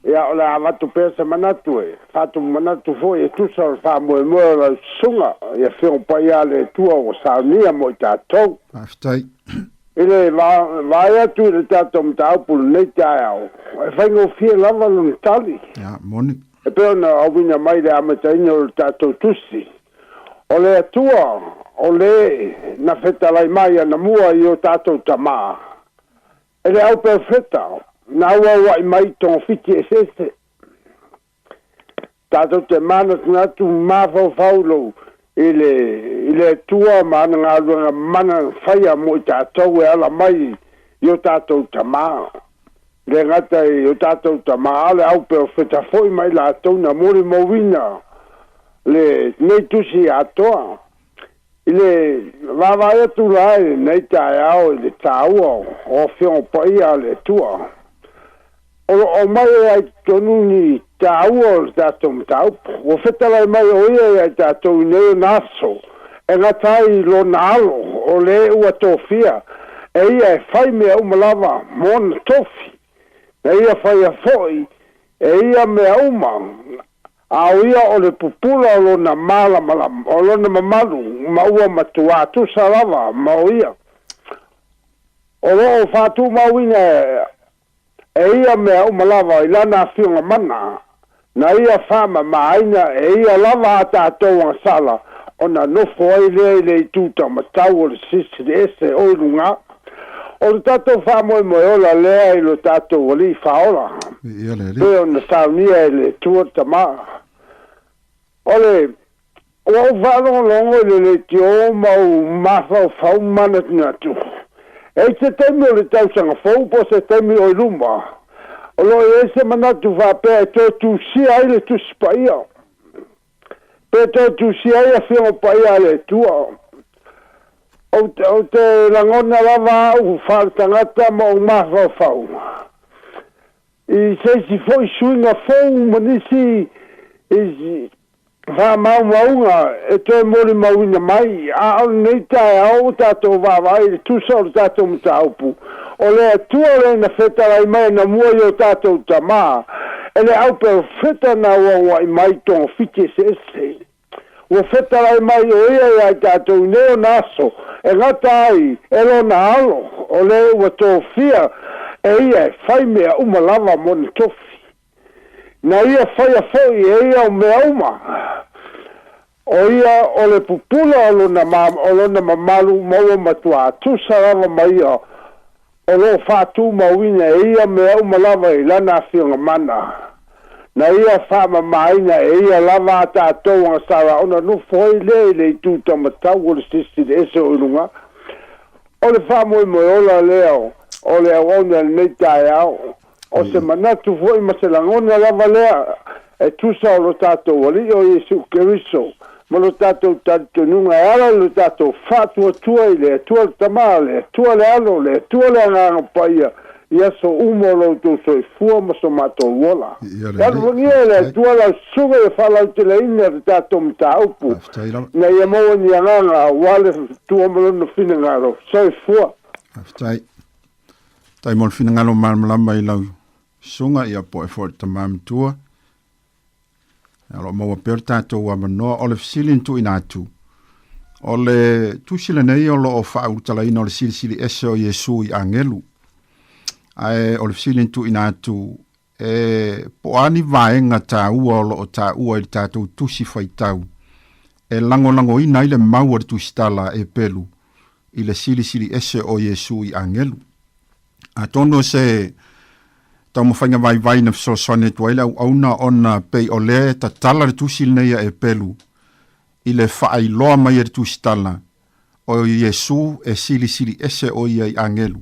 Ia o le avatu pesa manatu e. Whātu manatu fo e tusa o whamoe moe lai sunga. Ia whiong pai a le tua o saunia mo i tātou. Aftai. Ile vai atu le tātou tāupul nei ta au. E whaingo fie lava lun tali. Ia, moni. E peo na awina mai le amataina o le tātou tusi. O le atua, o le na whetalai mai ana mua i o tātou tamaa. E le au peo wheta, na ua wai mai tōng whiti e sese. Tātou te mana tunatu mawhau whaulou i le atua mana ngā luanga mana whaia mo i tātou e ala mai i o tātou tamaa. Le ngata i o tātou tamaa le au peo wheta foi mai la atou na mori mowina le nei tusi atoa. I le wawai atu lai nei tae au i le tāua o whiong paia le tua. O mai ai tonu ni tāua o le tātou mtaupu. O wheta lai mai o ia ai tātou i neo naso. E ngatai lo nalo o le ua tofia. E ia e whai mea umalawa mona tofi. E ia whai a foi, e ia mea uma, au ia o le pupula o lona mala malam, o lona mamalu, maua matua, tu salava, mau ia. O loo whātu mauina, e ia mea uma lava, i lana whiunga mana, na ia whama maaina, e ia lava a tātou ang sala, o na nofo ai le i tūta matau o le sisi de ese oirunga. O le tātou whamoe moe ola lea i lo tātou wali whaola. Ia le li. Peo na saunia i le tua tamaa. O le, o whalongo le te o mau mawhau whau mana tinatu. E se teimi o le tausanga whau, po se teimi o i rumba. O lo e se manatu whapea e tō tu sia i le tu spaia. Pe tō tu sia i a whio paia le tua. O te langona lava au whaatangata mo o mahwa whau. I se si foi suinga whau manisi i whamau maunga e te mori mauina mai. A au nei tae au tātou wawai le tusa o tātou mtaupu. O le atua le na whetarai mai na mua i o tātou tamaa. E le au pe wheta na ua i mai tonga whiti se ese. Ua whetarai mai o ia i ai tātou neo naso. E ngata ai, e lo na alo, o le ua tō whia, e ia e whai mea uma lava mona tofi. Na ia whai a whai, e ia o mea uma. O ia o le pupula o lona mamalu maua matua, tusa lava mai o lo whātu mauina, e ia mea uma lava i lana whiunga mana. Na ia whama maina, e ia lava a tātou ang sara, ona no foi le i tūta matau o le sisi de ese o ilunga. O le whamoe moe ola leo, o le aona nei tae au. O se manatu foi ma se langona lava lea, e tusa o lo tātou wali o Jesu Keriso. Ma lo tātou tātununga e ala lo tātou whātua tua i le tua le tamaa, le tua le alo, le tua le anganga paia. Ia so umo lo tu so fua ma so mato wola. Ya ngia le tua la suga e fala te le ina te tato mtaupu. Na ia mo ni anga wale tua mo no fina ngaro. So fua. Aftai. Tai mo fina ngalo malama i lau sunga ia po e for tamam tua. Alo mo per tato wa no o le silin tu inatu. O le tu sila nei o lo o fa utala ina o le sili eso Yesu i angelu. Ai o le silin tu inatu po ani vaenga ta ua o ta ua i tātou tusi whaitau. E lango ina i le maua tu stala e pelu i le sili ese o Yesu i angelu. A tono se tau mawhainga vai na fsosone tuaila au auna ona pei o le ta tala le tusi neia e pelu i le whaai loa mai e tu stala o Yesu e sili ese o ia i angelu.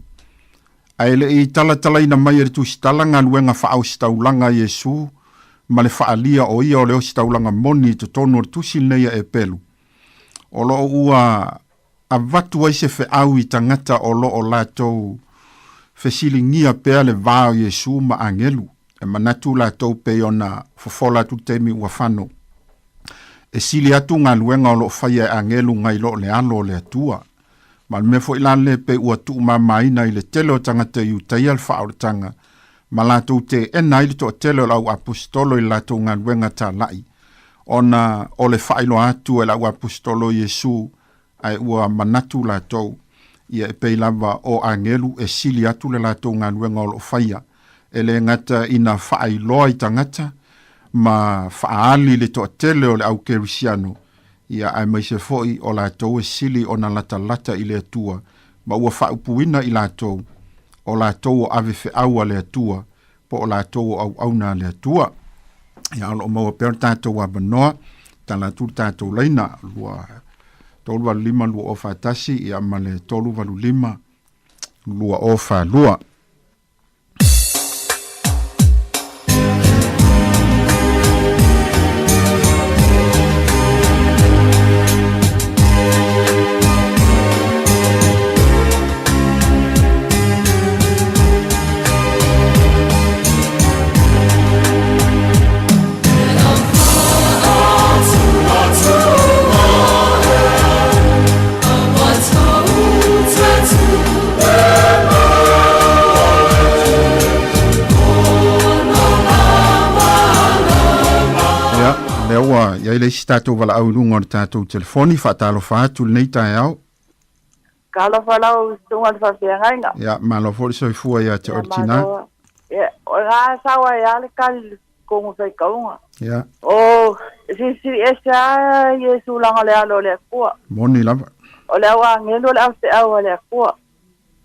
Aile i tala ina mai e tu stalanga nuenga whaau staulanga Yesu ma le whaalia o ia o leo staulanga moni to tono tusi neia e pelu. O lo ua a vatu ai se whaau i tangata o lo o latou fesilingia pea le vāo Yesu ma angelu. e manatu lātou pe ona fofola tu temi ua whano. E sili atu ngā luenga o lo whaia a ngelu ngai lo le alo le atua. Ma me fo ilan le pe ua tu mamaina i le tele o tangata i utai al whaoratanga. Ma lātou te ena ili to tele o lau apostolo i lātou ngā luenga tā lai. Ona o le whailo atu e lau apostolo Yesu ai ua manatu lātou. Ia e pei lava o angelu e sili atu le lātou ngā luenga o lo whaia. E le ngata ina whaailoa i tangata. Ma whaali le to tele o le au kerisiano. Ia ai mai se foi o lātou e sili o na lata i le atua. Ma ua whaupuina i lātou. O lātou o ave fe aua le atua. Po o lātou o au na le atua. Ia alo maua pēr tātou a banoa. Ta lātou tātou leina. Lua tolu walu lima lua o whātasi. Ia ma le tolu walu lima lua o whālua. Ia le si tātou wala au lunga o tātou telefoni, whaatalo whaatu nei tai au. Kala whalau tunga le whawhiangainga. Ia, malo fori soi fua ia te oritina. Ia, o ngā sawa ia le kali kongu whai kaunga. Ia. O, si esa Yesu langa le alo le kua. Moni lava. O le awa ngelu le afe awa le kua.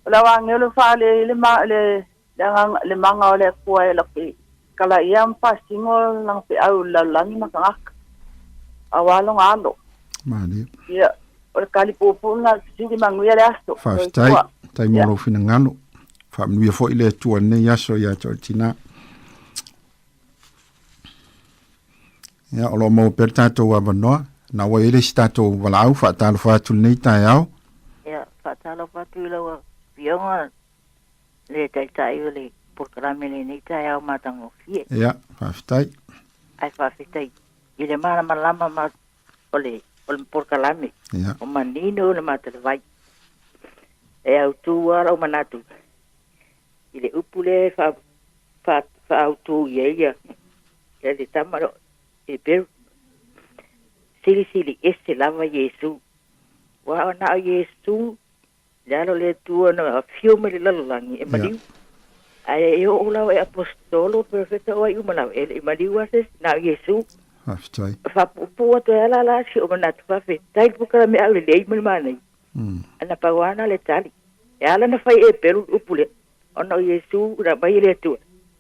O le awa ngelu wha le manga o le kua e laki. Kala ia mpasingo lang pe au lalangi makangaka. Awalong alo. Mani. Ia, o le kali pupuna sidi manguia le aso. Whaftai, tai moro fina ngalo. Whamnuia fo ile tua ne yaso ia tortina. Ia, olo mo per tātou abanoa. Na wa ele si tātou wala au, whaatalo whaatu nei tai au. Ia, whaatalo whaatu ila wa pionga le taitai o le porkaramele nei tai au matango fie. Ia, whaftai. Ai whaftai. I le mana malama ma ole porkalame. Yeah. O manino le matale vai. E au tu ara o manatu. I le upule fa au tu ia. E le tamaro e per. Sili ese lava Yesu. Wa na Yesu. Lalo le tu na fiume le lalangi e maliu. Ai o ola e apostolo perfetto o i umala e maliu ase na Yesu. Aftai. Fa pua to ala la si o manatu fa fe. Tai puka me ale le mai mana. Ana pawana le tali. E ala na fai e peru upule. Ono Yesu ra mai le tu.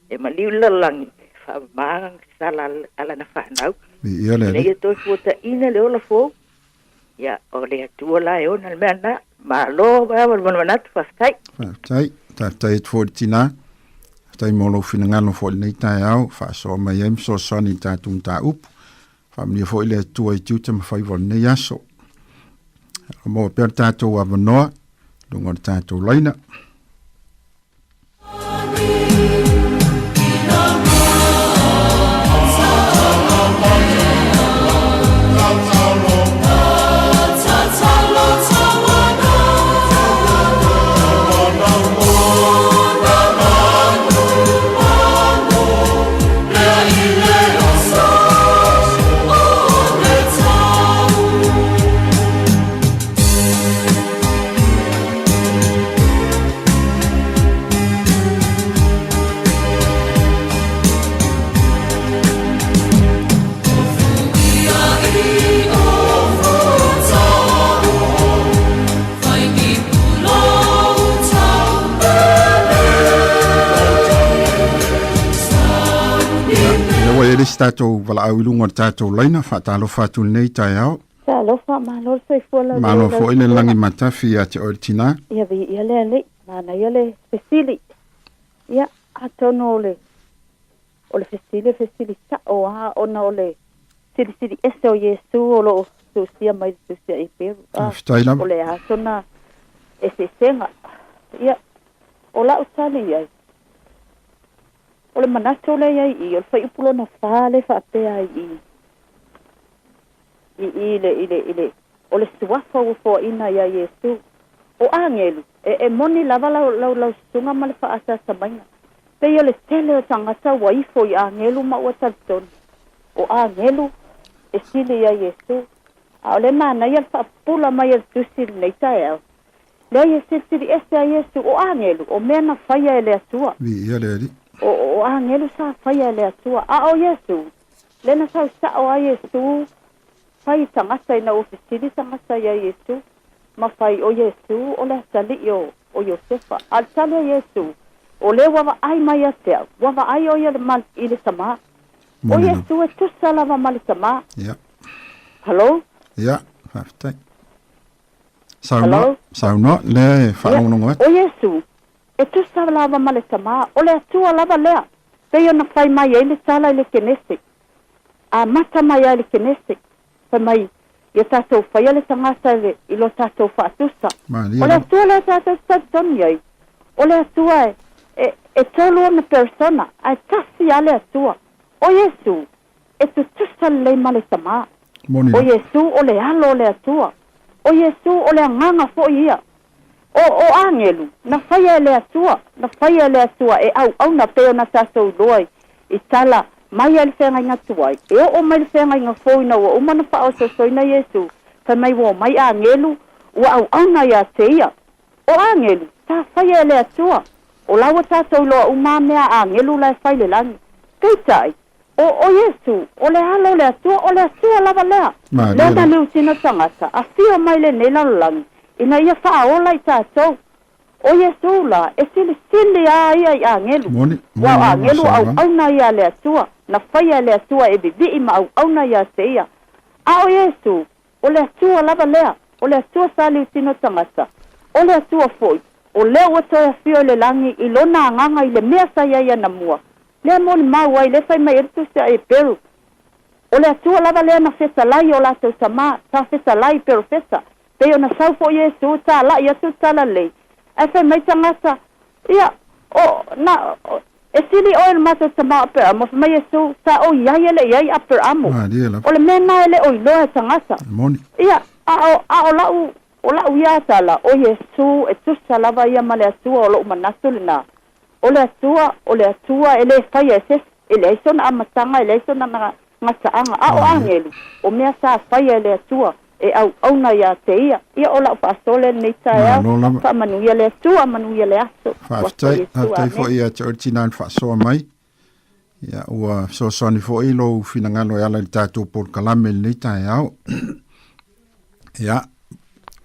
E maliu lalangi. Fa mang sala ala na fa nau. Ia le. Le to futa ina le ola fo. Ya o le tu la e ona me ana. Ma lo ba manatu fa tai. Aftai. Tai fortina. Tai molo fina ngalo fo nei tai au. Fa so mai em so soni ta tum ta up. Family fo ile tua i tuta ma fai vol nei aso. Mo per tātou avanoa, lunga tātou laina. Tātou wala au ilunga tātou laina, whaatalo whātu nei tai au. Tālo wha malo sei fola. Malo fo ile langi matafi a te oritina. Ia vi ia le, mana ia le fesili. Ia atono ole fesili ta o ha ona ole sili ese o Yesu o lo susia mai susia i peru. Ole atona ese senga. Ia o la usali ia. o le manatu le ai I o fai upulo na fale fa pe ai ile o le suafa o fo ina ia Yesu o angelu e moni lava lau sunga ma le fa asa samaina pe o le tele o tangata waifo I angelu ma o tatoni o angelu e sili ia Yesu a o le mana ia fa pula mai el tusil nei tae le Yesu sili ese a Yesu o angelu o mena faia ele atua Vi ia le o angelu sa faia ele atua a o Yesu lena sa o a Yesu fai tangata ina ofisili tangata ia Yesu ma fai o Yesu o le sali o Yosefa al sali Yesu o le wawa ai mai atea wawa ai o ia le mal I le sama o Yesu e tusa lava ma le sama Ja. Hello? Ja, haftai. Sauna, le whaongonga. O Yesu, e tusa lava ma le sama, o le atua lava lea. Peo na whai mai e le sala I le kenese. A mata mai e le kenese. Whai mai, ia tātou whai le tangata I lo tātou whaatusa. O le atua le tātou stadtoni ai. O le atua e tolu ona persona, a tasi a le atua. O Yesu, e tu tusa le ma le sama. O Yesu o le alo le atua. O Yesu o le anganga fo ia. O angelu, na whaia le atua. Na whaia le atua e au na peo na tātou loi. I tala, mai le whenga inga tuai. E o mai le whenga inga fōina ua umana whao so soina Yesu. Whai mai wo mai angelu, ua au na ia te ia. O angelu, tā whaia le atua. O lawa tātou loa umamea angelu lai whai le langi. Keitai. O Yesu, o le halo le atua lava lea. Lea na leu tina tangata, a fio mai le nei lalolangi, ina ia whaola I tātou. O Yesu la, e sili a ia I angelu. Wau angelu au na ia le atua, na whaia le atua e bibi ma au na ia se ia. A o Yesu, o le atua lava lea, o le atua sa leu tina tangata, o le atua foi, o leo o toia fio le langi I lona anganga I le mea sa ia na mua. Le moni mau ai le fai mai ertu se e peru. O le atua lava lea na fesa lai o la tau sama, ta fesa lai peru fesa. Peo na saufo Yesu, ta la ia tu tala lei. E fai mai tangata, ia, e sili o el mata sama ape amo, fai mai Yesu, ta o iai ele iai ape amo. O le mena ele o iloa tangata. Ia, o lau ia tala, o Yesu, e tu salava ia ma le atua o lo umanasu le na. O le atua, ele fai eses, ele iso na amatanga, ele iso na ngasaanga, o angelu, o mea sa fai ele atua, e au na ia te ia o lau whaasole nei tae au, wha manuia le atua, manuia le aso. Haftai fo ia te oritinan whaasoa mai, ia ua sosoni fo ilo finangalo e ala li tātou por kalame nei tae au, ia,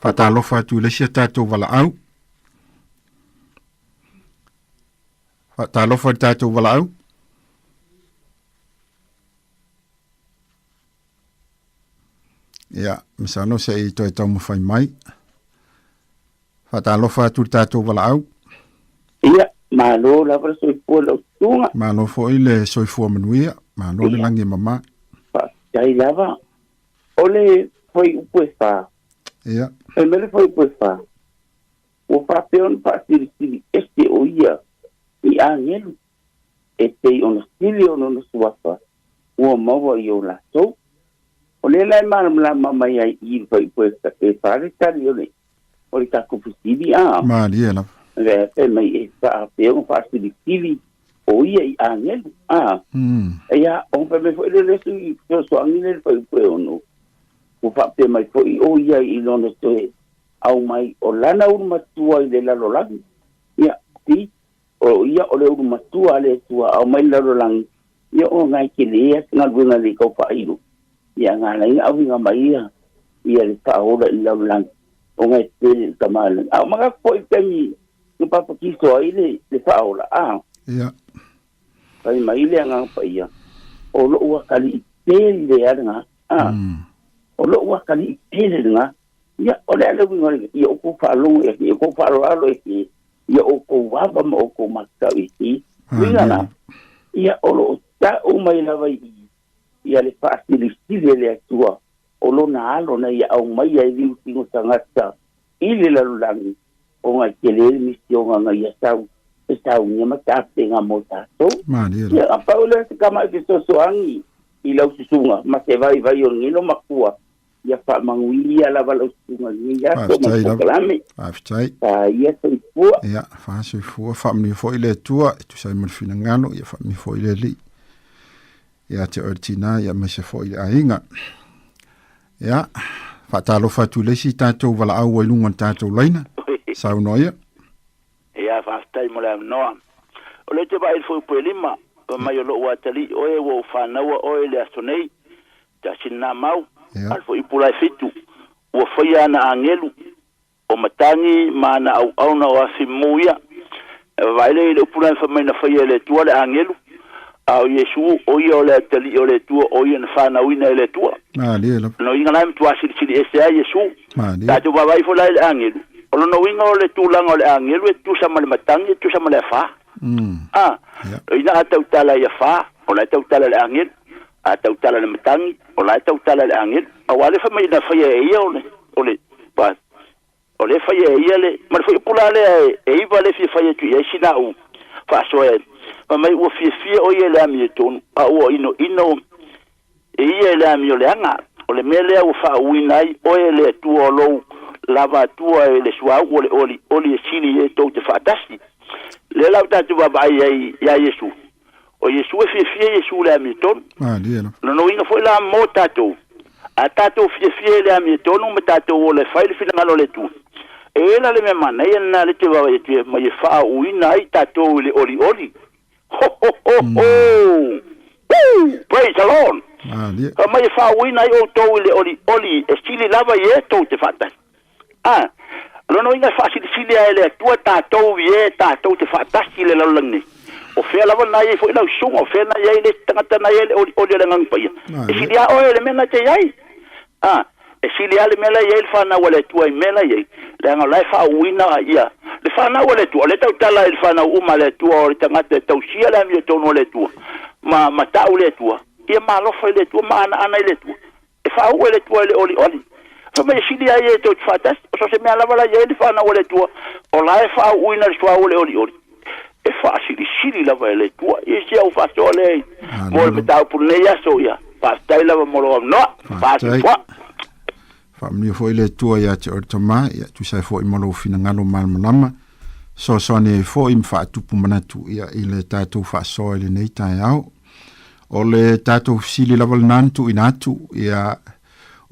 whatalofa tu lesia tātou wala au, Talofa tātou wala au. Ia, misano se I toi tau mawhai mai. Talofa tātou wala au. Ia, malo lava soifua lau tunga. Malo fo I le soifua manuia. Malo le langi mama. Iai lava. Ole foi upue wha. Ia. E mele foi upue wha. O whapeon whaasiri este o ia. I angelu e te ona stili ona no suafa ua maua I o latou o le lai malamala mai ai I fai puesta e whare tali o le takupusili a Maria la le e mai e wha pe o whaasiri stili o ia I angelu a e a o pe me fo le resu I so angile fai pue ono o wha pe mai fo I o ia I lono toe au mai o lana urmatua I le lalolagi ia ti o ia o le uru matua le tua au mai laro lang ia o ngai ke lea nga luenga le kau whairu ia ngā lai au inga mai ia le whaola I laro lang o ngai te tamale au maga po I pemi ni papa kiso ai le whaola ia pai mai le ngā whaia o lo ua kali I peli le arenga o lo ua kali I peli le ngā ia o le ale winga ia o ko whalongo e o ko whalolo e ia o ko waba ma o ko maka iti wingana ia o lo ta o mai lava ia le whaasili le atua o lo na alo na ia au mai ai liu tingo tangata I le lalulangi o ngai kelele misi o ngai ia tau te taungia ma tāpenga mo tātou. Mani Ia apa ule te kama ke sosoangi I lau susunga ma te vai o ngilo makua. Ia pa manguia lava lau susunga ngia to ma pokalame. Aftai. Ia te fua. Ia fa se fua fa mi fo ile tua tu sai mal fina ngano ia fa mi fo ile li. Ia te ortina ia me se fo ile ainga. Ia fa talo fa tu le si tātou wala au e lunga tātou laina. Sau noia. Ia fastai mo le noa. O le te vai foi po lima, o mai o lo watali o e wo fa na o e le astonei. Ta sina mau. Al foi pula fitu. O foi ana angelu. O matangi mana au na o simuia. Vai le pula fa mai na foi le tua le angelu. Au Yesu o yo le tali o le tua o yen fa na wina le tua. Ma le. No inga na mtu asili sili ese Yesu. Ma le. Ta tu vai fo le angelu. O no winga o le tūlanga o le angelu e tu sama le matangi, tu sama le wha. Ina a tautala ia wha, o lai tautala le angelu, a tautala le matangi, o lai tautala le angelu. A wale wha mai na whaia e ia o le whaia e ia le, ma le whaia pula le e iwa le fia whaia tu e sina u, wha soa e. Ma mai ua fia o ia le ami e tonu, a ua ino e ia le ami o le anga, o le mele au wha uinai, o e le tu o lou, lava tua e le suau oli e sili e tau te whaatasi. Le lau tatu wabai ia Yesu. O Yesu e fie Yesu le amiton. No inga foi la mo tatu. A tatu fie le amiton, me tatu o le whaile fina ngalo le tu. E la le me mana, ia na le te wabai e tue, ma ye wha uina ai tatu le oli. Ho ho ho ho! Praise the Lord! Ma ye wha uina ai o tau le oli e sili lava ye tau te whaatasi. Lono inga fasili sili ele tua tātou ie tātou te whaatasi le laulangi. O whea lava na ie fo ilau sunga, o whea na ie le tangata na ie o le ngang paia. E sili a oe le mena te iai. E sili a le mela ie le whanau le tua I mela ie. Le anga lai wha uina ia. Le whanau le tua, le tau tala le whanau uma le tua o le tangata tau sia le amio tono le tua. Ma tau le tua. Ia ma lofa le tua, ma ana le tua. E wha ue le tua le oli. So me sili ai e tau fatas, so se me alavala ia le whana o le tua, o lae wha uina le sua ole oli. E wha sili lava e le tua, I se au whaso le ei. Mo le metau pune ia so ia, whastai lava molo am noa, whasi fwa. Whamio fo I le tua ia te ortama, ia tu sai fo I molo fina ngalo malama, so ne fo I mwha tupu manatu ia I le tātou whaso le nei tai au. O le tātou sili lava le nantu I natu, ia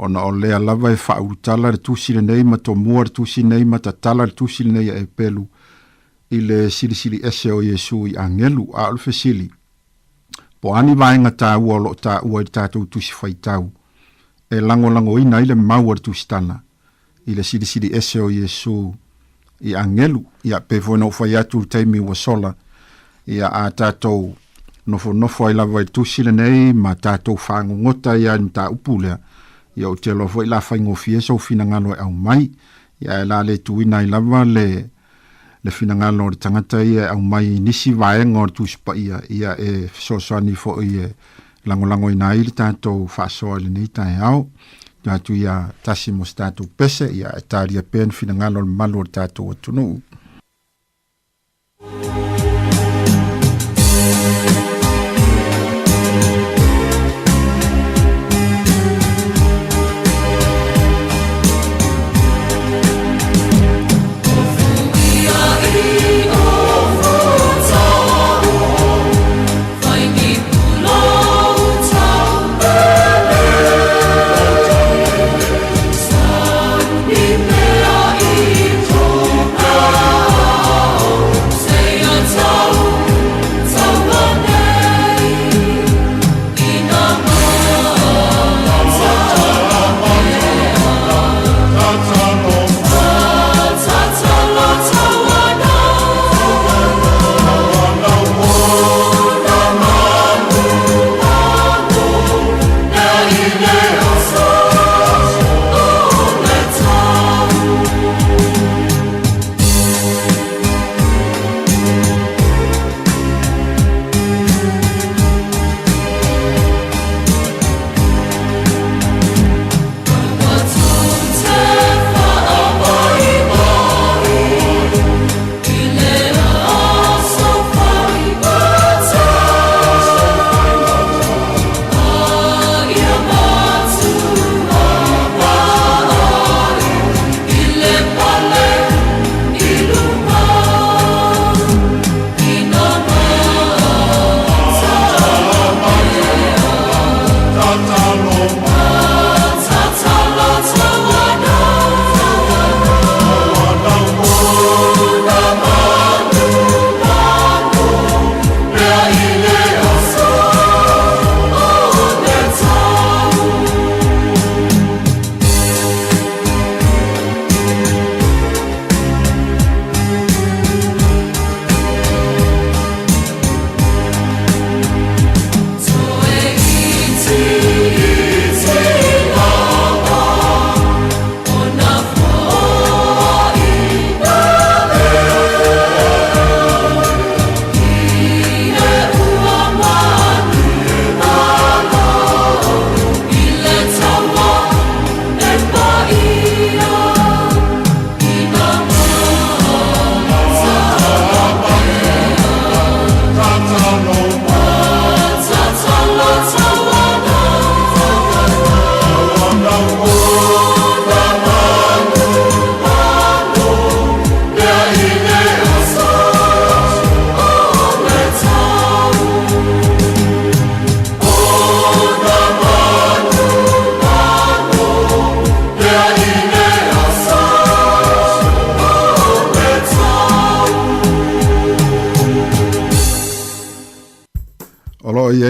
ona o lea lava e whaurutala le tūsile nei ma to mua le tūsile nei ma ta tala le tūsile nei e pelu I le sili ese o Yesu I angelu a alfe sili. Po ani vaenga tā ua lo tā ua I tātou tūsi whaitau. E lango ina I le maua le tūsitana. I le sili ese o Yesu I angelu. Ia pefo na ufai atu teimi ua sola. Ia a tātou nofo ai lava I tūsile nei ma tātou whangongota ia ni tā upulea. Ia o te lofo I la whaingo fie so fina ngalo e au mai. Ia e la le tuina I lava le fina ngalo o tangata ia au mai nisi vaenga o tūsipa ia. Ia e soani fo I lango ina I le tātou whaasoa le nei tai au. Tātou ia tasi mos tātou pese ia e tāria pen fina ngalo le malu o tātou o tunu. Oh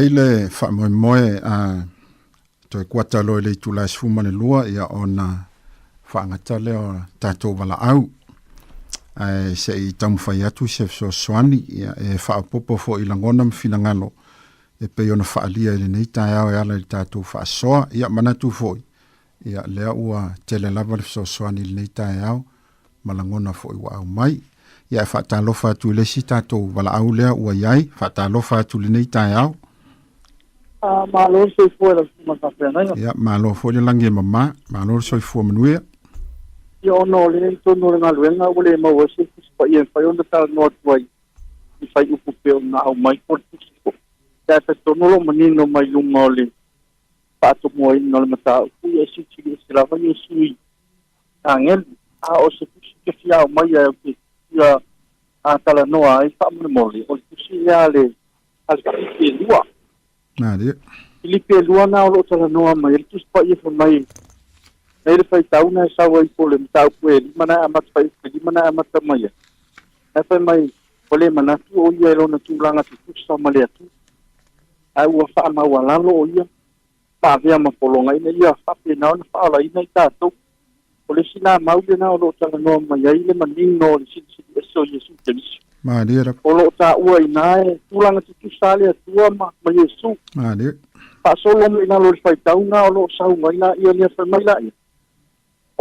ai le whamoemoe a toi kuata loe le tula sfumane lua ia ona whaangatale o tātou wala au. Ai se i tamu whai atu se so soani ia e whaapopo fo i langona mwhinangalo e pe ona whaalia ili nei tai au e ala i tātou whaasoa ia manatu fo ia lea ua tele lava le so soani ili nei tai au malangona fo i wa au mai. Ia e whaatalofa atu le si tātou wala au lea ua iai whaatalofa atu li nei tai au. Malo se fo la mafapena. Ia malo fo le langi mama malo so i fo manuia. Yo no le to no na luenga ole ma wo se pa ia fa yo ta no twai i fa u pu pe na au mai por tu ta to no lo mani no mai lu ngole pa to mo in no mata ku ye si chi se la va ni sui angel a o se ke fia mai ya ke ya a tala no ai fa mo le o si ya le al ka ke lua na de ili pe lua na o tala no mai tu pa ia fa mai ele fai tauna sa wai pole mtau pue mana amat fai mana amat tamaya fa mai pole mana tu o ia lo na tu langa tu sa male tu ai wa fa ma wala lo o ia pa via ma polonga ina ia fa pe na na fa la ina ta tu pole sina mau de na lo tala no mai ile maning no si so yesu tenis ma dira polo ta ua ina tu langa tu sa le tu ma yesu ma dira pa solo ina lo fai tauna lo sa ngai na ia le fa mai la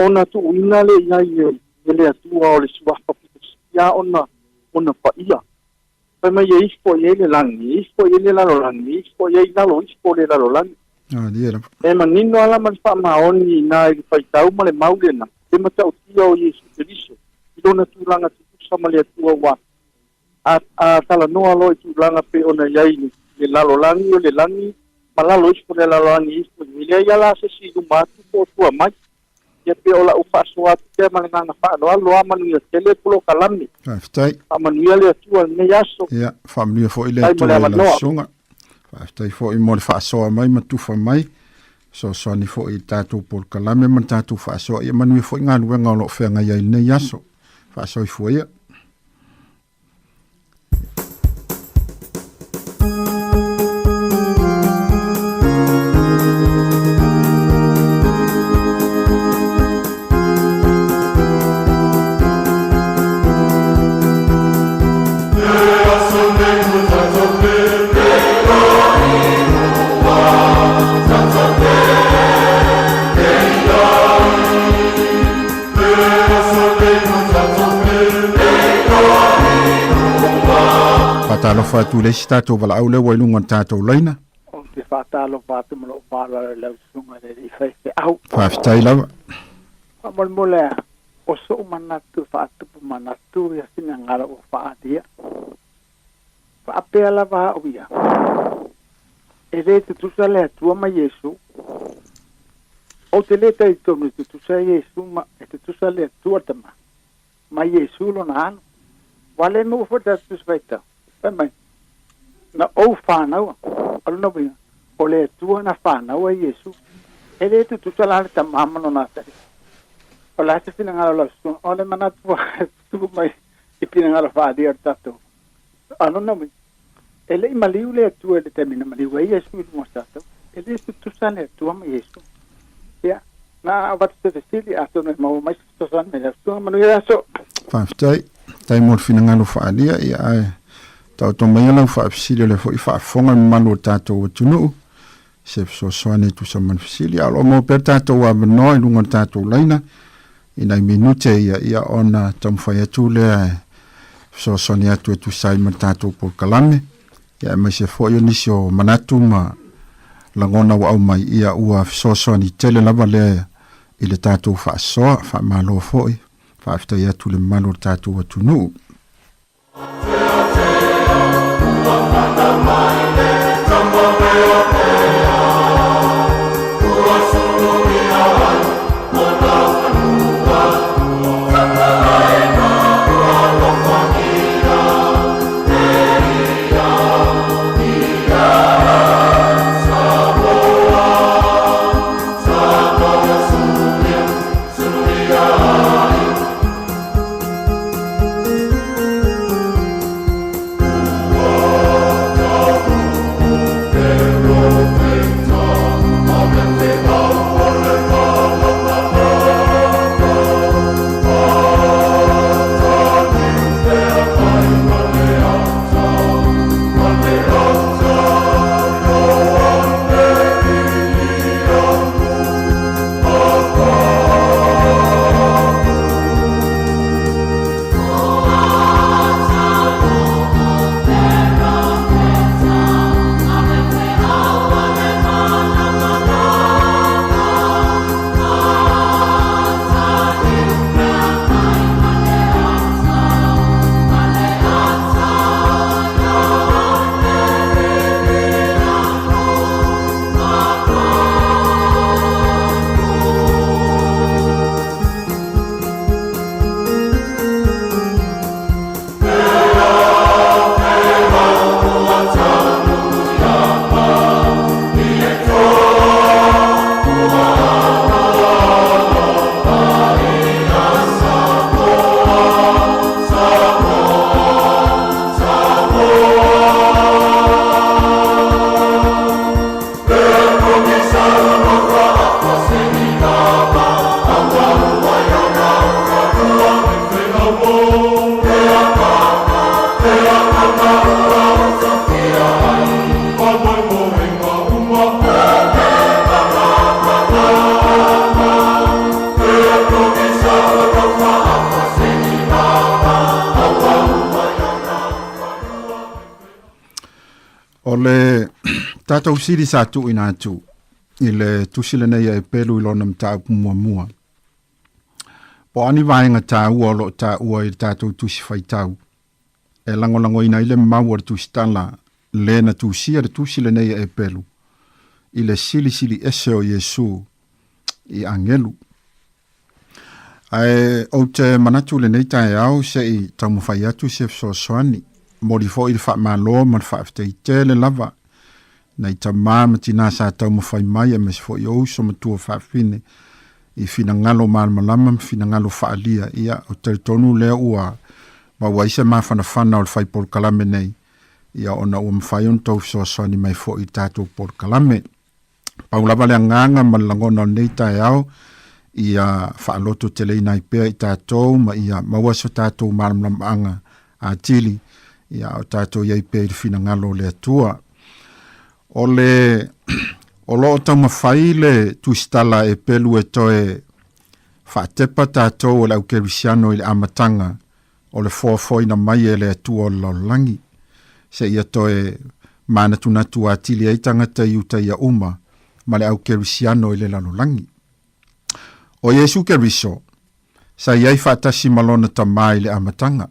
ona tu ina le ia le atua o le suafa ya ona pa ia pa mai ia ispo ia le langi ispo ia le lalo langi ispo ia lalo ispo le lalo langi dira e manino ala man fa maoni na i fai tau ma le maulena e mata o tia o Yesu Cristo i dona tu langa tu sa ma le atua wa a tala noa lo i tu langa pe ona iai le lalo langi o le langi ma lalo ispo le lalo langi ispo le ia la se si du matu po tua mai ia pe ola u fasoa te malanga na fa no alo amanu ia tele pulo kalami ftai amanu ia le tua ne yaso ia family fo ile tu la songa ftai fo i mo fasoa mai matu fa mai so ni fo i tatu por kalami man tatu fasoa ia manu fo ngan wenga lo fe nga ia ne yaso fasoa fo ia Talo fatu le stato vala au le wailunga tato laina. O te fatalo fatu mo fala le sunga le fai au. Faftai lava. Amol mole o so manatu fatu manatu ya sina ngala o faadia. Fa apela va uia. Ede tu sale tu ma Yesu. O te leta i tomu tu sale Yesu ma tu sale tu atama. Ma Yesu lo na. Wale no fota tu svaita. Mai na o whanau aluna bina o le tua na whanau a Yesu e le tu sala ta mamano na tari o la te fina ngalo la su o le mana tu mai i fina ngalo whaadi ar tato aluna bina e le maliu le tua le temina maliu a Yesu i mo tato e le tu sala tua ma Yesu ya na wat te vesili a tonu mau mai tu sala me la tua manu ya so faftai tai mo fina ngalo whaadi ia ai tau to mai la fa fisili le fo fa fonga manu tato tunu se so soane tu sa man fisili alo mo per tato wa no lunga tato laina ina minute ia ona tam fa ya tu le so sonia tu sai man tato por kalame ya me se fo yo nisio manatu ma langona wa mai ia ua so soani tele la vale ile tato fa so fa malo fo fa afta ya tu le manu tato tunu O le tātou siri sa tu ina atu i le tusile nei e pelu i lona mta mua mua. Po ani vaenga tā ua o lo tā ua i tātou tusi whaitau. E langolango ina i le maua le tusi tala le na tusia le tusile nei e pelu. I le sili sili ese o Yesu i angelu. Ai o te manatu le nei tae au se i tamu whai atu se fso soani. Mori fo i le wha malo ma le wha aftei te le lava. Nei ta māma tina sa tau ma whai mai e mes fo i ouso ma tua wha fine. I fina ngalo māma lama, fina ngalo wha alia ia o teritonu lea ua. Ma waise ma whana whana o le whai pol kalame nei. Ia ona ua mwhai on tau fso soani mai fo i tātou pol kalame. Pau lava lea nganga ma langona o nei tae au. Ia wha aloto te lei nai pea i tātou ma ia mawasa tātou māma lama anga a tili. Ia o tātou iei pēr fina ngalo le atua. O lo o tau mawhai le tuistala e pelu e toe whatepa tātou o le au kerisiano i le amatanga o le fōfoina mai e le atua o laulangi. Se ia toe mana tunatu a tili e tangata i uta ia uma ma le au kerisiano i le laulangi. O Yesu keriso, sa iei whaatasi malona tamai le amatanga.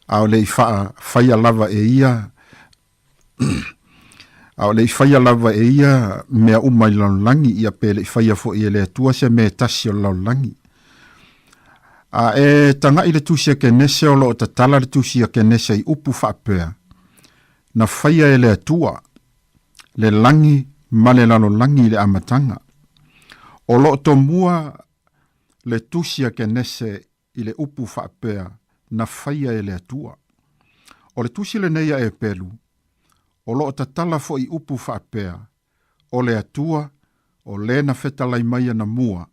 Au le whaia lava e ia au le whaia lava e ia mea umai laulangi ia pe le whaia fo i le atua se mea tasi o laulangi. A e tanga i le tusia ke nese o lo o tatala le tusia ke nese i upu whaapea. Na whaia e le atua le langi ma le laulangi le amatanga. O lo to mua le tusia ke nese i le upu whaapea. Na whaia e le atua. O le tusile neia e pelu, o lo o tatala fo i upu whaapea, o le atua, o le na whetalai maia na mua,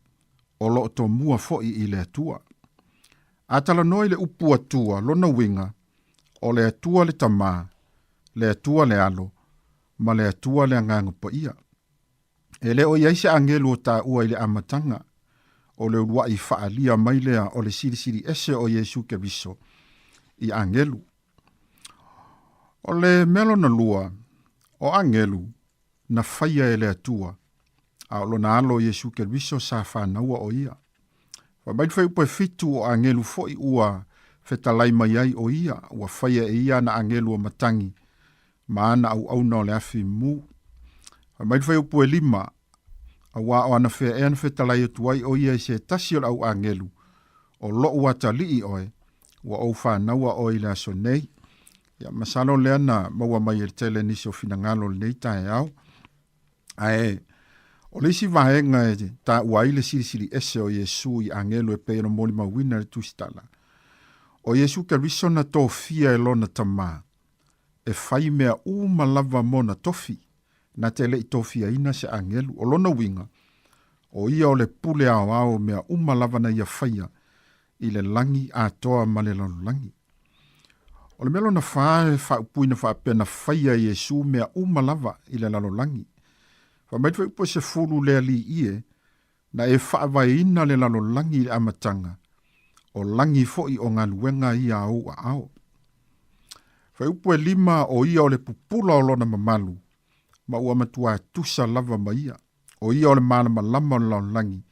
o lo o to mua fo i le atua. Atala noi le upu atua, lona winga, o le atua le tamā, le atua le alo, ma le atua le anganga pa ia. E le o iaise angelu o tā ua i le amatanga, o le urua i whaalia mailea o le siri ese o Yesu keriso i angelu. O le melo na lua o angelu na whaia e le atua a o lona alo Yesu keriso sa whanaua o ia. Wa mai whai upo e fitu o angelu fo i ua whetalai mai ai o ia ua whaia e ia na angelu o matangi ma ana au au na o le afi mu. Wa mai whai upo e lima a wā o ana whea e ana whetalai atuai o ia i se tasi o au angelu o lo ua tali i oe ua au whanaua o i le aso nei. Ia masalo le ana maua mai e tele nisi o fina ngalo le nei tae au. Ae, o le isi vahenga e ta ua i le siri ese o Yesu i angelu e peino moli mawina le tustala. O Yesu keriso na tofia e lona tamā. E whai mea lava mona tofi. Na te le i tofia ina se angelu o lona winga. O ia o le pule ao ao mea lava na ia whaia i le langi a toa ma le langi. O le melo na whae whaupui na whaapena whaia Yesu mea lava i le langi. Whamaitwa upo se fulu lea li ie na e whaavai ina le langi i le amatanga o langi foi o ngā luenga i au a ao. Whaupu e lima o ia o le pupula o lona mamalu ma ua matua tusa lava maia. O ia o le mana malama o laulangi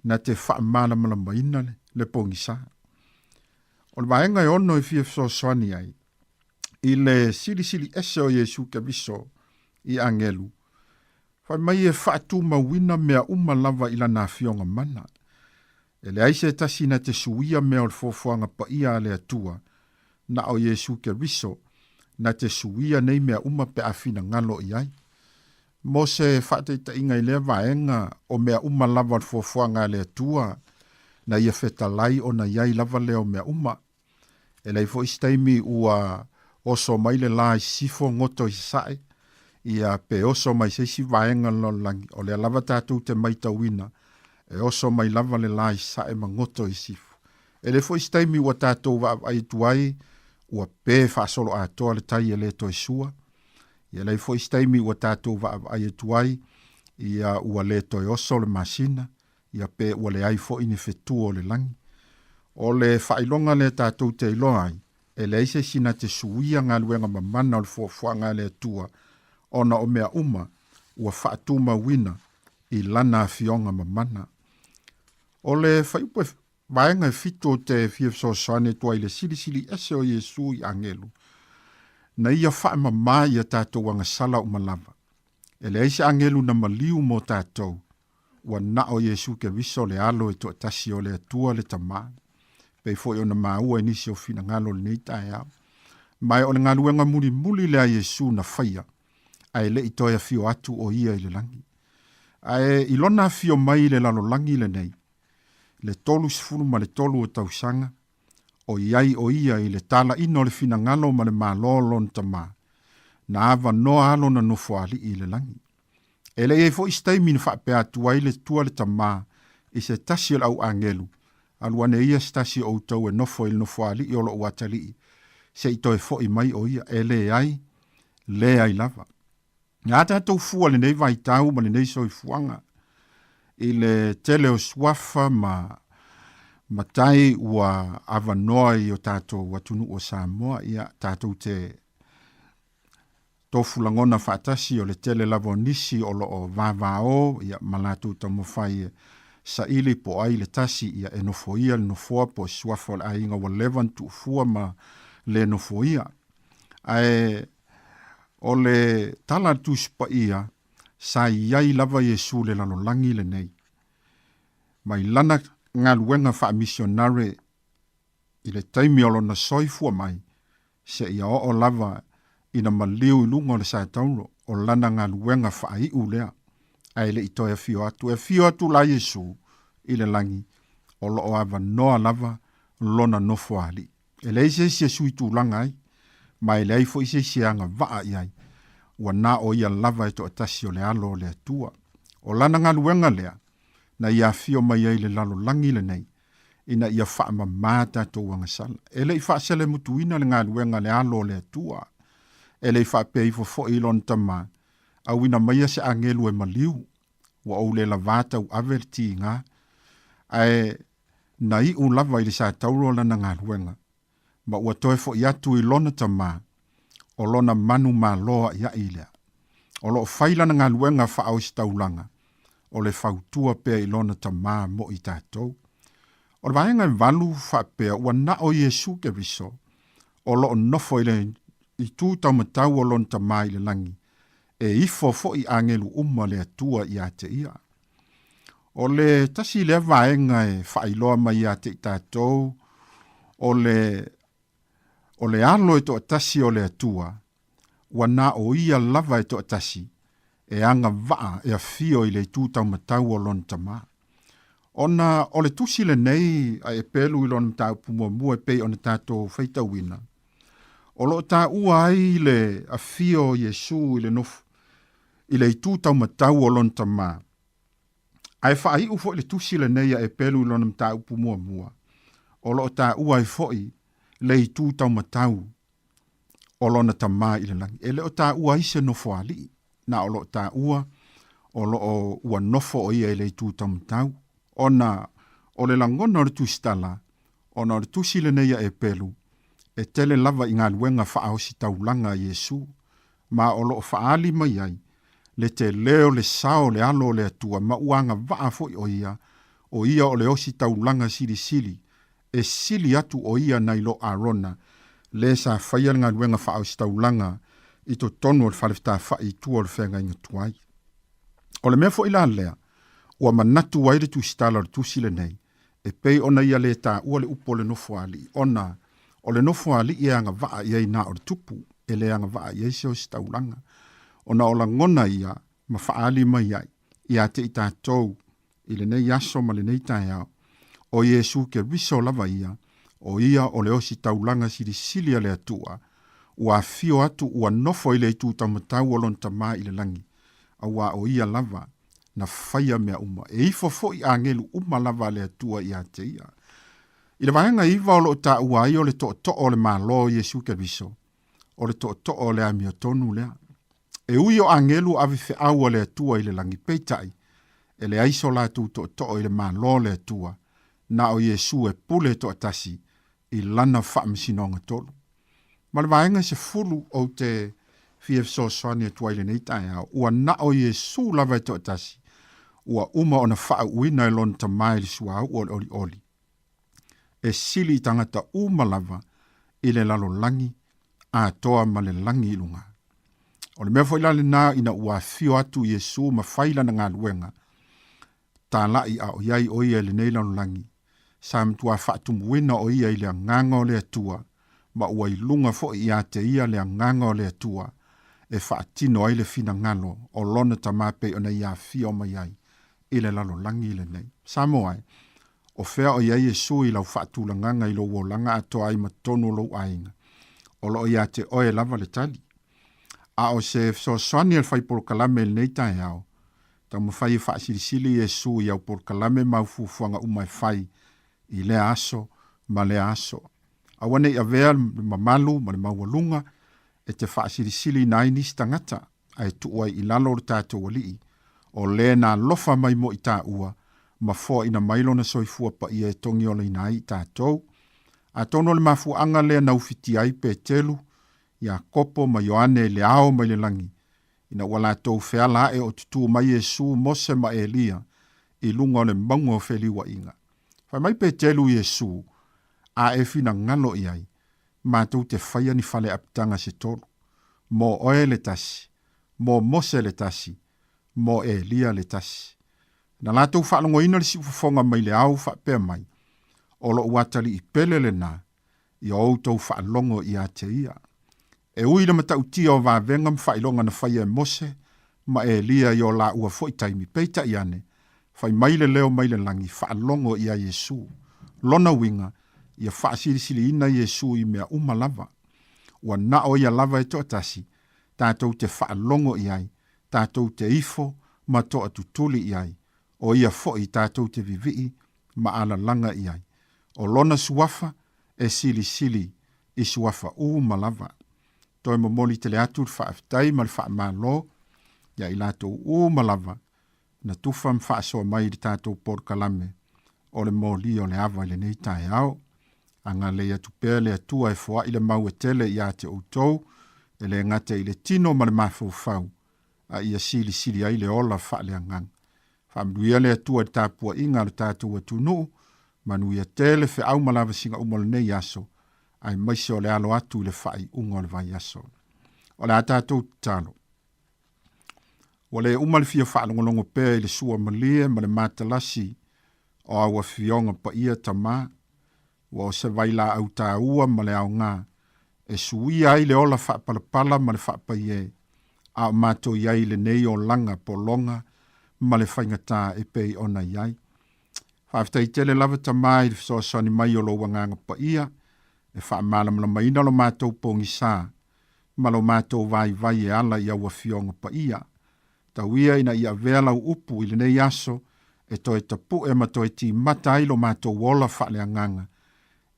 na te wha mana malama ina le pongisa. O le vaenga e ono i fia soani ai. I le sili ese o Yesu keriso i angelu. Whai mai e whaatu mawina mea lava ila na fionga mana. E le aise tasi na te suia mea o le fofuanga pa ia le atua na o Yesu keriso na te suia nei mea pe afina ngalo i ai. Mo se whateita inga i lea vaenga o mea lava o fofuanga le atua na ia whetalai o na iai lava leo mea E lei fo istaimi ua oso mai le lai sifo ngoto i sae ia pe oso mai seisi vaenga lo langi o le lava tātou te mai tauina e oso mai lava le lai sae ma ngoto i sifo. E le fo istaimi ua tātou wa ai tuai ua pe whaasolo atoa le tai e le toi sua Ia lei fo istaimi ua tātou va ai tuai, ia ua le toi oso le masina, ia pe ua le ai fo ini fetu o le langi. O le whailonga le tātou te iloa ai, e le ise sina te suia ngā luenga mamana o le fuafuanga le tua, ona o mea uma, ua whaatuma wina i lana fionga mamana. O le whaiupe vaenga fito te fiefso sane tua i le sili ese o Yesu i angelu. Na ia wha mama ia tātou wanga sala umalava. E le ise angelu na maliu mo tātou, ua na o Yesu ke viso le alo e to tasi o le tua le tamaa. Pei foi ona maua inisi o fina ngalo le nei tae au. Mai o le ngaluenga muli lea Yesu na whaia, ai le itoia fio atu o ia i le langi. Ai ilona fio mai le lalo langi le nei, le tolu sifuru ma le tolu o tausanga, o iai o ia i le tala ino le fina ngalo ma le malolo na tamaa, na ava noa alo na nofo ali i le langi. Ele e fo istaimi ni whape atu ai le tua le tamaa, i se tasi au angelu, aluane ia stasi o tau e nofo il nofo ali i olo uatali, se ito e fo i mai o ia, e le ai lava. Nga ata tau fua le nei vai tau ma le nei so i fuanga, i le tele o swafa ma tai ua avanoa i o tātou watunu o Samoa, ia tātou te tofu langona whaatasi o le tele lavo nisi o lo o vavao, ia malatu tamawhai sa ili po ai le tasi ia e nofoia le nofoa po swafa le ainga wa levan tu fua ma le nofoia. Ai o le tala tu spa ia sa iai lava Yesu le lalolangi le nei. Mai lana ngā luenga wha missionare i le taimi olo na soifua mai se ia o lava ina maliu ilunga le sa tauro o lana ngā luenga wha i ulea. Ai le itoia fio atu la Yesu i le langi o lo o ava noa lava lona nofo ali. E le ise Yesu i tūlanga ai, mai le aifo ise sianga vaa iai, ua na o ia lava e to atasi o le alo le atua. O lana ngā luenga lea, na ia fio mai ai le lalo langi le nei, ina ia wha mamata to wanga sala. E le i wha sele mutuina le ngā luenga le alo le atua. E le i wha pe i fo ilon tama, au ina maia se angelu e maliu, wa au le lavata u averti ngā, ai na i u lava i le sa tauro lana ngā luenga, ma ua toe fo i atu i lona tama, o lona manu ma loa ia ilea. O lo whaila na ngā luenga wha au si taulanga, o le whautua pea i lona tama mo i tātou. O le vaenga valu wha pea ua na o Yesu ke riso, o lo nofo i le i tū taumatau o lona tama i le langi, e ifo fo i angelu le atua i ate ia. O le tasi le vaenga e whailoa mai ate i tātou, o le alo e to atasi o le atua, wana o ia lava e to atasi, e anga vaa e a fio i le tūtau matau o lon tama. Ona o le tusi le nei a e pelu i lon tau pumua e pei o na tātou whaitawina. O lo tā ua ai le a fio Yesu i le nofu, i le tūtau matau o lon tama. Ai wha ai ufo i le tusi le nei a e pelu i lon tau pumua. O lo tā ua ai foi le i tūtau matau o lona tama i le langi. E le o tā ua ise nofo ali, na o lo tā ua, o lo o ua nofo o ia i le i tūtau matau. Ona o le langona o le tūstala, ona o le tusi le neia e pelu, e tele lava i ngā luenga whaao si taulanga Yesu, ma o lo o whaali mai ai, le te leo le sao le alo le atua, ma uanga waa foi o ia o le osi taulanga sili, e sili atu o ia nai lo arona, le sa whaia ngā luenga whaao si taulanga, i to tonu o le whalefta whai tua o le whenga inga tuai. O le mea foi la lea, ua manatu waire tu stala le tusile nei, e pei ona ia le ta ua le upo le nofo ali, ona o le nofo ali i anga waa iei na o le tupu, e le anga waa iei se o staulanga. Ona o la ngona ia, ma faali mai ai, ia te i tātou, i le nei aso ma le nei tai au, o Yesu ke riso lava ia o le osi taulanga sili le atua, ua fio atu ua nofo i le itu tamatau o lon tama i le langi, a ua o ia lava, na whaia mea uma. E ifo fo i angelu uma lava le atua i ate ia. I le vahenga iwa o lo ta ua i o le to o le malo Yesu ke riso, o le to o le amia tonu lea. E ui o angelu avi fe aua le atua i le langi peitai, e le aiso la tu to i le malo le atua, na o Yesu e pule to atasi i lana whaamisinonga tolu. Ma le vaenga se fulu o te fiefso soani atua i le neitai au, ua na o Yesu lava to atasi, ua uma ona wha uina e lon tamai le sua ua oli oli. E sili tangata uma lava i le lalo langi, a toa ma le langi ilunga. O le mea fo ilale nā ina ua fio atu Yesu ma whaila na ngā luenga, tā lai a o iai o ia le nei lalo langi, sa mtua whaatumu wina o ia i le nganga o le atua, ma ua ilunga fo i a te ia le nganga o le atua, e whaatino ai le fina ngalo o lona tamape o na ia fio ma iai i le lalo langi le nei. Samo ai, o fea o iai Yesu i lau whaatula nganga i lo wolanga atoa ai matonu lo ainga, o lo ia te oe lava le tali. A o se so soani al fai por kalame le nei tae au, ta mo fai whaasilisili Yesu i au por kalame maufufuanga umai fai i le aso, ma le aso. Awane i avea mamalu, ma le maualunga, e te whaasilisili nai nisi tangata, ai tuua i lalo o tātou walii, o le na lofa mai mo i tā ua, ma fo ina mailo na soifua pa i e tongi o le inai i tātou. A tono le mafu anga lea na ufiti ai pe telu, ia kopo ma Yohane le ao mai le langi. Ina wala tau fea la e o tutu mai Yesu Mose ma Elia, i lunga o le maunga o feli wa inga. Fai mai pe telu Yesu, a e fina ngalo iai, ma tau te whaia ni fale apitanga se tolu. Mo oe le tasi, mo Mose le tasi, mo Elia le tasi. Na la tau whaalongo ina le si ufafonga mai le au whapea mai, o lo uatali i pele le na, i o tau whaalongo i a te ia. E ui le matau tia o vāvenga mwhailonga na whaia Mose, ma Elia i o la ua fo i taimi peita i ane, whai maile leo maile langi whaalongo i a Yesu. Lona winga, i a whaasirisili ina Yesu i mea umalava. Ua na o i a lava e to atasi, tātou te whaalongo i ai, tātou te ifo, ma to atutuli i ai, o ia fo i tātou te vivii, ma ala langa i ai. O lona suafa, e sili i suafa umalava. Toi mo moli tele atu whaafitai ma le whaamalo, ia i lātou umalava, na tufa mwhaasoa mai di tātou por kalame, o le moli o le awa i le nei tae au, anga le atu pēr le atua e fua i le mau e tele i a te outou, e le ngate i le tino ma le mawhau, a ia sili ai le ola wha le angang. Whaamduia le atua di tāpua inga le tātou atu nuu, manuia tele fe au malava singa umol nei aso, ai maise o le alo atu le whai unga o le vai aso. O le atatou talo. O le umal fia whaalongolongo pēr i le sua malie ma le matalasi o awa fionga pa ia tama, o se vaila au tā ua ma le au ngā, e sui ai le ola whaapalapala ma le whaapaie, a mato iai le nei o langa po longa, ma le whaingatā e pei ona iai. Whaafta i tele lava tamai le fisosani mai o lo wanganga pa ia, e whaamalamala maina lo mātou pongi sā, ma lo mātou vai e ala i awa fionga pa ia. Tauia ina ia vela upu i le nei aso, e toi tapu e ma toi ti mata i lo mātou wola whaale anganga,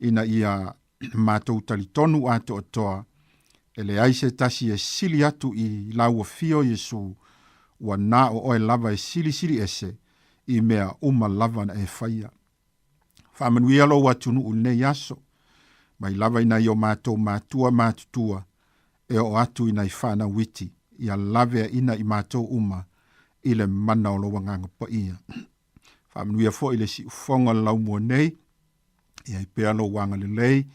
ina ia mātou talitonu ato atoa, e le aise tasi e sili atu i laua fio Yesu, ua nā o oe lava e sili ese, i mea uma lava na e whaia. Whamanuia lo watunu ulnei aso, mai lava ina i o mātou mātutua, e o atu ina i whana witi, i a lavea ina i mātou uma, i le mana o lo wanganga pa ia. Whamanuia fo i le si ufonga lau mua nei, i ai pea lo wanga le lei,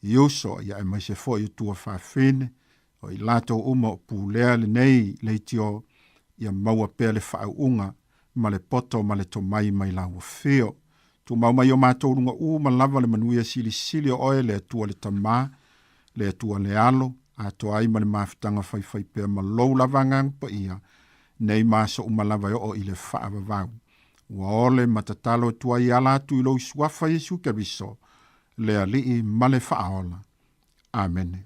i uso i ai mai se fo i utua whawhene, o i lato uma o pūlea le nei le tio, i a maua pea le whaunga, ma le poto ma le tomai mai lau feo. Tu mau mai o mātou runga ma lava le manuia sili o oe le atua le tamā, le atua le alo, a to ai ma le mawhitanga whai pea ma lou lava ngang pa ia, nei māsa lava o i le whaavavau. Ua ole matatalo tua i ala atu i lou suafa Yesu Keriso, le alii ma le whaaola. Amen.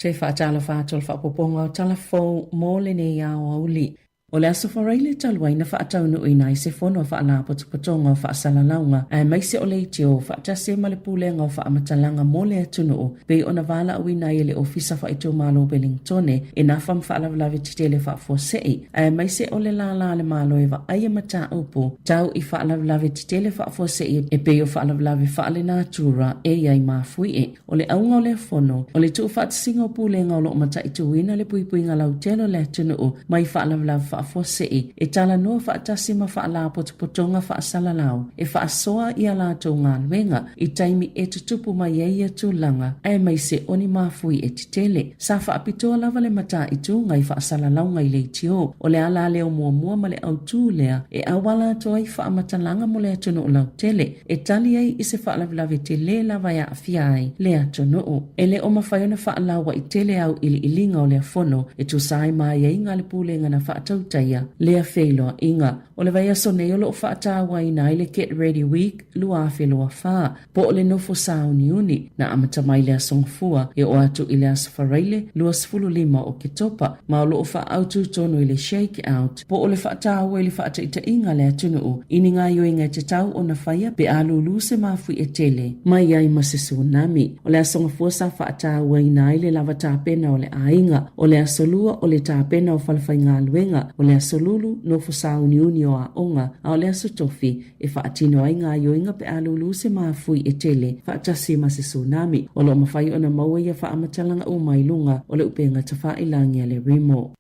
Te whaatala whātua whapoponga o talafou mō le ne iau auli. O le aso wharaile talwai na whaataunu ina i se whono whaala potopotonga o whaasalalaunga a maise o le itio whaatase ma le pūlenga o whaamatalanga mō le atunu o pei ona wala au ina i le ofisa whaito malo Wellingtone e na wham whaalawalawe titele whaafosei a maise o le lala le malo e wa aia mata upo tau i whaalawalawe titele whaafosei e pei o whaalawalawe whaale nā tūra e iai mafui e o le aunga o le whono o le tuu whaatasinga o pūlenga o lo mata i tuina le puipuinga lau telo le atunu o mai whaalawalawe whaafosei e tala noa whaatasi ma whaala potopotonga whaasalalau e whaasoa i ala tō ngā luenga i taimi e tutupu mai eia tūlanga e mai se oni mafui e titele sa whaapitoa lava le mata i tū ngai whaasalalau ngai le tio o le ala leo mua ma le au tū lea e awala toa i whaamatalanga mo le atunu o lau tele e tali ai i se whaalawlawe te le lava ia awhiai le atunu o e le o mawhaiona whaalawa i tele au ili ilinga o le afono e tu sai mai e inga le pūlenga na whaatau taia lea wheloa inga. O le vai aso nei o lo whaatawa ina i le Get Ready Week lua wheloa whaa. Po o le nofo sauni uni na amata mai le asongfua e o atu i le asawhareile lua sfulu lima o ke topa ma o lo wha autu tono i le Shake Out. Po o le whaatawa i le whaataita inga le atunu o ini ngā yoinga te tau o na whaia pe alulu se mafui e tele mai ai mase tsunami. O le asongfua sa whaatawa ina i le lava tāpena o le ainga o le asolua o le tāpena o falawhai ngā luenga o le asolulu no fosauni uni o a onga a o le asotofi e whaatino ai ngā yoinga pe alulu se mafui e tele whaatasi ma se tsunami o lo mawhai o na maua ia whaamatalanga o mailunga o le upenga ta whailangi a le rimo.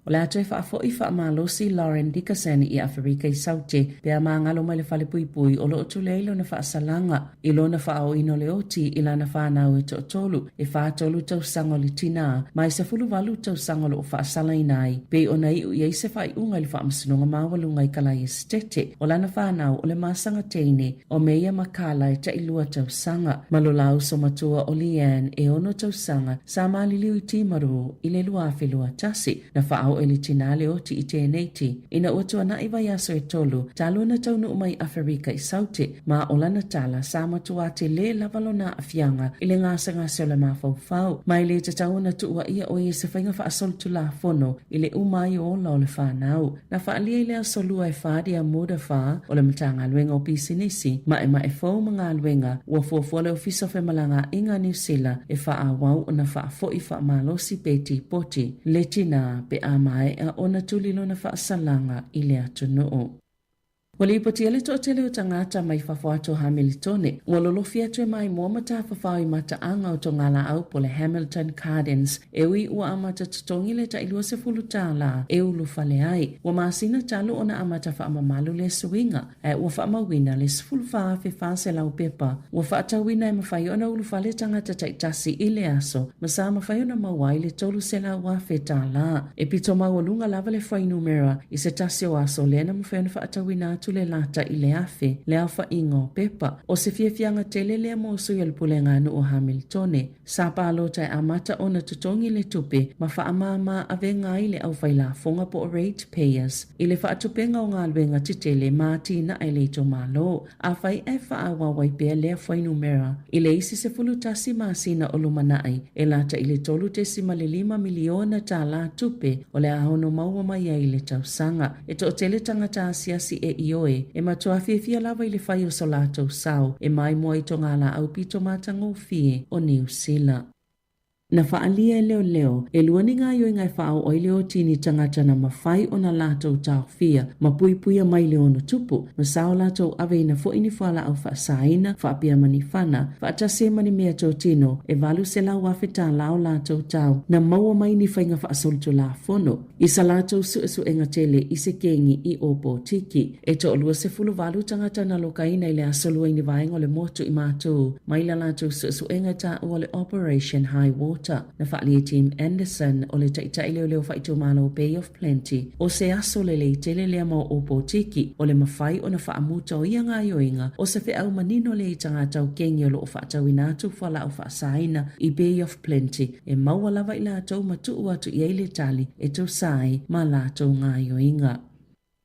O le atu e whaafo i whaamalosi Lauren Dickerson i Afrika i Saute pea maangalo mai le whale puipui o lo otu leilo na whaasalanga i lo na whaao ino le oti i la na whanau e tolu e whaatolu tau sango le tina mai se fulu walu tau sango lo o whaasala inai pe o na iu i eise whai unga i whaamasonga mawalunga i kalai estete o la na whanau o le masanga teine o meia makala e ta ilua tau sanga malolau so matua o Leanne e ono tau sanga sa maliliu i timaru i le lua whelua tasi na whaao e li tinale o ti i tēneiti. Ina otua na iwa yaso e tolu, talo na taunu umai Afrika i Saute, ma o lana tala sa matua te le lavalo na afianga i le ngasa ngasa o le mawhau. Mai le te tau na tuua ia o i se whainga wha asol tu la fono i le umai o la o le whanau. Na whaalia i le asolua e whaadi a moda wha o le matanga luenga o pisinisi, ma e fau mga luenga ua fuafua le ofisa fe malanga inga New Zealand e wha a wau o na wha fo i wha malosi peti poti. Le tina pe a mai a ona tulilo na whaasalanga i le atunuu. Wale ipoti ele to tele o tangata mai whawhato Hamiltone. Walolofi atu e mai mua mata whawhau i mata anga o tongala au po le Hamilton Gardens. E ui ua amata tutongi le ta ilua se fulu tala e ulu fale ai. Wa maasina talo ona amata whaamamalu le suinga. E ua whaamawina le sfulu whaafe whaase lau pepa. Ua whaatawina e mawhai ona ulu fale tangata taitasi i le aso. Masa mawhai ona mawai le tolu se la wafe tala. E pito mawalunga lava le whai numera i se tasi o aso lena mawhai ona whaatawina atu le lata i le afe, le alfa ingo pepa. O se fiafianga tele le mosu i pulenga anu o Hamiltone. Sa palo tai amata ona tutongi le tupe, ma whaamama avenga i le au whaila fonga po ratepayers. I le whaatupenga o ngā luenga titele māti na ai le to malo. A whai e whaawawai pia lea whai numera. I le isi se fulutasi maasina o lumanai, e lata i le tolu te sima le 5 miliona ta la tupe, o le ahono maua mai i le tausanga. E to tele tangata asiasi e ioe, e matua fia lava i le whai o solato sau, e mai mua i tonga la au pito matango fie o New Zealand. Na whaalia leo e luani ngā yoi ngai whao o leo tini tangata na mawhai o na lātou tau whia, ma puipuia mai leo no tupu, ma sao lātou awe na fo ini whala au whaasaina, whaapia mani whana, whaatase mani mea tō tino, e walu se lau wawheta lao lātou tau, na maua mai ni whainga whaasoluto la fono. Isa lātou su enga tele i se kengi i opo tiki, e to olua se fulu walu tangata na lokaina i le asolua ini vaenga o le motu i mātou, mai la lātou su enga ta o le Operation High Water, na whaalia Team Anderson o le taitai leo leo whaitu malo Bay of Plenty, o se aso le le tele lea mo opo tiki, o le mawhai o na whaamuta o ia ngā yoinga, o se whi au manino le i tangata o kengi o lo o whaatau inatu whala o whaasaina i Bay of Plenty, e maua lava i lātou matu atu i eile tali e tau sai ma lātou ngā yoinga.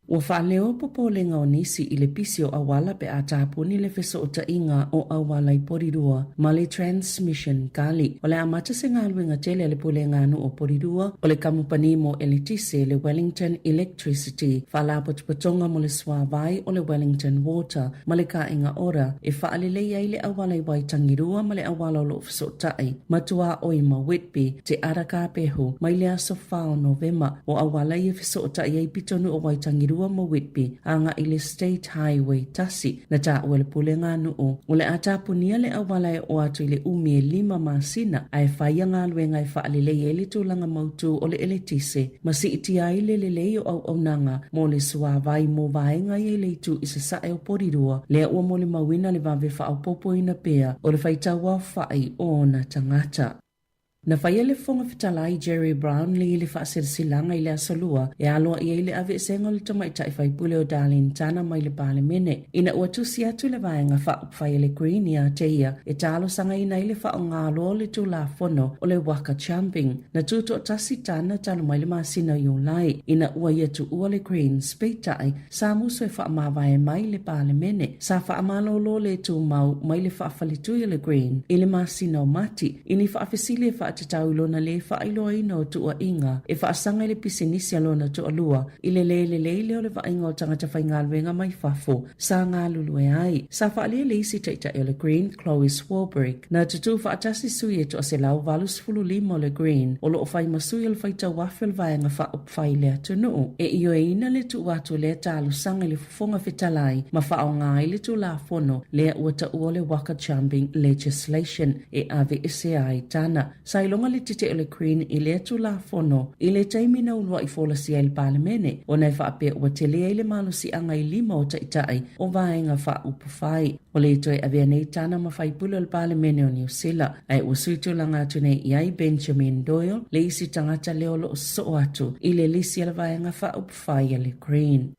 Ua whaaleo popolenga o nisi i le pisio awala pe a tāpuni le wheso o tainga o awala i porirua ma le transmission kali. O le amata se ngā luenga tele le polenga anu o porirua o le kamupani mo elitise le Wellington Electricity whalapotupatonga mo le swavai o le Wellington Water ma le ka inga ora e whaalelei ai le awala i waitangirua ma le awala o lo wheso tai matua o i ma Whitby te araka pehu mai le aso whao Novema o awala i wheso tai ai pitonu o waitangirua ma Whitby anga i le State Highway tasi na ta o le pulenga nuu o le atapunia le awala e o atu i le umi e 5 masina ai whaia ngā luenga e whaalelei e le tūlanga mautu o le elitise ma si iti ai le lei o au nanga mo le suawai mo vaenga i le tu i se sae o porirua le ua mo le mawina le vave whaau popo ina pea o le whaitawa whai o na tangata. Na whaia le whonga whitalai Jerry Brown li le whaasersilanga i le asalua e aloa i le ave sengo le tamaita i whaipule o Darlene Tana mai le pale mene. Ina ua tusi atu le vaenga whaia le Green ia te ia e talo sanga ina i le whao ngalo le tu la fono o le waka champing. Na tuto o tasi tana talo mai le masina i ulai. Ina ua ia tu ua le Green speitai sa muso e wha mawai mai le pale mene. Sa wha malolo le tu mau mai le wha falitu i le Green. I le masina o mati. Ini wha afesili e wha te tau lona le whailoa ina o tua inga e whaasanga i le pisinisi alona tua lua i le leo le whainga o tangata whaingalwenga mai whafo sa ngā lulue ai. Sa whaalia le isi teita e le Green Chloe Swarbrick na tutu whaatasi sui e tua se lau valus fulu limo le Green o lo o whai masui al whaita wafel vaenga wha up whai lea tunu e io e ina le tu watu le talu sanga le fufonga fitalai ma whao ngā i le tu la fono lea ua ta ua le waka jumping legislation e ave ese ai tana. Sa ilonga le tite le Green i le atu la fono i le taimina ulua i fola si el palemene o nei whaapea ua te lea i le malu si anga i 5 o taitai o vaenga wha upawhai. O le toi avea nei tana ma whai pula le palemene o New Zealand ai ua suitu langa atu nei i ai Benjamin Doyle le isi tangata leo lo so atu i le lisi ala vaenga wha upawhai le Green.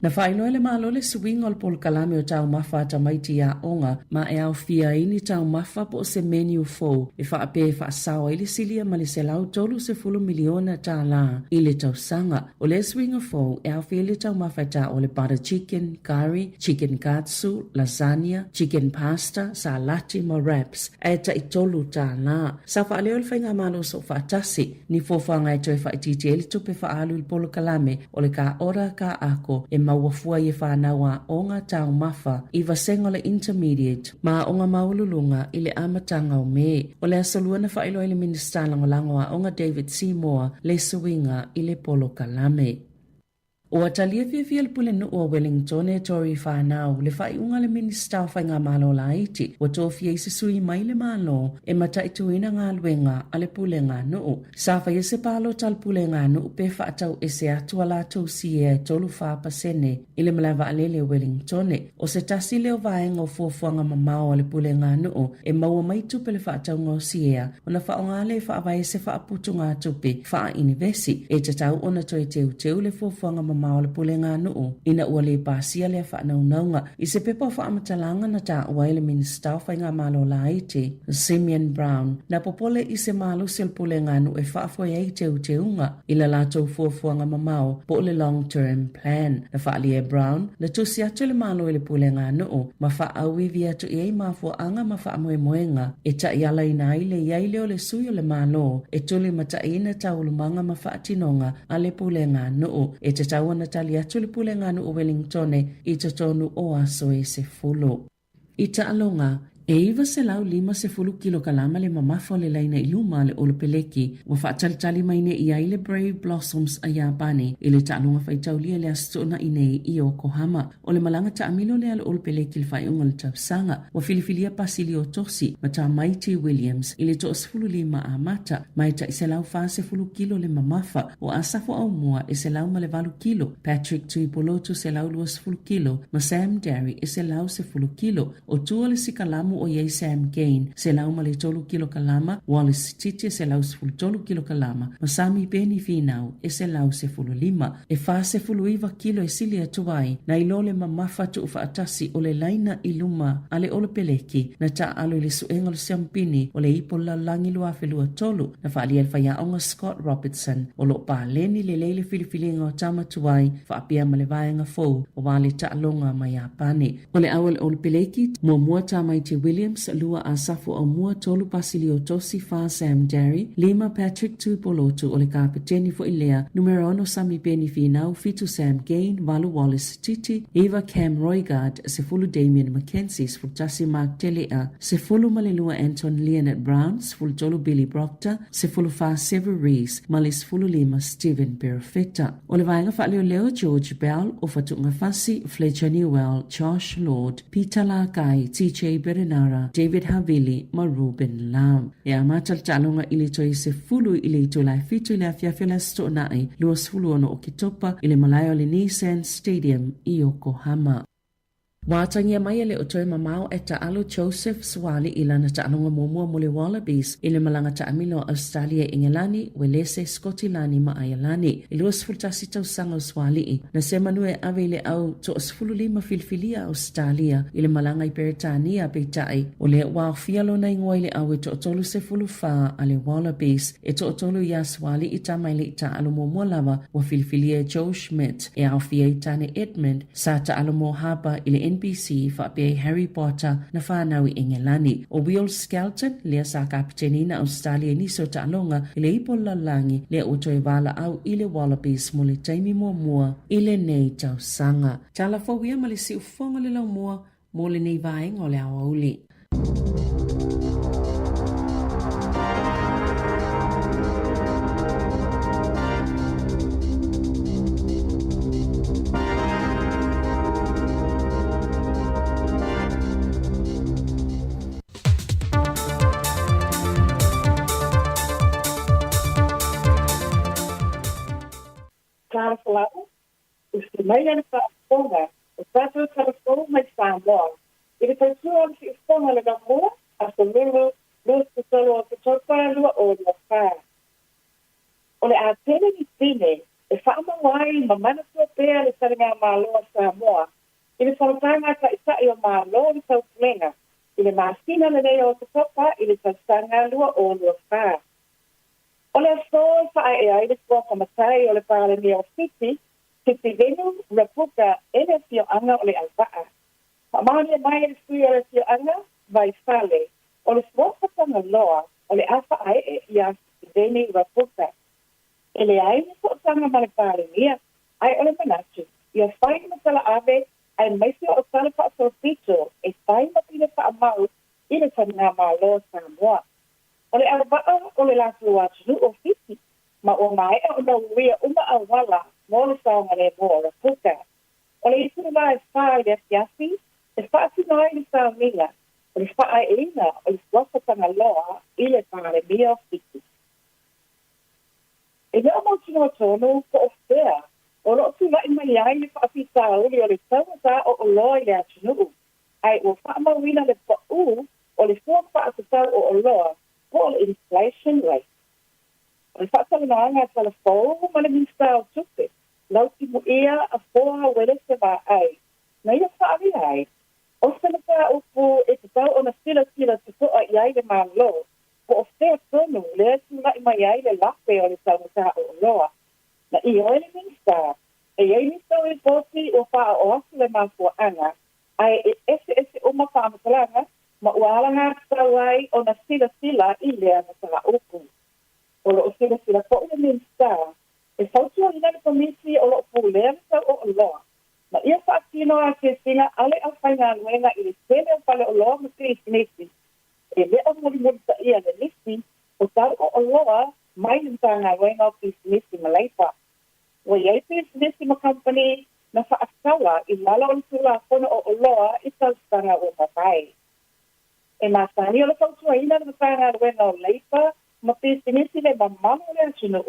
Na whaino ele malo le swing o le pol kalame o tau mawha ta maiti a onga ma e au fia ini tau mawha po se menu fo e whaape e whaasawa ili silia ma le se lau tolu se fulu miliona ta la i le tau sanga. O le swing o fo e au fia le tau mawha ta o le butter chicken, curry, chicken katsu, lasagna, chicken pasta, salati mo wraps e ta i tolu ta la. Sa whaaleo le whainga malo so whaatasi ni fofanga e toi whaititi ele tupe whaalu il polo kalame o le ka ora ka ako e wafua i whanawa o ngā tau mawha i wasengo le intermediate ma o ngā maululunga i le amatanga o me. O le asalua na whailo i le minister langolangoa o ngā David Seymour le suinga i le polo kalame. O atalia fia le pule nu o Wellington e tori whanau le whai unga le minister o whainga malo la iti o tōwhia i se sui mai le malo e mata i tuina ngā luenga a le pule ngā nuu. Sa whai e se palo tal pule ngā nuu pe whaatau e se atua la tau si e tolu whapasene i le malawa alele o Wellington o se tasi leo vaenga o fuafuanga mamao a le pule ngā nuu e maua mai tupe le whaatau ngā si ea o na whaonga le whaavai e se whaaputu ngā tupe whaa inivesi e tatau ona toi teu le fuafuanga mamao ma o le pule ngā nuu, ina ua le pāsia le whaanaunga. I se pepa whaamatalanga na tā ua ele minister whai ngā malo la iti, Simeon Brown, na popole i se malo se le pule ngā nuu e whaafoi ei te unga, i la lātou fuafuanga mamao po le long term plan. Na whaali e Brown, na tusi atu le malo i le pule ngā nuu, ma whaawi vi atu i ei mafuanga ma whaamoe moenga, e ta iala ina i le iai leo le sui o le malo, e tuli mata ina taulumanga ma whaatinonga a le pule ngā nuu, e te tau Natali atu le pule ngā nuu Wellington i te tonu o aso e se fulu. I ta alonga, E iwa se lau 50 kilo kalama le mamafo le laina i luma le olo peleki wa whaatalitali mai ne i aile Brave Blossoms a Iapane i le taalunga whaitaulia le astona i nei i Yokohama o le malanga ta amilo le alo olo peleki le whaiunga le tausanga wa filifilia pasili o tosi ma ta Mighty Williams i le to 15 a mata mai ta i se lau 50 kilo le mamafa o asafo au mua i se lau ma le 20 kilo Patrick Tuipolotu se lau 20 kilo ma Sam Derry i se lau 10 kilo o tua le sikalamu o yei Sam Gain se lau ma le 3 kilo kalama Wallace Titi se lau 3 kilo kalama ma Sami Beni Finau e se lau 15 e fa 15 kilo e sili atuai na ilole mamafa tu ufaatasi o le laina iluma ale ole peleki na ta alo le suenga le siampini o le ipo la langi lua felua tolu na fa alia fa onga Scott Robertson o lo pa leni le leile filifilinga o tama tuai fa apia ma le vaenga fou o wale ta alonga ma Iapane o le awal ole peleki mua ta Mighty Williams lua a safo o mua tolu pasili o tosi fa Sam Derry lima Patrick Tuipolotu o le kapiteni fo ilea numero 1 Sami Beni Finau fitu Sam Gain valu Wallace Titi Eva Cam Roygard se fulu Damien Mackenzie se fultasi Mark Telea se fulu malelua Anton Leonard Brown se fulu tolu Billy Proctor se fulu fa Sever Rees malis fulu lima Stephen Perfecta o le vaenga fa leo George Bell o fatunga fasi Fletcher Newell Josh Lord Peter Lakai TJ Berenara David Havili ma Ruben Lam e amatal talonga ili toi se fulu ili to la fitu ile afiafela sto nai luas fulu ono o kitopa ile malayo le Nissan Stadium i Yokohama. Watangia mai le o toi mamao e ta alo Joseph Swali ilana ta alonga momua mole Wallabies ile malanga ta amilo Australia Ingelani welese Scottilani ma Ayalani iluas fultasi tau sanga Swali na se manue avele au to asfululima filfilia Australia ile malanga i Peritania peitai o le wa fialo na ingoile au to tolu se fulufa ale Wallabies e to tolu ya Swali itamaile ta alo momua lava wa filfilia Joe Schmidt e au fiaitane Edmund sa ta alo mohaba ile NBC fa pe Harry Potter na whānau i Engelani. O Will Skelton, lea sa kapiteni na Australia ni so ta'alonga i le ipo lalangi lea o toi wala au i le Wallabies mo le taimi mua i le nei tau sanga. Tala fawia ma le si ufonga le lau mua mo le nei vaenga o le awa uli. Mai ana whaafonga, o tātou tarafou mai Samoa. I le tautua si ufonga le gamoa, a so lulu, lus kusolo o te tauparalua o le whā. O le a tene ni tine, e whaamawai ma mana tua pēr le saringa māloa Samoa. I le whamatanga ka isa i o māloa le taupulenga. I le māsina le rei o te topa, i le tausanga lua o le whā. O le aso wha e ai le kua whamatai o le pāre ni o Fiti, Te venu repuka ene fio anga o le alpaa. Mamani mai e sui o le fio anga, vai fale. O le swapatanga loa, o le afa ai e ia te venu repuka. E le ai ni swapatanga ma le pare nia, ai o le manachi. Ia whai matala ave, ai maisi o tala pa so pito, e whai matine pa amau, i le tanina ma loa Samoa. O le alpaa o le lasu atu o Fiti, ma o mai o na uia uma awala, Mole saunga le moa puka. O le isu mai whae le fiasi, e whaasi mai le saunga. O le whae ina, o le swapatanga loa, i le pare mia o Fiti. E lea mau tino tonu, ko o whea, o lo tu lai mai ai le whaapi sauri o le tauata o loa i le atunu. Ai o whaamawina le pa'u, o le whaapatau o loa, ko o le inflation rate. O le whaatawinaanga talafou, ma le minsta o tupe. Lau ki mu ea a foa wele se wa ai. Na ia whaari ai. O sanaka upu e te tau o na sila te toa i ai le mālo. Po o whea tonu, lea tu lai mai ai le lape o le taumata o loa. Na i oe le minsta. E iei minsta o e posi o wha o asu le māfua anga. Ai e ese uma whaamatalanga, ma ualanga tau ai o na sila i lea na tala upu. O lo o sila po le minsta. E sautua ina le komisi o lo pulea sa o loa. Ma ia whaatino a ke sina ale a whainga ngā luenga i le tele o pale o loa mati nisi. E leo muri sa ia le nisi, o tau o loa, mai nita ngā luenga o pisi nisi maleipa. Wa iai pisi nisi ma company, na whaakawa i lala o tula kono o loa i tau stanga o matai. E nā sani o le kautua ina na ngā luenga o leipa, ma pisi nisi le mamama le atunu.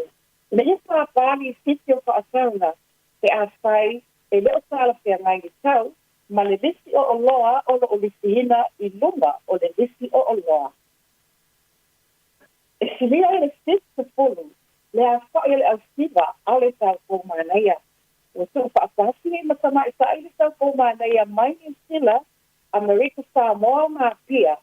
Le ia pāpāli siti o whaakawa, te asai, e leo sala fia ngai i tau, ma le lisi o loa o lo o lisi ina i lunga o le lisi o loa. E silia e le sisi fulu, le a whaia le au siva au le tau pōmanaia. O tu whaakasi e matama i sa le tau pōmanaia mai ni sila Amerika Samoa ma pia.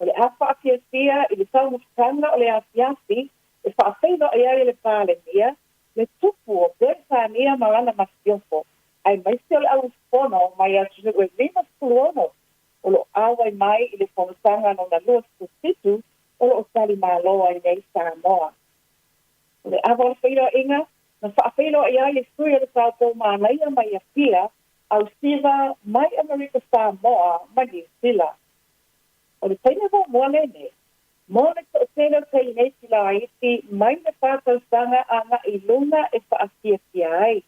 O le a whaakia sia i le tau mutanga o le a fiasi, e whaafeino e ai le pāle mia, le tupu o Bertania marana masiofo. Ai mai se o le au fono mai atu e lima suluono o lo awai mai i le fonusanga no na lua susitu o lo sali maloa i nei Samoa. O le awa o whaira inga, na whaafeino i ai le sui o le taupo mānaia mai a pia au siva mai Amerika Samoa mai ni sila. O le teina mo mua lene, mo le to tēnau tei nei sila aiti mai le whātau sanga anga i lunga e whaakia kia ai.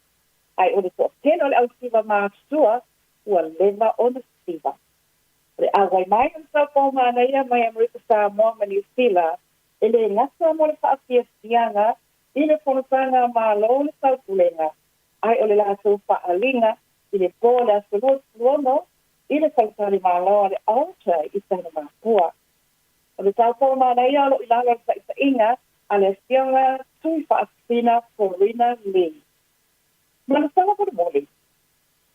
Ai o le to tēnau le au siva mātua ua lewa o na siva. Le awai mai ang taupo mānaia mai Amerika Samoa mai ni sila e le ngasa mo le whaakia sianga i le whanutanga mālo le taupulenga. Ai o le lātou whaalinga i le pōle a suluono i le tautari mālo le altar i tana māpua. O le taupo mānaia lo i langa sa isa inga a le sianga tui whaasina Corina Lee. Mana sanga por moli.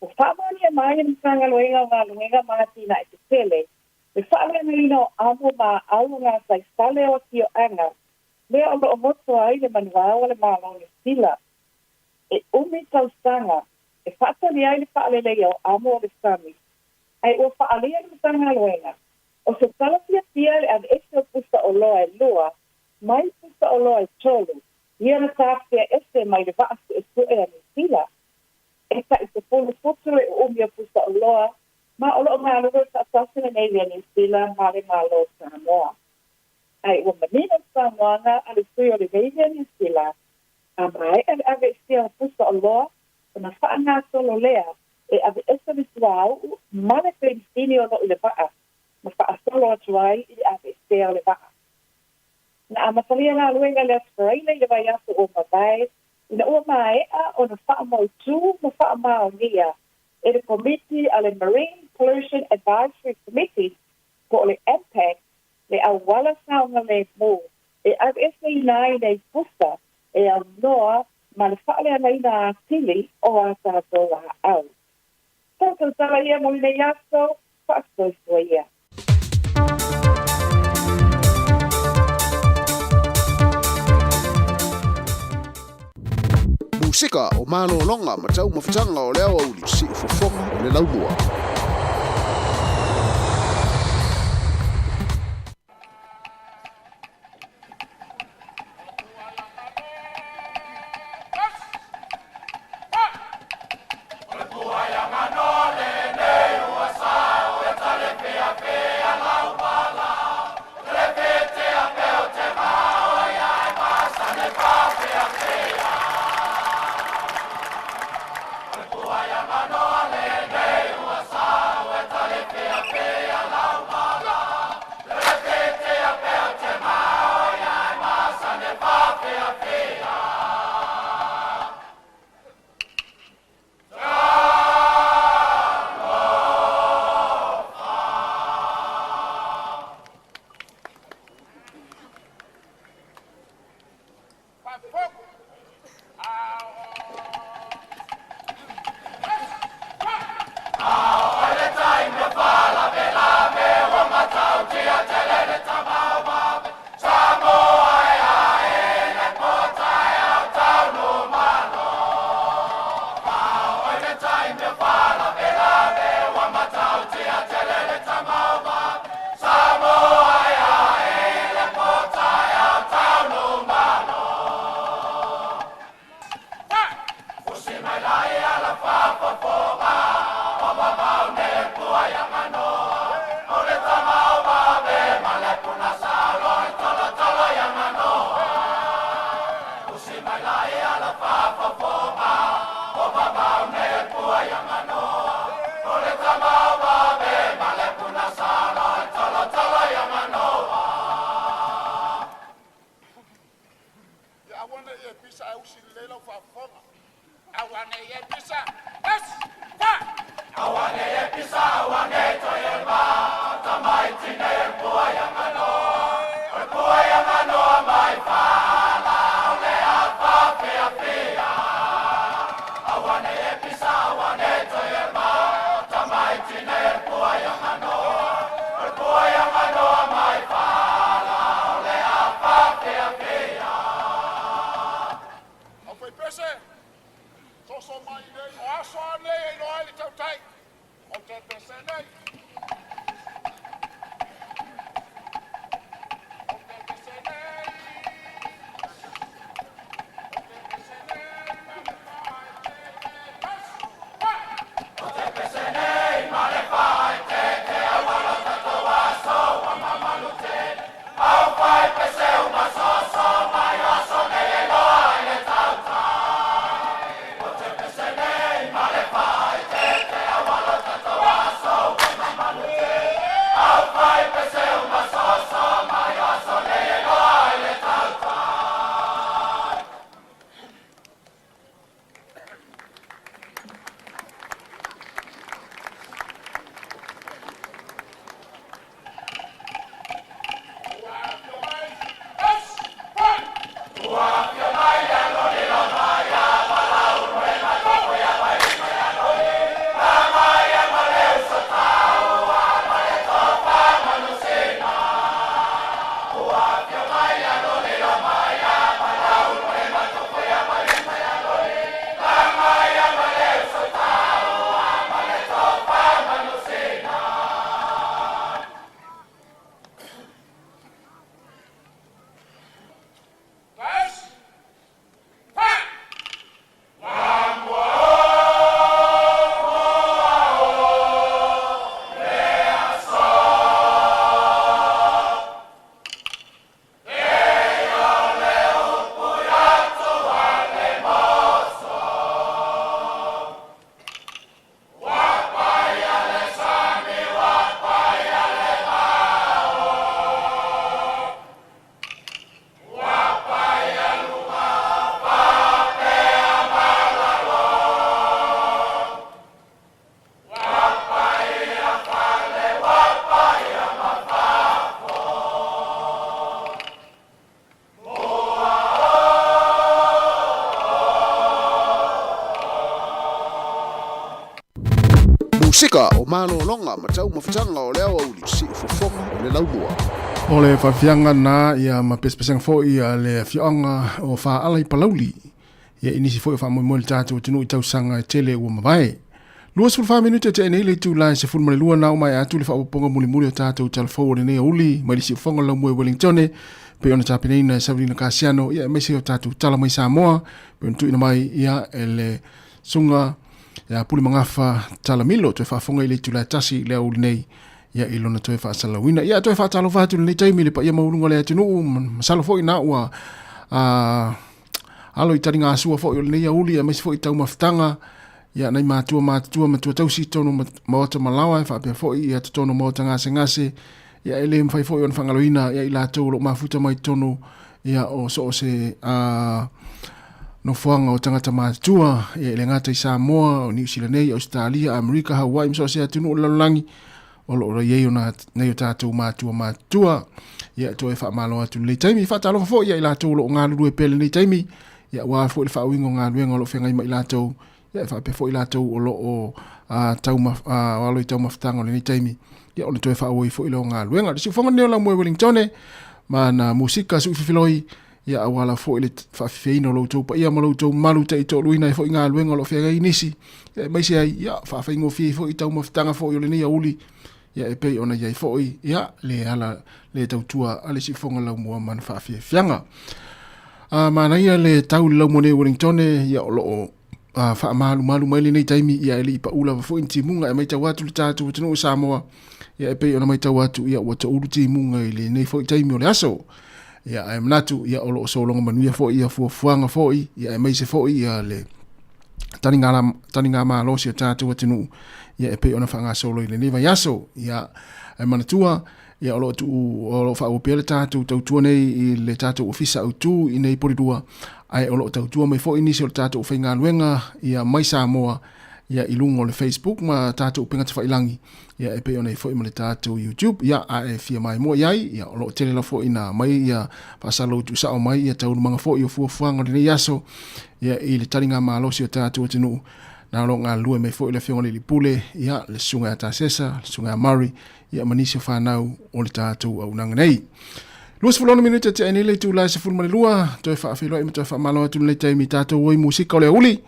O whaamani e mai ni sanga loenga o ngā luenga mātina e te tele. Le whaale ngā o amo mā au ngā sai sale o tio anga. Lea o o moto ai le manuao le mālo ni sila. E umi tau sanga. E whata li ai le whaale lea o amo o le sami. Ai o whaale ni sanga loenga. O se talapia tia le an ese o pusta o loa e lua. Mai pusta o loa e tolu. Ia na tāpia ese mai le vaasu e sue a ni sila. E ka i se pulu putu e umi o pusta o loa. Ma o loo ngā lua sa atasina nei lia ni sila ma le malo Samoa. Ai ua manina Samoanga a le sui o le veia ni sila. A mai e ave sia o pusta o loa. O na wha ngā solo lea e ave ese visuau ma le penstini o lo i le vaa. Ma wha solo atu ai i ave sia o le vaa. Na amasalia ngā luenga le aspraina i le vai aso o mawai, ina ua maea o na whaamautu ma whaamaunia e le committee a le Marine Pollution Advisory Committee po le impact le awala saunga le mō e au ese i nai nei pusta e au noa ma le whaale ana i nā tili o a tātou a au. Tātou tala ia mo nei aso, whaastoi sua ia. Musika o mano longa ma tau mawhitanga o leo au li si ufofonga o le laumua. Manoa le nei ua sa musika o malolonga ma tau mafutanga o leo au si fofonga o le laumua. O le whawhianga na ia ma pespesenga fo ia le whianga o wha alai palauli. Ia inisi fo i wha moe le tātou tunu i tausanga e tele ua mawai. Lua sifuru wha minute te enei le tu lai se furu male lua nao mai atu le wha uponga muli muli o tātou talafou o le nei uli mai le si ufonga laumua e Wellingtone. Pe ona tāpenei na Sabrina Kasiano ia mai se o tātou tala mai Samoa. Pe ona tuina mai ia e le sunga ia puli mangafa tala milo to fa fonga ile tula tasi le ul nei ia ilona to fa sala wina ia to fa talo fa tu nei taimi le pa ia maulunga le tunu masalo fo ina wa alo itaringa asua fo ile nei uli ia mai fo itau maftanga ia nei matua tau si tono mawata malawa fa pe fo ia tono mawata ngase ia ele mfai fo yon fangaloina ia ila to lo mafuta mai tono ia o so se no fuanga o tangata mātua e le ngata i Samoa, o New Zealand, Australia, Amerika, Hawaii, mso se atunu o lalangi o lo ora iei o nei o tātou mātua ia to e wha malo atu nei taimi wha talofa fo ia i lātou lo ngā lulu e pele nei taimi ia wā fo i le wha uingo ngā luenga o lo whenga ima i lātou ia wha pe fo i lātou o lo o alo i tau mawhtanga o nei taimi ia o le to e wha ui fo i lo ngā luenga disi ufonga neo la mue Wellingtone ma na musika su ififiloi ia awala fo ile fafeino lo to pa ia malo to malu te to luina fo inga luenga lo fega inisi mai se ia fafeingo fi fo itau maftanga fo yo le ni uli ia e pe ona ia fo ia le ala le tau tua ale si fonga la mo man fafi fianga ma na ia le tau lo mo ne Wellingtone ia lo fa malu mai le nei taimi ia ele pa ula fo inti munga e mai tau atu tatu tunu Samoa ia e pe ona mai tau atu ia o to ulu ti munga ile nei fo taimi o le aso ia ai manatu ia o lo so longa manuia fo ia fuanga fo ia mai se fo ia le taninga ma lo si tatu tunu ia e pe ona fanga solo ile ni va yaso ia ai manatua ia o lo fa o pele tatu tau nei i le tatu ofisa au tu i nei poridua ai o lo tau mai fo initial tatu finga luenga ia mai Samoa ia ilungo le Facebook ma tatu pinga te failangi ia e pe ona fo i le tatu YouTube ia a e fia mai mo iai ia o lo tele la fo ina mai ia pasalo tu sa o mai ia tau manga fo i fuanga le yaso ia i le taringa malo si tatu tenu na lo nga lue mai fo i le fionga le pule ia le sunga ta sesa le sunga mari ia manisi fa nau o le tatu au nanga nei Luas fulano minute te ene le tu la se fulma le lua to fa filo i to fa malo tu le taimi tatu oi musika le uli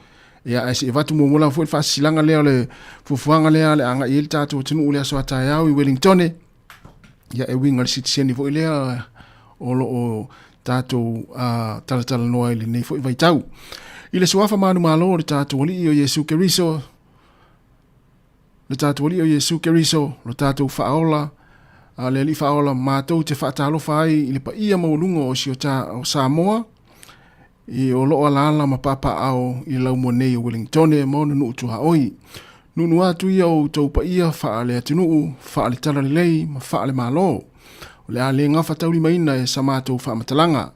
ia ai se vatu mo mola fo fa silanga le fufuanga le anga i tatu tunu le so ata ia i Wellingtone ia e winga le citizen fo ile o lo o tatu tala no ile nei fo vai tau ile soafa manu malo le tatu oli o Yesu Keriso le tatu oli o Yesu Keriso lo tatu faola le li faola matou te fa talo fai ile pa ia mo lungo o siota o Samoa i o lo ala ma papa au i lau mo nei o Wellingtone mo nu tu haoi nu atu ia o tau pa ia fa le atunu fa le tala lei ma fa le malo o le ale nga fa tau li maina e samato fa matalanga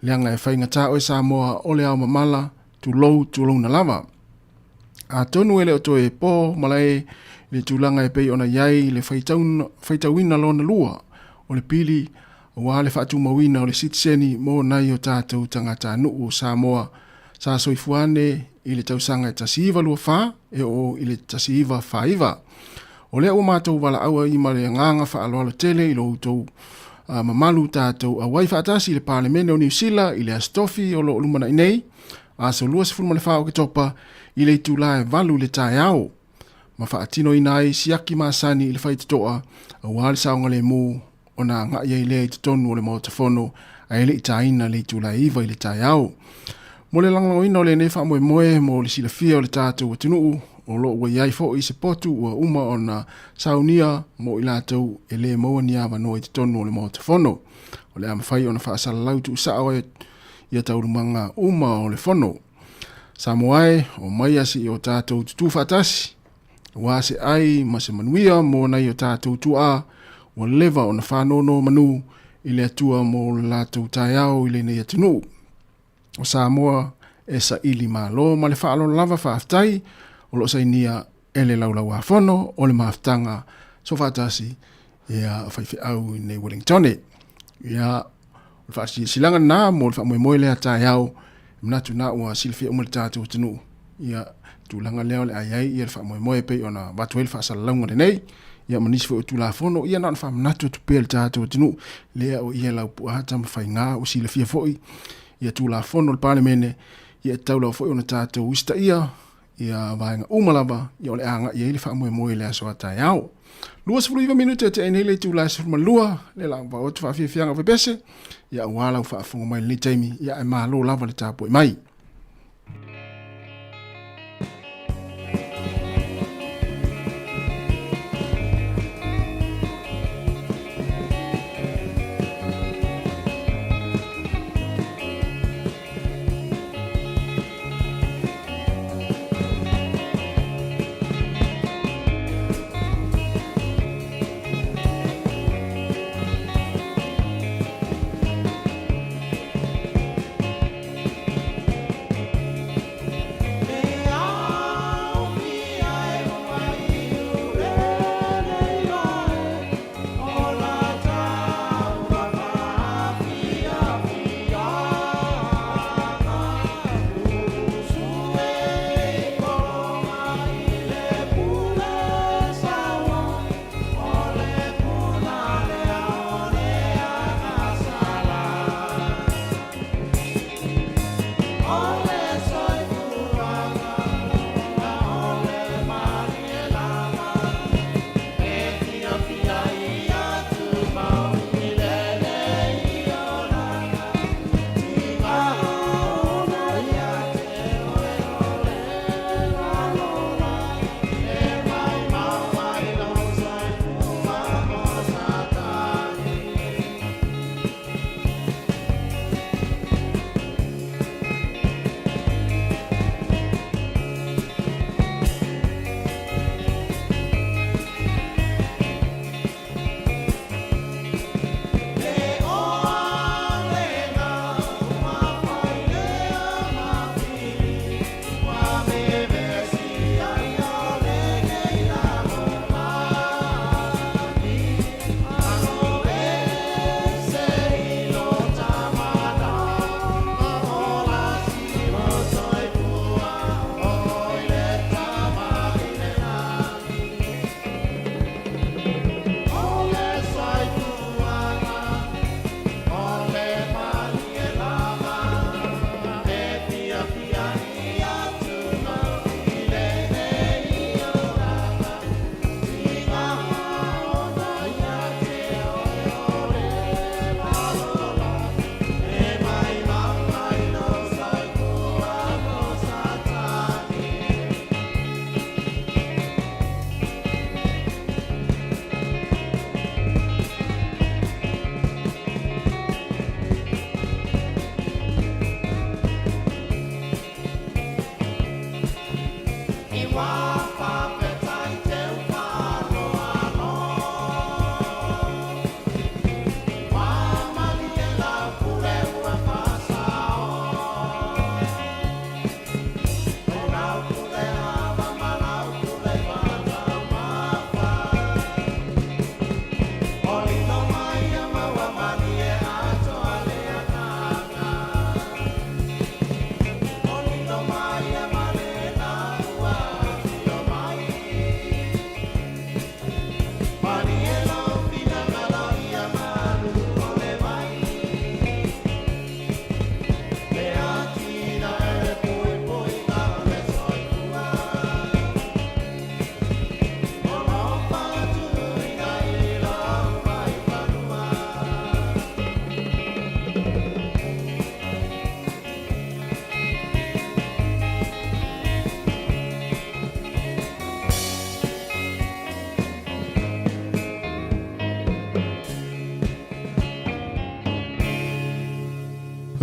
le anga e fainga ta o Samoa o le au mamala tu low na lava a tonu ele o to e po malai le tulanga e pe ona yai le faitawina lona lua o le pili wa le fatu mawina o le citizeni mo nai o tātou tangata nuu Samoa sa soifuane i le tausanga e tasiiva lua fa e o i le tasiiva faiva o le o mātou wala aua i ma le nganga fa aloalo tele i lo utou mamalu tātou a wai fatasi i le parlemene o New Zealand i le astofi o lo lumana inei a so lua sifuru ma le whao ke topa i le tula e valu le tae au ma faatino inai siaki masani i le faititoa a wale saonga le mu ona nga ia ile te tonu o le mautafono a ele i taina le tula iwa i le tae au. Mo le langlango ina o le nefa moe mo le silafia o le tātou o tunuu o lo ua iai fo i se potu ua uma o na saunia mo i lātou e le maua ni awa no i te tonu o le mautafono. O le amawhai o na whaasala lautu usao ia taurumanga uma o le fono. Samoae o mai asi o tātou tutu fatasi. Wa se ai ma se manuia mo nei o tātou tua o leva o na whanono manu i le atua mo lātou taiao i le nei atunu. O Samoa e sa ili malo ma le whaalo lava whaaftai o lo sa inia e le laulau a whono o le maaftanga so whaatasi ia whaiwhi au i nei Wellingtone. Ia whaasi silanga nā mo le wha moe le a taiao mnatu na ua silwhi o mo le tātou atunu ia tulanga leo le ai ia fa moe pe ona batwel fa salonga nei ia manisi fo tu la fono ia na fa manato tu pel tato tinu le o ia la pu ata mfainga o sile fia foi ia tu la fono le parlemene ia taula foi ona tato wista ia vainga umalaba ia le anga ia le fa moe le aso ata yao luas fulu minuto te enele tu la suma lua le la va o fa fia fianga ve bese ia wala fa fonga mai le taimi ia ma lo lava le tapo mai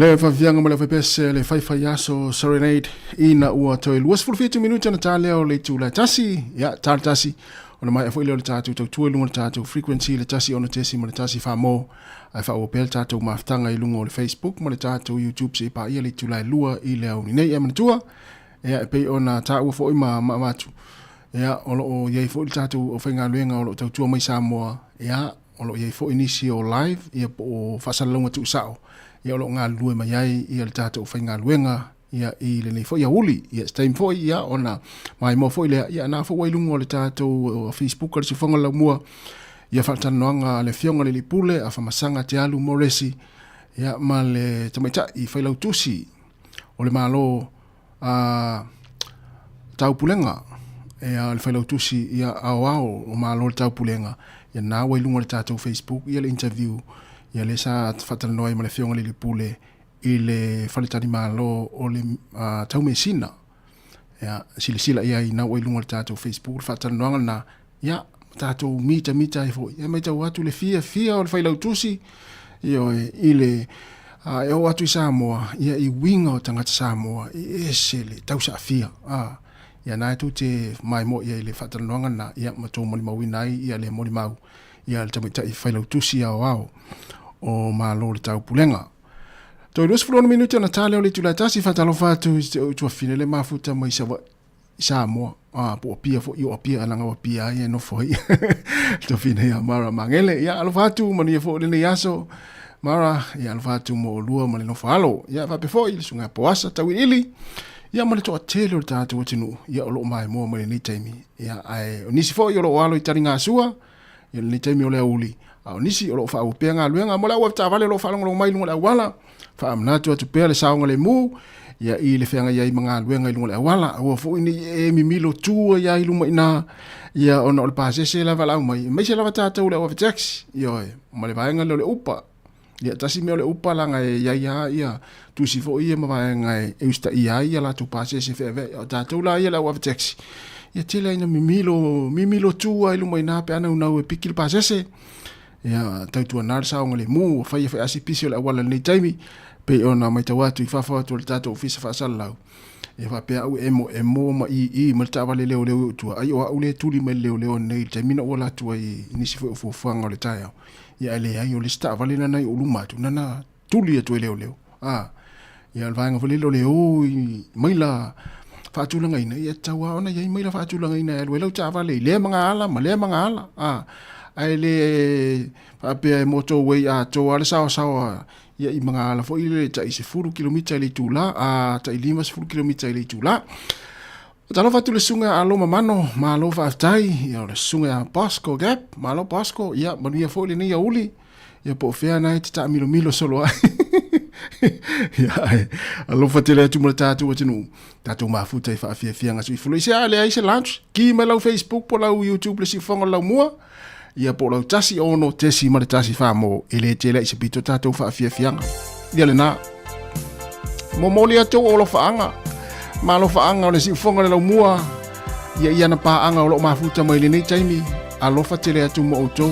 Le favianga mo le fapese le fai aso serenade ina ua toi luas fulfitu minuta na taleo le tula tasi ya tal tasi ona mai foi le tatu to tu lu tatu frequency le tasi ona tesi mo le tasi fa mo ai fa o pel tatu maftanga i lungo le Facebook mo le tatu YouTube se pa ia le tula lua i le au ni nei am tua ya pe ona ta u foi ma matu ya o ye foi tatu o fenga luenga o tatu mai Samoa ya o ye foi initio live ia o fa salonga tu sao ia lo ngā lue mai ai ia le tātou whai ngā luenga ia I le nei fo ia uli ia steam fo ia ona mai mo fo ile ia na fo wailungo le tatou Facebook le sifonga la mua ia faatanoanga le fionga le lipule a famasanga te alu moresi ia ma le tamaita I failau tusi o le malo taupulenga ia le failau tusi ia ao o malo le taupulenga ia na wailungo le tatou Facebook ia le interview ia le sa faatanoa ma le fionga le lipule I le faletani malo o le taumesina ia silasila ia I na wailunga le tatou Facebook faatanoanga na ia tatou mita fo ia mai tau atu le fia o le failau tusi io I le e o atu I Samoa ia I winga o tangata Samoa I ese le tausa fia ia na tu te mai mo ia I le faatanoanga na ia matou moli mawinai ia le moli mau ia le tamaita I failau tusi ao o malo le taupulenga to los flon minuto na tale o le tulatasi fatalofa atu tu afine le mafuta mai Samoa po pia fo io pia langa o pia ia no foi to fine ia mara mangele ia alfatu mani fo le yaso mara ia alfatu mo lua mali no falo ia va pe fo il sunga poasa tawili ia mali to atelo tatu wotinu ia lo mai mo mali ni taimi ia ai nisi fo yo lo walo itaringa sua ia ni taimi o le uli au nisi o lo fa o penga luenga mo la o ta vale lo fa lo mai lo la wala fa amna tu pe le saunga le mu ia I le whenga ia I mga luenga I lunga le awala ua fo ini e mimilo tua ia I lunga ina ia ona o le pasese la vala mai mai se lava tātou le ofa taxi ia ma le vaenga le upa ia tasi meo le upa langa ia tusi fo ia ma vaenga e usta ia la tu pasese feve o tātou la ia le ofa taxi ia tila ina mimilo tua I lunga ina pe ana unau e piki le pasese ia tautua nar saunga le mu fai asi pisi o le awala nei taimi pe ona mai tawatu I fafa atu le tatou ofisa faasalau e fa pe au emo ma I ma tawale leo tua ai o ule tuli mai leo nei taimina ola tua I nisi fo fuanga le taia ia le ai o le sta vale na nai o lumatu nana tuli atu leo ia le vanga vale leo mai la faatulanga ina ia tawa ona ia mai la faatulanga ina le ta vale le manga ala ai le fa pe moto way a to ala sawa ia I mga ala fo ile ta isi 10 km le tula ta 5 km le tula talo fatu le sunga alo mamano malo fa tai ia le sunga Pasco Gap malo Pasco ia mania fo le ni uli ia po fea na ta milo solo ia alo fatele tu mo tatu watinu tatu mafuta I fa fia nga sui fulo sia le ai se lunch ki me lau Facebook po lau YouTube le si fonga lau mua ia po lau tasi ono tesi ma le tasi fa mo ele tele I se pito tatou fa fianga ia le na momoli atu o lo faanga ma lo faanga o le si fonga le lau mua ia na paanga o lo mafuta mai le nei taimi a lo fa tele atu mo auto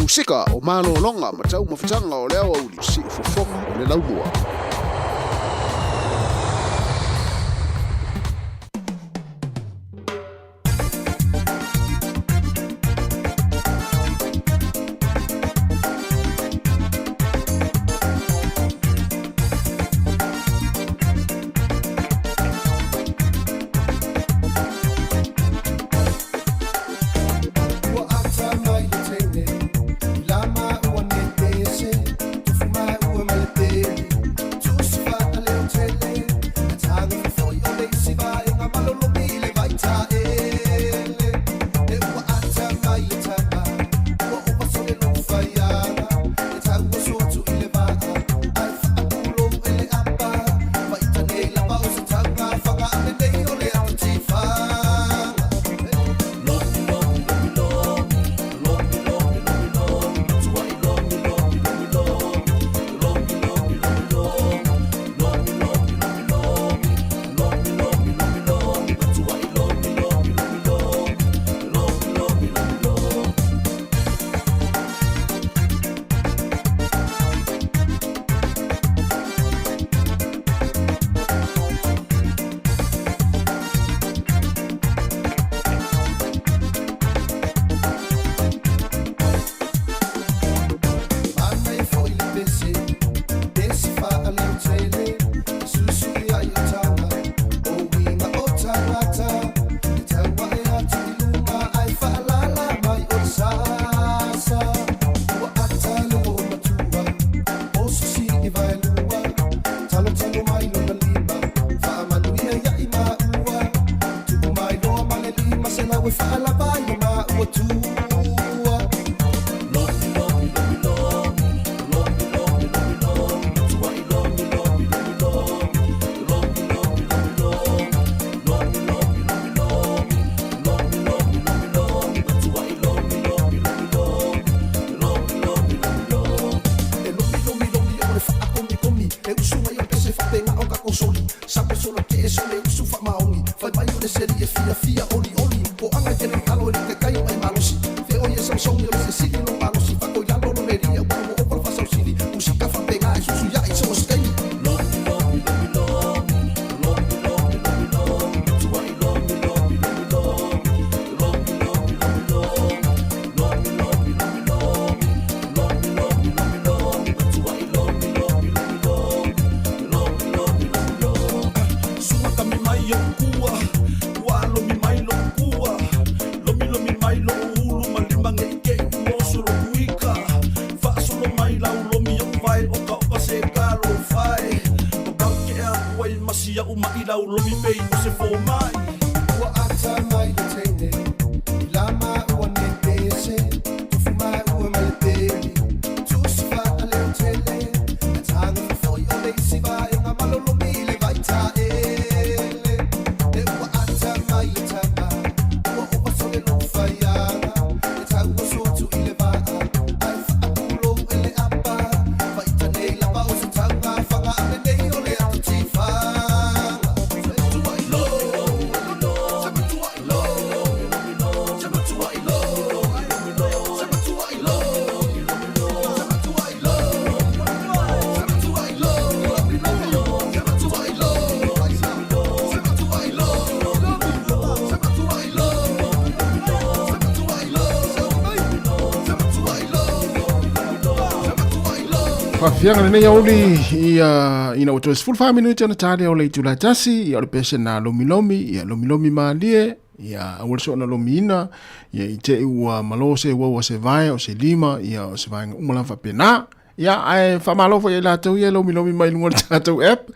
musika o malolonga ma tau mawhitanga o leo au li si ufofonga o le laumua. Fianga nei auli ina o tos full family minuti ana tale o le tula tasi ia o le pese na lomi ia lomi malie ia o so na lomina ia i te ua malose ua se vai o se lima ia o se vai umala fa pena ia ai fa malo fo ia tau ia lomi mai lunga tatu app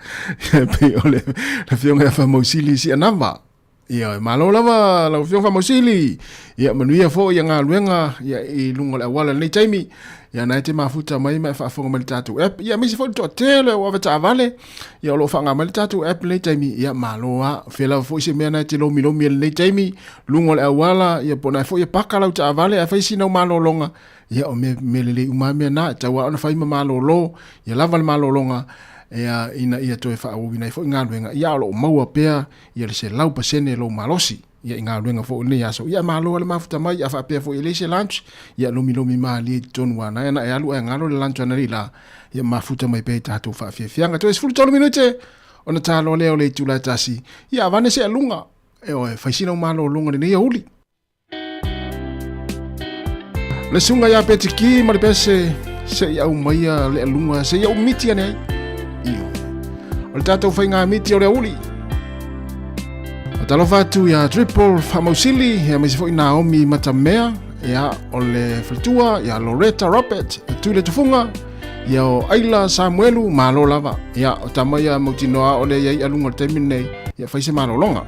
pe ole la fianga fa mosili si anamba ia malo lava la fianga fa mosili ia manuia fo ia nga luenga ia i lunga la wala nei taimi ia nai te mafuta mai mai fa fonga mai tatu app ia misi fo to tele o va vale ia lo fa nga mai tatu app nei taimi ia malo a fela fo se mena te lomi nei taimi lunga la wala ia pona fo ia pakala ta vale a fa sino malo longa ia o me lele umame na tawa ona fa malo lo ia lava malo longa ia to fa o vinai fo nga luenga ia lo maua pea ia se lau pasene lo malosi ia inga luenga fo ni aso ia malo le mafuta mai ia fa pe fo ile se lunch ia lomi mali tonu ana na ia lu ngalo le lunch ana la ia mafuta mai pe tatu fa fianga to esfulu tolu minute ona talo le ole tula tasi ia vane se lunga e o fa sino malo lunga ni ia uli le sunga ia petiki ma le pese se ia mai le lunga se ia miti ane io o tato fa inga miti o le uli talofa tu ya triple famosili ya misi foi Naomi Matamea ya ole Fletua ya Loretta Robert tu le tufunga ya o Aila Samuelu malo lava ya o tamaya motinoa ole ya alunga termine ya faise malo longa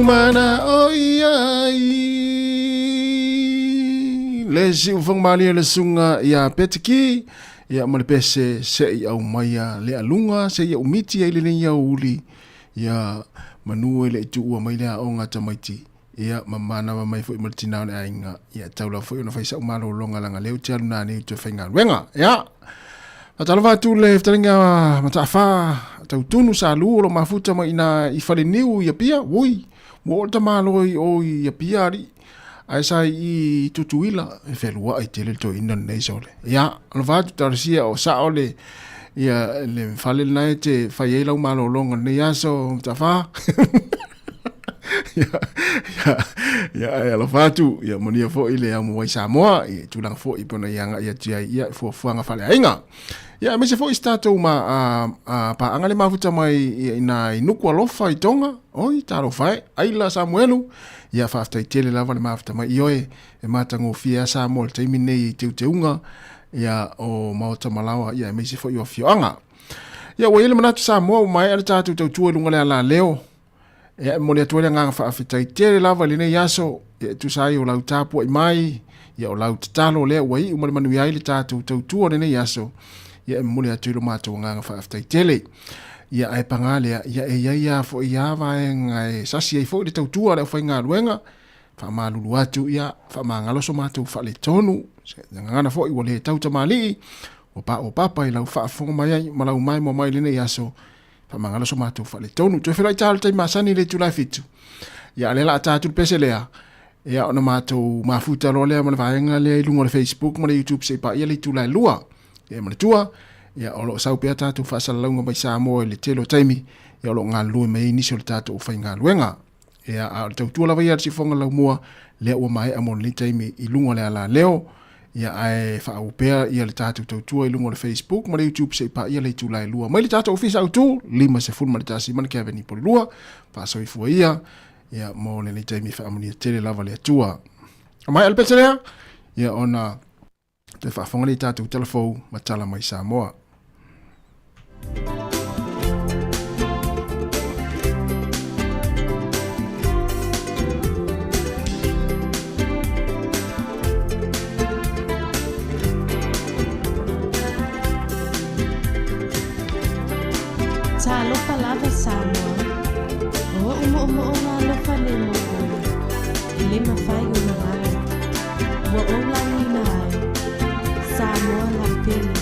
mana oi ai le si ufang mali le sunga ia petiki ia male pese se ia umaya le alunga se ia umiti ia le ia uli ia manu le tu ua mai le onga tamaiti ia mamana mai fo martina le ainga ia taula fo ona faisa umalo longa langa leu tialu na ni tu fainga wenga ia atalava tu le ftalinga matafa tau tunu sa lu lo mafuta mai na I fale niu ia pia ui mo ta malo o ia pia ri ai sai I tutuila e felua ai tele to Indonesia le ia alva tu tarsia o sa ole ia le fale na te faye lo malo longa ne yaso tafa ya lo fatu ya monia fo ile ya mo Samoa e tu lang fo ipona yanga ya tia ya fo fuanga fale ainga ya me se fo stato ma pa angale mafuta mai ina inuku alofa I tonga oi taro fai aila Samuelu ya fafta tele lava le mafuta mai ioe e matango fia Samuel taimi nei teunga ya o maota malawa ya me se fo yo fianga ya wele manatu Samoa mai ala tatu tau lunga le ala leo e mo le tuele nga fa afita tele lava le yaso e tu sai o lau tapu mai ya o lau talo le wai o manu ya ile tatu tu ne yaso ya mo le tuele mato nga fa afita tele ya ai pangale ya ya fo ya va nga sasi ai fo le tu ale fa nga luenga fa malulu atu ya fa mangalo so mato fa le tonu nga na fo I wole tau tamali o papa I lau fa fo mai malau mai mo mai le yaso mangala so matou fa le tonu to fela tal tai masani le tula fitu ya le la tatu pese lea ya ona matou mafuta lo le mana vaenga le lungo le Facebook mo le YouTube se pa ya le tula lua ya mana tua ya o lo sau pe tatu fa sala lungo mai Samoa le telo taimi ya lo ngalu mai ni so tatu fa ngaluenga ya a tau tua la vai si fonga la mua le o mai amon le taimi I lungo le ala leo ya ai fa upea ia le tatu tautua I lungo le Facebook ma le YouTube se pa ia le tula lua mai le tatu ofisa autu lima se fun ma le tasi man ke veni por lua pa so ifua ia ya mo le taimi fa amoni tele lava le tua mai al petelea ya ona te fa fonga le tatu telefo ma tala mai Samoa Talo palava Samoa o nga lo fane mo ile mafai o na wa o la ni na Samoa la pele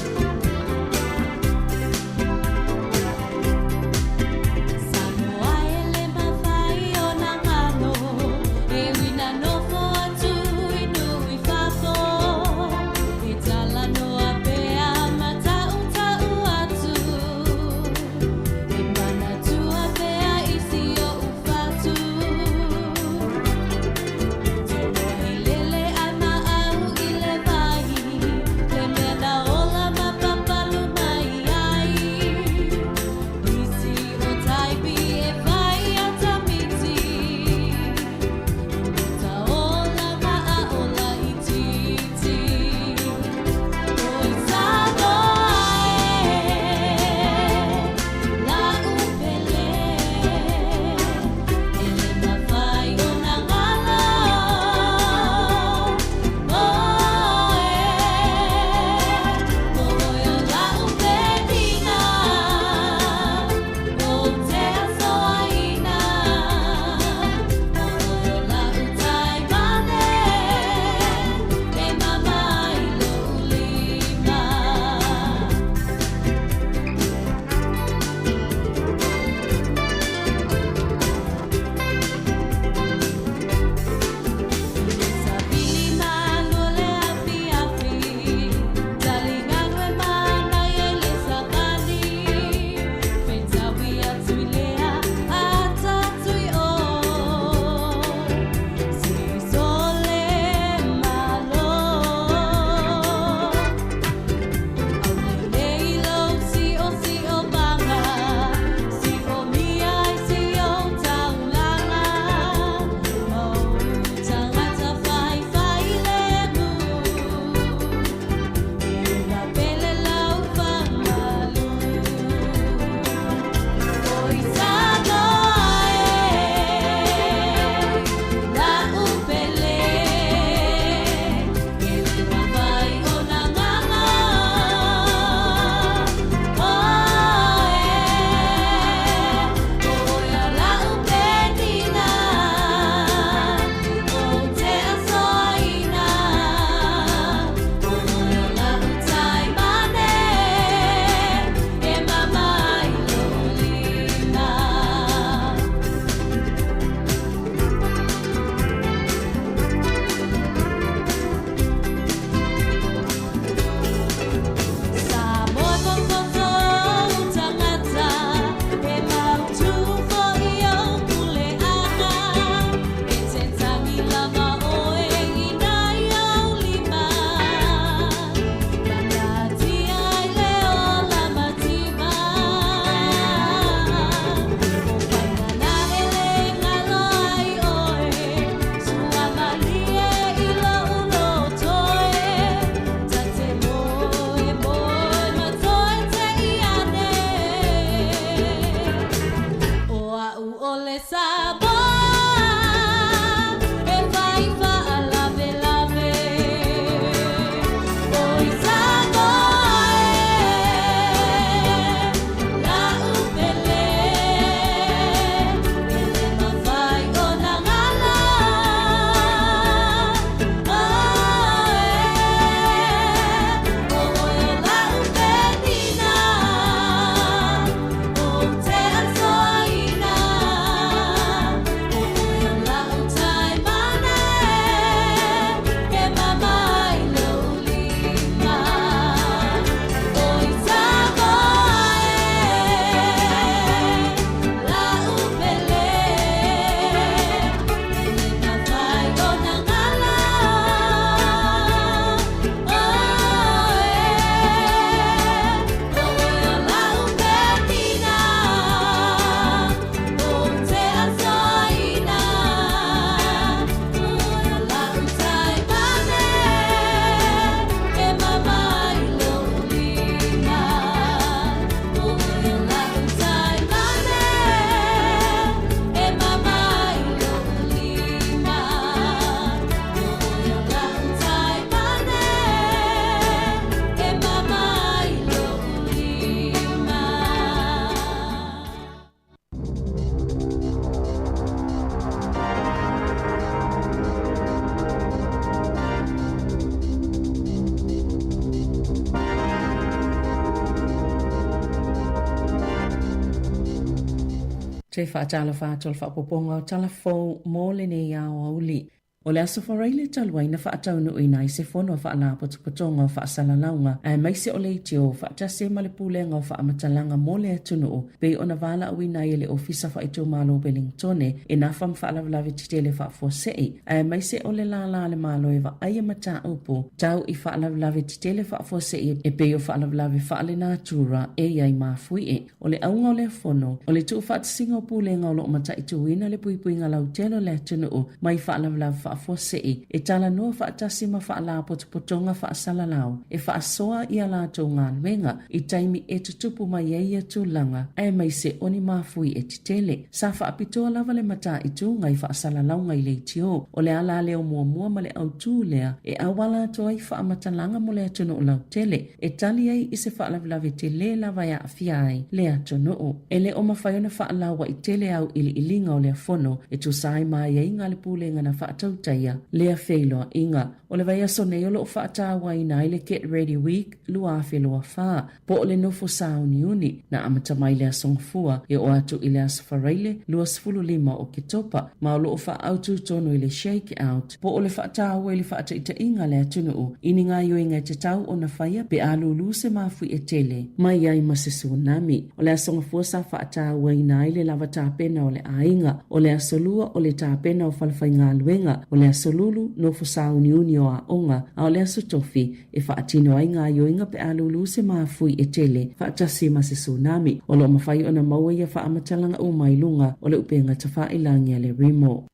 Te whaatala whaatol whaapoponga o talafou mō le nei au auli. O le aso wharaile talwai na whaataunu i nai se whono whaala potopotonga o whaasalalaunga ai maise o le itio whaatase ma le pulenga o whaamatalanga mō le atunu o pei ona wala au i nai le ofisa whaito malo Wellingtone e na wham whaalawalawe tite le whaafosei ai maise o le lala le malo e wa aia mata upo tau i whaalawalawe tite le whaafosei e pei o whaalawalawe whaale nā tūra e iai mafui e o le aunga o le whono o le tuu whaatasinga o pulenga o lo mata i tuina le puipuinga lau telo le atunu o mai whaalawalawe whaafosei e tala noa whaatasi ma whaala potopotonga whaasalalau e whaasoa i ala tau ngā luenga i taimi e tutupu mai eia tūlanga e mai se oni mafui e titele sa whaapitoa lava le mata i tū ngai whaasalalau ngai le tio o le ala leo mua ma le au tū lea e awala toa i whaamatalanga mo le atunu o lau tele e tali ai i se whaalawalawe te le lava ya awhiai le atunu o e le o mawhaiona whaalawa i tele au ili ilinga o le afono e tu sai mai e inga le pūlenga na whaatau taia lea whailoa inga. O le vai aso nei o lo whaatawa i nai le Get Ready Week lua awhiloa whaa. Po o le nofo sao ni uni na amata mai le asongfua e o atu i le asawhareile lua 15 o ke topa ma o lo wha autu tono i le Shake Out. Po o le whaatawa i le whaata ita inga le atunu o ini ngā yoinga te tau o na whaia pe alulu se mafui e tele mai ai ma se tsunami. O le asongfua sa whaatawa i nai le lava tāpena o le ainga o le asolua o le tāpena o whalawhai ngā luenga o le asolulu no fusau ni uni o a onga a o le asotofi e whaatino ai ngā yoinga pe alulu se maafui e tele whaatasi ma se tsunami o lo mawhai o na maua ia whaamatalanga o mailunga o le upenga ta whaailangia le rimo.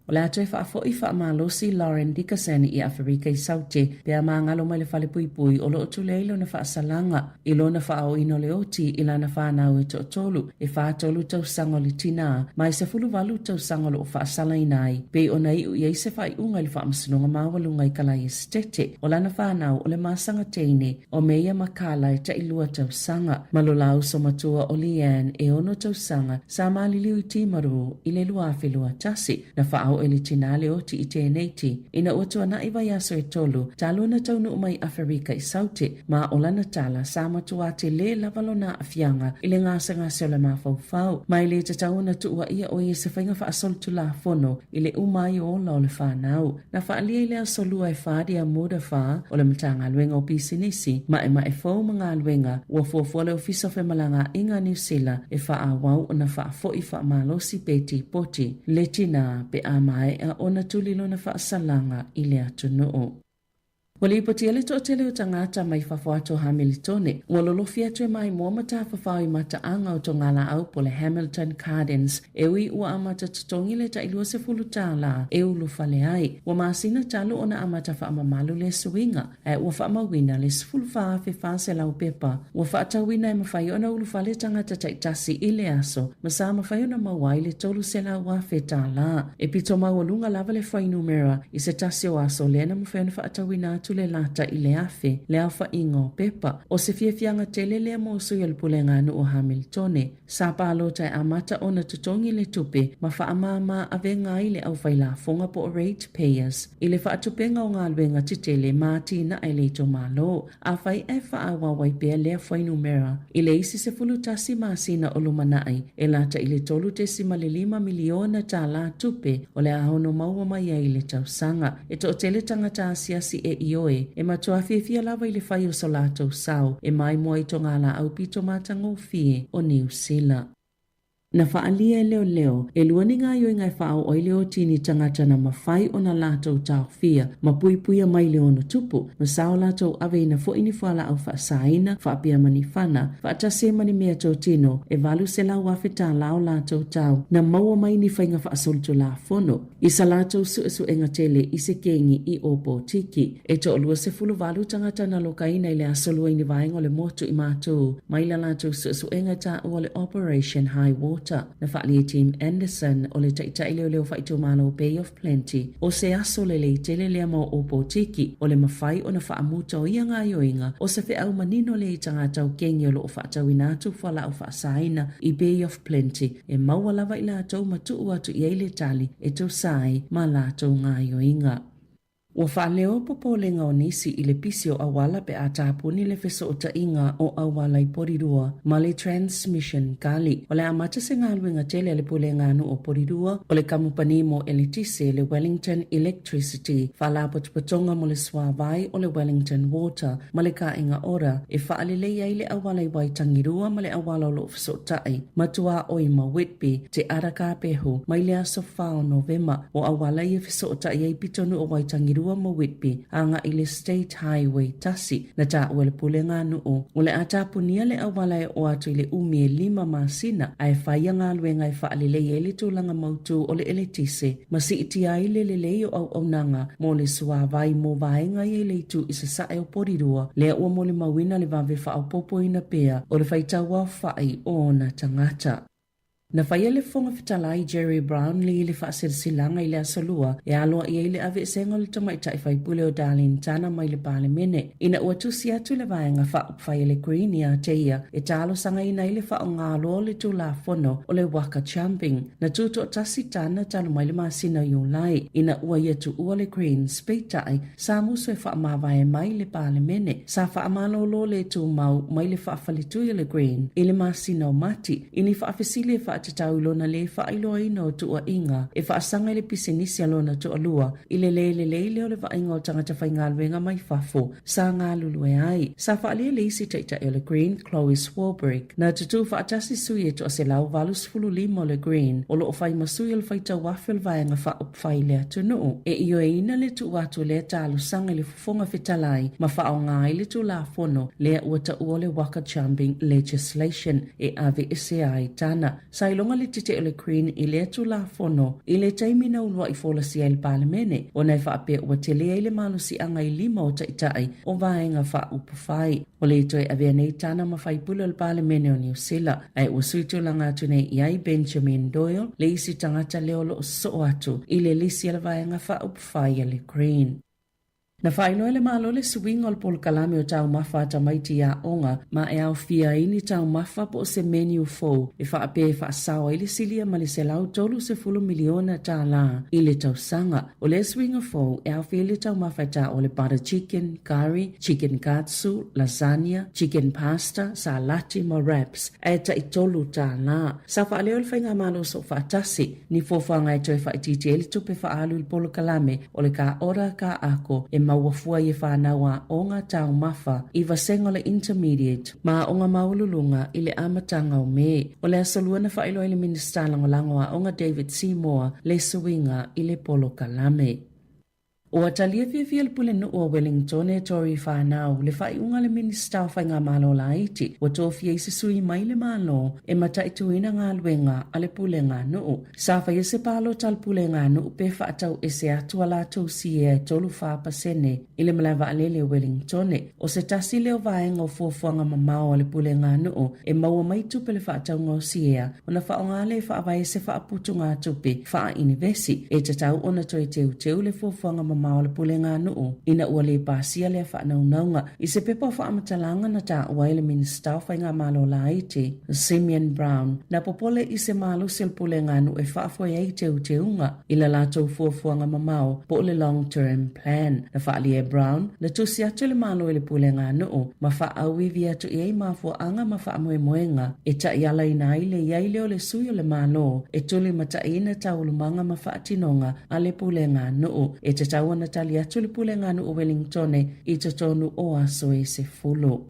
O le atoe whaafoi whaamalosi Lauren Dickerson i Afrika i Saute pea maangalo mai le whale pui o lo otu leilo na whaasalanga i lo na whaao ino le oti i la na whanau e tolu e whaatolu tau sango le tina mai se fulu walu tau sango lo o whaasala inai pe o nei u iei se whai unga li whaamasinunga mawalunga i kalai estete o la na whanau o le masanga teine o meia makala e ta ilua tau sanga malolau so matua o Leanne e ono tau sanga sa maliliu i timaru i le lua awhilua tasi na whaao e le tinale o ti i tēneiti. Ina uatua na iwa yaso e tolu, talo na taunu umai Afrika i Saute, ma o lana tala sa matua te le lavalo na afianga i le ngasa ngasa o le mawhauwhau. Mai le tatau na tuua ia o se whainga whaasol tu la fono i le umai o la o le whanau. Na whaalia i le asolua e whaadi a muda wha o le matanga luenga o pisinisi, ma e whau mga luenga ua fuafua le ofisa whemalanga inga New Zealand e wha wau o na whaafo i wha malosi peti poti. Le tina pe a mai a ona tulilo na whaasalanga i le atunuu. Wali ipoti ele to tele o tangata mai whawhato Hamiltone, walolofia tue mai mua mata whawhau i mata anga o tongala au po le Hamilton Gardens, e ui ua amata tutongi le ta ilua se fulu tala, e ulu fale ai, wa maasina talo ona amata whaamamalu le suinga, e ua whaamawina le sifulu whaafe whaase lau pepa, ua whaatawina e mawhai ona ulu fale tangata taitasi i le aso, masa mawhai ona mawai le tolu se la wafe tala, e pito mawalunga lava le whainumera, i se tasi o aso lena mawhai ona whaatawina le lata i le afe, le awha ingo pepa, o se fiafianga tele le amosu i pulenga anu o Hamiltone, sa palo tai amata ona tutongi le tupe, ma wha amama ave ngai le au faila fonga po rate payers, i le wha tupenga o ngā luenga titele mati na e le to malo, a whai e wha awawai pia le whainumera, i le isi se fulutasi masina o lumanai, e lata i le tolu te sima le 5 miliona ta la tupe, o le ahono maua mai i le tausanga, e to tele tangata asiasi e ioe, e matua fia lava i le whai o solato sau, e mai mua i tongala au pito matango fie o New Zealand. Na whaalia leo, e luani ngā yoi ngai whaau o leo tini tangata na mawhai o na lātou tau fia, ma puipuia mai leo no tupu, ma sao lātou ave ina fo ini whala au whaasaina, whaapia mani whana, whaatase mani mea tau tino, e walu se lau wawheta lao lātou tau, na maua mai ni whainga whaasolutu la fono, i sa lātou su enga tele i se kengi i opo tiki, e to olua se fulu walu tangata na lokaina i le asolua ini vaenga o le motu i mātou, mai la lātou su enga ta o le Operation High Water, na whaalia Team Anderson o le taitai leo whaitu malo Bay of Plenty o se aso le tele lea mo o potiki o le mawhai o na whaamuta o ia ngā yoinga o se whi au manino le tangata o kengi o lo o whaatau inatu whala o whaasaina i Bay of Plenty e maua lava i la tau matu atu i eile tali e tau sai ma la tau ngā yoinga. Ua whaaleo popolenga o nisi i le pisi o awala pe a tāpuni le feso o tainga o awala i porirua ma le transmission kali. O le amata se ngā luenga tele le pulenga anu o porirua o le kamupani mo elitise le Wellington Electricity whalapotpatonga mo le swavai o le Wellington Water ma le ka inga ora e whaalelei ai le awala i waitangirua ma le awala o lo feso o tai. Matua o i ma Whitby te araka pehu mai le aso whao Novema o awala i feso o tai ai pitonu o waitangirua ma Whitby anga i le State Highway tasi na ta ua le pulenga anu o le atapunia le awala e o atu i le umi e 5 masina ai whaia ngā luenga e whaalelei e le tūlanga mautu o le elitise ma si iti ai le lelei o au nanga mo le suavai mo vaenga i le tu i se sae o porirua le ua mo le mawina le vave wha au popo ina pea o le whaitawa whai o na tangata. Na whaia le whonga whitalai Jerry Brown li le whaasilsilanga i le asalua e aloa i le ave sengo le tamaita i whaipule o Darlene Tana mai le pāle mene. Ina ua tusi atu le vaenga whaia le Green ia teia e talo sanga ina i le wha o ngalo le tu la whono o le waka jumping. Na tuto o tasi Tana talo mai le masina i ulai. Ina ua ia tu ua le Green speitai sa muso e wha mawai mai le pāle mene. Sa wha malolo le tu mau mai le wha whalitu i le Green. I le masina o mati. Ini wha afesili e te tau lona le whaailoa ina o tua inga e whaasanga le pisenisi alona tua lua i le le o le whainga o tangata whaingaluenga mai whafo sa ngā lulu e ai. Sa whaalia le isi teita e le Green, Chloe Swarbrick na tutu whaatasi sui e tua se lau valus fulu limo le Green o lo o whai masui al whaita wafel vaenga wha up whai lea tunu. E io e ina le tu watu le talu sanga le fufonga whitalai ma wha o ngā i le tu la fono lea ua ta ua le waka jumping legislation e ave ese ai tana. Sa longa le tite o le Green i le atu la fono i le taimina ulua i fola si ai le palemene o nei whaapea ua te lea i le malu si anga i 5 o taitai o vaenga wha upawhai. O le toi avea nei tana ma whai pula le palemene o New Zealand ai ua suitu langa atu nei i ai Benjamin Doyle le isi tangata leo lo so atu i le lisi ala vaenga wha upawhai a le Green. Na whainoe le malo le suwinga o le polo kalame o tau mafa ata maiti a onga ma e au fia ini tau mafa po se menu fo e whaape e whaasawa ili silia ma le se lau tolu se fulu miliona ta la i le tau sanga. O le suwinga fo e au fia le tau mafa ta o le butter chicken, curry, chicken katsu, lasagna, chicken pasta, salati ma wraps e ta i tolu ta la. Sa whaaleo le whainga malo so whaatasi ni fofanga e toi whaititi e le tupe whaalu le polo kalame o le ka ora ka ako e mawafua i whanaua o ngā tau mafa i vasengo le intermediate ma o ngā maululunga i le amatanga o me. O le asalua na whailo i le minister langolangoa o ngā David Seymour le suinga i le polo kalame. O atalia fia le pule no o Wellington e tori whanau le whai unga le minister o whai ngā malo la iti o tō fia i se sui mai le malo e mata i tuina ngā luenga a le pule ngā no. Sa whai se palo tal pule ngā no pe whaatau e se atua la tau si e tolu whapasene i le malawa alele o Wellington o se tasi leo vaenga o fuafuanga mamao a le pule ngā no e maua mai tupe le whaatau ngā si ea o na wha o ngā le whaavai se whaaputu ngā tupe wha inivesi e tatau ona toi teu le fuafuanga mamao o le pulenga nuu ina ua le pasia le whaanaunaunga i se pepa whaamatalanga na ta ua ele minister whainga malo la iti Simeon Brown na popole i se malo se le pulenga nuu e whaafoia i teunga i la latou fuafuanga mamao po le long term plan na whaalie Brown na tusi atu le malo i le pulenga nuu ma whaawi vi atu i ei mafuanga ma whaamoemoenga e ta iala ina ile iaile o le sui o le malo e tuli mata ina taulumanga ma whaatinonga a le pulenga nuu e te tau Natalia tuli pulenga nuu Wellington i te tonu o aso e se fulu.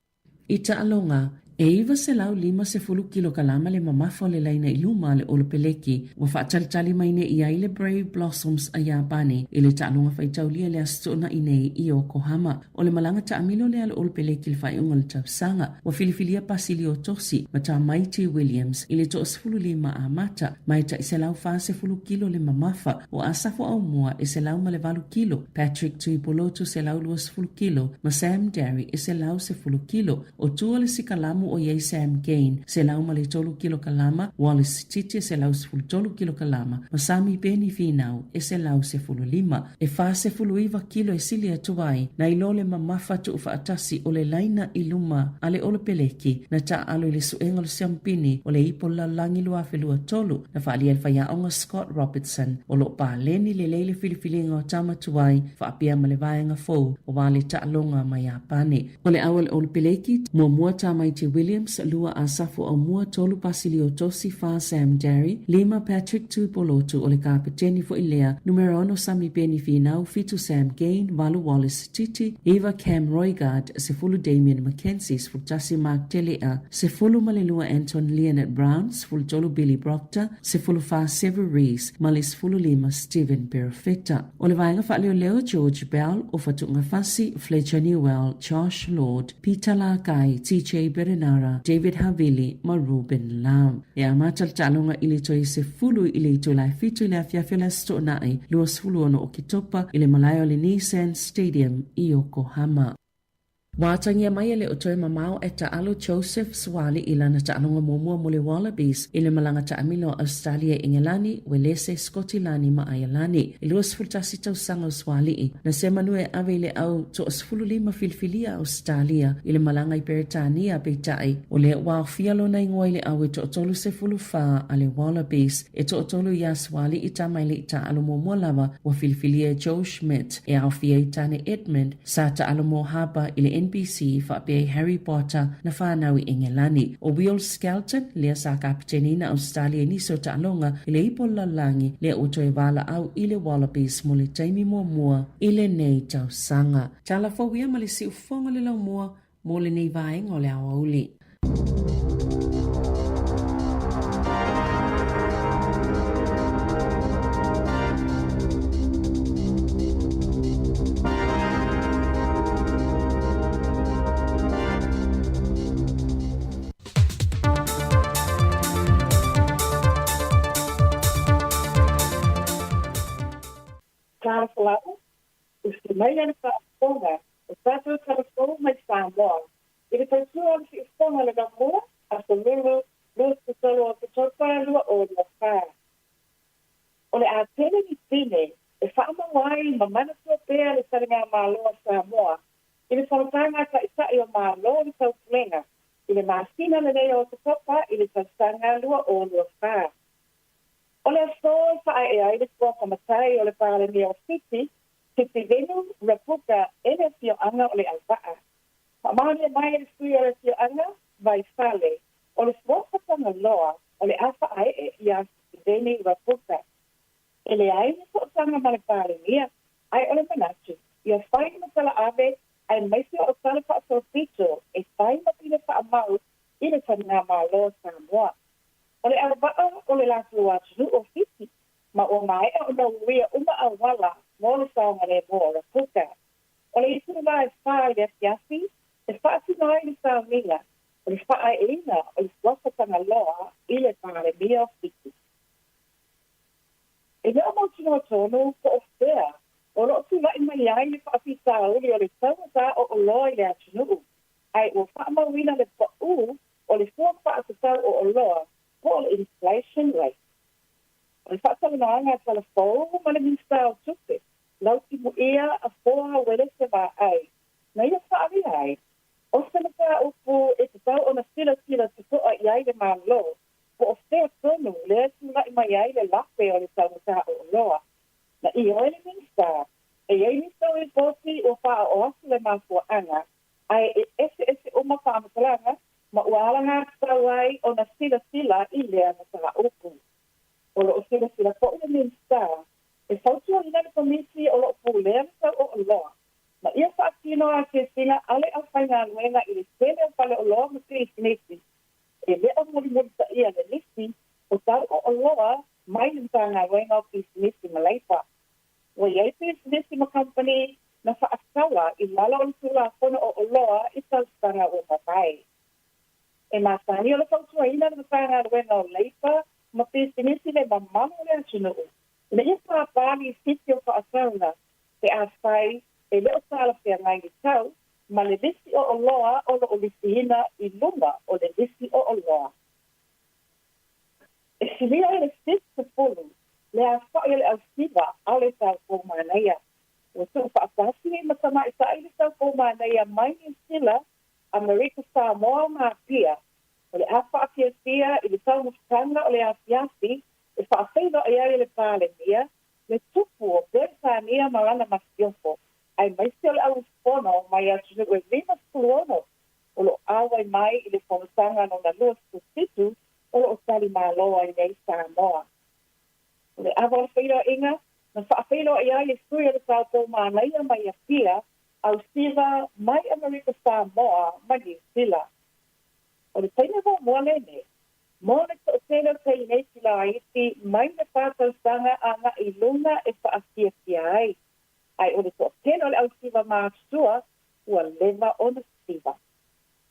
I ta alonga e iwa se lau 50 kilo kalama le mamafo le laina i luma le olopeleki wa whaatalitali maine i aile Brave Blossoms a Yapane i le ta'alunga whaitaulia le astona i nei i Yokohama o le malanga ta amilo le ale olopeleki le whaiunga le tausanga wa filifilia pasili o tosi ma ta Mighty Williams i le to 15 a mata mai ta i se lau 10 kilo le mamafa o asafo au mua i se lau ma le 8 kilo Patrick Tuipolotu se lau 20 kilo ma Sam Derry i se lau 10 kilo o tua le sikalamu tamu o yei Sam Gain, se lau ma le tolu kilo kalama, Wallace Titi se lau se fulu tolu kilo kalama, ma Sami Beni Finau e se lau se fulu lima. E fa se fulu iwa kilo e sili atuai, na ilole ma mafatu ufa atasi o le laina iluma ale ole peleki, na ta alo le suenga le siampini o le ipo la langi lua felua tolu, na fa ali alfaya onga Scott Robertson, o lo pa leni le leile filifilinga o tama tuai, fa apia ma le vaenga fou, o wale ta alonga mai apane. O le awal ole peleki, mua tama iti Williams, lua a safu o mua tolu pasili o tosi fa Sam Derry, lima Patrick Tupolotu o le kapiteni fo ilea, numero ono Sami Beni Finau, fitu Sam Gain, valu Wallace Titi, Eva Cam Roygard, se fulu Damien McKenzie, se fulu Tassi Mark Telea, se fulu malelua Anton Leonard Brown, se fulu tolu Billy Proctor, se fulu fa Sever Rees, malis fulu lima Stephen Perfetta. O le vaenga fa leo George Bell, o fatunga fasi Fletcher Newell, Josh Lord, Peter Lakai, TJ Berenara, David Havili, ma Ruben Lam. E a matal talonga ili toi se fulu ili to lai fitu ili afiafela sto nai, luas fulu ono o kitopa ili malayo le Nissan Stadium i Yokohama. Watangia mai le o toi mamao e ta alo Joseph Swali ila na ta alonga momua mole Wallabies ile malanga ta amilo Australia Ingelani, Welese Scottilani ma Ayalani. Ilua sfultasi tau sanga Swali na se manue avele au to sfulu lima filfilia Australia ile malanga i Peritania peitai o le wafialo na ingoi le au to tolu se fulu fa ale Wallabies e to tolu ya Swali ita mai le ta alo momua lava wa filfilia Joe Schmidt e au fia itane Edmund sa ta alo mohaba ile NBC fa be Harry Potter na whanau i Engelani. O Will Skelton, lea sa kapiteni na Australia ni so ta alonga ile ipo lalangi lea uto e wala au ile Wallabies mo le taimi mua ile nei tau sanga. Tala fawia ma le si ufonga le lau mua mo le nei vaeng o le awa uli. Falou, os primeiros para os quatro telefone mais famosos. Ele pensou que o som era da rua, a sobrevivência dos pessoas que trocaram ou da cara. Olha, a televisão, e fama wai, mamãe sua pele, se ele malo Samoa. Ele falou que está aí o malo de seu plenga. Ele masina le dei o topa, ele está ngalo ou da cara. Olha só, fai ele com matai, olha para le New City. Se venu repuka ele sio anga ole alpaa. Pamane mai ele sio anga vai fale. Ole svoka tanga loa, ole afa ai ia veni repuka. Ele ai so tanga male pare mia, ai ole manachi. Ia fai matala ave, ai mai sio o sala pa so pito, e fai matile pa amau, ile tanga malo Samoa. Ole alpaa ole la suatu o fiti, ma o mai o na wia uma awala. Mole sanga le mora puka. Ole isu vai fa le fiasi, e fa si noi ni sa mila. Ole fa ai ina, ole swasa tanga loa, ile pare mia fiti. E le amo tino tono ko ofea. O lo tu vai mai ai ni fa si sa uli ole sa o loa le atinu. Ai o fa ma wina le pa u, ole fa sa o loa, ko le inflation rate. Ole fa na nga telefone, ma le minsta o tupe. Lau ki mo ea a foa wele se wa ai. Na ia whaari ai. O se na ka upu e te tau o na sila te toa i ai le maa lo. Po o fea tonu, lea tu lai mai ai le lape o le tau ta o loa. Na i o ele minsta. E ei minsta o e posi o wha o asu le maa fua anga. Ai e ese o ma wha amakalanga, ma uala ngā tau ai o na sila i lea na ta upu. O lo o sila po ile minsta. E fautua ina le komisi o lo pulea sa o loa. Ma ia whaakino a ke sina ale a whainga nuenga i le tele o pale o loa ma te isinesi. E lea mori sa ia le nisi o tau o loa mai ni tanga nuenga o te isinesi ma leipa. O iei te isinesi ma company na whaakawa i lala o tula kono o loa i tau stanga o matai. E masani o le fautua ina le tanga nuenga o leipa ma te isinesi le mamano le atunu. Le ia whaapani siti o whaasauna te a whai e leo tala whea ngai ni tau ma le lisi o loa o lo lisihina i lunga o le lisi o loa. E silia e le sisi pulu, le a whaia le au siva au le tau kou mānaia. O tu whaapasi e matama i sa i le tau kou mānaia mai ni sila a Marika Samoa mā pia. O le a whaakia sia i le tau mutanga o le a fiasi e whaafeino e ai le pāle mia, le tupu o Bertania marana masiofo. Ai mai se o le au spono mai a tunu e lima skuluono. O lo awa mai i le whamasanga no na lua susitu o lo tali māloa i nei Samoa. O le awa o whaira inga, na whaafeino e ai e sui le tātou mānaia mai a pia au siva mai Amerika Samoa mai New Zealand. O le taina wa moalene, mōne to tēnā tei nei sila aiti mai na whātau sanga anga i lunga e whaakia kia ai. Ai o le to tēnā le au siva māsua ua lewa o na siva.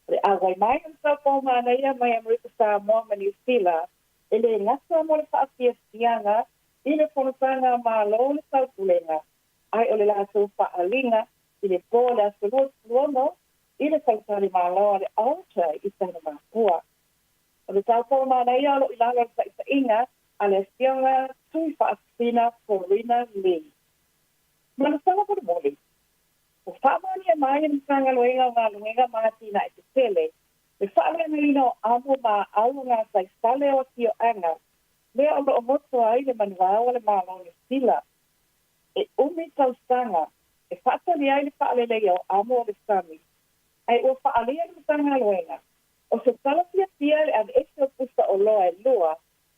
O le awai mai na tāpau mānaia mai Amerika Samoa mai New Zealand e le ngasa mo le whaakia kianga i le whanasanga mālo le taupulenga. Ai o le lātou whaalinga i le pōle a Suluono i le tautari māloa le aota i tana mākua. O le tāpau mānaia alo i langa sa isa inga a le sianga tui whaasina Corina Lee. Mana sanga por moli. O whaamani e mai ni sanga loenga ngā luenga mātina e te tele, le whaamani marina o amo mā aunga sa sale o tio anga, lea o lo o moto ai le manuawa le mālo ni sila. E umi tau sanga, e whaatani ai le whaalelei o amo o le sami. Ai o whaalea ni sanga loenga. O se talapia tia le an ese o pusta o loa e lua,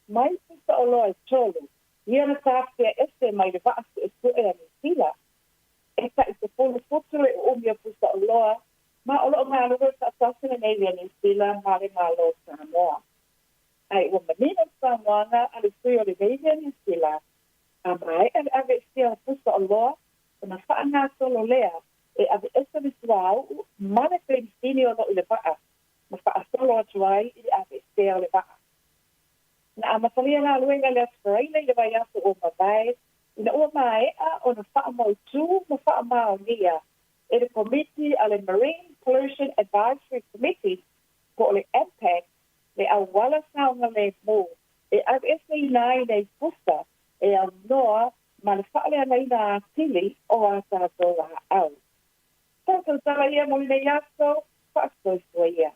mai pusta o loa e tolu, ia na tāpia ese mai le vaasu e sue a ni sila. E ka i te polo fotu e umia pusta o loa, ma o loo ngā lua sa atasina nei lia ni sila ma le ngā loa Samoa. Ai o manina Samoanga a le sui o le veivia ni sila, a mai e ave sia o pusta o loa, o na wha ngā solo lea, e ave ese ni suau, ma le penisini o lo i le vaa. Ma whaasolo atu ai i le ave stea o le vaa. Na amasalia ngā luenga le asfaraina i le vai aso o mabai, i na ua maea o na whaamautu ma whaamaunia e le committee a le Marine Pollution Advisory Committee ko le impact le awala saunga le mō e ave ese i nai nei pusta e au noa ma le whaale anai nā tili o a tātou a au. Tātou tala ia mo nei aso, whaasoi ia.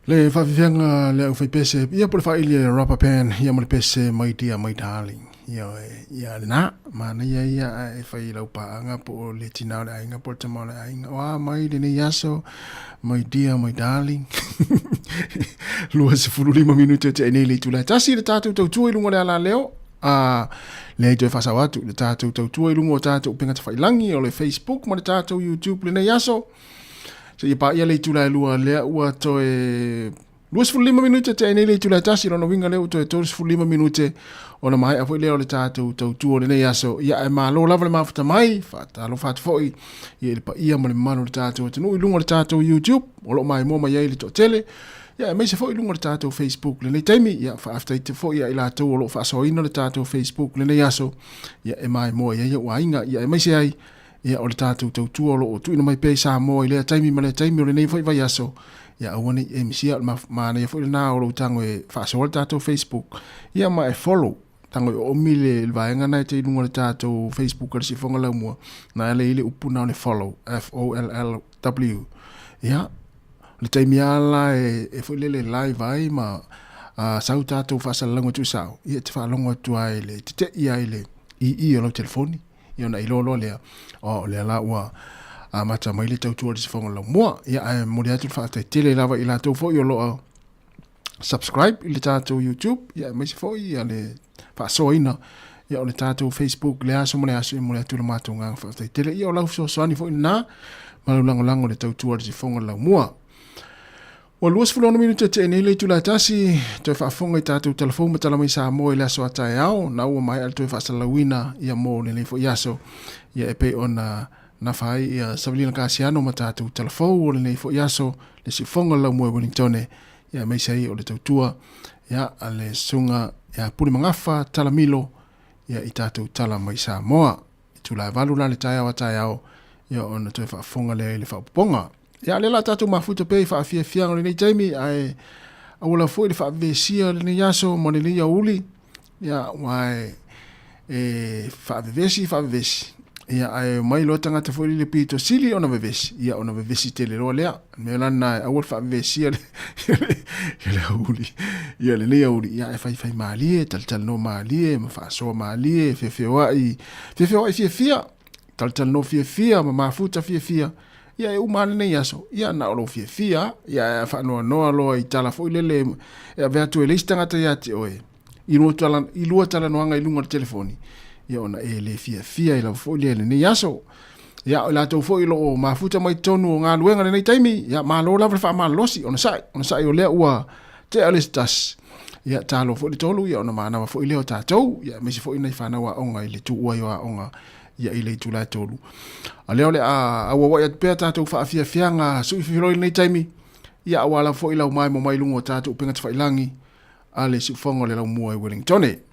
Le whawhiwhenga le au whaipese, ia pole wha ili rubber pen, ia mo le pese my dear, my darling. Ia na, mana ia e whai lau paanga po le tinao le ainga, po le tamau le ainga. Wa mai le ne yaso, my dear, my darling. Lua se 15 minute te enei le tula. Tasi le tātou tau tua ilunga le ala leo. Le toi whasa watu, le tātou tau tua ilunga o tātou penga te whailangi o le Facebook, ma le tātou YouTube le ne yaso. So ia pa ia le tula lua lea ua toe 25 minute te enei le tula tasi rono winga leo toe 25 minute o na mai a foi leo le tātou tau tua le nei aso ia e malo lava le mafuta mai whata alo whata foi ia le pa ia ma le mano le tātou tanu i lunga le tātou YouTube o lo mai moma ia i le to tele ia e meise foi lunga le tātou Facebook le nei taimi ia whaaftaite foi ia i la tau o lo whaasoina le tātou Facebook le nei aso ia e mai moa ia ua inga ia e meise ai ia o le tātou tau tua lo o tuina mai pei sa moa i lea taimi ma lea taimi o le nei foi vai aso ia awane e misia ma nei foi le nā o lo tango e whaasoa le tātou Facebook ia ma e follow tango o mile le vaenga nei te inunga le tātou Facebook ala si whonga lau mua na ele ile upuna o le follow FOLLW ia le taimi ala e foi lele live ai ma sau tātou whaasalango tu sao ia te whaalongo tu ai le te ia ile i o lau telefoni ia na ilolo lea o lea la ua mata mai le tau tua le si whonga lau mua ia e mori atu whaatai tele lava i la tau fo i o loa subscribe i le tātou YouTube ia mai si fo i a le whaasoina ia o le tātou Facebook le aso mole aso i mori atu le mātou ngang whaatai tele ia o lau soani fo i nā malu lango le tau tua le si whonga lau mua o luas fulona minute te enei le tula tasi toi whaafonga i tātou telefon matala mai sa mo i le aso atai au na ua mai al toi whaasalawina ia mo le leifo i aso ia e pe ona na whai ia Savelina Kasiano ma tātou telefon o le leifo i aso le si whonga lau mua Wellingtone ia mai sei o le tautua ia a le sunga ia puri mangafa tala milo ia i tātou tala mai sa moa i tula e valu la le tai au ia ona toi whaafonga le whaaponga ia le la tātou mafuta pei whaafia le nei taimi ai awala foi le whaavesia le nei aso mo le lia uli ia wai whaavevesi ia ai mai lo tangata foi le pito sili ona vevesi ia ona vevesi tele ro lea me lana awal whaavesia le uli ia le lia uli ia e whai maalie tal no maalie ma whaasoa maalie fefewa fia tal no fia ma mafuta fia ia e umane nei aso ia na olo fia ia fa no lo i tala foi lele e veatu le istangata ia te oe i lua tala noanga i lunga telefoni ia ona e le fia i la foi lele nei aso ia o la to foi lo mafuta mai tonu o ngā luenga nei taimi ia malo la fa malosi ona sai o le ua te alistas ia talo foi tolu ia ona mana foi le o tatou ia me se foi nei fa na wa onga i le tu ua ia onga ia ile tula tolu ale ole a wa ya pe tātou whaafianga sui whiroi nei taimi ia awala fo ila mai mo mai lungo tātou penga te whailangi ale si whongo le lau mua i Wellingtone Le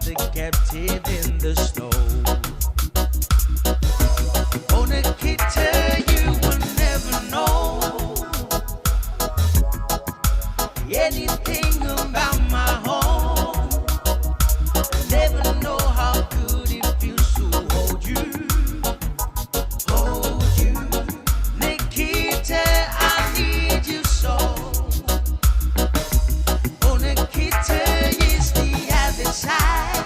the captive in the snow. Oh, Nikita, you will never know anything about my home. Never know how good it feels to hold you. Nikita, I need you so. Oh, Nikita is the other side.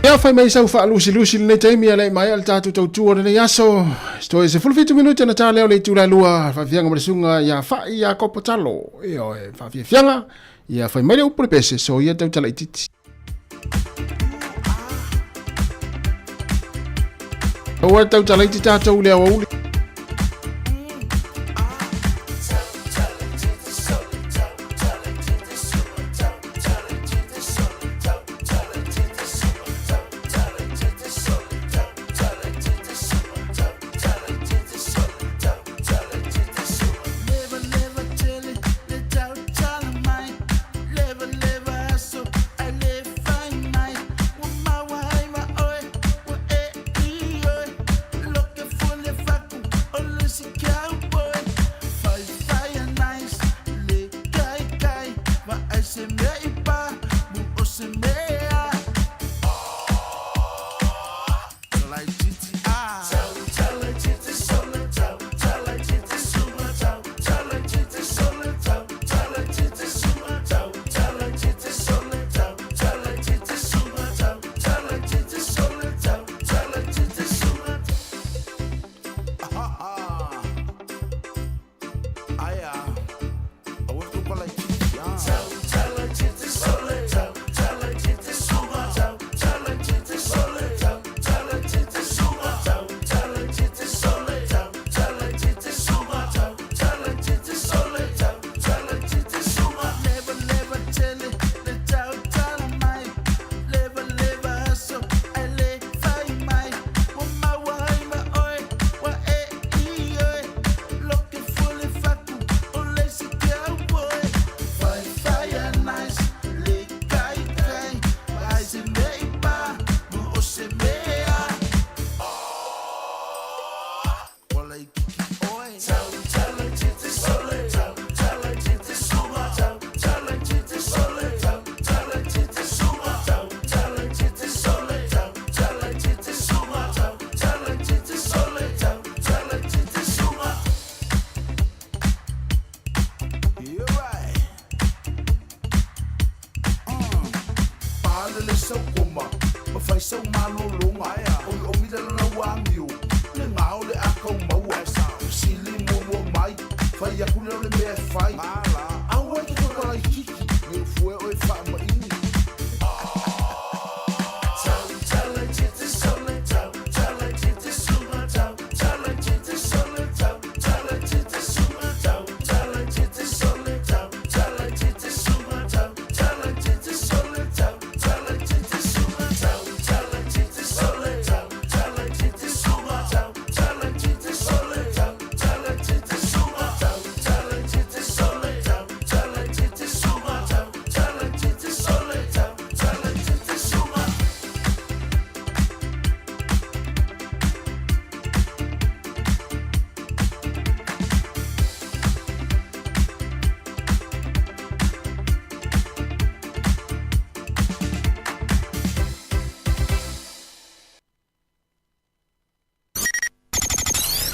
Pea fai mai sau wha lusi le taimi ale mai al tatu tau tua ne yaso. Stoi se fulfitu minuti na tā leo le tūrai lua. Whawhianga marasunga ia whai ia kopo talo. Eo e whawhianga ia whai mai le upure pese so ia tau tala ititi. Oa tau tala ititi tātou lea wauli.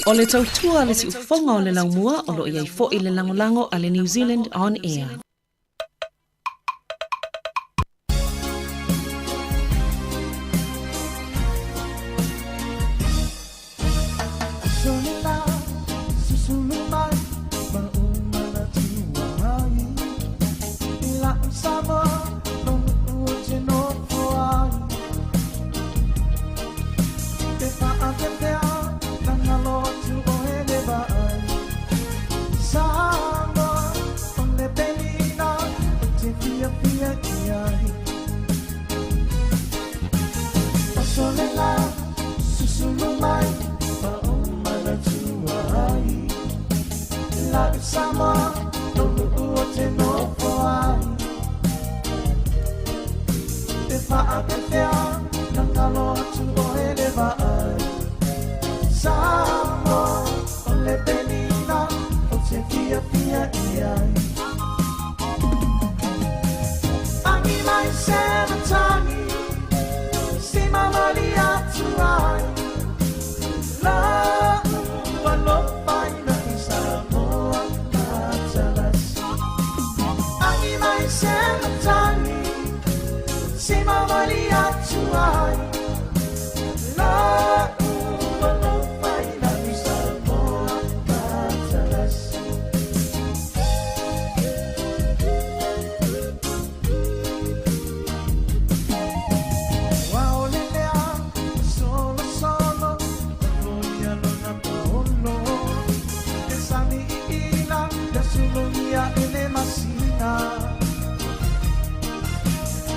O le tautua le si ufonga o le laumua o lo iai fo i le langolango a le New Zealand On Air. Sima mali atu ai La ua fai na misa moa Patalasi Wao lelea Solo solo Volia lona paolo Esami ila Desulunia ele masina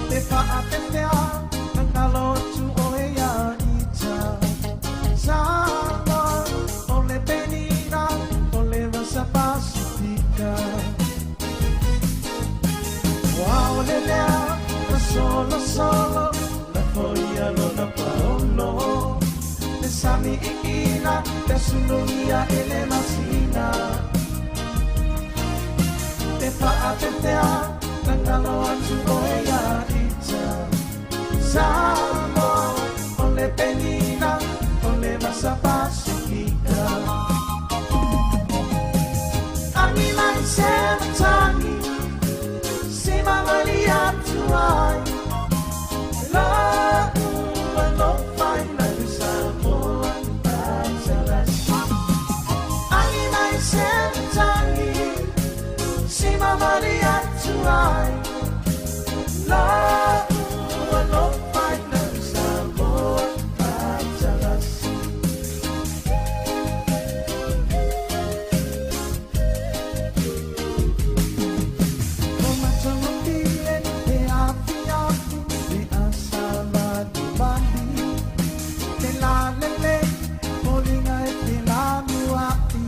Te whaatetea, ngalo tu oea ita. Sama, ole penina, ole vasa pasifika. Wow, lelea, na solo solo, na foia lona paolo. Te sami ikina, te sunuia ele masina. Te whaatetea, ngalo tu oea ita. Samo, ole penina, ole masa pasifika. Ani lai sematani, sima mali atu ai. La ua no fai na Samoa Patalasi. Ani lai sematani, sima mali atu ai. La ua no fai na Samoa Patalasi. O matanga pile te api api te asala di bandi. Te la lele molinga e te la muapi.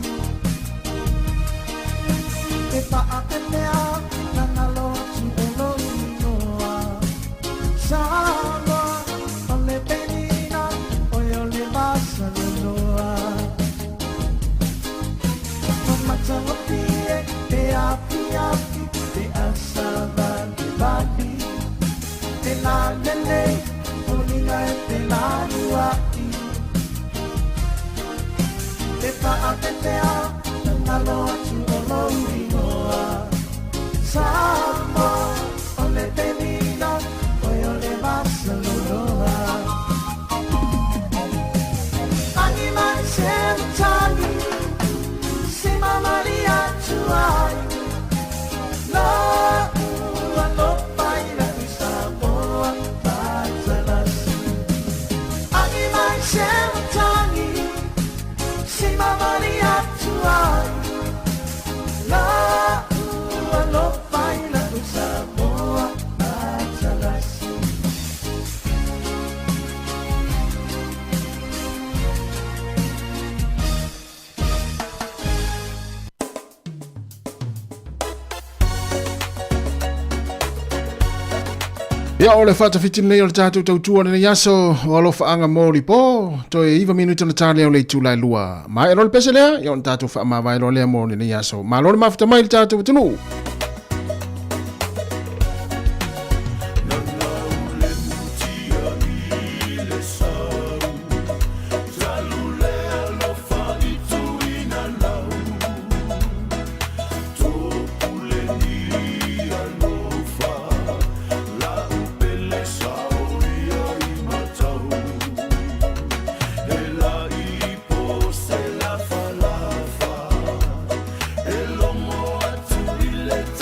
Te paapenea na ngalo tu olo inoa. Sama ole penina ole masa loa. O matanga pile te api api te asala di bandi. Te la lele molinga e te la muapi. Te paapenea na ngalo tu olo inoa. Sama ole penina ole masa loa. Ani mai sentani sima mali atu ai. La ua no fai na Samoa Patalasi. Ani mai sentani sima mali atu ai. La ua no fai na Samoa Patalasi. Ia ole fata fitin nei ole tātou tautua nene yaso o alofa anga mōri pō to e iwa minuta na tālea o le tūlai lua. Mai e role pese lea, ia on tātou wha mawai lo lea mō nene yaso. Ma lore mawhita mai le tātou tunu. Let's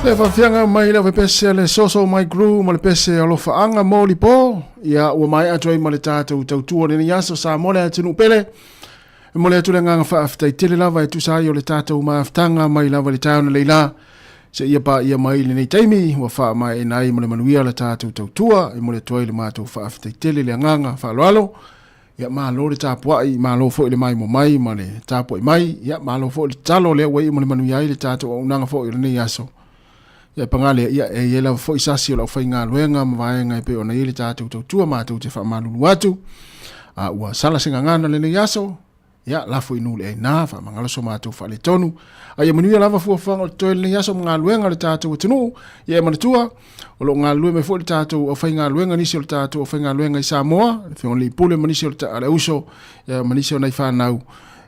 Le whawhianga mai le pese le soso mai gru ma le pese alo whaanga mōli pō ia ua mai atoi ma le tātou tautua le ni aso sa mole atinu pele mo le atu le nganga whaaftai tele lava e tusai o le tātou maaftanga mai lava le tāuna leila se ia pa ia mai le nei taimi ua wha mai e nai mo le manuia le tātou tautua e mo le toi le mātou whaaftai tele le nganga whaaloalo ia malo le tāpuai malo fo le mai mo mai ma le tāpuai mai ia malo fo le talo le wai mo le manuia le tātou au nanga fo le nei aso ia pangale ia e ia la fo isasi o la whainga luenga ma vaenga e pe ona ili tātou tautua mātou te whamalulu atu ua sala singa ngana le nei aso ia lafo inu le nā whamangaloso mātou whale tonu ia manuia lava fuafanga o le toi le nei aso mga luenga le tātou atunu ia manatua o lo ngā lue me fo le tātou o whainga luenga nisi o le tātou o whainga luenga i Samoa le whionga li pule manisi o le uso ia manisi o nei whanau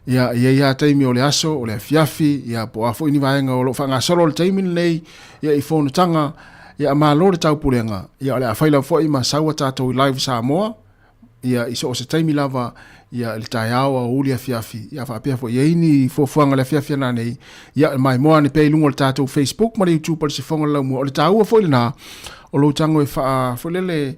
ia taimi o le aso, o le fiafi, ia po afo ini vaenga o lo whanga solo le taimi nei, ia i whono tanga, ia malo le tau pulenga, ia le a whaila fo ima saua tātou i live Samoa, ia iso o se taimi lava, ia le tai awa o uli a fiafi, ia whapea fo ia ini fuafuanga le fiafi ana nei, ia mai moa ni pei lungo le tātou Facebook, ma le YouTube, le se whonga lau mua, o le tāua fo ili nā, o lo tango e wha fo lele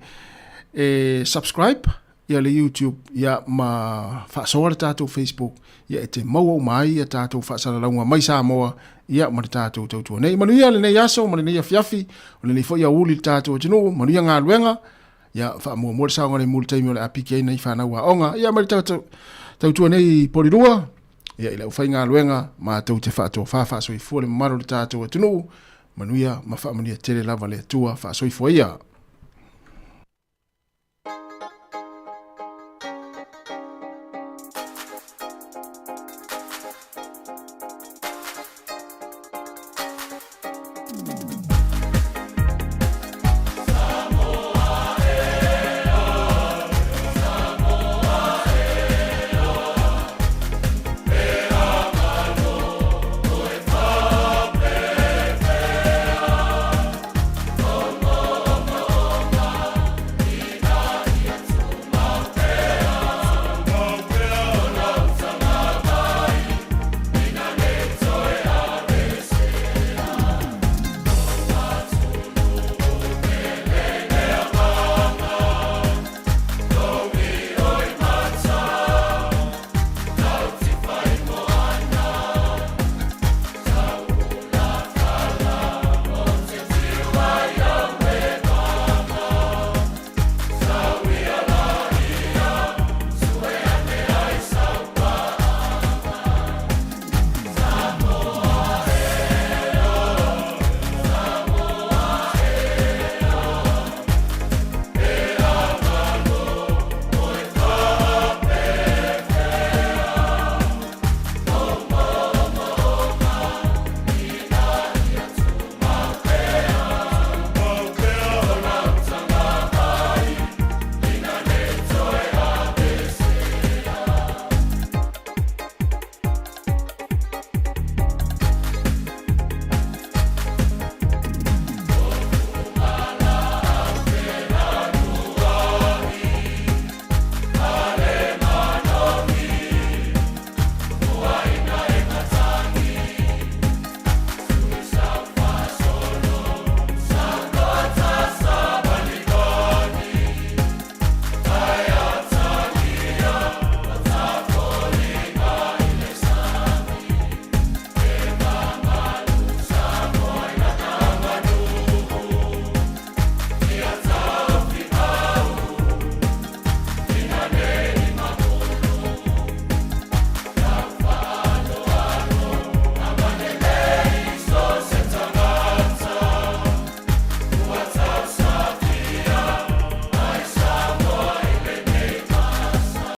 subscribe, ia le YouTube, ia ma whaasoa le tātou Facebook, ia e te maua mai, ia tātou whaasara launga mai Samoa, ia ma le tātou tautua. Nei manuia le nei aso, ma le nei a fiafi, o le nei fo ia uli le tātou tino, manuia ngā luenga, ia whaamua mua le saonga le mulu taimi o le apiki nei whanau a onga, ia ma le tautua nei porirua, ia i lau whai ngā luenga, ma tau te whaatua whaafasoi fua le maro le tātou tino, manuia ma whaamania tele lava le tua whaasoi fua ia.